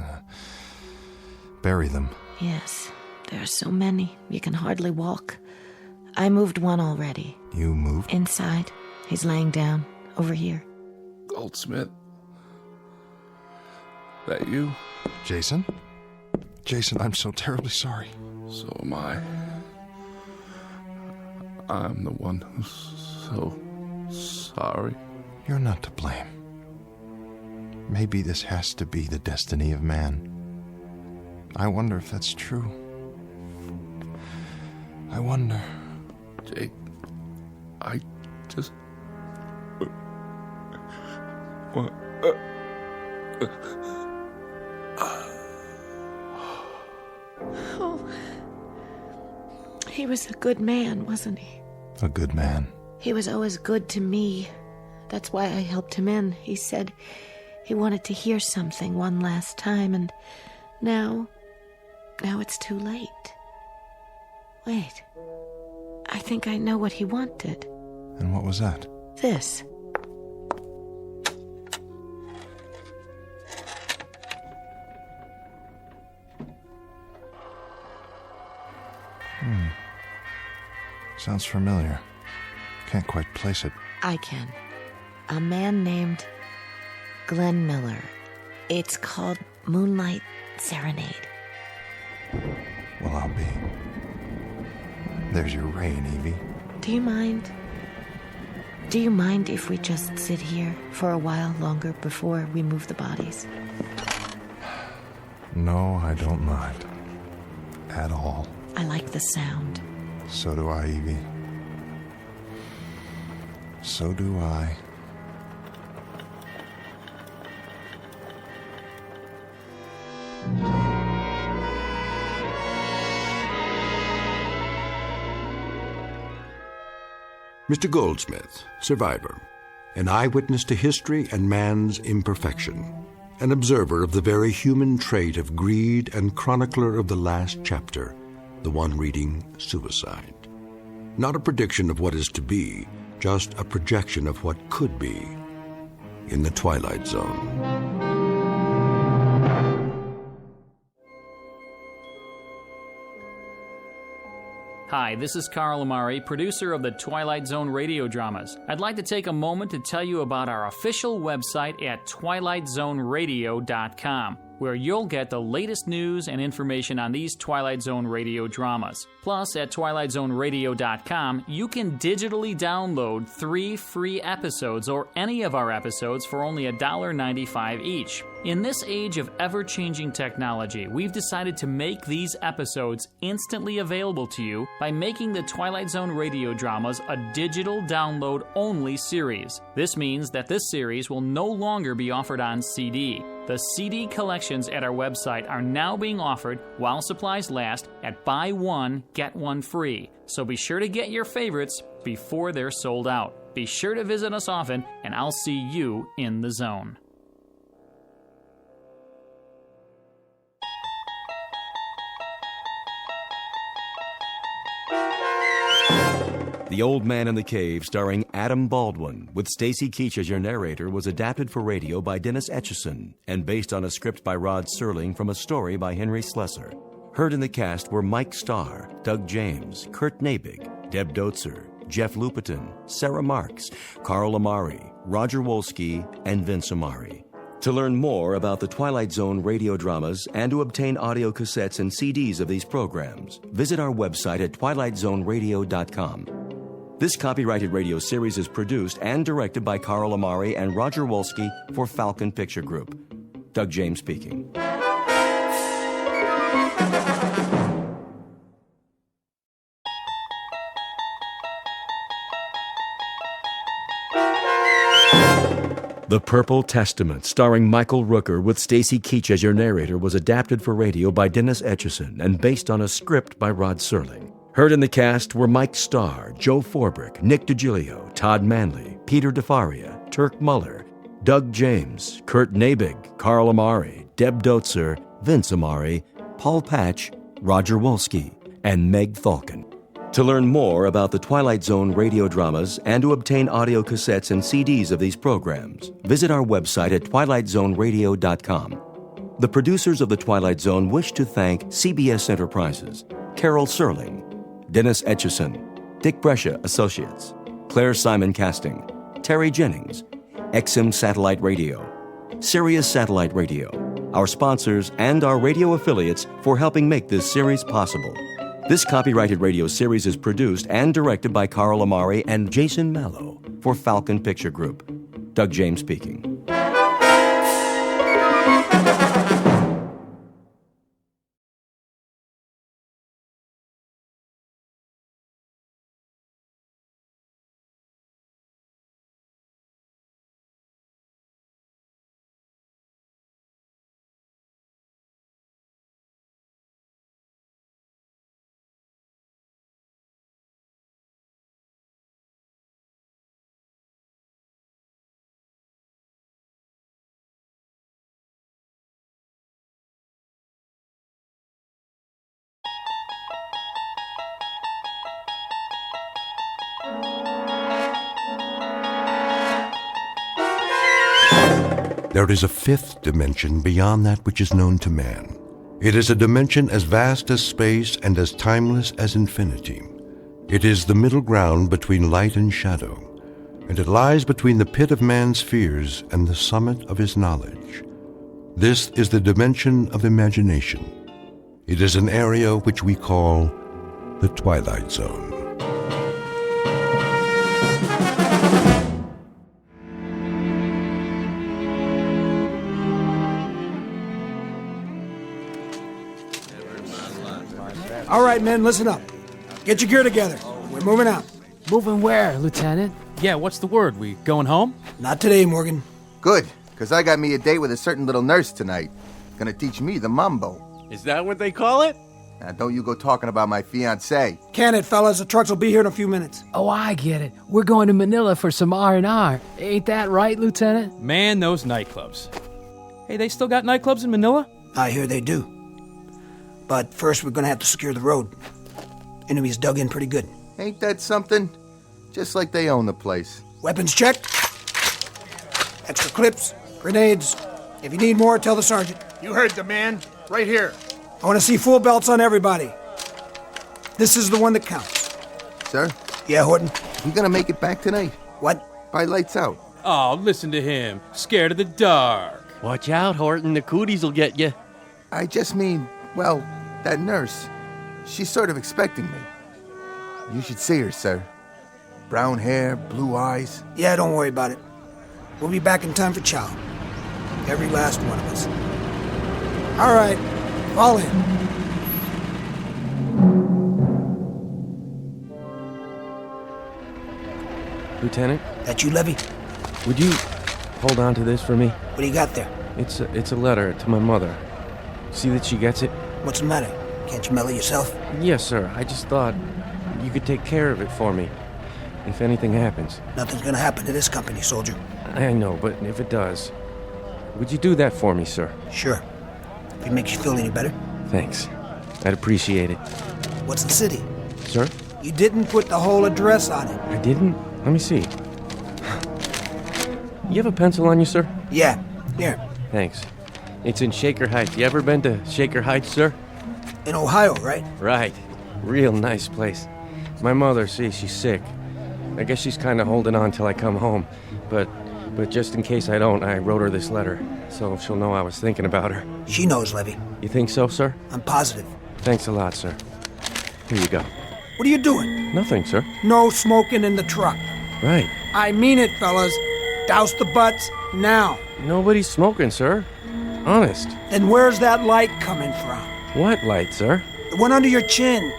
bury them. Yes, there are so many. You can hardly walk. I moved one already. You moved? Inside. He's laying down, over here. Goldsmith? That you? Jason? Jason, I'm so terribly sorry. So am I. I'm the one who's so sorry. You're not to blame. Maybe this has to be the destiny of man. I wonder if that's true. I wonder. Jake, I just... Oh. He was a good man, wasn't he? A good man. He was always good to me. That's why I helped him in. He said he wanted to hear something one last time, and now it's too late. Wait. I think I know what he wanted. And what was that? This. Sounds familiar. Can't quite place it. I can. A man named Glenn Miller. It's called Moonlight Serenade. Well, I'll be. There's your rain, Evie. Do you mind? Do you mind if we just sit here for a while longer before we move the bodies? No, I don't mind. At all. I like the sound. So do I, Evie. So do I. Mr. Goldsmith, survivor, an eyewitness to history and man's imperfection, an observer of the very human trait of greed and chronicler of the last chapter, the one reading suicide. Not a prediction of what is to be, just a projection of what could be in the Twilight Zone. Hi, this is Carl Amari, producer of the Twilight Zone radio dramas. I'd like to take a moment to tell you about our official website at twilightzoneradio.com, where you'll get the latest news and information on these Twilight Zone radio dramas. Plus, at twilightzoneradio.com, you can digitally download 3 free episodes or any of our episodes for only $1.95 each. In this age of ever-changing technology, we've decided to make these episodes instantly available to you by making the Twilight Zone radio dramas a digital download-only series. This means that this series will no longer be offered on CD. The CD collections at our website are now being offered while supplies last at buy one, get one free. So be sure to get your favorites before they're sold out. Be sure to visit us often, and I'll see you in the zone. The Old Man in the Cave, starring Adam Baldwin, with Stacy Keach as your narrator, was adapted for radio by Dennis Etchison and based on a script by Rod Serling from a story by Henry Slesser. Heard in the cast were Mike Starr, Doug James, Kurt Nabig, Deb Dotzer, Jeff Lupetin, Sarah Marks, Carl Amari, Roger Wolski, and Vince Amari. To learn more about the Twilight Zone radio dramas and to obtain audio cassettes and CDs of these programs, visit our website at twilightzoneradio.com. This copyrighted radio series is produced and directed by Carl Amari and Roger Wolski for Falcon Picture Group. Doug James speaking. The Purple Testament, starring Michael Rooker with Stacy Keach as your narrator, was adapted for radio by Dennis Etchison and based on a script by Rod Serling. Heard in the cast were Mike Starr, Joe Forbrick, Nick DiGilio, Todd Manley, Peter DeFaria, Turk Muller, Doug James, Kurt Nabig, Carl Amari, Deb Dotzer, Vince Amari, Paul Patch, Roger Wolski, and Meg Falcon. To learn more about the Twilight Zone radio dramas and to obtain audio cassettes and CDs of these programs, visit our website at twilightzoneradio.com. The producers of The Twilight Zone wish to thank CBS Enterprises, Carol Serling, Dennis Etchison, Dick Brescia Associates, Claire Simon Casting, Terry Jennings, XM Satellite Radio, Sirius Satellite Radio, our sponsors, and our radio affiliates for helping make this series possible. This copyrighted radio series is produced and directed by Carl Amari and Jason Mallow for Falcon Picture Group. Doug James speaking. There is a fifth dimension beyond that which is known to man. It is a dimension as vast as space and as timeless as infinity. It is the middle ground between light and shadow, and it lies between the pit of man's fears and the summit of his knowledge. This is the dimension of imagination. It is an area which we call the Twilight Zone. All right, men, listen up. Get your gear together. We're moving out. Moving where, Lieutenant? Yeah, what's the word? We going home? Not today, Morgan. Good, because I got me a date with a certain little nurse tonight. Gonna teach me the mambo. Is that what they call it? Now, don't you go talking about my fiancée. Can it, fellas? The trucks will be here in a few minutes. Oh, I get it. We're going to Manila for some R&R. Ain't that right, Lieutenant? Man, those nightclubs. Hey, they still got nightclubs in Manila? I hear they do. But first, we're gonna have to secure the road. Enemies dug in pretty good. Ain't that something? Just like they own the place. Weapons checked. Extra clips, grenades. If you need more, tell the sergeant. You heard the man. Right here. I want to see full belts on everybody. This is the one that counts. Sir? Yeah, Horton? You gonna make it back tonight? What? By lights out. Oh, listen to him. Scared of the dark. Watch out, Horton. The cooties will get you. I just mean, well, that nurse. She's sort of expecting me. You should see her, sir. Brown hair, blue eyes. Yeah, don't worry about it. We'll be back in time for chow. Every last one of us. All right, fall in. Lieutenant? That you, Levy? Would you hold on to this for me? What do you got there? It's a letter to my mother. See that she gets it? What's the matter? Can't you mail it yourself? Yes, sir. I just thought you could take care of it for me if anything happens. Nothing's gonna happen to this company, soldier. I know, but if it does, would you do that for me, sir? Sure. If it makes you feel any better. Thanks. I'd appreciate it. What's the city? Sir? You didn't put the whole address on it. I didn't? Let me see. You have a pencil on you, sir? Yeah. Here. Thanks. It's in Shaker Heights. You ever been to Shaker Heights, sir? In Ohio, right? Right. Real nice place. My mother, she's sick. I guess she's kind of holding on till I come home. But just in case I don't, I wrote her this letter. So she'll know I was thinking about her. She knows, Levy. You think so, sir? I'm positive. Thanks a lot, sir. Here you go. What are you doing? Nothing, sir. No smoking in the truck. Right. I mean it, fellas. Douse the butts now. Nobody's smoking, sir. Honest. Then where's that light coming from? What light, sir? The one under your chin.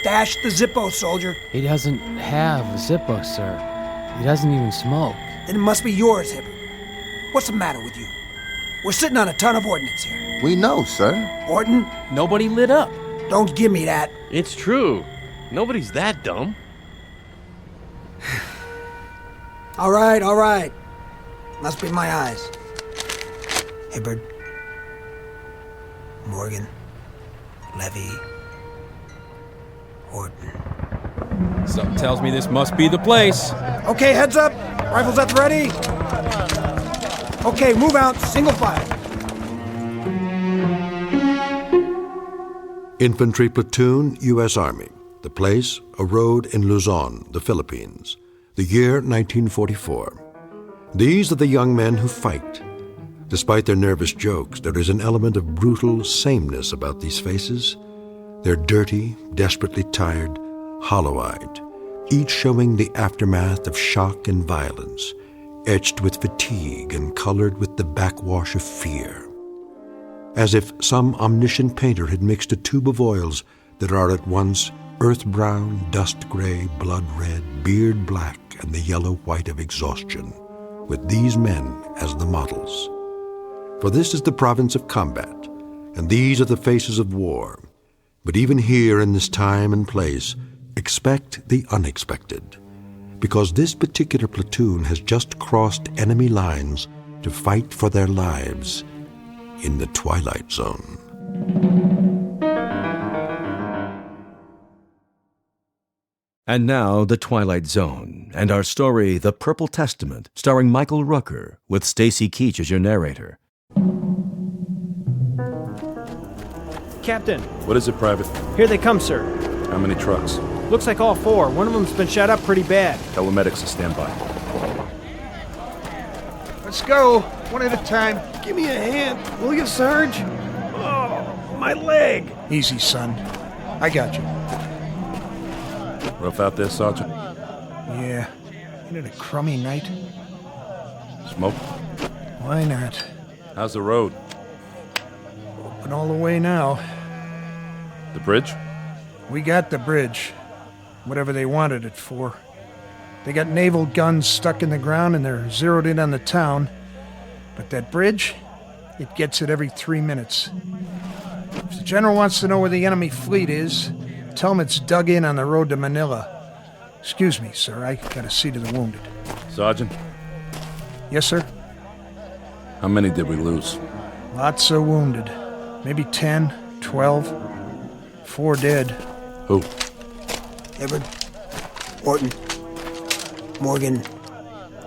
Stash the Zippo, soldier. He doesn't have a Zippo, sir. He doesn't even smoke. Then it must be yours, Hibbert. What's the matter with you? We're sitting on a ton of ordnance here. We know, sir. Orton? Nobody lit up. Don't give me that. It's true. Nobody's that dumb. All right. Must be my eyes. Hibbert. Morgan. Levy. Orton. Something tells me this must be the place. Okay, heads up. Rifles at the ready. Okay, move out. Single file. Infantry platoon, U.S. Army. The place, a road in Luzon, the Philippines. The year, 1944. These are the young men who fight. Despite their nervous jokes, there is an element of brutal sameness about these faces. They're dirty, desperately tired, hollow-eyed, each showing the aftermath of shock and violence, etched with fatigue and colored with the backwash of fear. As if some omniscient painter had mixed a tube of oils that are at once earth-brown, dust-gray, blood-red, beard-black, and the yellow-white of exhaustion, with these men as the models. For this is the province of combat, and these are the faces of war. But even here in this time and place, expect the unexpected, because this particular platoon has just crossed enemy lines to fight for their lives in the Twilight Zone. And now, The Twilight Zone, and our story, The Purple Testament, starring Michael Rooker, with Stacy Keach as your narrator. Captain. What is it, Private? Here they come, sir. How many trucks? Looks like all four. One of them's been shot up pretty bad. Tell the medics to stand by. Let's go, one at a time. Give me a hand, will you, Sarge? Oh, my leg. Easy, son. I got you. Rough out there, Sergeant? Yeah. Ain't it a crummy night? Smoke? Why not? How's the road? Open all the way now. The bridge? We got the bridge. Whatever they wanted it for. They got naval guns stuck in the ground and they're zeroed in on the town. But that bridge, it gets it every 3 minutes. If the general wants to know where the enemy fleet is, tell him it's dug in on the road to Manila. Excuse me, sir, I gotta see to the wounded. Sergeant? Yes, sir? How many did we lose? Lots of wounded. Maybe 10, 12. 4 dead. Who? Hibbert, Orton, Morgan,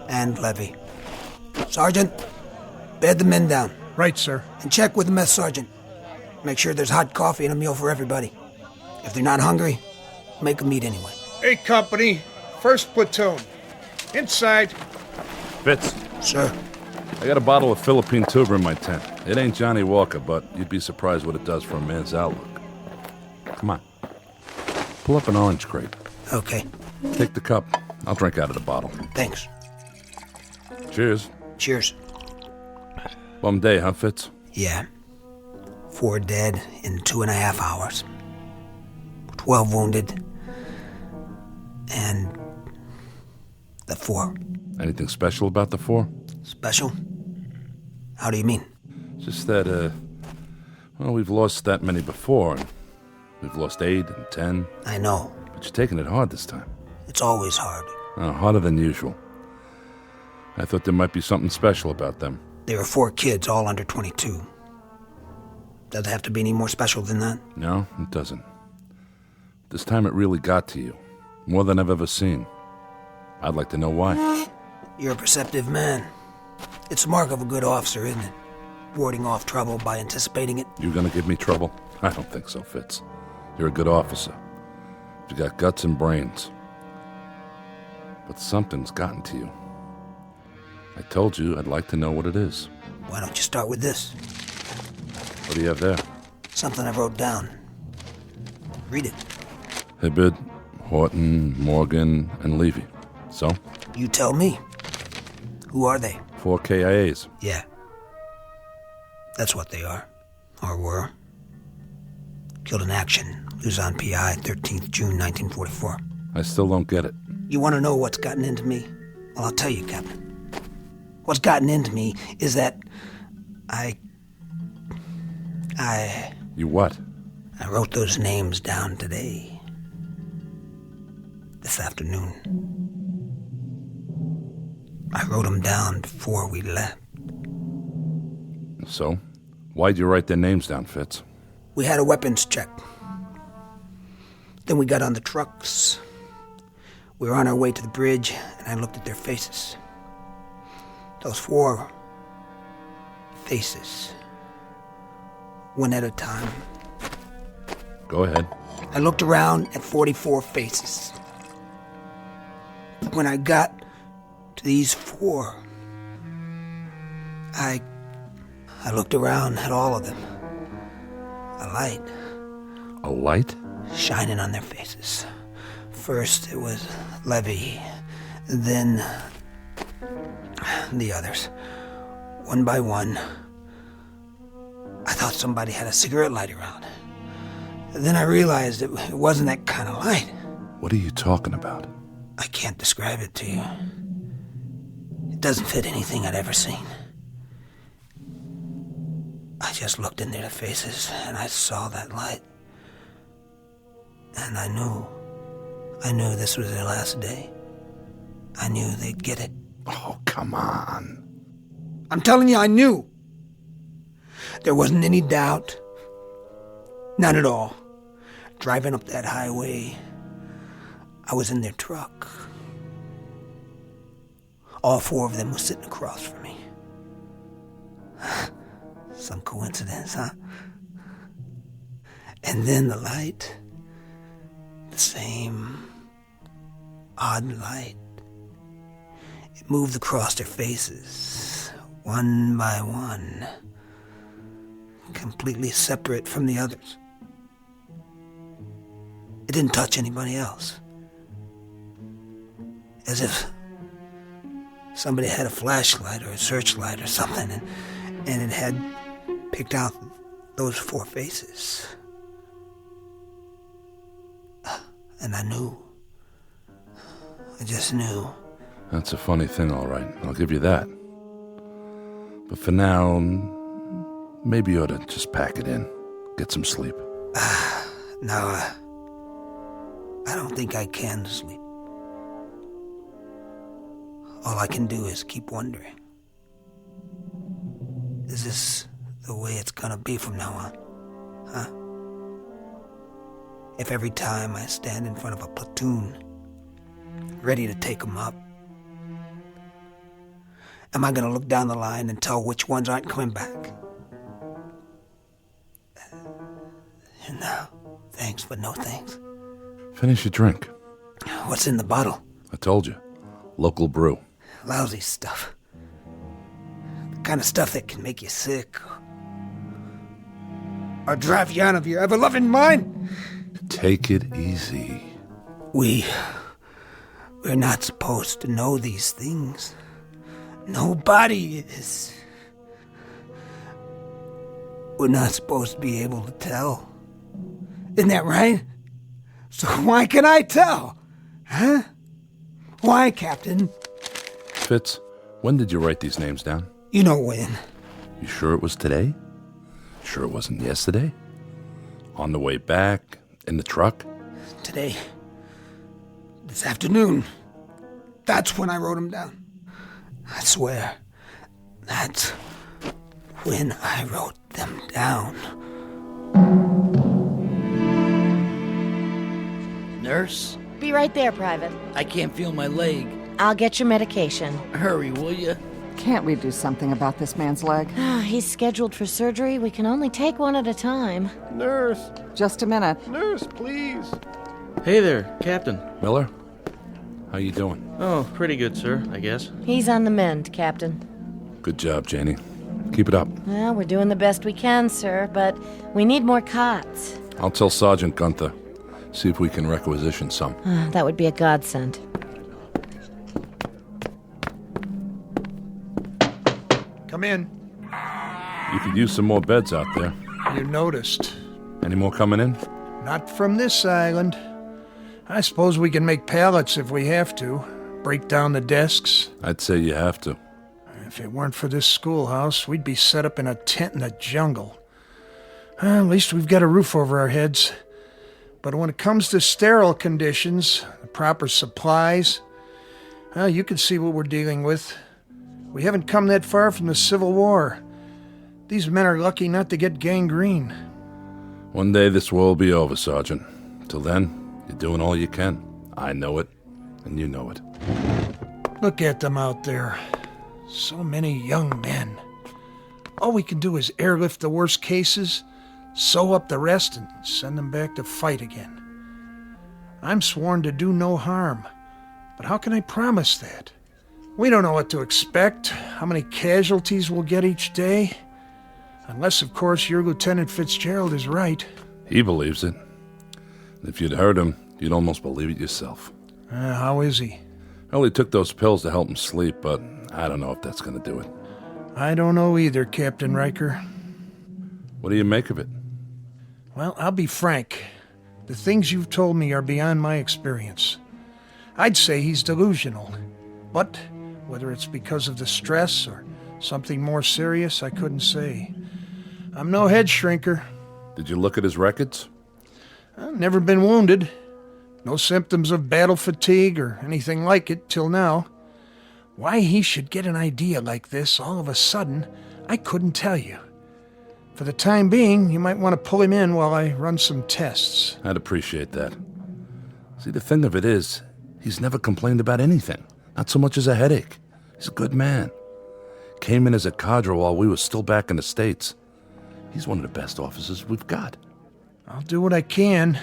and Levy. Sergeant, bed the men down. Right, sir. And check with the mess sergeant. Make sure there's hot coffee and a meal for everybody. If they're not hungry, make them eat anyway. Hey, company. First platoon. Inside. Fitz. Sir. I got a bottle of Philippine tuber in my tent. It ain't Johnny Walker, but you'd be surprised what it does for a man's outlook. Come on. Pull up an orange crate. Okay. Take the cup. I'll drink out of the bottle. Thanks. Cheers. Cheers. Bum day, huh, Fitz? Yeah. 4 dead in 2.5 hours. 12 wounded. And the 4. Anything special about the 4? Special? How do you mean? Just that, well, we've lost that many before, and we've lost 8 and 10. I know. But you're taking it hard this time. It's always hard. Harder than usual. I thought there might be something special about them. There are 4 kids, all under 22. Does it have to be any more special than that? No, it doesn't. This time it really got to you. More than I've ever seen. I'd like to know why. You're a perceptive man. It's the mark of a good officer, isn't it? Warding off trouble by anticipating it. You gonna give me trouble? I don't think so, Fitz. You're a good officer. You got guts and brains. But something's gotten to you. I told you I'd like to know what it is. Why don't you start with this? What do you have there? Something I wrote down. Read it. Hibbert, Horton, Morgan, and Levy. So? You tell me. Who are they? 4 KIAs. Yeah. That's what they are. Or were. Killed in action. Luzon PI, 13th June, 1944. I still don't get it. You want to know what's gotten into me? Well, I'll tell you, Captain. What's gotten into me is that I... You what? I wrote those names down today. This afternoon. I wrote them down before we left. So? Why'd you write their names down, Fitz? We had a weapons check. Then we got on the trucks. We were on our way to the bridge, and I looked at their faces. Those 4 faces. One at a time. Go ahead. I looked around at 44 faces. When I got to these 4, I looked around at all of them. A light. A light? Shining on their faces. First it was Levy, then the others. One by one. I thought somebody had a cigarette lighter around. Then I realized it wasn't that kind of light. What are you talking about? I can't describe it to you. It doesn't fit anything I'd ever seen. I just looked into their faces and I saw that light. And I knew this was their last day. I knew they'd get it. Oh, come on. I'm telling you, I knew. There wasn't any doubt. None at all. Driving up that highway, I was in their truck. All 4 of them were sitting across from me. Some coincidence, huh? And then the light. The same odd light. It moved across their faces, one by one, completely separate from the others. It didn't touch anybody else. As if somebody had a flashlight or a searchlight or something, and it had picked out those 4 faces. And I knew. I just knew. That's a funny thing, all right. I'll give you that. But for now, maybe you ought to just pack it in. Get some sleep. No, I don't think I can sleep. All I can do is keep wondering. Is this the way it's gonna be from now on? Huh? If every time I stand in front of a platoon, ready to take them up, am I gonna look down the line and tell which ones aren't coming back? No, thanks, but no thanks. Finish your drink. What's in the bottle? I told you. Local brew. Lousy stuff. The kind of stuff that can make you sick. Or drive you out of your ever-loving mind. Take it easy. We're not supposed to know these things. Nobody is. We're not supposed to be able to tell. Isn't that right? So why can I tell? Huh? Why, Captain? Fitz, when did you write these names down? You know when. You sure it was today? Sure it wasn't yesterday? On the way back? In the truck? Today. This afternoon. That's when I wrote them down. I swear. That's when I wrote them down. Nurse? Be right there, Private. I can't feel my leg. I'll get your medication. Hurry, will you? Can't we do something about this man's leg? He's scheduled for surgery. We can only take one at a time. Nurse. Just a minute. Nurse, please. Hey there, Captain. Miller? How you doing? Oh, pretty good, sir, I guess. He's on the mend, Captain. Good job, Janie. Keep it up. Well, we're doing the best we can, sir, but we need more cots. I'll tell Sergeant Gunther. See if we can requisition some. That would be a godsend. Come in. You could use some more beds out there. You noticed. Any more coming in? Not from this island. I suppose we can make pallets if we have to. Break down the desks. I'd say you have to. If it weren't for this schoolhouse, we'd be set up in a tent in the jungle. At least we've got a roof over our heads. But when it comes to sterile conditions, the proper supplies, you can see what we're dealing with. We haven't come that far from the Civil War. These men are lucky not to get gangrene. One day this war will be over, Sergeant. Till then, you're doing all you can. I know it, and you know it. Look at them out there. So many young men. All we can do is airlift the worst cases, sew up the rest, and send them back to fight again. I'm sworn to do no harm, but how can I promise that? We don't know what to expect, how many casualties we'll get each day. Unless, of course, your Lieutenant Fitzgerald is right. He believes it. If you'd heard him, you'd almost believe it yourself. How is he? Well, he took those pills to help him sleep, but I don't know if that's going to do it. I don't know either, Captain Riker. What do you make of it? Well, I'll be frank. The things you've told me are beyond my experience. I'd say he's delusional. But whether it's because of the stress or something more serious, I couldn't say. I'm no head shrinker. Did you look at his records? I've never been wounded. No symptoms of battle fatigue or anything like it till now. Why he should get an idea like this all of a sudden, I couldn't tell you. For the time being, you might want to pull him in while I run some tests. I'd appreciate that. See, the thing of it is, he's never complained about anything. Not so much as a headache. He's a good man. Came in as a cadre while we were still back in the States. He's one of the best officers we've got. I'll do what I can.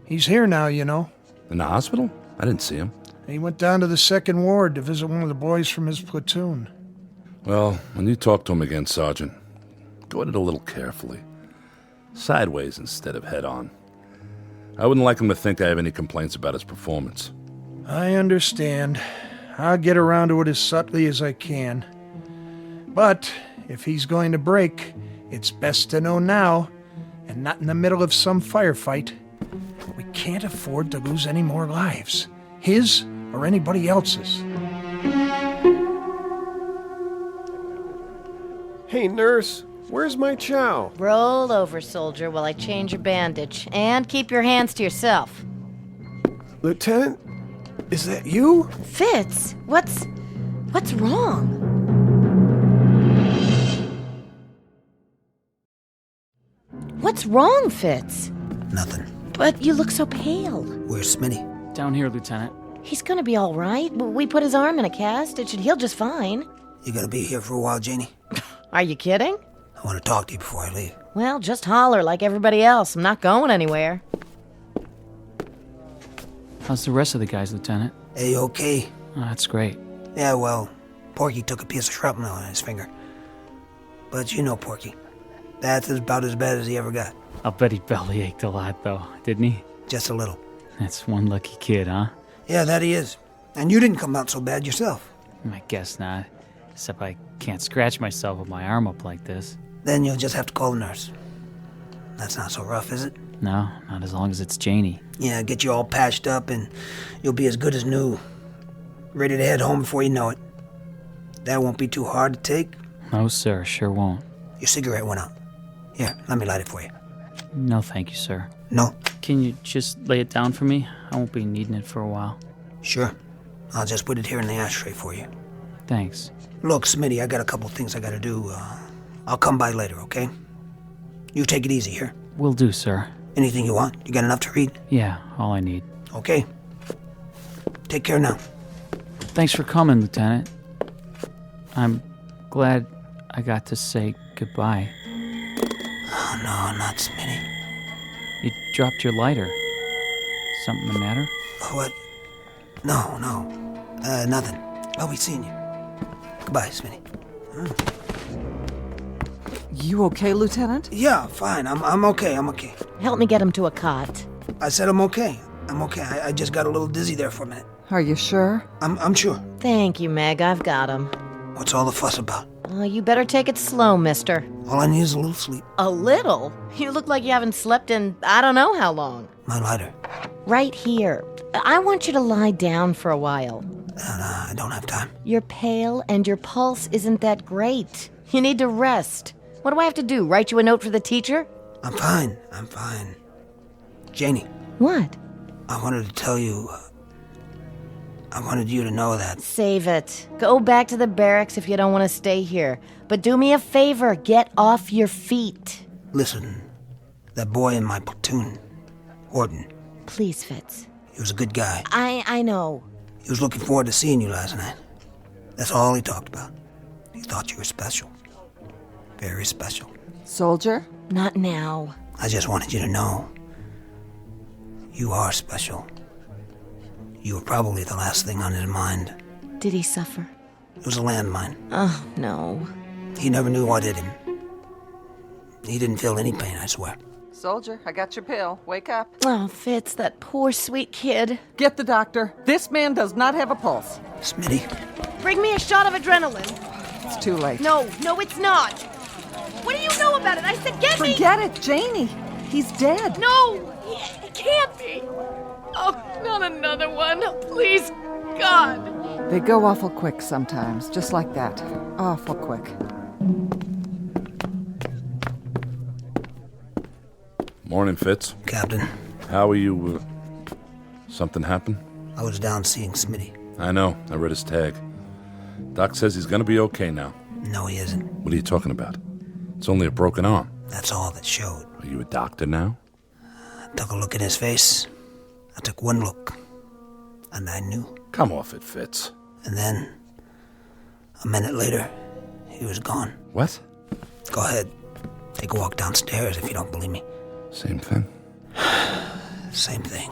He's here now, you know. In the hospital? I didn't see him. He went down to the 2nd Ward to visit one of the boys from his platoon. Well, when you talk to him again, Sergeant, go at it a little carefully. Sideways instead of head-on. I wouldn't like him to think I have any complaints about his performance. I understand. I'll get around to it as subtly as I can. But if he's going to break, it's best to know now, and not in the middle of some firefight. We can't afford to lose any more lives. His or anybody else's. Hey, nurse, where's my chow? Roll over, soldier, while I change your bandage. And keep your hands to yourself. Lieutenant, is that you? Fitz, what's wrong? What's wrong, Fitz? Nothing. But you look so pale. Where's Smitty? Down here, Lieutenant. He's gonna be all right. We put his arm in a cast. It should heal just fine. You gonna be here for a while, Janie? Are you kidding? I want to talk to you before I leave. Well, just holler like everybody else. I'm not going anywhere. How's the rest of the guys, Lieutenant? A-okay. Oh, that's great. Yeah, well, Porky took a piece of shrapnel on his finger. But you know Porky. That's about as bad as he ever got. I'll bet he belly ached a lot, though, didn't he? Just a little. That's one lucky kid, huh? Yeah, that he is. And you didn't come out so bad yourself. I guess not. Except I can't scratch myself with my arm up like this. Then you'll just have to call the nurse. That's not so rough, is it? No, not as long as it's Janie. Yeah, get you all patched up and you'll be as good as new. Ready to head home before you know it. That won't be too hard to take. No, sir, sure won't. Your cigarette went out. Here, let me light it for you. No, thank you, sir. No? Can you just lay it down for me? I won't be needing it for a while. Sure. I'll just put it here in the ashtray for you. Thanks. Look, Smitty, I got a couple things I gotta do. I'll come by later, okay? You take it easy here. Will do, sir. Anything you want? You got enough to read? Yeah, all I need. Okay. Take care now. Thanks for coming, Lieutenant. I'm glad I got to say goodbye. Oh, no, not Smitty. You dropped your lighter. Something the matter? What? No. Nothing. I'll be seeing you. Goodbye, Smitty. You okay, Lieutenant? Yeah, fine. I'm okay. Help me get him to a cot. I said I'm okay. I just got a little dizzy there for a minute. Are you sure? I'm sure. Thank you, Meg. I've got him. What's all the fuss about? You better take it slow, mister. All I need is a little sleep. A little? You look like you haven't slept in I don't know how long. My lighter. Right here. I want you to lie down for a while. I don't have time. You're pale and your pulse isn't that great. You need to rest. What do I have to do? Write you a note for the teacher? I'm fine. Janie. What? I wanted to tell you... I wanted you to know that... Save it. Go back to the barracks if you don't want to stay here. But do me a favor. Get off your feet. Listen, that boy in my platoon, Horton. Please, Fitz. He was a good guy. I know. He was looking forward to seeing you last night. That's all he talked about. He thought you were special. Very special. Soldier? Not now. I just wanted you to know. You are special. You were probably the last thing on his mind. Did he suffer? It was a landmine. Oh, no. He never knew what hit him. He didn't feel any pain, I swear. Soldier, I got your pill. Wake up. Oh, Fitz, that poor sweet kid. Get the doctor. This man does not have a pulse. Smitty. Bring me a shot of adrenaline. It's too late. No, it's not. What do you know about it? I said get me. Forget it, Janie. He's dead. No, it can't be. Oh, not another one. Please, God. They go awful quick sometimes, just like that. Awful quick. Morning, Fitz. Captain. How are you? Something happened? I was down seeing Smitty. I know. I read his tag. Doc says he's gonna be okay now. No, he isn't. What are you talking about? It's only a broken arm. That's all that showed. Are you a doctor now? I took a look at his face. I took one look. And I knew. Come off it, Fitz. And then, a minute later, he was gone. What? Go ahead. Take a walk downstairs if you don't believe me. Same thing. Same thing.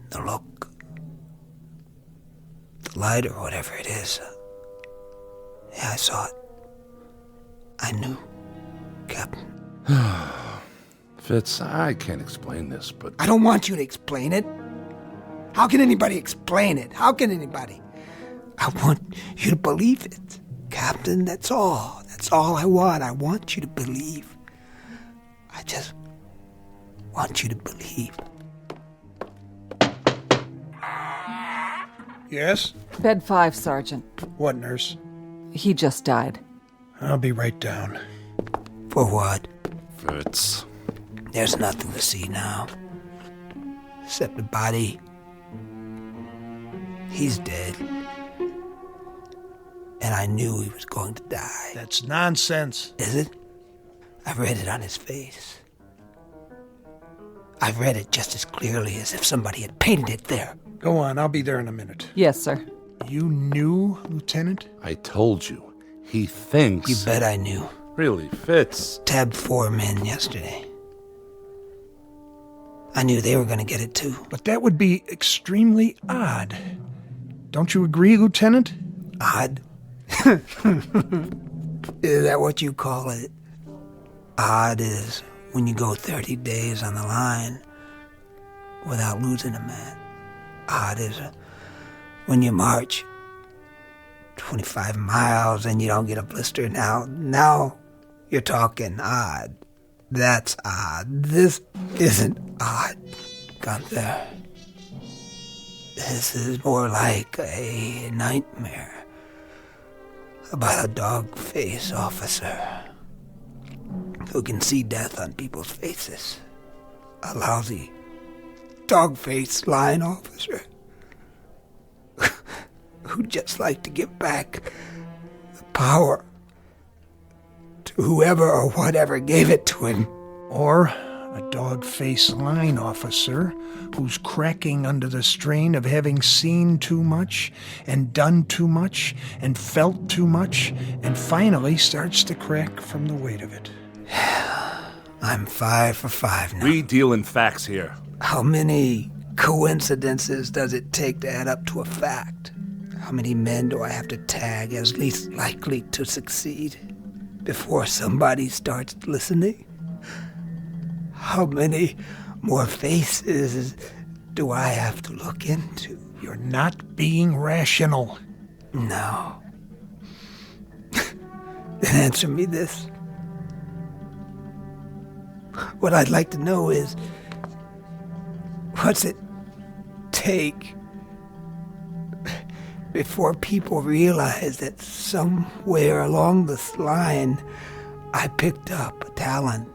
The look. The light or whatever it is. Yeah, I saw it. I knew. Captain. Fitz, I can't explain this, but... I don't want you to explain it. How can anybody explain it? How can anybody? I want you to believe it. Captain, that's all. That's all I want. I want you to believe. I just want you to believe. Yes? Bed 5, Sergeant. What, nurse? He just died. I'll be right down. For what? Fitz. There's nothing to see now. Except the body. He's dead. And I knew he was going to die. That's nonsense. Is it? I read it on his face. I read it just as clearly as if somebody had painted it there. Go on, I'll be there in a minute. Yes, sir. You knew, Lieutenant? I told you. He thinks... You bet I knew. Really, Fitz? Tabbed 4 men yesterday. I knew they were going to get it too. But that would be extremely odd. Don't you agree, Lieutenant? Odd? Is that what you call it? Odd is when you go 30 days on the line without losing a man. Odd is when you march 25 miles and you don't get a blister. Now you're talking odd. That's odd. This isn't odd, Gunther. This is more like a nightmare. about a dog-face officer who can see death on people's faces. A lousy dog-face line officer who'd just like to give back the power to whoever or whatever gave it to him. Or a dog-faced line officer who's cracking under the strain of having seen too much and done too much and felt too much and finally starts to crack from the weight of it. I'm 5 for 5 now. We deal in facts here. How many coincidences does it take to add up to a fact? How many men do I have to tag as least likely to succeed before somebody starts listening? How many more faces do I have to look into? You're not being rational. No. Then answer me this. What I'd like to know is, what's it take before people realize that somewhere along this line I picked up a talent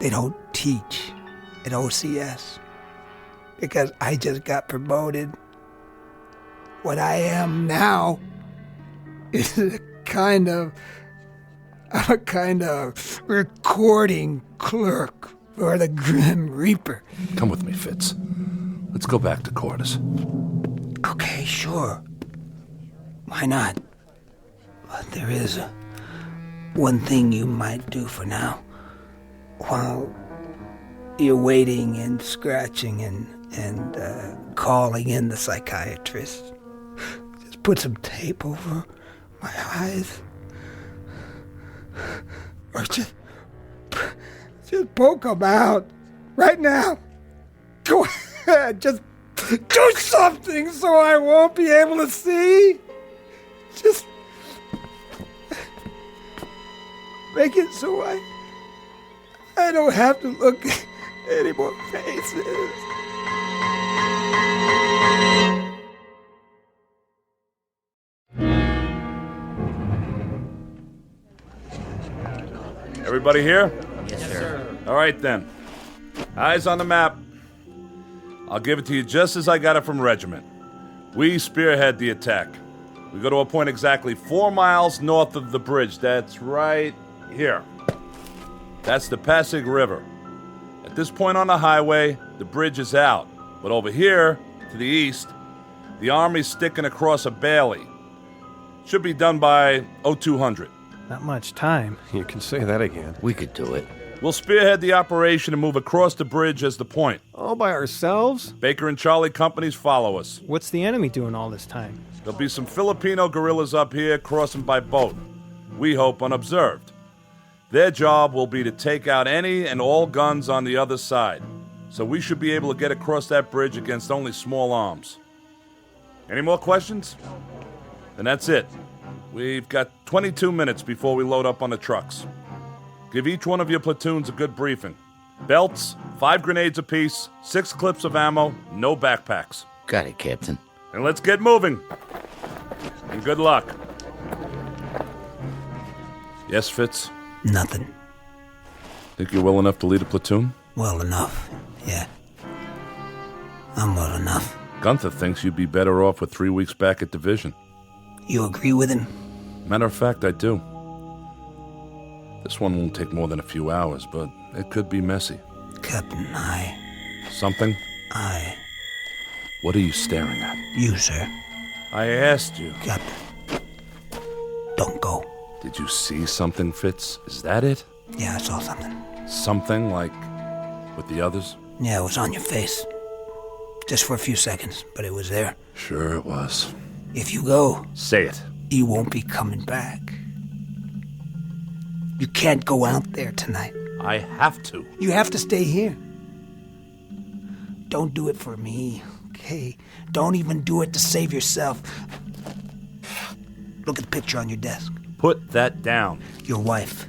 they don't teach at OCS because I just got promoted? What I am now is a kind of recording clerk for the Grim Reaper. Come with me, Fitz. Let's go back to quarters. Okay, sure. Why not? But there is one thing you might do for now. While you're waiting and scratching and calling in the psychiatrist, just put some tape over my eyes. Or just poke them out right now. Go ahead, just do something so I won't be able to see. Just make it so I don't have to look at any more faces. Everybody here? Yes, sir. All right, then. Eyes on the map. I'll give it to you just as I got it from Regiment. We spearhead the attack. We go to a point exactly 4 miles north of the bridge. That's right here. That's the Pasig River. At this point on the highway, the bridge is out. But over here, to the east, the Army's sticking across a bailey. Should be done by 0200. Not much time. You can say that again. We could do it. We'll spearhead the operation and move across the bridge as the point. All by ourselves? Baker and Charlie companies follow us. What's the enemy doing all this time? There'll be some Filipino guerrillas up here crossing by boat. We hope unobserved. Their job will be to take out any and all guns on the other side. So we should be able to get across that bridge against only small arms. Any more questions? Then that's it. We've got 22 minutes before we load up on the trucks. Give each one of your platoons a good briefing. Belts, 5 grenades apiece, 6 clips of ammo, no backpacks. Got it, Captain. And let's get moving. And good luck. Yes, Fitz? Nothing. Think you're well enough to lead a platoon? Well enough, yeah. I'm well enough. Gunther thinks you'd be better off with 3 weeks back at division. You agree with him? Matter of fact, I do. This one won't take more than a few hours, but it could be messy. Captain, Something? What are you staring at? You, sir. I asked you. Captain, don't go. Did you see something, Fitz? Is that it? Yeah, I saw something. Something like with the others? Yeah, it was on your face. Just for a few seconds, but it was there. Sure it was. If you go... Say it. You won't be coming back. You can't go out there tonight. I have to. You have to stay here. Don't do it for me, okay? Don't even do it to save yourself. Look at the picture on your desk. Put that down. Your wife.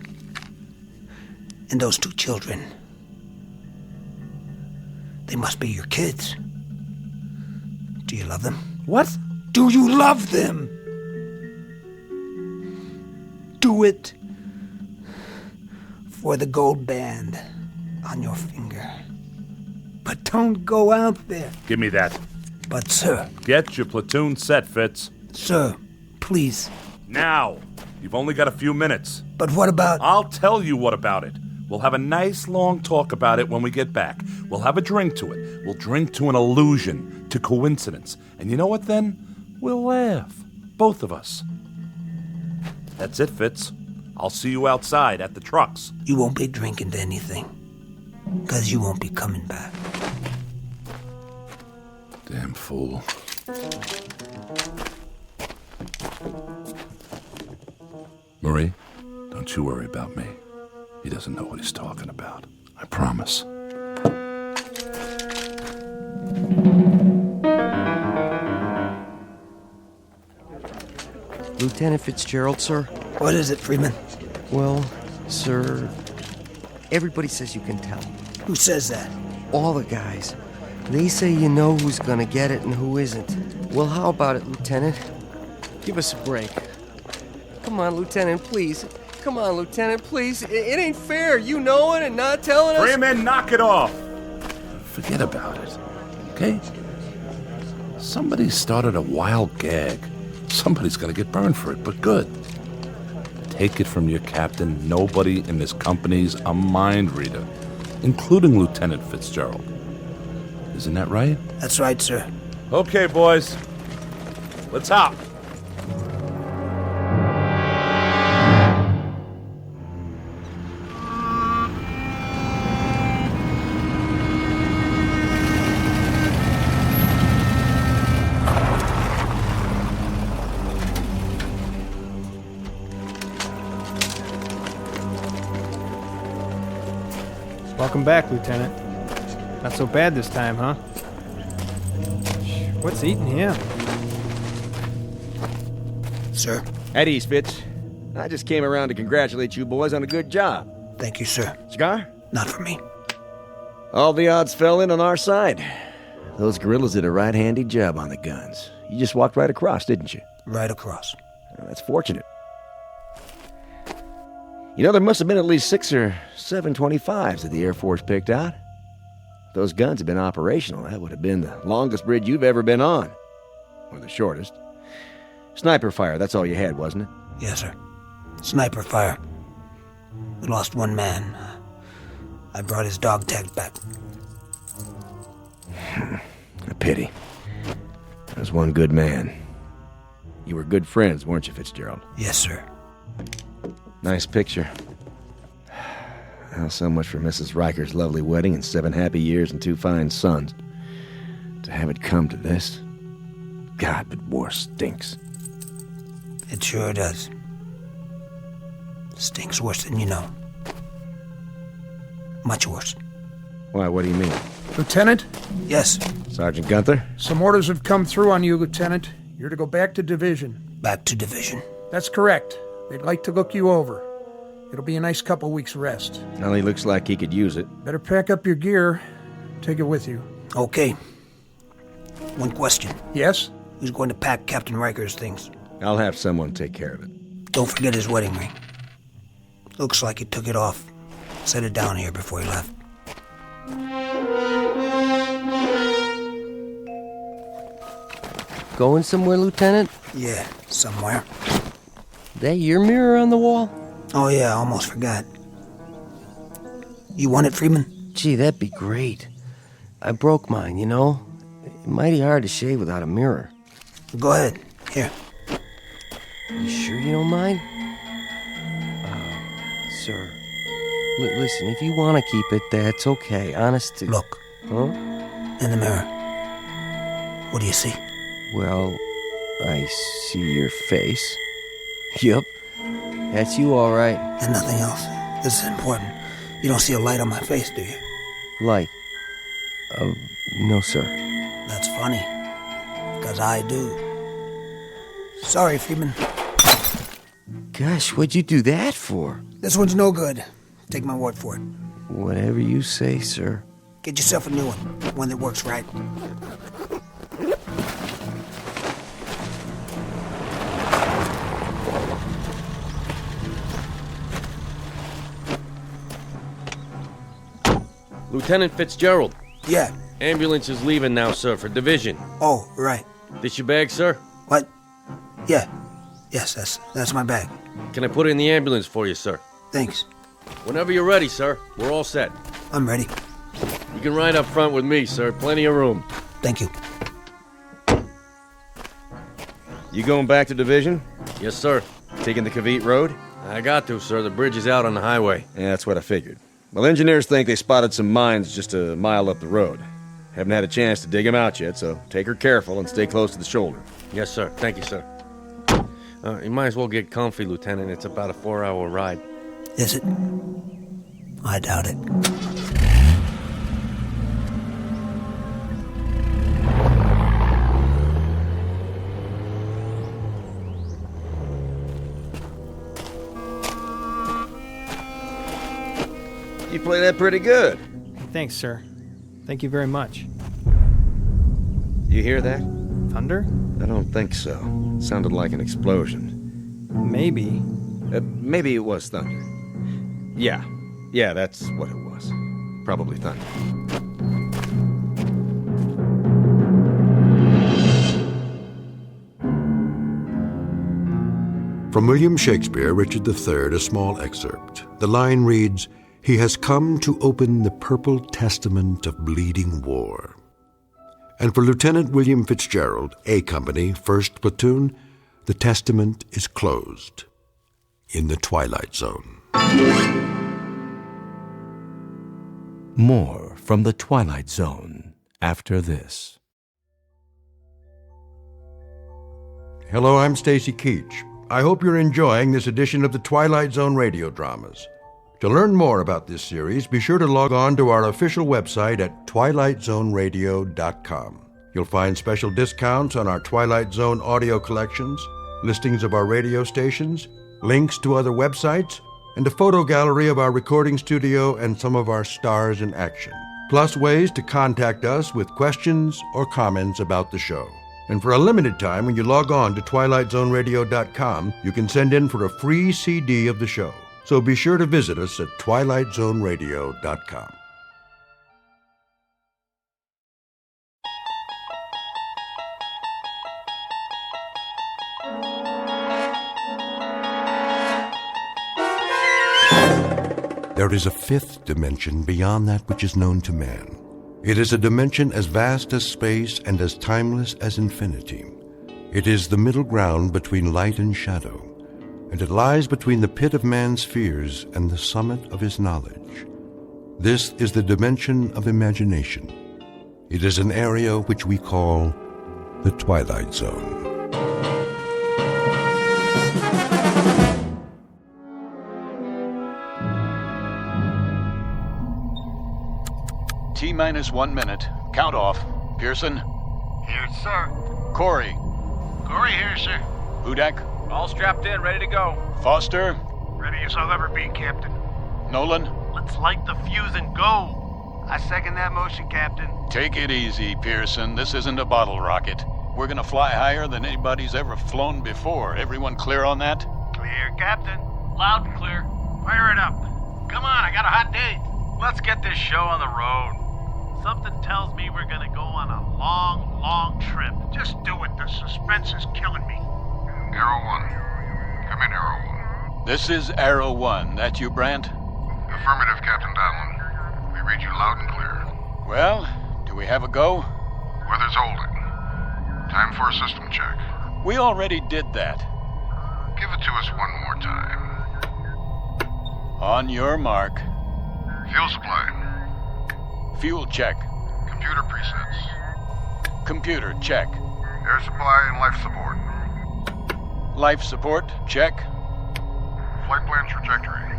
And those 2 children. They must be your kids. Do you love them? What? Do you love them? do it for the gold band on your finger. But don't go out there. Give me that. But, sir... Get your platoon set, Fitz. Sir, please. Now. You've only got a few minutes. But what about... I'll tell you what about it. We'll have a nice long talk about it when we get back. We'll have a drink to it. We'll drink to an illusion, to coincidence. And you know what then? We'll laugh. Both of us. That's it, Fitz. I'll see you outside at the trucks. You won't be drinking to anything. Because you won't be coming back. Damn fool. Marie, don't you worry about me. He doesn't know what he's talking about. I promise. Lieutenant Fitzgerald, sir? What is it, Freeman? Well, sir, everybody says you can tell. Who says that? All the guys. They say you know who's gonna get it and who isn't. Well, how about it, Lieutenant? Give us a break. Come on, Lieutenant, please. Come on, Lieutenant, please. It ain't fair, you knowing and not telling us. Freeman, knock it off. Forget about it, okay? Somebody started a wild gag. Somebody's gonna get burned for it, but good. Take it from your captain, nobody in this company's a mind reader, including Lieutenant Fitzgerald. Isn't that right? That's right, sir. Okay, boys. Let's hop. Welcome back, Lieutenant. Not so bad this time, huh? What's eating him? Sir? At ease, Fitz. I just came around to congratulate you boys on a good job. Thank you, sir. Cigar? Not for me. All the odds fell in on our side. Those guerrillas did a right handy job on the guns. You just walked right across, didn't you? Right across. Well, that's fortunate. You know, there must have been at least 6 or 7 25s that the Air Force picked out. If those guns had been operational, that would have been the longest bridge you've ever been on. Or the shortest. Sniper fire, that's all you had, wasn't it? Yes, sir. Sniper fire. We lost one man. I brought his dog tags back. A pity. There was one good man. You were good friends, weren't you, Fitzgerald? Yes, sir. Nice picture. Well, so much for Mrs. Riker's lovely wedding and 7 happy years and 2 fine sons. To have it come to this. God, but war stinks. It sure does. Stinks worse than you know. Much worse. Why, what do you mean? Lieutenant? Yes. Sergeant Gunther? Some orders have come through on you, Lieutenant. You're to go back to division. Back to division? That's correct. They'd like to look you over. It'll be a nice couple weeks rest. Well, he looks like he could use it. Better pack up your gear. Take it with you. Okay. One question. Yes? Who's going to pack Captain Riker's things? I'll have someone take care of it. Don't forget his wedding ring. Looks like he took it off. Set it down here before he left. Going somewhere, Lieutenant? Yeah, somewhere. That your mirror on the wall? Oh, yeah, I almost forgot. You want it, Freeman? Gee, that'd be great. I broke mine, you know? Mighty hard to shave without a mirror. Go ahead. Here. You sure you don't mind? Sir. Listen, if you want to keep it, that's okay. Honest to... Look. Huh? In the mirror. What do you see? Well, I see your face. Yep. That's you, all right. And nothing else. This is important. You don't see a light on my face, do you? Light? No, sir. That's funny. Because I do. Sorry, Freeman. Gosh, what'd you do that for? This one's no good. Take my word for it. Whatever you say, sir. Get yourself a new one that works right. Lieutenant Fitzgerald. Yeah. Ambulance is leaving now, sir, for division. Oh, right. This your bag, sir? What? Yeah. Yes, that's my bag. Can I put it in the ambulance for you, sir? Thanks. Whenever you're ready, sir. We're all set. I'm ready. You can ride up front with me, sir. Plenty of room. Thank you. You going back to division? Yes, sir. Taking the Cavite Road? I got to, sir. The bridge is out on the highway. Yeah, that's what I figured. Well, engineers think they spotted some mines just a mile up the road. Haven't had a chance to dig them out yet, so take her careful and stay close to the shoulder. Yes, sir. Thank you, sir. You might as well get comfy, Lieutenant. It's about a 4-hour ride. Is it? I doubt it. You play that pretty good. Thanks, sir. Thank you very much. You hear that? Thunder? I don't think so. Sounded like an explosion. Maybe. Maybe it was thunder. Yeah, that's what it was. Probably thunder. From William Shakespeare, Richard III, a small excerpt. The line reads, "He has come to open the purple testament of bleeding war." And for Lieutenant William Fitzgerald, A Company, 1st Platoon, the testament is closed in the Twilight Zone. More from the Twilight Zone after this. Hello, I'm Stacy Keach. I hope you're enjoying this edition of the Twilight Zone radio dramas. To learn more about this series, be sure to log on to our official website at twilightzoneradio.com. You'll find special discounts on our Twilight Zone audio collections, listings of our radio stations, links to other websites, and a photo gallery of our recording studio and some of our stars in action. Plus ways to contact us with questions or comments about the show. And for a limited time, when you log on to twilightzoneradio.com, you can send in for a free CD of the show. So be sure to visit us at twilightzoneradio.com. There is a fifth dimension beyond that which is known to man. It is a dimension as vast as space and as timeless as infinity. It is the middle ground between light and shadow, and it lies between the pit of man's fears and the summit of his knowledge. This is the dimension of imagination. It is an area which we call the Twilight Zone. T-1 minute. Count off. Pearson? Here, sir. Corey? Corey here, sir. Hudak? All strapped in, ready to go. Foster? Ready as I'll ever be, Captain. Nolan? Let's light the fuse and go. I second that motion, Captain. Take it easy, Pearson. This isn't a bottle rocket. We're gonna fly higher than anybody's ever flown before. Everyone clear on that? Clear, Captain. Loud and clear. Fire it up. Come on, I got a hot date. Let's get this show on the road. Something tells me we're gonna go on a long, long trip. Just do it. The suspense is killing me. Arrow 1. Come in, Arrow 1. This is Arrow 1. That you, Brant? Affirmative, Captain Donlin. We read you loud and clear. Well, do we have a go? Weather's holding. Time for a system check. We already did that. Give it to us one more time. On your mark. Fuel supply. Fuel check. Computer presets. Computer check. Air supply and life support. Life support check. Flight plan trajectory.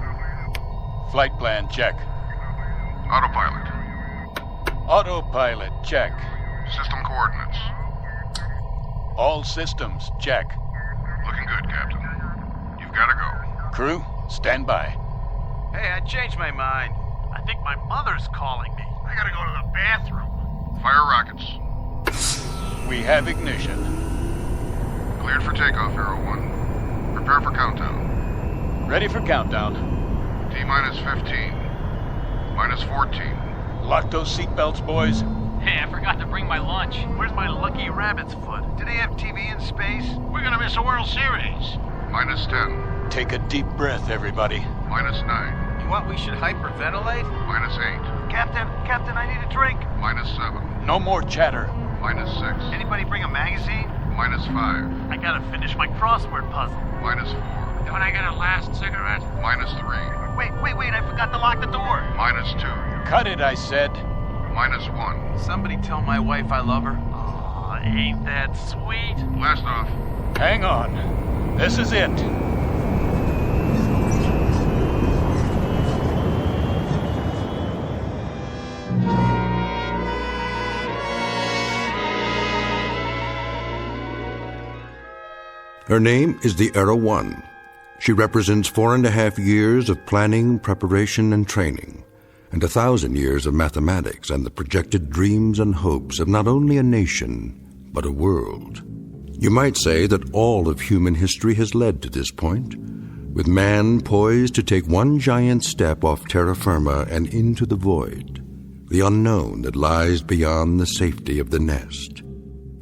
Flight plan check. Autopilot. Autopilot check. System coordinates. All systems check. Looking good, Captain. You've got to go. Crew, stand by. Hey, I changed my mind. I think my mother's calling me. I gotta go to the bathroom. Fire rockets. We have ignition. Cleared for takeoff, Arrow 1. Prepare for countdown. Ready for countdown. T-minus 15. Minus 14. Lock those seatbelts, boys. Hey, I forgot to bring my lunch. Where's my lucky rabbit's foot? Do they have TV in space? We're gonna miss a World Series. Minus 10. Take a deep breath, everybody. Minus 9. You want we should hyperventilate? Minus 8. Captain, I need a drink. Minus 7. No more chatter. Minus 6. Anybody bring a magazine? Minus 5. I gotta finish my crossword puzzle. Minus 4. Don't I get a last cigarette? Minus 3. Wait, I forgot to lock the door. Minus 2. Cut it, I said. Minus 1. Somebody tell my wife I love her. Aw, ain't that sweet? Blast off. Hang on. This is it. Her name is the Era 1. She represents 4.5 years of planning, preparation, and training, and 1,000 years of mathematics and the projected dreams and hopes of not only a nation, but a world. You might say that all of human history has led to this point, with man poised to take one giant step off terra firma and into the void, the unknown that lies beyond the safety of the nest.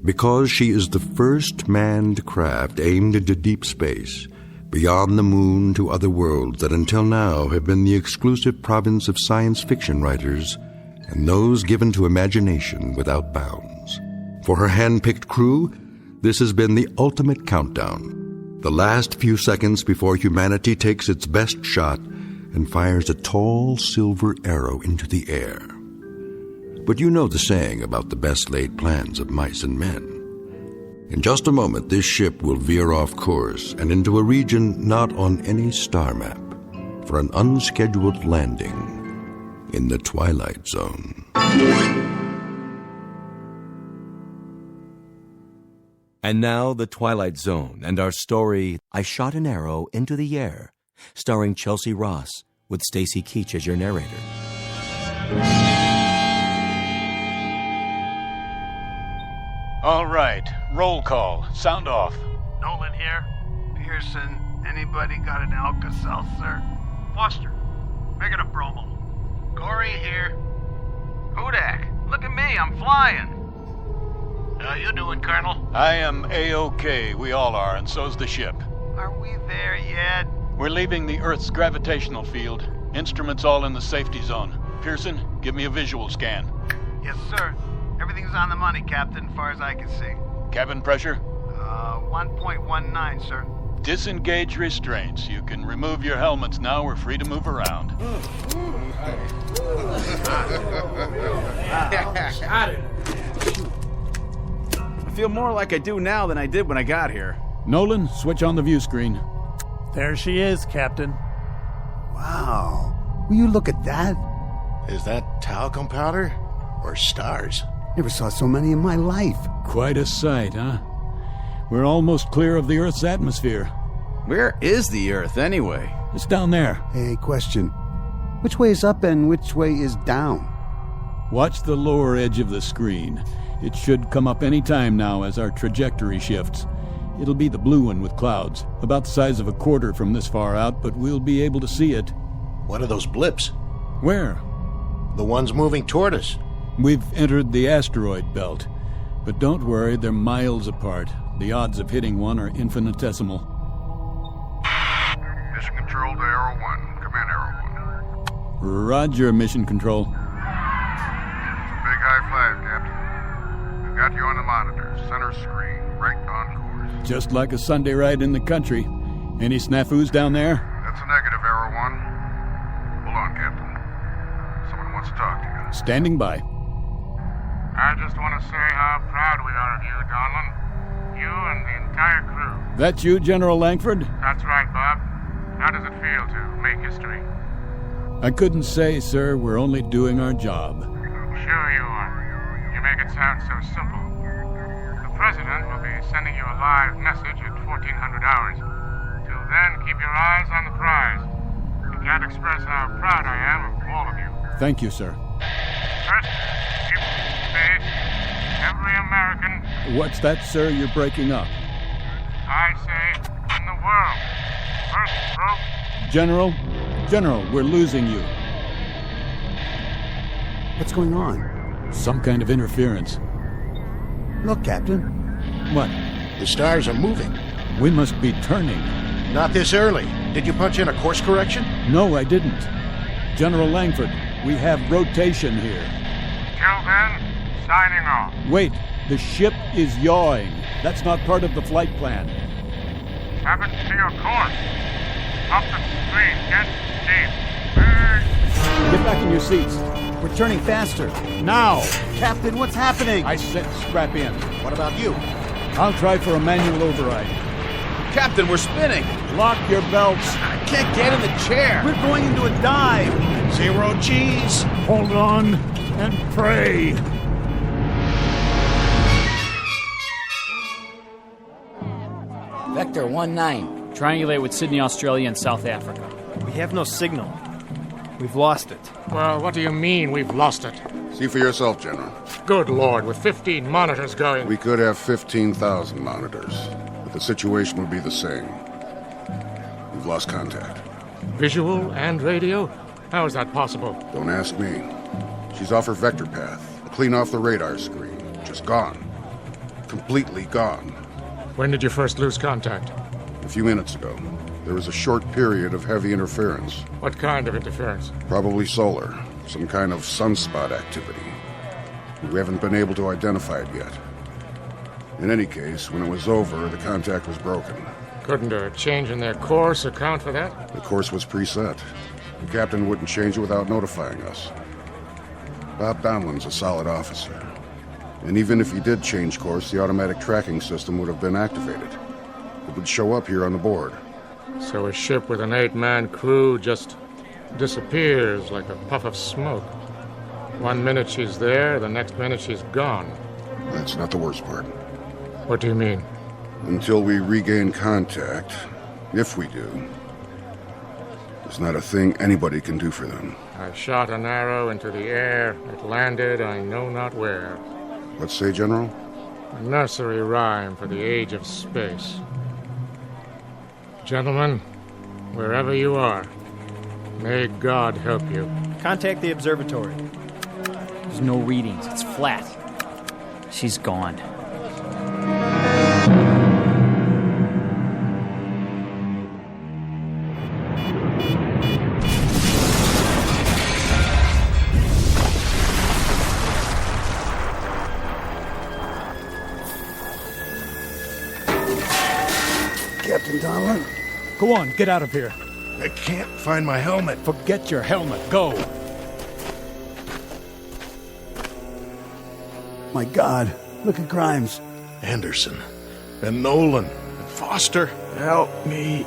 Because she is the first manned craft aimed into deep space, beyond the moon to other worlds that until now have been the exclusive province of science fiction writers and those given to imagination without bounds. For her hand-picked crew, this has been the ultimate countdown, the last few seconds before humanity takes its best shot and fires a tall silver arrow into the air. But you know the saying about the best-laid plans of mice and men. In just a moment, this ship will veer off course and into a region not on any star map for an unscheduled landing in the Twilight Zone. And now, The Twilight Zone and our story, I Shot an Arrow into the Air, starring Chelsea Ross, with Stacy Keach as your narrator. All right, roll call. Sound off. Nolan here. Pearson, anybody got an Alka-Seltzer? Foster, make it a bromo. Gory here. Hudak, look at me, I'm flying. How you doing, Colonel? I am A-OK. We all are, and so's the ship. Are we there yet? We're leaving the Earth's gravitational field. Instruments all in the safety zone. Pearson, give me a visual scan. Yes, sir. Everything's on the money, Captain, as far as I can see. Cabin pressure? 1.19, sir. Disengage restraints. You can remove your helmets now. We're free to move around. Got it. I feel more like I do now than I did when I got here. Nolan, switch on the view screen. There she is, Captain. Wow. Will you look at that? Is that talcum powder or stars? Never saw so many in my life. Quite a sight, huh? We're almost clear of the Earth's atmosphere. Where is the Earth, anyway? It's down there. Hey, question. Which way is up and which way is down? Watch the lower edge of the screen. It should come up any time now as our trajectory shifts. It'll be the blue one with clouds, about the size of a quarter from this far out, but we'll be able to see it. What are those blips? Where? The ones moving toward us. We've entered the asteroid belt. But don't worry, they're miles apart. The odds of hitting one are infinitesimal. Mission Control to Arrow 1. Come in, Arrow 1. Roger, Mission Control. It's a big high five, Captain. We've got you on the monitor, center screen, right on course. Just like a Sunday ride in the country. Any snafus down there? That's a negative, Arrow 1. Hold on, Captain. Someone wants to talk to you. Standing by. I just want to say how proud we are of you, Donlin. You and the entire crew. That you, General Langford? That's right, Bob. How does it feel to make history? I couldn't say, sir. We're only doing our job. Sure you are. You make it sound so simple. The President will be sending you a live message at 1400 hours. Till then, keep your eyes on the prize. I can't express how proud I am of all of you. Thank you, sir. First, keep space. Every American. What's that, sir? You're breaking up. I say, in the world. First broke. General, we're losing you. What's going on? Some kind of interference. Look, Captain. What? The stars are moving. We must be turning. Not this early. Did you punch in a course correction? No, I didn't. General Langford, we have rotation here. Till then, signing off. Wait, the ship is yawing. That's not part of the flight plan. Happens to your course. Up the screen, get deep. Get back in your seats. We're turning faster. Now! Captain, what's happening? I said strap in. What about you? I'll try for a manual override. Captain, we're spinning. Lock your belts. I can't get in the chair. We're going into a dive. 0 G's. Hold on and pray. Vector 19. Triangulate with Sydney, Australia, and South Africa. We have no signal. We've lost it. Well, what do you mean we've lost it? See for yourself, General. Good Lord, with 15 monitors going. We could have 15,000 monitors, but the situation would be the same. We've lost contact. Visual and radio? How is that possible? Don't ask me. She's off her vector path, clean off the radar screen. Just gone. Completely gone. When did you first lose contact? A few minutes ago. There was a short period of heavy interference. What kind of interference? Probably solar. Some kind of sunspot activity. We haven't been able to identify it yet. In any case, when it was over, the contact was broken. Couldn't a change in their course account for that? The course was preset. The captain wouldn't change it without notifying us. Bob Donlin's a solid officer. And even if he did change course, the automatic tracking system would have been activated. It would show up here on the board. So a ship with an 8-man crew just disappears like a puff of smoke. 1 minute she's there, the next minute she's gone. That's not the worst part. What do you mean? Until we regain contact, if we do, there's not a thing anybody can do for them. I shot an arrow into the air. It landed I know not where. What say, General? A nursery rhyme for the age of space. Gentlemen, wherever you are, may God help you. Contact the observatory. There's no readings. It's flat. She's gone. Captain Donlin? Go on, get out of here. I can't find my helmet. Forget your helmet. Go. My God, look at Grimes. Anderson. And Nolan. And Foster. Help me.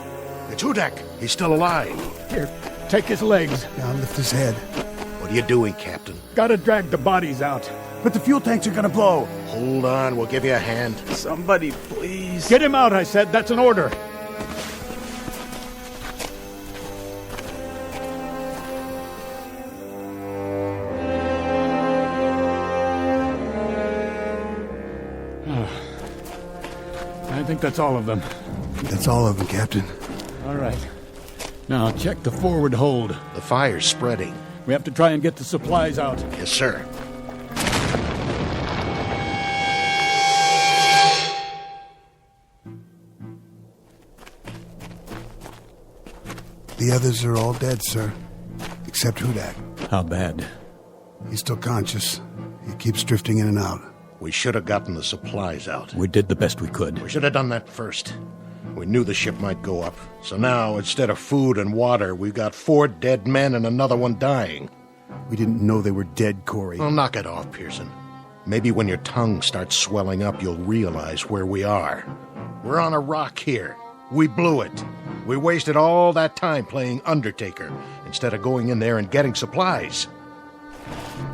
It's Hudak. He's still alive. Here, take his legs. Now lift his head. What are you doing, Captain? Gotta drag the bodies out. But the fuel tanks are gonna blow. Hold on, we'll give you a hand. Somebody, please. Get him out, I said. That's an order. I think that's all of them. That's all of them, Captain. All right. Now, check the forward hold. The fire's spreading. We have to try and get the supplies out. Yes, sir. The others are all dead, sir. Except Hudak. How bad? He's still conscious. He keeps drifting in and out. We should have gotten the supplies out. We did the best we could. We should have done that first. We knew the ship might go up. So now, instead of food and water, we've got 4 dead men and another one dying. We didn't know they were dead, Corey. Well, knock it off, Pearson. Maybe when your tongue starts swelling up, you'll realize where we are. We're on a rock here. We blew it. We wasted all that time playing Undertaker instead of going in there and getting supplies.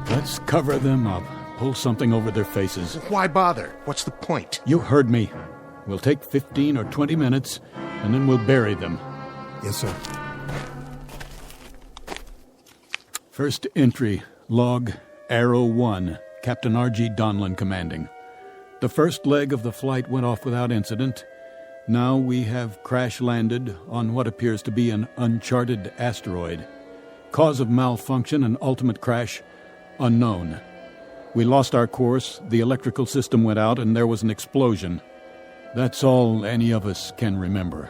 Let's cover them up. Pull something over their faces. Why bother? What's the point? You heard me. We'll take 15 or 20 minutes, and then we'll bury them. Yes, sir. First entry, log, Arrow 1, Captain R.G. Donlin commanding. The first leg of the flight went off without incident. Now we have crash-landed on what appears to be an uncharted asteroid. Cause of malfunction and ultimate crash, Unknown. We lost our course, the electrical system went out, and there was an explosion. That's all any of us can remember.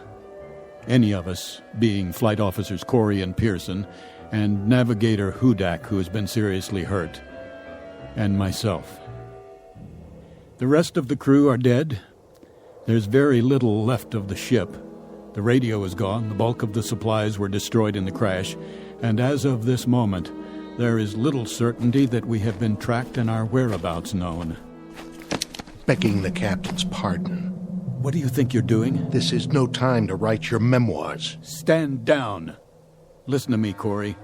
Any of us, being Flight Officers Corey and Pearson, and Navigator Hudak, who has been seriously hurt, and myself. The rest of the crew are dead. There's very little left of the ship. The radio is gone, the bulk of the supplies were destroyed in the crash, and as of this moment, there is little certainty that we have been tracked and our whereabouts known. Begging the captain's pardon. What do you think you're doing? This is no time to write your memoirs. Stand down. Listen to me, Corey.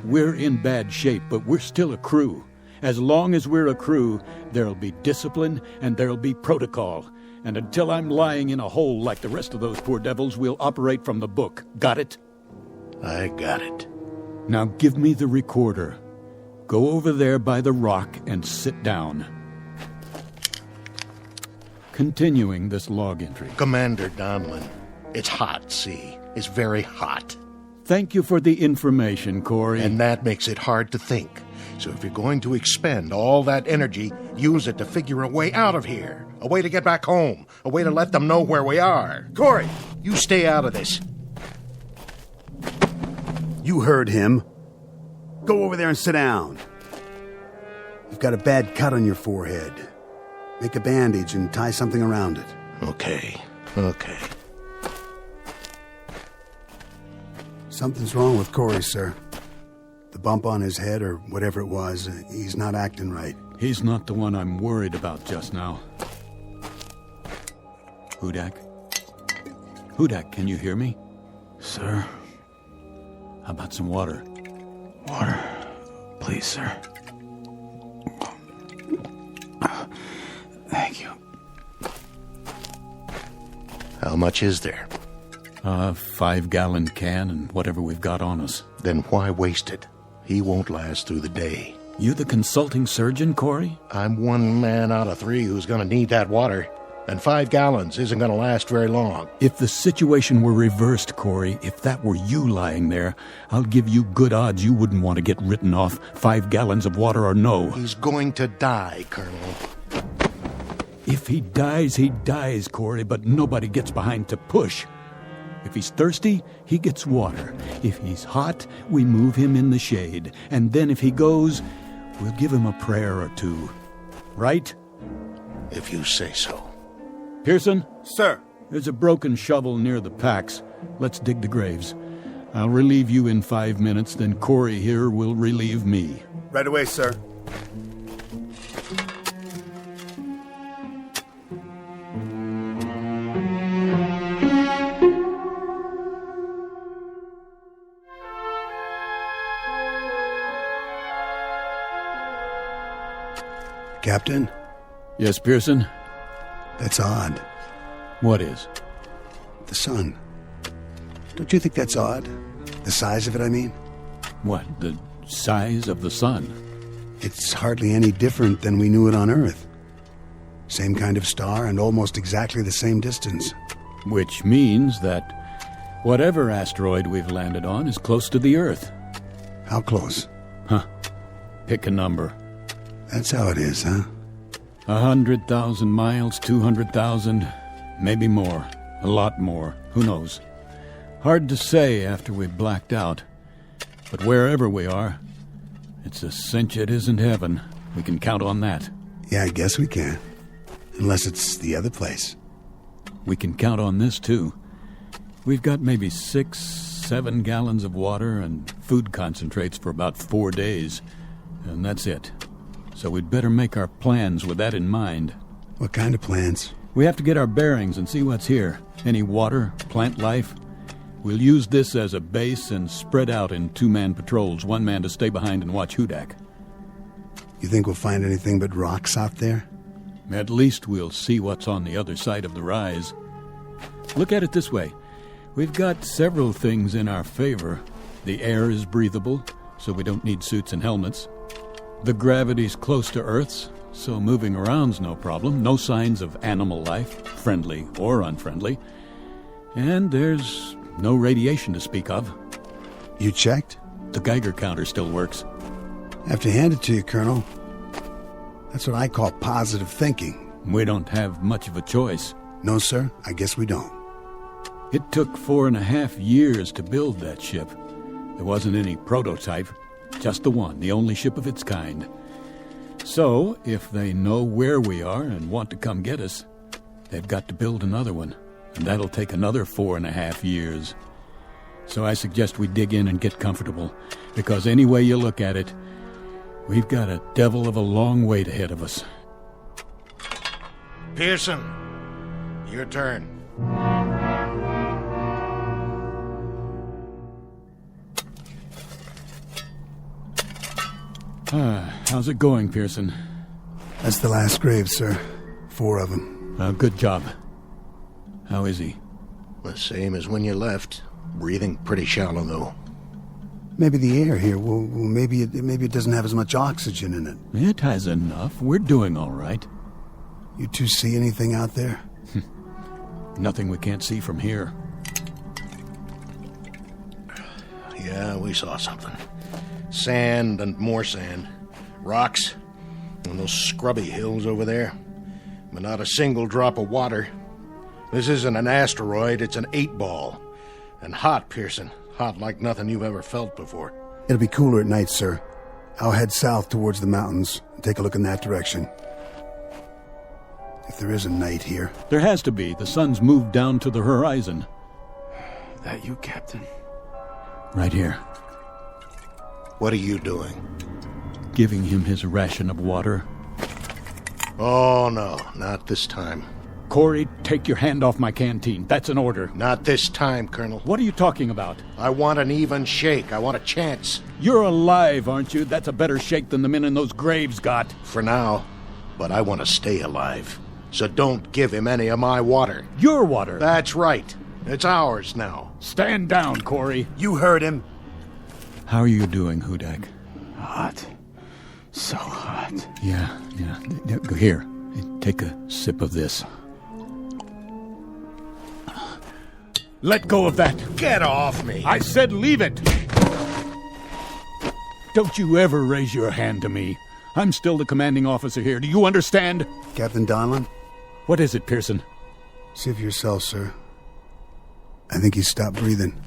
We're in bad shape, but we're still a crew. As long as we're a crew, there'll be discipline and there'll be protocol. And until I'm lying in a hole like the rest of those poor devils, we'll operate from the book. Got it? I got it. Now give me the recorder. Go over there by the rock and sit down. Continuing this log entry. Commander Donlin, it's hot, see? It's very hot. Thank you for the information, Corey. And that makes it hard to think. So if you're going to expend all that energy, use it to figure a way out of here. A way to get back home. A way to let them know where we are. Corey, you stay out of this. You heard him. Go over there and sit down. You've got a bad cut on your forehead. Make a bandage and tie something around it. Okay. Something's wrong with Corey, sir. The bump on his head, or whatever it was, he's not acting right. He's not the one I'm worried about just now. Hudak? Hudak, can you hear me? Sir? How about some water? Water. Please, sir. Thank you. How much is there? 5-gallon can and whatever we've got on us. Then why waste it? He won't last through the day. You the consulting surgeon, Corey? I'm one man out of 3 who's going to need that water. And 5 gallons isn't going to last very long. If the situation were reversed, Corey, if that were you lying there, I'll give you good odds you wouldn't want to get written off, 5 gallons of water or no. He's going to die, Colonel. If he dies, Corey, but nobody gets behind to push. If he's thirsty, he gets water. If he's hot, we move him in the shade. And then if he goes, we'll give him a prayer or two. Right? If you say so. Pearson? Sir. There's a broken shovel near the packs. Let's dig the graves. I'll relieve you in 5 minutes, then Corey here will relieve me. Right away, sir. Captain? Yes, Pearson? That's odd. What is? The sun. Don't you think that's odd? The size of it, I mean? What, the size of the sun? It's hardly any different than we knew it on Earth. Same kind of star and almost exactly the same distance. Which means that whatever asteroid we've landed on is close to the Earth. How close? Pick a number. That's how it is, huh? 100,000 miles, 200,000, maybe more. A lot more. Who knows? Hard to say after we've blacked out. But wherever we are, it's a cinch it isn't heaven. We can count on that. Yeah, I guess we can. Unless it's the other place. We can count on this, too. We've got maybe 6-7 gallons of water and food concentrates for about 4 days. And that's it. So we'd better make our plans with that in mind. What kind of plans? We have to get our bearings and see what's here. Any water, plant life. We'll use this as a base and spread out in 2-man patrols, 1 man to stay behind and watch Hudak. You think we'll find anything but rocks out there? At least we'll see what's on the other side of the rise. Look at it this way. We've got several things in our favor. The air is breathable, so we don't need suits and helmets. The gravity's close to Earth's, so moving around's no problem. No signs of animal life, friendly or unfriendly. And there's no radiation to speak of. You checked? The Geiger counter still works. I have to hand it to you, Colonel. That's what I call positive thinking. We don't have much of a choice. No, sir, I guess we don't. It took 4.5 years to build that ship. There wasn't any prototype, just the one, the only ship of its kind. So, if they know where we are and want to come get us, they've got to build another one, and that'll take another 4.5 years. So I suggest we dig in and get comfortable, because any way you look at it, we've got a devil of a long wait ahead of us. Pearson, your turn. How's it going, Pearson? That's the last grave, sir. 4 of them. Good job. How is he? The same as when you left. Breathing pretty shallow, though. Maybe the air here, well maybe it doesn't have as much oxygen in it. It has enough. We're doing all right. You two see anything out there? Nothing we can't see from here. Yeah, we saw something. Sand and more sand. Rocks. And those scrubby hills over there. But not a single drop of water. This isn't an asteroid, it's an 8-ball. And hot, Pearson. Hot like nothing you've ever felt before. It'll be cooler at night, sir. I'll head south towards the mountains and take a look in that direction. If there is a night here. There has to be. The sun's moved down to the horizon. That you, Captain? Right here. What are you doing? Giving him his ration of water. Oh, no. Not this time. Corey, take your hand off my canteen. That's an order. Not this time, Colonel. What are you talking about? I want an even shake. I want a chance. You're alive, aren't you? That's a better shake than the men in those graves got. For now. But I want to stay alive. So don't give him any of my water. Your water? That's right. It's ours now. Stand down, Corey. You heard him. How are you doing, Hudak? Hot. So hot. Yeah. Here, take a sip of this. Let go of that. Get off me. I said leave it. Don't you ever raise your hand to me. I'm still the commanding officer here. Do you understand? Captain Donlan? What is it, Pearson? See for yourself, sir. I think he's stopped breathing.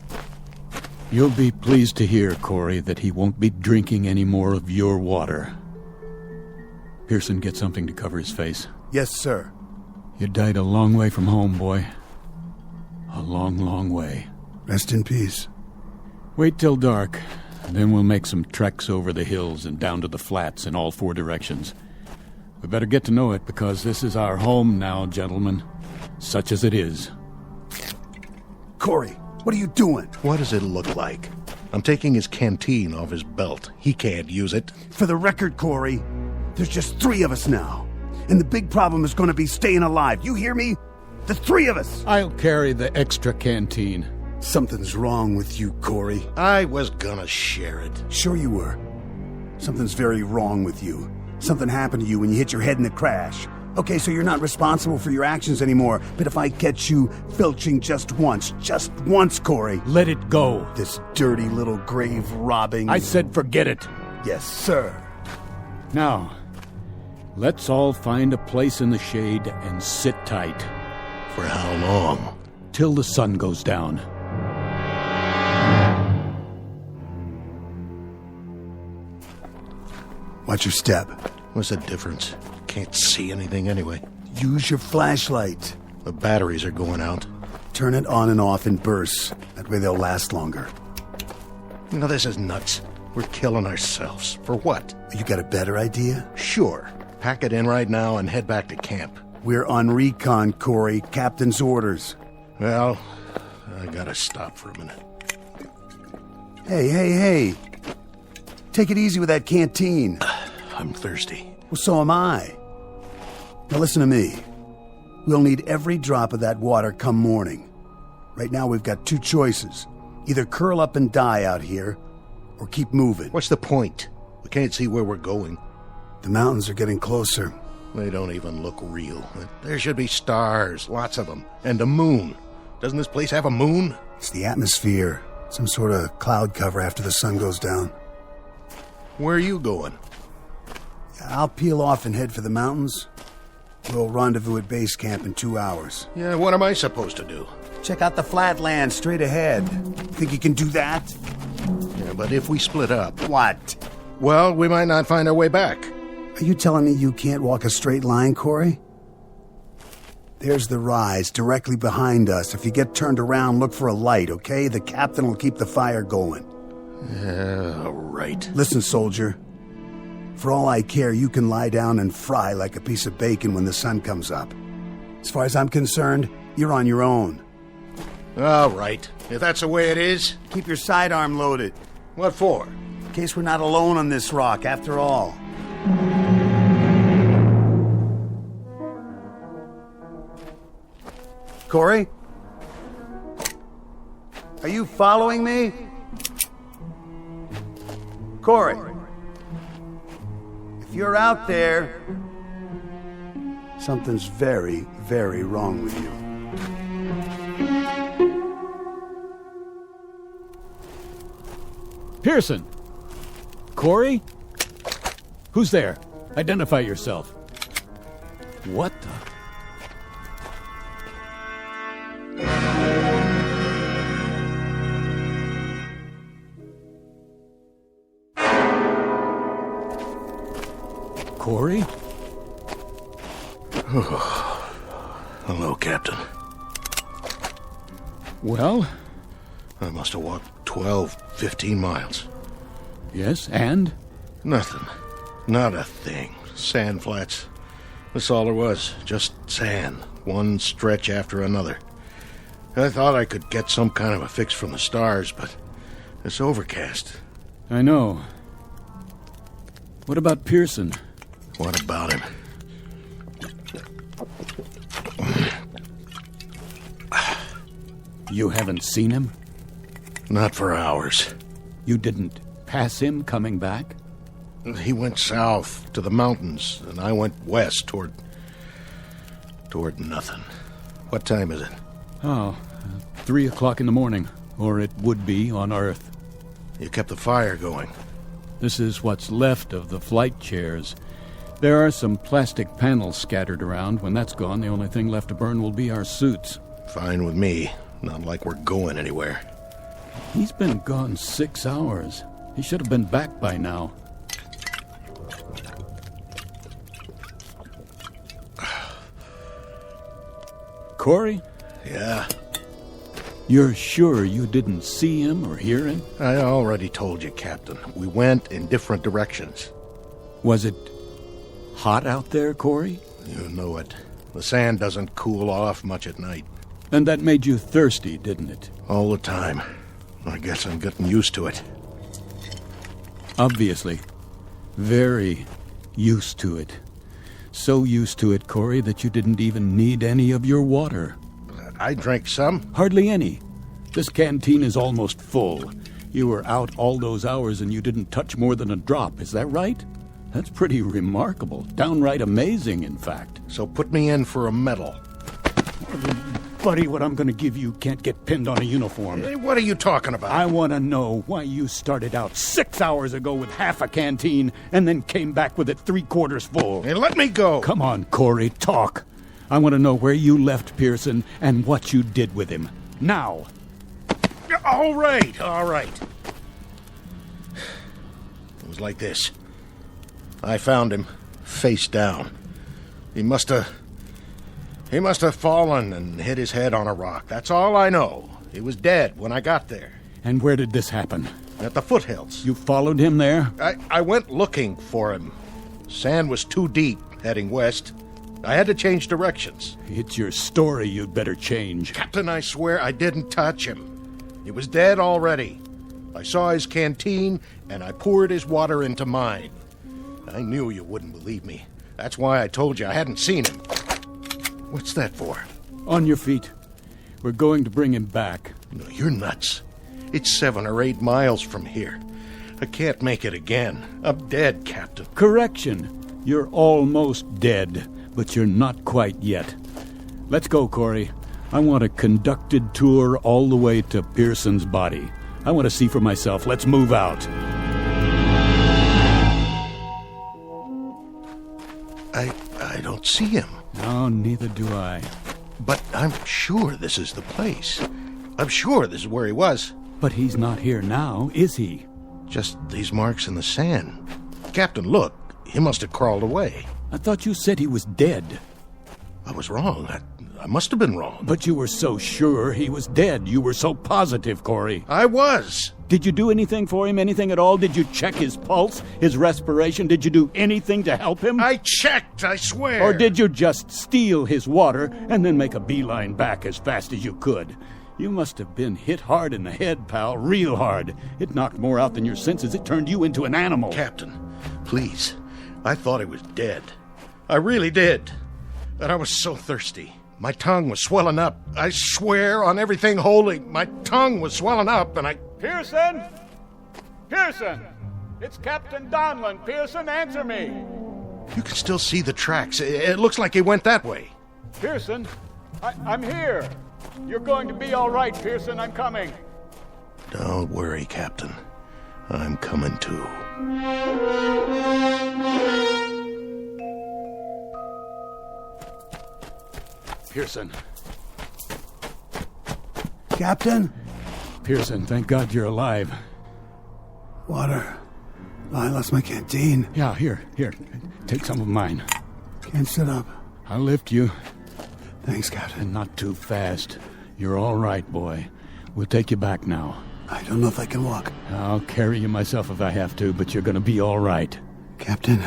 You'll be pleased to hear, Corey, that he won't be drinking any more of your water. Pearson, get something to cover his face. Yes, sir. You died a long way from home, boy. A long, long way. Rest in peace. Wait till dark, then we'll make some treks over the hills and down to the flats in all 4 directions. We better get to know it, because this is our home now, gentlemen. Such as it is. Corey, what are you doing? What does it look like? I'm taking his canteen off his belt. He can't use it. For the record, Corey, there's just 3 of us now. And the big problem is going to be staying alive. You hear me? The 3 of us. I'll carry the extra canteen. Something's wrong with you, Corey. I was gonna share it. Sure you were. Something's very wrong with you. Something happened to you when you hit your head in the crash. Okay, so you're not responsible for your actions anymore, but if I catch you filching just once, Corey. Let it go. This dirty little grave robbing. I said forget it. Yes, sir. Now, let's all find a place in the shade and sit tight. For how long? Till the sun goes down. Watch your step. What's the difference? Can't see anything anyway. Use your flashlight. The batteries are going out. Turn it on and off in bursts. That way they'll last longer. You know, this is nuts. We're killing ourselves. For what? You got a better idea? Sure. Pack it in right now and head back to camp. We're on recon, Corey. Captain's orders. Well, I gotta stop for a minute. Hey. Take it easy with that canteen. I'm thirsty. Well, so am I. Now listen to me. We'll need every drop of that water come morning. Right now we've got 2 choices. Either curl up and die out here, or keep moving. What's the point? We can't see where we're going. The mountains are getting closer. They don't even look real. There should be stars, lots of them, and a moon. Doesn't this place have a moon? It's the atmosphere. Some sort of cloud cover after the sun goes down. Where are you going? I'll peel off and head for the mountains. We'll rendezvous at base camp in 2 hours. Yeah, what am I supposed to do? Check out the flatlands straight ahead. Think you can do that? Yeah, but if we split up... What? Well, we might not find our way back. Are you telling me you can't walk a straight line, Corey? There's the rise directly behind us. If you get turned around, look for a light, okay? The captain will keep the fire going. Yeah, right. Listen, soldier. For all I care, you can lie down and fry like a piece of bacon when the sun comes up. As far as I'm concerned, you're on your own. All right. If that's the way it is... Keep your sidearm loaded. What for? In case we're not alone on this rock, after all. Corey? Are you following me? Corey? If you're out there, something's very, very wrong with you. Pearson! Corey? Who's there? Identify yourself. What the... Corey? Hello, Captain. Well? I must have walked 12, 15 miles. Yes, and? Nothing. Not a thing. Sand flats. That's all there was. Just sand. One stretch after another. I thought I could get some kind of a fix from the stars, but it's overcast. I know. What about Pearson? What about him? You haven't seen him? Not for hours. You didn't pass him coming back? He went south to the mountains, and I went west toward nothing. What time is it? Oh, 3 o'clock in the morning, or it would be on Earth. You kept the fire going. This is what's left of the flight chairs. There are some plastic panels scattered around. When that's gone, the only thing left to burn will be our suits. Fine with me. Not like we're going anywhere. He's been gone 6 hours. He should have been back by now. Corey? Yeah? You're sure you didn't see him or hear him? I already told you, Captain. We went in different directions. Was it hot out there, Corey? You know it. The sand doesn't cool off much at night. And that made you thirsty, didn't it? All the time. I guess I'm getting used to it. Obviously. Very used to it. So used to it, Corey, that you didn't even need any of your water. I drank some. Hardly any. This canteen is almost full. You were out all those hours and you didn't touch more than a drop. Is that right? That's pretty remarkable. Downright amazing, in fact. So put me in for a medal. Buddy, what I'm going to give you can't get pinned on a uniform. Hey, what are you talking about? I want to know why you started out 6 hours ago with half a canteen and then came back with it 3/4 full. Hey, let me go. Come on, Corey, talk. I want to know where you left Pearson and what you did with him. Now. All right. It was like this. I found him, face down. He must have fallen and hit his head on a rock. That's all I know. He was dead when I got there. And where did this happen? At the foothills. You followed him there? I went looking for him. Sand was too deep, heading west. I had to change directions. It's your story you'd better change. Captain, I swear I didn't touch him. He was dead already. I saw his canteen, and I poured his water into mine. I knew you wouldn't believe me. That's why I told you I hadn't seen him. What's that for? On your feet. We're going to bring him back. No, you're nuts. It's 7 or 8 miles from here. I can't make it again. I'm dead, Captain. Correction. You're almost dead, but you're not quite yet. Let's go, Corey. I want a conducted tour all the way to Pearson's body. I want to see for myself. Let's move out. don't see him. No, neither do I. But I'm sure this is the place. I'm sure this is where he was. But he's not here now, is he? Just these marks in the sand. Captain, look. He must have crawled away. I thought you said he was dead. I was wrong. I must have been wrong. But you were so sure he was dead. You were so positive, Corey. I was. Did you do anything for him? Anything at all? Did you check his pulse, his respiration? Did you do anything to help him? I checked, I swear. Or did you just steal his water and then make a beeline back as fast as you could? You must have been hit hard in the head, pal, real hard. It knocked more out than your senses. It turned you into an animal. Captain, please. I thought he was dead. I really did. And I was so thirsty. My tongue was swelling up. I swear on everything holy, my tongue was swelling up and I... Pearson! Pearson! It's Captain Donlin. Pearson, answer me! You can still see the tracks. It looks like he went that way. Pearson, I'm here. You're going to be all right, Pearson. I'm coming. Don't worry, Captain. I'm coming too. Pearson. Captain? Pearson, thank God you're alive. Water. I lost my canteen. Yeah, here. Take some of mine. Can't sit up. I'll lift you. Thanks, Captain. And not too fast. You're all right, boy. We'll take you back now. I don't know if I can walk. I'll carry you myself if I have to, but you're gonna be all right. Captain.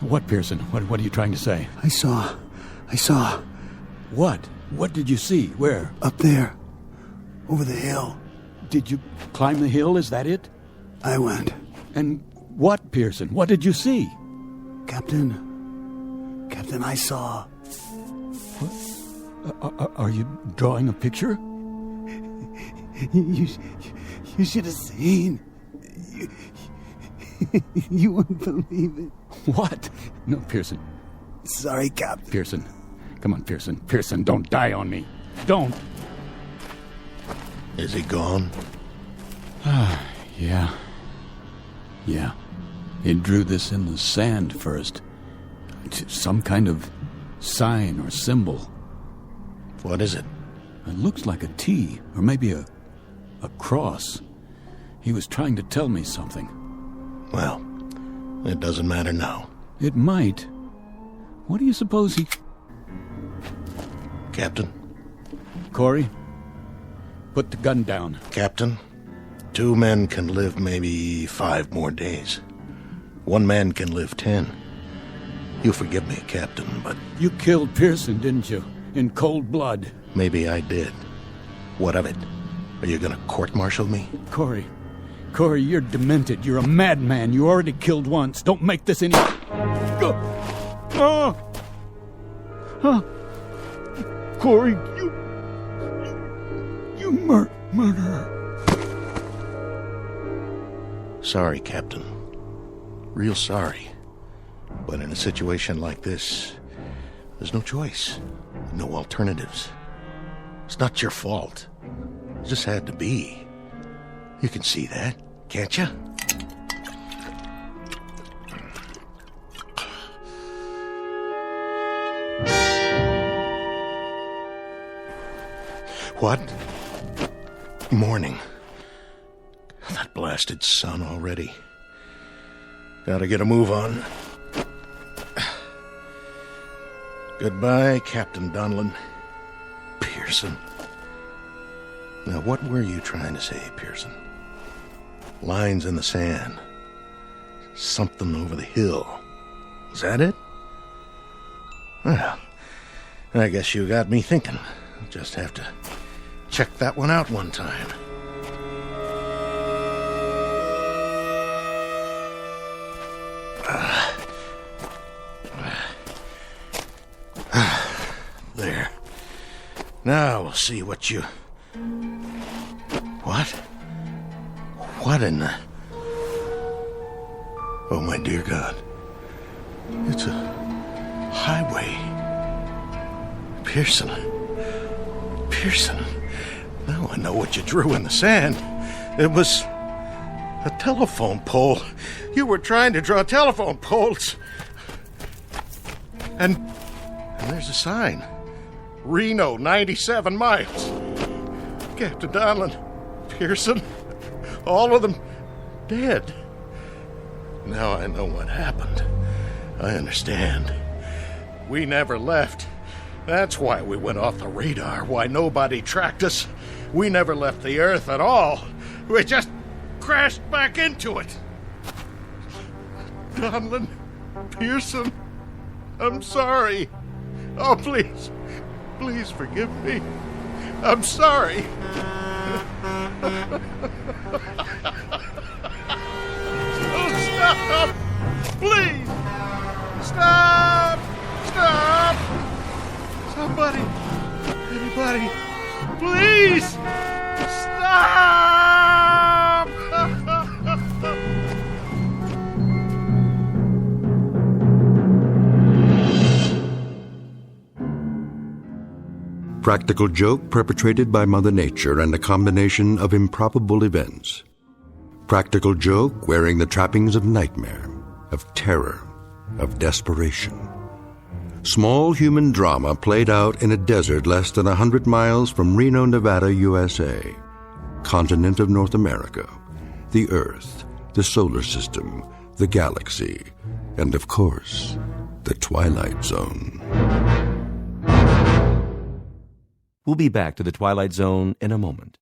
What, Pearson? What are you trying to say? I saw. What? What did you see? Where? Up there. Over the hill. Did you climb the hill? Is that it? I went. And what, Pearson? What did you see? Captain, I saw. What? Are you drawing a picture? You should have seen. You wouldn't believe it. What? No, Pearson. Sorry, Captain. Pearson. Come on, Pearson. Pearson, don't die on me. Don't. Is he gone? Yeah. He drew this in the sand first. Some kind of sign or symbol. What is it? It looks like a T, or maybe a cross. He was trying to tell me something. Well, it doesn't matter now. It might. What do you suppose he... Captain? Corey? Put the gun down. Captain, 2 men can live maybe 5 more days. 1 man can live 10. You forgive me, Captain, but... You killed Pearson, didn't you? In cold blood. Maybe I did. What of it? Are you gonna court-martial me? Corey, you're demented. You're a madman. You already killed once. Don't make this any... Corey, you murderer. Sorry, Captain. Real sorry. But in a situation like this, there's no choice. No alternatives. It's not your fault. It just had to be. You can see that, can't you? What? Morning. That blasted sun already. Gotta get a move on. Goodbye, Captain Donlin. Pearson. Now, what were you trying to say, Pearson? Lines in the sand. Something over the hill. Is that it? Well, I guess you got me thinking. Just have to check that one out one time. There. Now we'll see what you... What? What in the... Oh, my dear God. It's a highway. Pearson. Now I know what you drew in the sand. It was a telephone pole. You were trying to draw telephone poles. And there's a sign. Reno, 97 miles. Captain Donlin, Pearson, all of them dead. Now I know what happened. I understand. We never left. That's why we went off the radar, why nobody tracked us. We never left the Earth at all. We just crashed back into it. Donlin, Pearson, I'm sorry. Oh, please, please forgive me. I'm sorry. Oh, stop! Please! Stop! Stop! Somebody! Anybody! Please! Stop! Practical joke perpetrated by Mother Nature and a combination of improbable events. Practical joke wearing the trappings of nightmare, of terror, of desperation. Small human drama played out in a desert less than 100 miles from Reno, Nevada, USA. Continent of North America, the Earth, the solar system, the galaxy, and of course, the Twilight Zone. We'll be back to the Twilight Zone in a moment.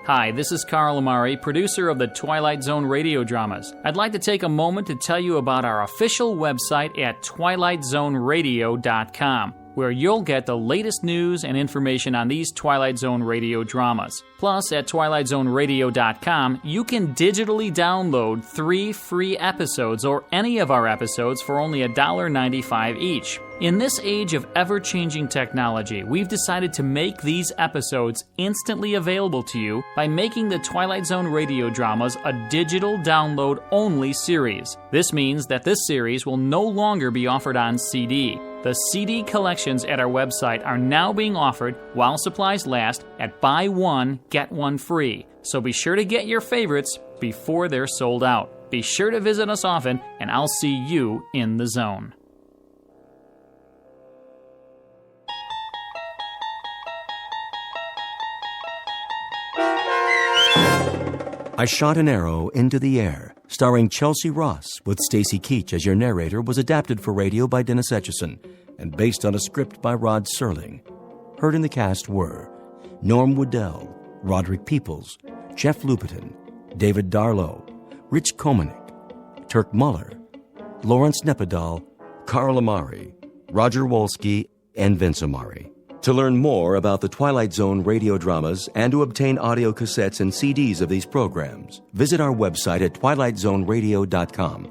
Hi, this is Carl Amari, producer of the Twilight Zone radio dramas. I'd like to take a moment to tell you about our official website at twilightzoneradio.com, where you'll get the latest news and information on these Twilight Zone radio dramas. Plus, at twilightzoneradio.com, you can digitally download 3 free episodes or any of our episodes for only $1.95 each. In this age of ever-changing technology, we've decided to make these episodes instantly available to you by making the Twilight Zone radio dramas a digital download-only series. This means that this series will no longer be offered on CD. The CD collections at our website are now being offered while supplies last at buy one, get one free. So be sure to get your favorites before they're sold out. Be sure to visit us often, and I'll see you in the zone. I Shot an Arrow into the Air, starring Chelsea Ross with Stacy Keach as your narrator, was adapted for radio by Dennis Etchison and based on a script by Rod Serling. Heard in the cast were Norm Woodell, Roderick Peoples, Jeff Lupetin, David Darlow, Rich Komanek, Turk Muller, Lawrence Nepodal, Carl Amari, Roger Wolski, and Vince Amari. To learn more about the Twilight Zone radio dramas and to obtain audio cassettes and CDs of these programs, visit our website at twilightzoneradio.com.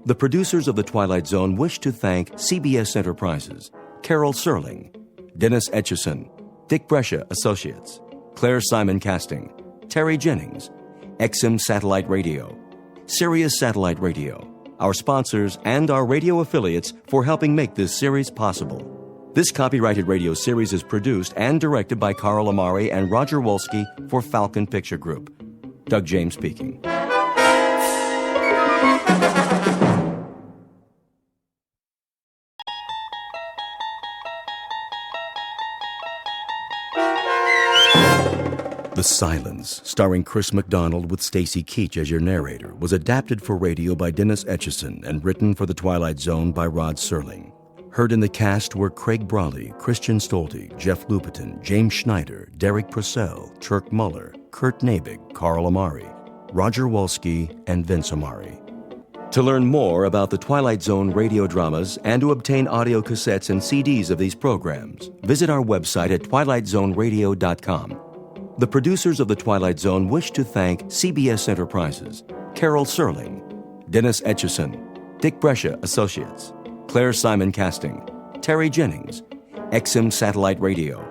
The producers of The Twilight Zone wish to thank CBS Enterprises, Carol Serling, Dennis Etchison, Dick Brescia Associates, Claire Simon Casting, Terry Jennings, XM Satellite Radio, Sirius Satellite Radio, our sponsors, and our radio affiliates for helping make this series possible. This copyrighted radio series is produced and directed by Carl Amari and Roger Wolski for Falcon Picture Group. Doug James speaking. The Silence, starring Chris McDonald with Stacy Keach as your narrator, was adapted for radio by Dennis Etchison and written for The Twilight Zone by Rod Serling. Heard in the cast were Craig Brawley, Christian Stolte, Jeff Lupetin, James Schneider, Derek Purcell, Turk Muller, Kurt Nabig, Carl Amari, Roger Wolski, and Vince Amari. To learn more about the Twilight Zone radio dramas and to obtain audio cassettes and CDs of these programs, visit our website at twilightzoneradio.com. The producers of The Twilight Zone wish to thank CBS Enterprises, Carol Serling, Dennis Etchison, Dick Brescia Associates, Claire Simon Casting, Terry Jennings, XM Satellite Radio,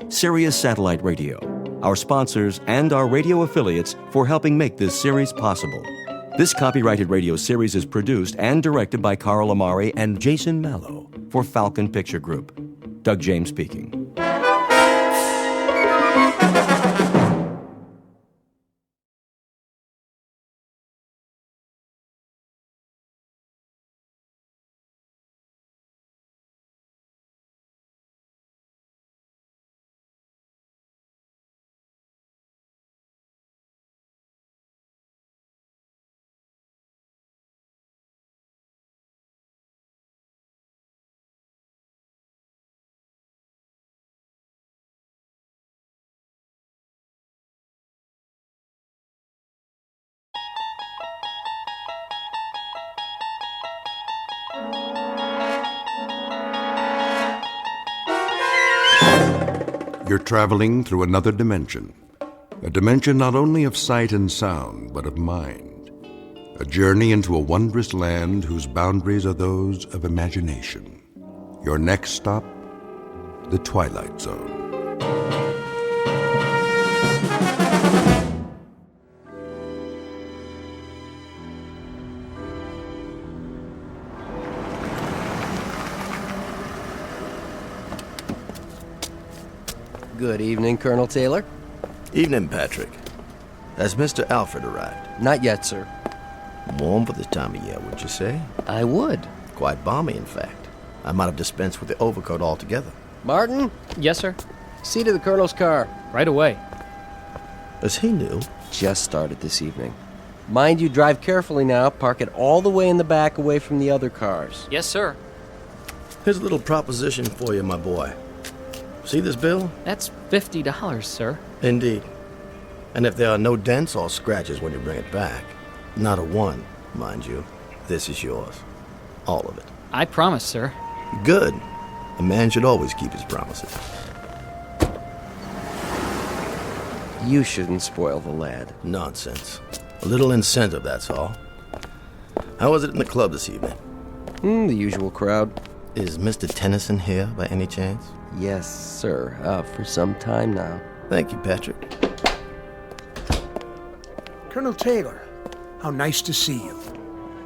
Sirius Satellite Radio, our sponsors, and our radio affiliates for helping make this series possible. This copyrighted radio series is produced and directed by Carl Amari and Jason Mallow for Falcon Picture Group. Doug James speaking. You're traveling through another dimension. A dimension not only of sight and sound, but of mind. A journey into a wondrous land whose boundaries are those of imagination. Your next stop, the Twilight Zone. Good evening, Colonel Taylor. Evening, Patrick. Has Mr. Alfred arrived? Not yet, sir. Warm for this time of year, would you say? I would. Quite balmy, in fact. I might have dispensed with the overcoat altogether. Martin? Yes, sir. See to the Colonel's car. Right away. Is he new? Just started this evening. Mind you, drive carefully now. Park it all the way in the back away from the other cars. Yes, sir. Here's a little proposition for you, my boy. See this bill? That's $50, sir. Indeed. And if there are no dents or scratches when you bring it back, not a one, mind you, this is yours. All of it. I promise, sir. Good. A man should always keep his promises. You shouldn't spoil the lad. Nonsense. A little incentive, that's all. How was it in the club this evening? The usual crowd. Is Mr. Tennyson here by any chance? Yes, sir. For some time now. Thank you, Patrick. Colonel Taylor, how nice to see you.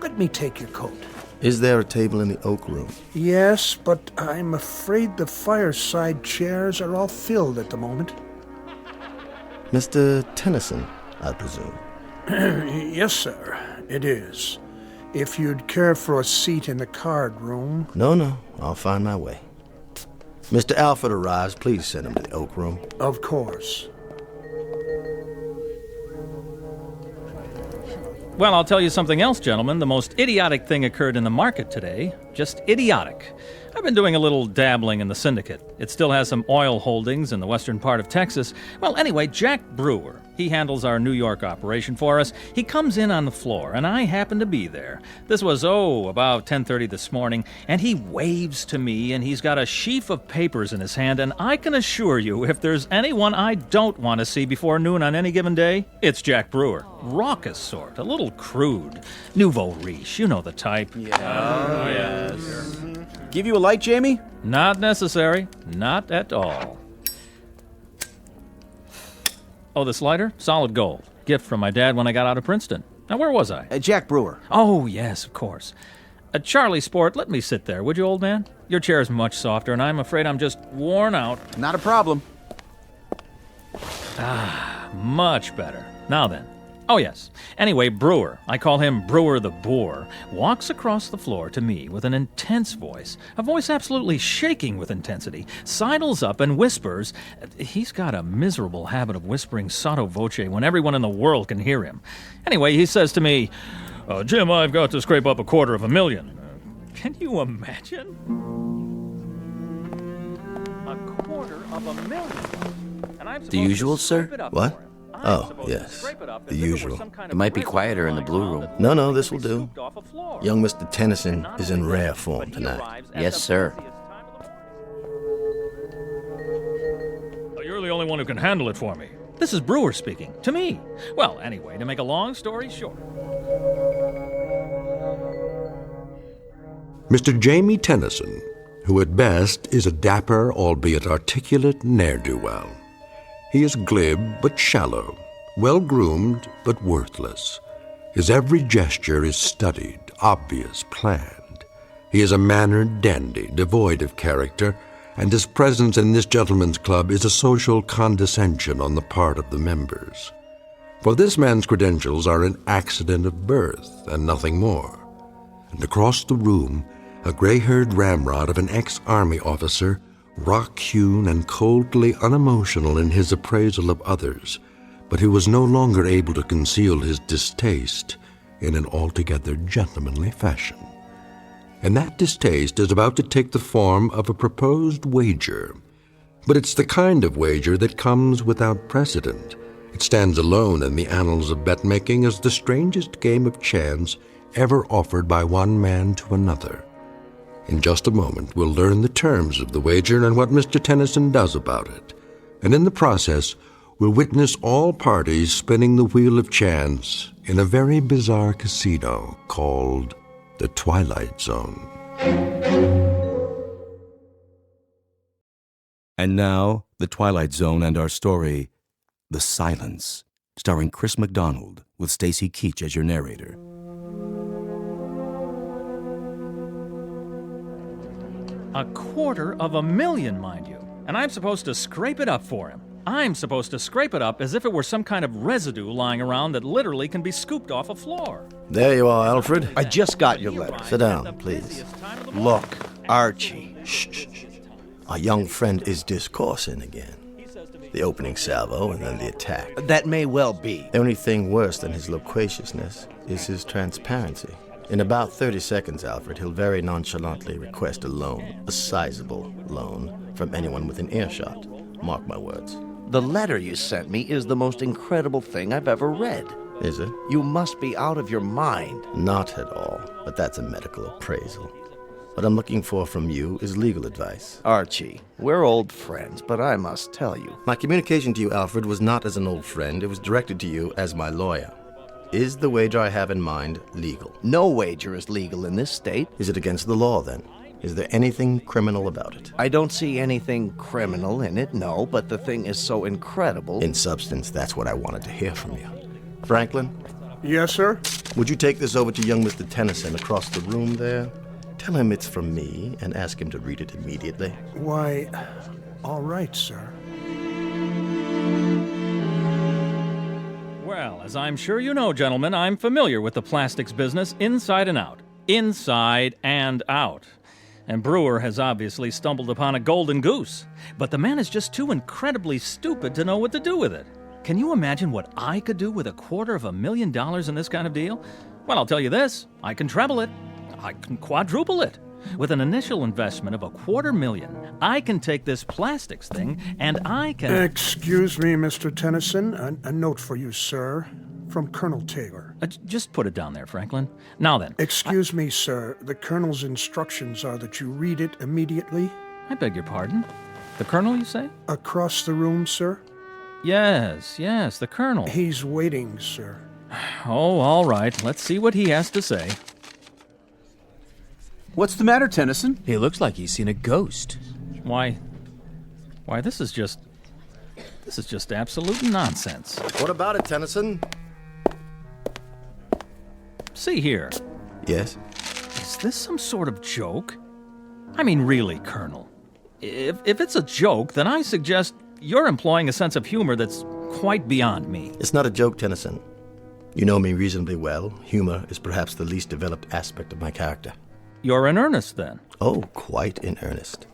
Let me take your coat. Is there a table in the oak room? Yes, but I'm afraid the fireside chairs are all filled at the moment. Mr. Tennyson, I presume. Yes, sir, it is. If you'd care for a seat in the card room... No, I'll find my way. Mr. Alfred arrives, please send him to the oak room. Of course. Well, I'll tell you something else, gentlemen. The most idiotic thing occurred in the market today. Just idiotic. I've been doing a little dabbling in the syndicate. It still has some oil holdings in the western part of Texas. Well, anyway, Jack Brewer, he handles our New York operation for us. He comes in on the floor, and I happen to be there. This was, about 10:30 this morning, and he waves to me, and he's got a sheaf of papers in his hand, and I can assure you, if there's anyone I don't want to see before noon on any given day, it's Jack Brewer. Raucous sort, a little crude. Nouveau riche, you know the type. Yes. Give you a light, Jamie? Not necessary. Not at all. Oh, this lighter? Solid gold. Gift from my dad when I got out of Princeton. Now, where was I? Jack Brewer. Oh, yes, of course. Charlie Sport, let me sit there, would you, old man? Your chair's much softer, and I'm afraid I'm just worn out. Not a problem. Much better. Now then. Oh, yes. Anyway, Brewer, I call him Brewer the Boar, walks across the floor to me with an intense voice, a voice absolutely shaking with intensity, sidles up and whispers. He's got a miserable habit of whispering sotto voce when everyone in the world can hear him. Anyway, he says to me, Jim, I've got to scrape up $250,000. Can you imagine? $250,000. And I'm the usual, sir? What? Oh, yes. The usual. It might be quieter in the blue room. No, this will do. Young Mr. Tennyson is in rare form tonight. Yes, sir. You're the only one who can handle it for me. This is Brewer speaking. To me. Well, anyway, to make a long story short. Mr. Jamie Tennyson, who at best is a dapper, albeit articulate, ne'er-do-well. He is glib but shallow, well-groomed but worthless. His every gesture is studied, obvious, planned. He is a mannered dandy, devoid of character, and his presence in this gentleman's club is a social condescension on the part of the members. For this man's credentials are an accident of birth and nothing more. And across the room, a gray-haired ramrod of an ex-army officer, rock-hewn and coldly unemotional in his appraisal of others, but who was no longer able to conceal his distaste in an altogether gentlemanly fashion. And that distaste is about to take the form of a proposed wager. But it's the kind of wager that comes without precedent. It stands alone in the annals of bet-making as the strangest game of chance ever offered by one man to another. In just a moment, we'll learn the terms of the wager and what Mr. Tennyson does about it. And in the process, we'll witness all parties spinning the wheel of chance in a very bizarre casino called the Twilight Zone. And now, The Twilight Zone and our story, The Silence, starring Chris McDonald with Stacy Keach as your narrator. $250,000, mind you. And I'm supposed to scrape it up for him. I'm supposed to scrape it up as if it were some kind of residue lying around that literally can be scooped off a floor. There you are, Alfred. I just got your letter. Sit down, please. Look, Archie. Shh. Our young friend is discoursing again. The opening salvo and then the attack. That may well be. The only thing worse than his loquaciousness is his transparency. In about 30 seconds, Alfred, he'll very nonchalantly request a loan, a sizable loan, from anyone within earshot. Mark my words. The letter you sent me is the most incredible thing I've ever read. Is it? You must be out of your mind. Not at all, but that's a medical appraisal. What I'm looking for from you is legal advice. Archie, we're old friends, but I must tell you. My communication to you, Alfred, was not as an old friend. It was directed to you as my lawyer. Is the wager I have in mind legal? No wager is legal in this state. Is it against the law, then? Is there anything criminal about it? I don't see anything criminal in it, no, but the thing is so incredible. In substance, that's what I wanted to hear from you. Franklin? Yes, sir? Would you take this over to young Mr. Tennyson across the room there? Tell him it's from me and ask him to read it immediately. Why, all right, sir. Well, as I'm sure you know, gentlemen, I'm familiar with the plastics business inside and out. Inside and out. And Brewer has obviously stumbled upon a golden goose. But the man is just too incredibly stupid to know what to do with it. Can you imagine what I could do with $250,000 in this kind of deal? Well, I'll tell you this. I can treble it. I can quadruple it. With an initial investment of $250,000, I can take this plastics thing and I can... Excuse me, Mr. Tennyson. A note for you, sir. From Colonel Taylor. Just put it down there, Franklin. Now then. Excuse me, sir. The Colonel's instructions are that you read it immediately. I beg your pardon? The Colonel, you say? Across the room, sir? Yes, the Colonel. He's waiting, sir. Oh, all right. Let's see what he has to say. What's the matter, Tennyson? He looks like he's seen a ghost. Why, this is just absolute nonsense. What about it, Tennyson? See here. Yes? Is this some sort of joke? I mean, really, Colonel. If it's a joke, then I suggest you're employing a sense of humor that's quite beyond me. It's not a joke, Tennyson. You know me reasonably well. Humor is perhaps the least developed aspect of my character. You're in earnest, then? Oh, quite in earnest.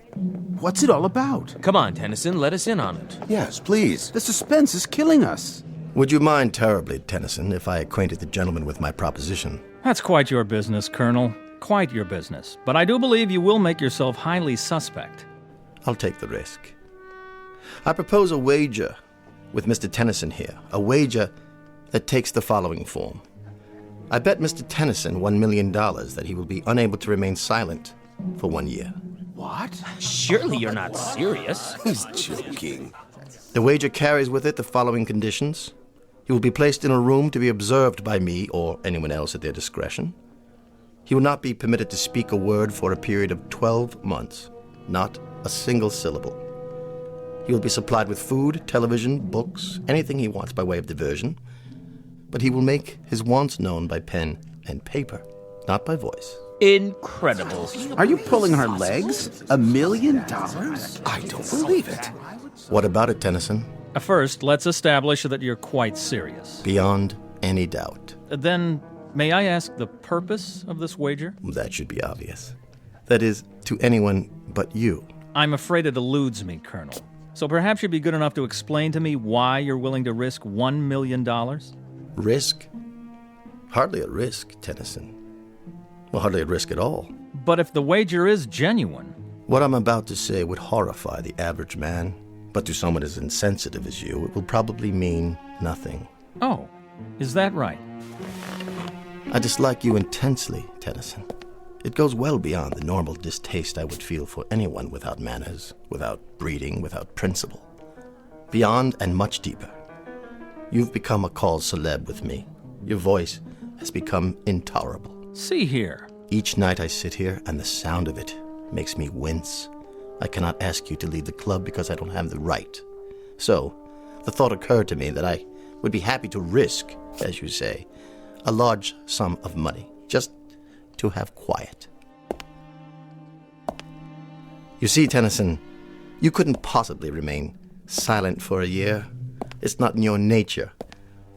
What's it all about? Come on, Tennyson, let us in on it. Yes, please. The suspense is killing us. Would you mind terribly, Tennyson, if I acquainted the gentleman with my proposition? That's quite your business, Colonel. Quite your business. But I do believe you will make yourself highly suspect. I'll take the risk. I propose a wager with Mr. Tennyson here. A wager that takes the following form. I bet Mr. Tennyson $1 million that he will be unable to remain silent for 1 year. What? Surely you're not serious. He's joking. The wager carries with it the following conditions. He will be placed in a room to be observed by me or anyone else at their discretion. He will not be permitted to speak a word for a period of 12 months. Not a single syllable. He will be supplied with food, television, books, anything he wants by way of diversion. But he will make his wants known by pen and paper, not by voice. Incredible. Are you pulling our legs? $1 million? I don't believe it. What about it, Tennyson? First, let's establish that you're quite serious. Beyond any doubt. Then, may I ask the purpose of this wager? That should be obvious. That is, to anyone but you. I'm afraid it eludes me, Colonel. So perhaps you'd be good enough to explain to me why you're willing to risk $1 million? Risk? Hardly a risk, Tennyson. Well, hardly a risk at all. But if the wager is genuine... What I'm about to say would horrify the average man, but to someone as insensitive as you, it will probably mean nothing. Oh, is that right? I dislike you intensely, Tennyson. It goes well beyond the normal distaste I would feel for anyone without manners, without breeding, without principle. beyond and much deeper. You've become a cause celeb with me. Your voice has become intolerable. See here. Each night I sit here, and the sound of it makes me wince. I cannot ask you to leave the club because I don't have the right. So, the thought occurred to me that I would be happy to risk, as you say, a large sum of money, just to have quiet. You see, Tennyson, you couldn't possibly remain silent for a year. It's not in your nature.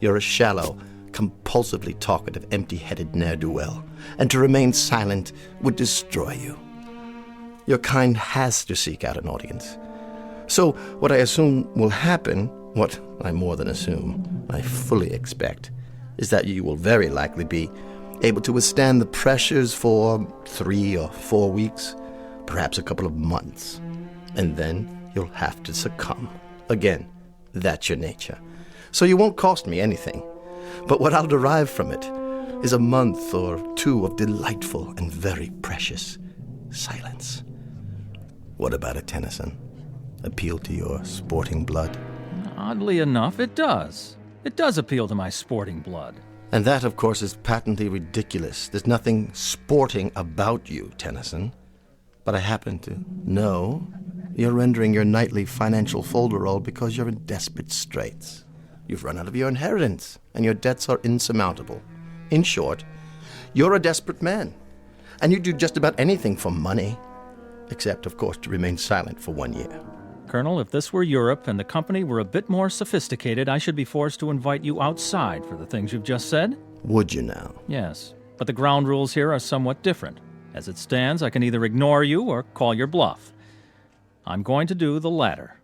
You're a shallow, compulsively talkative, empty-headed ne'er-do-well, and to remain silent would destroy you. Your kind has to seek out an audience. So what I assume will happen, what I more than assume, I fully expect, is that you will very likely be able to withstand the pressures for 3 or 4 weeks, perhaps a couple of months, and then you'll have to succumb. Again, that's your nature. So you won't cost me anything, but what I'll derive from it is a month or 2 of delightful and very precious silence. What about it, Tennyson? Appeal to your sporting blood? Oddly enough, it does. It does appeal to my sporting blood. And that, of course, is patently ridiculous. There's nothing sporting about you, Tennyson. But I happen to know you're rendering your nightly financial folderol because you're in desperate straits. You've run out of your inheritance, and your debts are insurmountable. In short, you're a desperate man, and you do just about anything for money, except, of course, to remain silent for 1 year. Colonel, if this were Europe and the company were a bit more sophisticated, I should be forced to invite you outside for the things you've just said? Would you now? Yes, but the ground rules here are somewhat different. As it stands, I can either ignore you or call your bluff. I'm going to do the latter.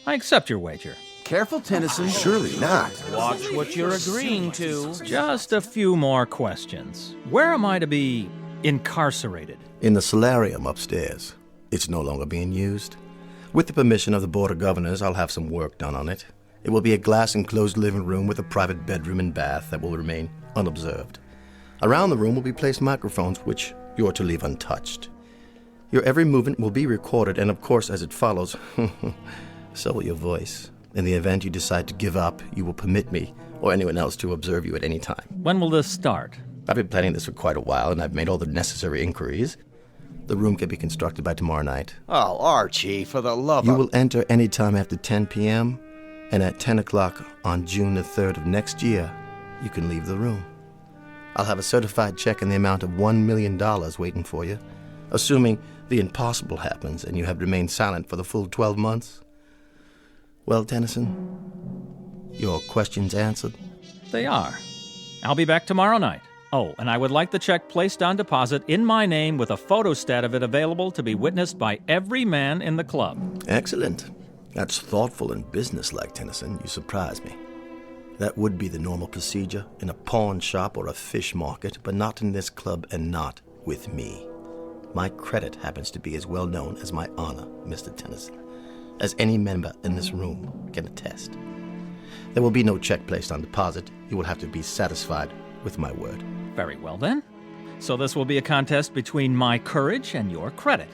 I accept your wager. Careful, Tennyson. Surely not. Watch what you're agreeing to. Just a few more questions. Where am I to be incarcerated? In the solarium upstairs. It's no longer being used. With the permission of the Board of Governors, I'll have some work done on it. It will be a glass-enclosed living room with a private bedroom and bath that will remain unobserved. Around the room will be placed microphones, which you're to leave untouched. Your every movement will be recorded, and of course, as it follows, so will your voice. In the event you decide to give up, you will permit me or anyone else to observe you at any time. When will this start? I've been planning this for quite a while, and I've made all the necessary inquiries. The room can be constructed by tomorrow night. Oh, Archie, for the love of... You will enter any time after 10 p.m., and at 10 o'clock on June the 3rd of next year, you can leave the room. I'll have a certified check in the amount of $1 million waiting for you, assuming the impossible happens and you have remained silent for the full 12 months. Well, Tennyson, your questions answered? They are. I'll be back tomorrow night. Oh, and I would like the check placed on deposit in my name with a photostat of it available to be witnessed by every man in the club. Excellent. That's thoughtful and businesslike, Tennyson. You surprise me. That would be the normal procedure in a pawn shop or a fish market, but not in this club and not with me. My credit happens to be as well known as my honor, Mr. Tennyson, as any member in this room can attest. There will be no check placed on deposit. You will have to be satisfied with my word. Very well, then. So this will be a contest between my courage and your credit.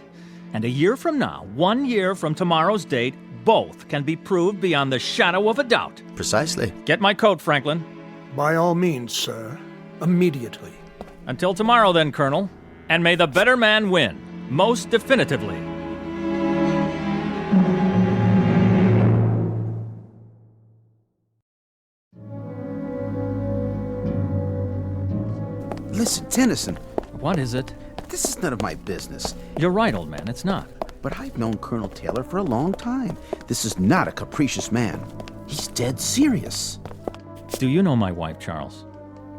And a year from now, 1 year from tomorrow's date, both can be proved beyond the shadow of a doubt. Precisely. Get my coat, Franklin. By all means, sir. Immediately. Until tomorrow, then, Colonel. And may the better man win, most definitively. Listen, Tennyson. What is it? This is none of my business. You're right, old man, it's not. But I've known Colonel Taylor for a long time. This is not a capricious man. He's dead serious. Do you know my wife, Charles?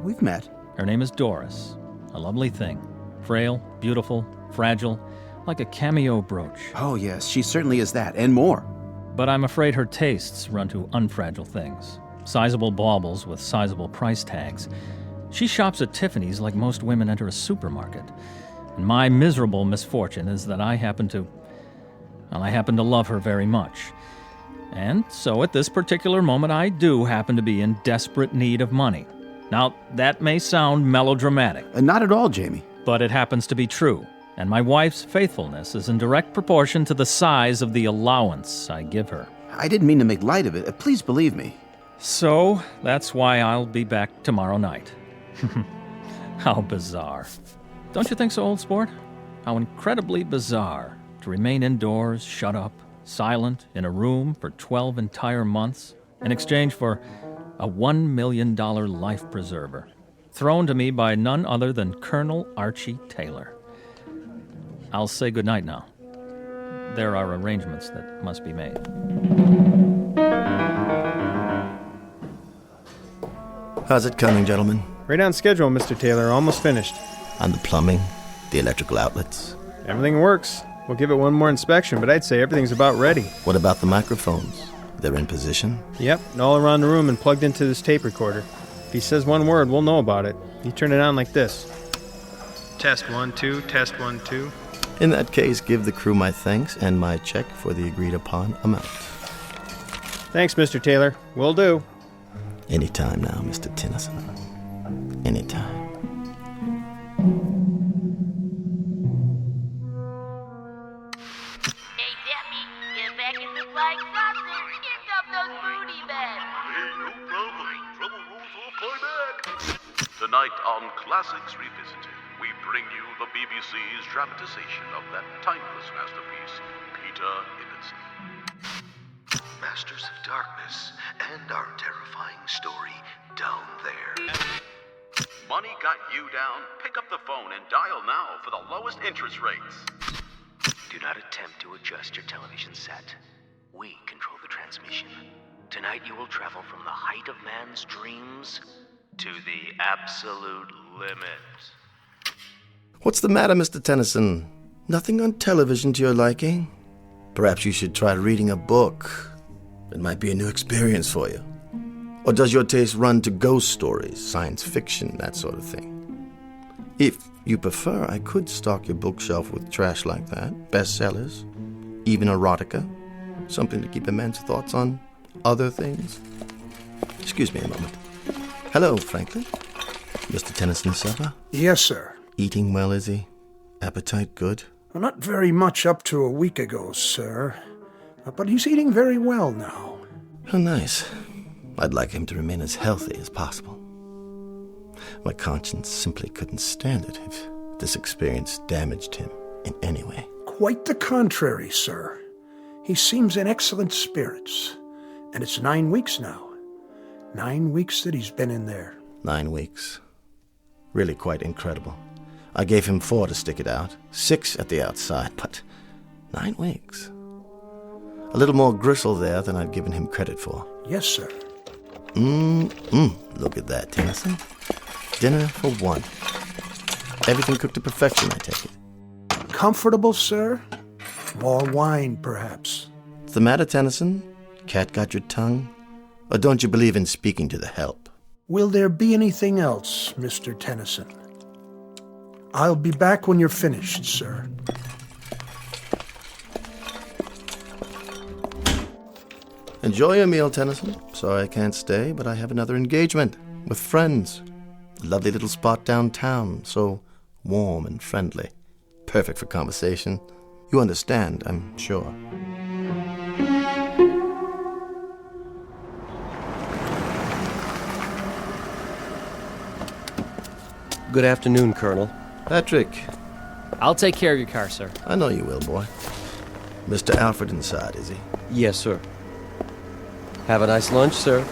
We've met. Her name is Doris. A lovely thing. Frail, beautiful, fragile, like a cameo brooch. Oh, yes, she certainly is that, and more. But I'm afraid her tastes run to unfragile things. Sizable baubles with sizable price tags. She shops at Tiffany's like most women enter a supermarket. And my miserable misfortune is that I happen to love her very much. And so at this particular moment, I do happen to be in desperate need of money. Now, that may sound melodramatic. Not at all, Jamie. But it happens to be true. And my wife's faithfulness is in direct proportion to the size of the allowance I give her. I didn't mean to make light of it. Please believe me. So, that's why I'll be back tomorrow night. How bizarre. Don't you think so, old sport? How incredibly bizarre to remain indoors, shut up, silent, in a room for 12 entire months, in exchange for a $1 million life preserver, thrown to me by none other than Colonel Archie Taylor. I'll say goodnight now. There are arrangements that must be made. How's it coming, gentlemen? Right on schedule, Mr. Taylor. Almost finished. On the plumbing, the electrical outlets. Everything works. We'll give it one more inspection, but I'd say everything's about ready. What about the microphones? They're in position? Yep, all around the room and plugged into this tape recorder. If he says one word, we'll know about it. You turn it on like this. Test 1, 2, test 1, 2. In that case, give the crew my thanks and my check for the agreed-upon amount. Thanks, Mr. Taylor. Will do. Anytime now, Mr. Tennyson. Anytime. Hey, Daffy, get back in the flying saucer. Here come those booty men. Hey, no problem. Trouble rolls off my back. Tonight on Classics Revisited, we bring you the BBC's dramatization of that timeless masterpiece, Peter Ibbotson. Masters of Darkness and our terrifying story, Down There. Money got you down? Pick up the phone and dial now for the lowest interest rates. Do not attempt to adjust your television set. We control the transmission. Tonight you will travel from the height of man's dreams to the absolute limit. What's the matter, Mr. Tennyson? Nothing on television to your liking? Perhaps you should try reading a book. It might be a new experience for you. Or does your taste run to ghost stories, science fiction, that sort of thing? If you prefer, I could stock your bookshelf with trash like that, bestsellers, even erotica, something to keep a man's thoughts on other things. Excuse me a moment. Hello, Franklin. Mr. Tennyson's supper? Yes, sir. Eating well, is he? Appetite good? Well, not very much up to a week ago, sir. But he's eating very well now. Oh, nice. I'd like him to remain as healthy as possible. My conscience simply couldn't stand it if this experience damaged him in any way. Quite the contrary, sir. He seems in excellent spirits. And it's 9 weeks now. 9 weeks that he's been in there. 9 weeks. Really quite incredible. I gave him 4 to stick it out, 6 at the outside, but 9 weeks. A little more gristle there than I'd given him credit for. Yes, sir. Look at that, Tennyson. Dinner for 1. Everything cooked to perfection, I take it. Comfortable, sir? More wine, perhaps. What's the matter, Tennyson? Cat got your tongue? Or don't you believe in speaking to the help? Will there be anything else, Mr. Tennyson? I'll be back when you're finished, sir. Enjoy your meal, Tennyson. Sorry I can't stay, but I have another engagement with friends. A lovely little spot downtown, so warm and friendly. Perfect for conversation. You understand, I'm sure. Good afternoon, Colonel. Patrick. I'll take care of your car, sir. I know you will, boy. Mr. Alfred inside, is he? Yes, sir. Have a nice lunch, sir.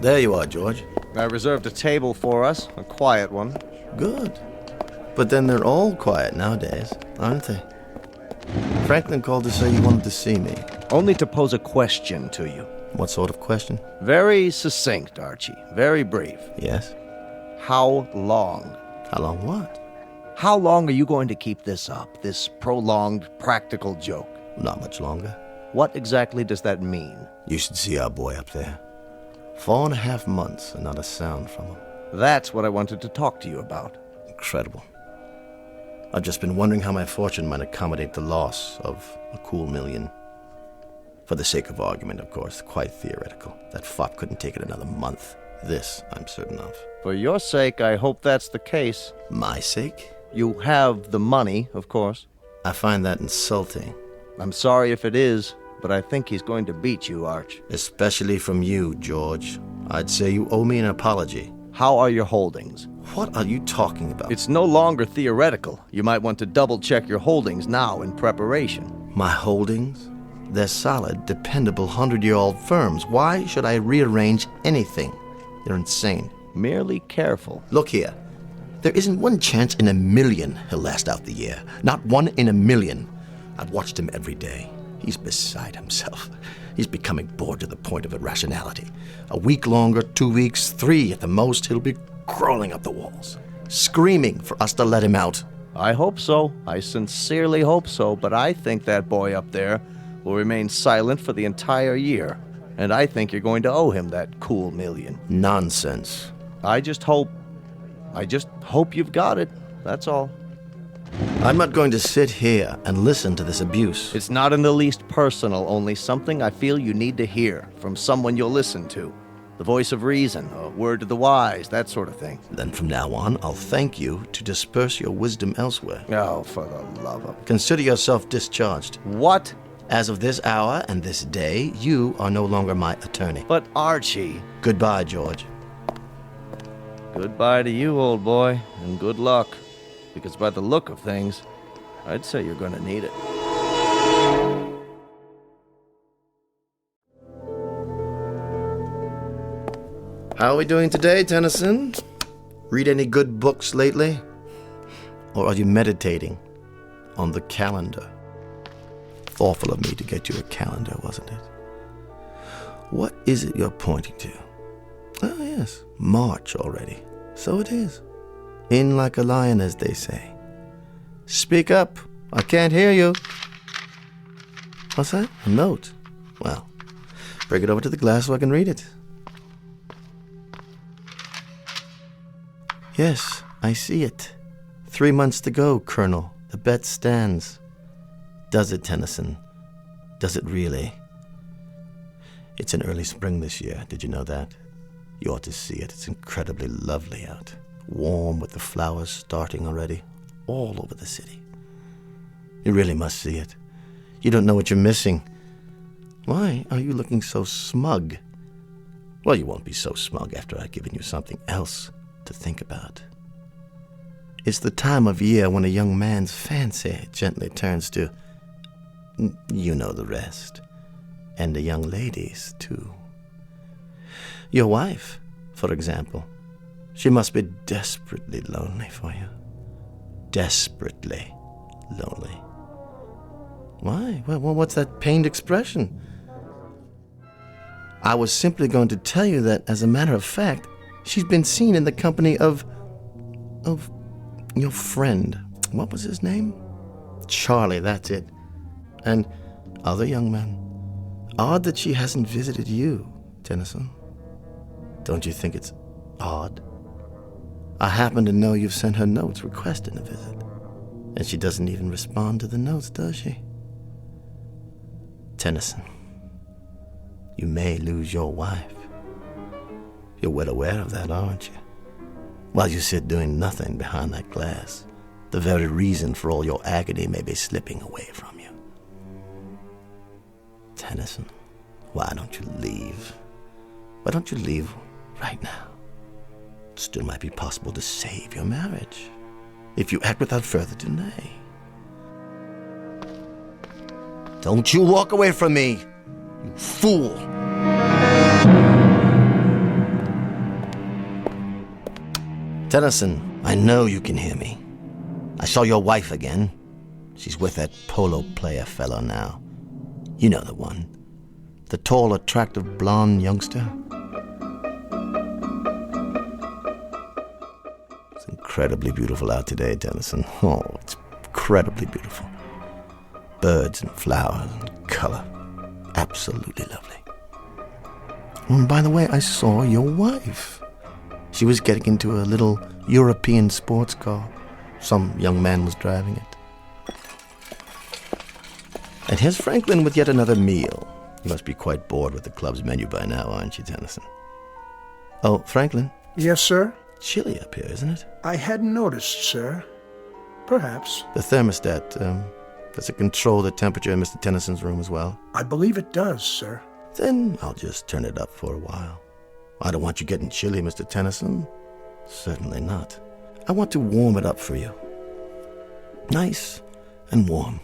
There you are, George. I reserved a table for us, a quiet one. Good. But then they're all quiet nowadays, aren't they? Franklin called to say you wanted to see me. Only to pose a question to you. What sort of question? Very succinct, Archie. Very brief. Yes? How long? How long what? How long are you going to keep this up, this prolonged practical joke? Not much longer. What exactly does that mean? You should see our boy up there. 4.5 months and not a sound from him. That's what I wanted to talk to you about. Incredible. I've just been wondering how my fortune might accommodate the loss of a cool $1 million. For the sake of argument, of course, quite theoretical. That fop couldn't take it another month. This, I'm certain of. For your sake, I hope that's the case. My sake? You have the money, of course. I find that insulting. I'm sorry if it is, but I think he's going to beat you, Arch. Especially from you, George. I'd say you owe me an apology. How are your holdings? What are you talking about? It's no longer theoretical. You might want to double-check your holdings now in preparation. My holdings? They're solid, dependable, 100-year-old firms. Why should I rearrange anything? You're insane. Merely careful. Look here. There isn't one chance in a million he'll last out the year. Not one in a million. I've watched him every day. He's beside himself. He's becoming bored to the point of irrationality. A week longer, 2 weeks, 3 at the most, he'll be crawling up the walls, screaming for us to let him out. I hope so. I sincerely hope so, but I think that boy up there will remain silent for the entire year. And I think you're going to owe him that cool $1 million. Nonsense. I just hope you've got it. That's all. I'm not going to sit here and listen to this abuse. It's not in the least personal, only something I feel you need to hear from someone you'll listen to. The voice of reason, a word to the wise, that sort of thing. Then from now on, I'll thank you to disperse your wisdom elsewhere. Oh, for the love of... Consider yourself discharged. What? As of this hour and this day, you are no longer my attorney. But Archie... Goodbye, George. Goodbye to you, old boy, and good luck. Because by the look of things, I'd say you're going to need it. How are we doing today, Tennyson? Read any good books lately? Or are you meditating on the calendar? Thoughtful of me to get you a calendar, wasn't it? What is it you're pointing to? Oh, yes, March already. So it is. In like a lion, as they say. Speak up. I can't hear you. What's that? A note? Well, bring it over to the glass so I can read it. Yes, I see it. 3 months to go, Colonel. The bet stands. Does it, Tennyson? Does it really? It's in early spring this year. Did you know that? You ought to see it. It's incredibly lovely out. Warm with the flowers starting already. All over the city. You really must see it. You don't know what you're missing. Why are you looking so smug? Well, you won't be so smug after I've given you something else to think about. It's the time of year when a young man's fancy gently turns to, you know the rest, and a young lady's too. Your wife, for example, she must be desperately lonely for you. Desperately lonely. Why? Well, what's that pained expression? I was simply going to tell you that, as a matter of fact, she's been seen in the company of your friend. What was his name? Charlie, that's it. And other young men. Odd that she hasn't visited you, Tennyson. Don't you think it's odd? I happen to know you've sent her notes requesting a visit. And she doesn't even respond to the notes, does she? Tennyson, you may lose your wife. You're well aware of that, aren't you? While you sit doing nothing behind that glass, the very reason for all your agony may be slipping away from you. Tennyson, why don't you leave? Why don't you leave right now? It still might be possible to save your marriage if you act without further delay. Don't you walk away from me, you fool! Tennyson, I know you can hear me. I saw your wife again. She's with that polo player fellow now. You know the one. The tall, attractive, blonde youngster. It's incredibly beautiful out today, Tennyson. Oh, it's incredibly beautiful. Birds and flowers and color. Absolutely lovely. And by the way, I saw your wife. She was getting into a little European sports car. Some young man was driving it. And here's Franklin with yet another meal. You must be quite bored with the club's menu by now, aren't you, Tennyson? Oh, Franklin? Yes, sir? Chilly up here, isn't it? I hadn't noticed, sir. Perhaps. The thermostat, Does it control the temperature in Mr. Tennyson's room as well? I believe it does, sir. Then I'll just turn it up for a while. I don't want you getting chilly, Mr. Tennyson. Certainly not. I want to warm it up for you. Nice and warm.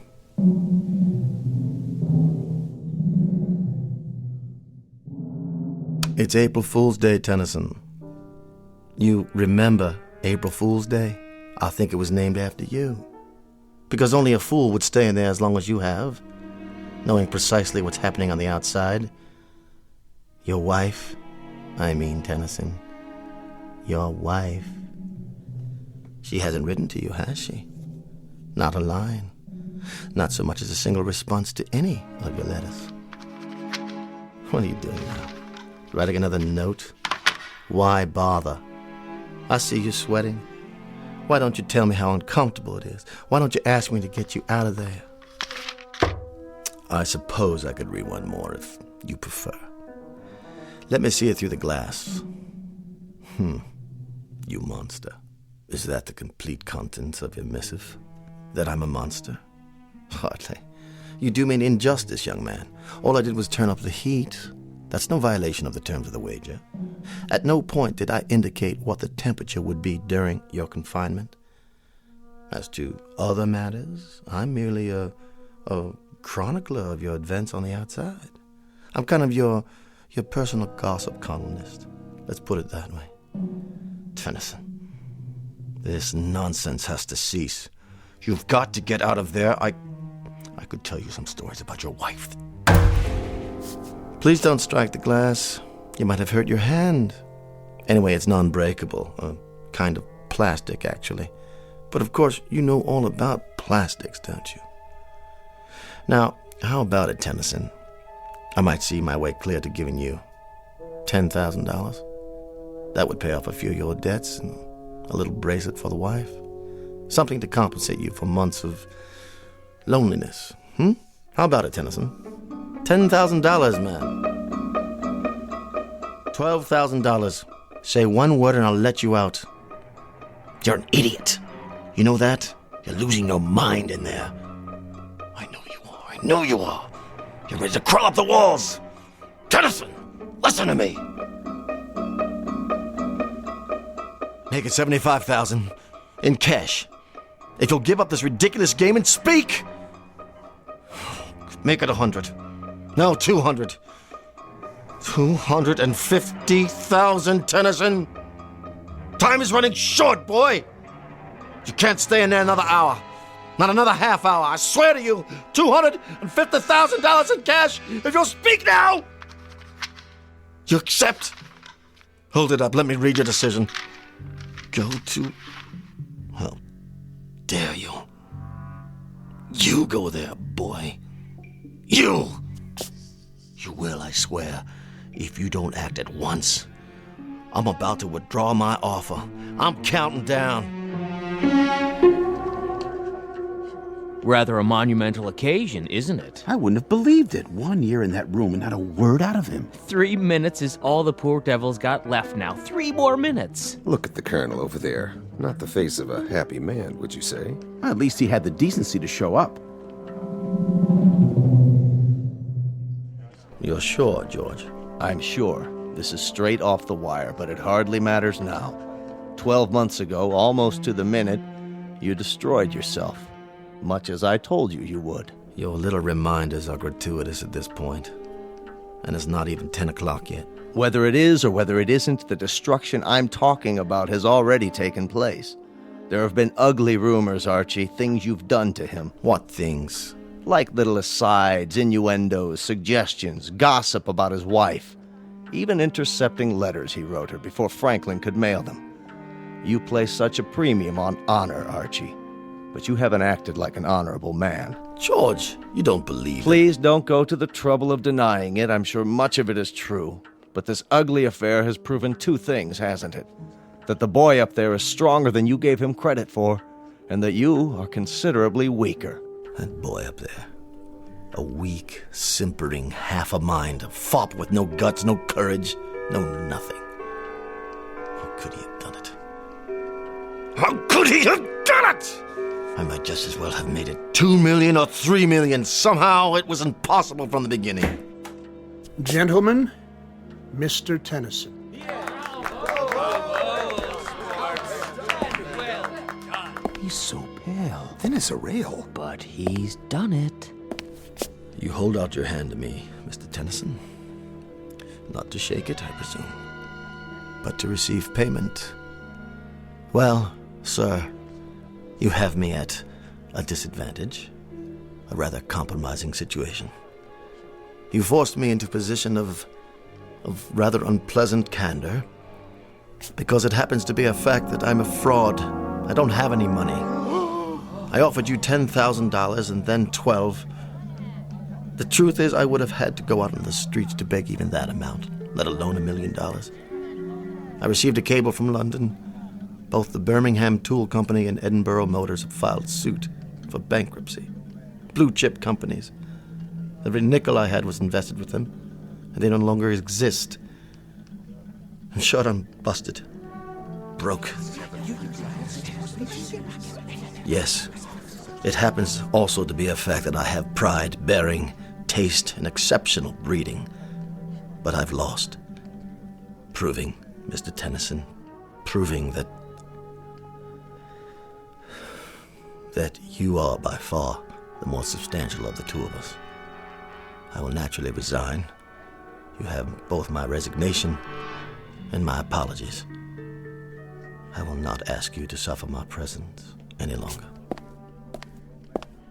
It's April Fool's Day, Tennyson. You remember April Fool's Day? I think it was named after you. Because only a fool would stay in there as long as you have, knowing precisely what's happening on the outside. Your wife, Tennyson. Your wife. She hasn't written to you, has she? Not a line. Not so much as a single response to any of your letters. What are you doing now? Writing another note? Why bother? I see you sweating. Why don't you tell me how uncomfortable it is? Why don't you ask me to get you out of there? I suppose I could read one more if you prefer. Let me see it through the glass. You monster. Is that the complete contents of your missive? That I'm a monster? Hardly. You do me an injustice, young man. All I did was turn up the heat. That's no violation of the terms of the wager. At no point did I indicate what the temperature would be during your confinement. As to other matters, I'm merely a chronicler of your events on the outside. I'm kind of your personal gossip columnist. Let's put it that way. Tennyson, this nonsense has to cease. You've got to get out of there. I could tell you some stories about your wife. Please don't strike the glass. You might have hurt your hand. Anyway, it's non-breakable. A kind of plastic, actually. But of course, you know all about plastics, don't you? Now, how about it, Tennyson? I might see my way clear to giving you $10,000. That would pay off a few of your debts and a little bracelet for the wife. Something to compensate you for months of loneliness. How about it, Tennyson? $10,000, man. $12,000. Say one word and I'll let you out. You're an idiot. You know that? You're losing your mind in there. I know you are. You're ready to crawl up the walls. Tennyson, listen to me. Make it $75,000 in cash. If you'll give up this ridiculous game and speak. Make it 100. No, 200. 250,000, Tennyson. Time is running short, boy. You can't stay in there another hour. Not another half hour. I swear to you, $250,000 in cash if you'll speak now. You accept? Hold it up. Let me read your decision. Go to... How dare you? You go there, boy. You! You will, I swear, if you don't act at once. I'm about to withdraw my offer. I'm counting down. Rather a monumental occasion, isn't it? I wouldn't have believed it. 1 year in that room and not a word out of him. 3 minutes is all the poor devil's got left now. 3 more minutes. Look at the colonel over there. Not the face of a happy man, would you say? At least he had the decency to show up. You're sure, George? I'm sure. This is straight off the wire, but it hardly matters now. 12 months ago, almost to the minute, you destroyed yourself. Much as I told you you would. Your little reminders are gratuitous at this point. And it's not even 10 o'clock yet. Whether it is or whether it isn't, the destruction I'm talking about has already taken place. There have been ugly rumors, Archie, things you've done to him. What things? Like little asides, innuendos, suggestions, gossip about his wife. Even intercepting letters he wrote her before Franklin could mail them. You place such a premium on honor, Archie. But you haven't acted like an honorable man. George, you don't believe Please don't go to the trouble of denying it. I'm sure much of it is true. But this ugly affair has proven 2 things, hasn't it? That the boy up there is stronger than you gave him credit for, and that you are considerably weaker. That boy up there. A weak, simpering, half a mind, a fop with no guts, no courage, no nothing. How could he have done it? How could he have done it? I might just as well have made it 2 million or 3 million. Somehow it was impossible from the beginning. Gentlemen, Mr. Tennyson. He's so pale, thin as a rail. But he's done it. You hold out your hand to me, Mr. Tennyson. Not to shake it, I presume, but to receive payment. Well, sir, you have me at a disadvantage, a rather compromising situation. You forced me into a position of rather unpleasant candor, because it happens to be a fact that I'm a fraud. I don't have any money. I offered you $10,000 and then 12. The truth is, I would have had to go out on the streets to beg even that amount, let alone $1 million. I received a cable from London. Both the Birmingham Tool Company and Edinburgh Motors have filed suit for bankruptcy. Blue-chip companies. Every nickel I had was invested with them, and they no longer exist. In short, I'm busted. Broke. Yes, it happens also to be a fact that I have pride, bearing, taste, and exceptional breeding. But I've lost. Proving, Mr. Tennyson, proving that you are by far the more substantial of the two of us. I will naturally resign. You have both my resignation and my apologies. I will not ask you to suffer my presence any longer.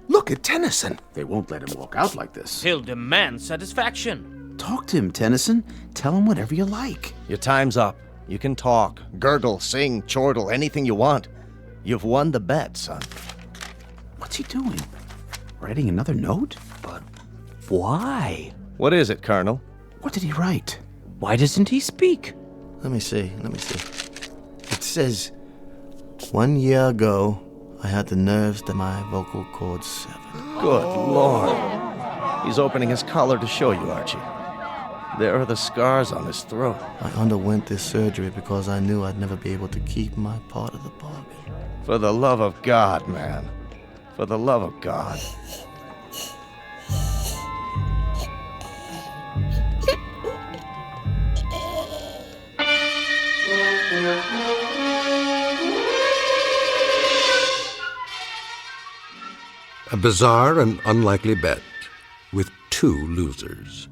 Look at Tennyson. They won't let him walk out like this. He'll demand satisfaction. Talk to him, Tennyson. Tell him whatever you like. Your time's up. You can talk, gurgle, sing, chortle, anything you want. You've won the bet, son. What's he doing? Writing another note? But why? What is it, Colonel? What did he write? Why doesn't he speak? Let me see. It says, 1 year ago, I had the nerves that my vocal cords severed. Good Lord. He's opening his collar to show you, Archie. There are the scars on his throat. I underwent this surgery because I knew I'd never be able to keep my part of the bargain. For the love of God, man. For the love of God. A bizarre and unlikely bet with two losers.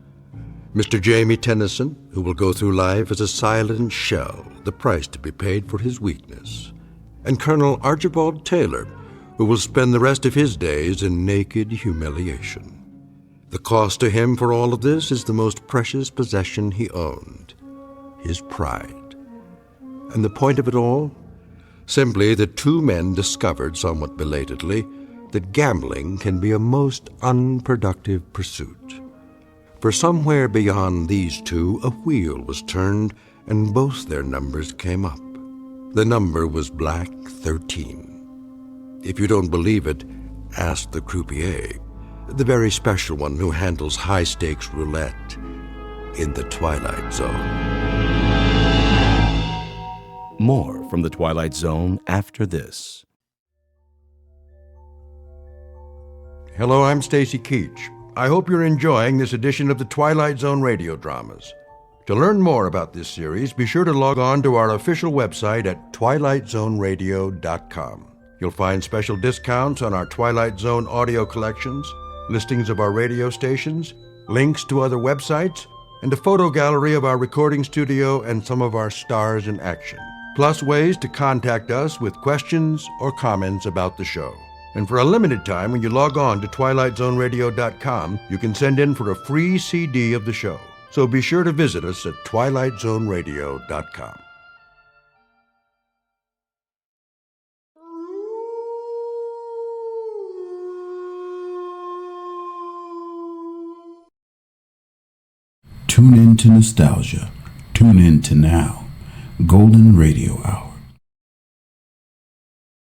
Mr. Jamie Tennyson, who will go through life as a silent shell, the price to be paid for his weakness. And Colonel Archibald Taylor, who will spend the rest of his days in naked humiliation. The cost to him for all of this is the most precious possession he owned, his pride. And the point of it all? Simply that two men discovered somewhat belatedly that gambling can be a most unproductive pursuit. For somewhere beyond these two, a wheel was turned, and both their numbers came up. The number was Black 13. If you don't believe it, ask the croupier, the very special one who handles high-stakes roulette in the Twilight Zone. More from the Twilight Zone after this. Hello, I'm Stacy Keach. I hope you're enjoying this edition of the Twilight Zone radio dramas. To learn more about this series, be sure to log on to our official website at twilightzoneradio.com. You'll find special discounts on our Twilight Zone audio collections, listings of our radio stations, links to other websites, and a photo gallery of our recording studio and some of our stars in action. Plus ways to contact us with questions or comments about the show. And for a limited time, when you log on to twilightzoneradio.com, you can send in for a free CD of the show. So be sure to visit us at twilightzoneradio.com. Tune in to nostalgia. Tune in to now. Golden Radio Hour.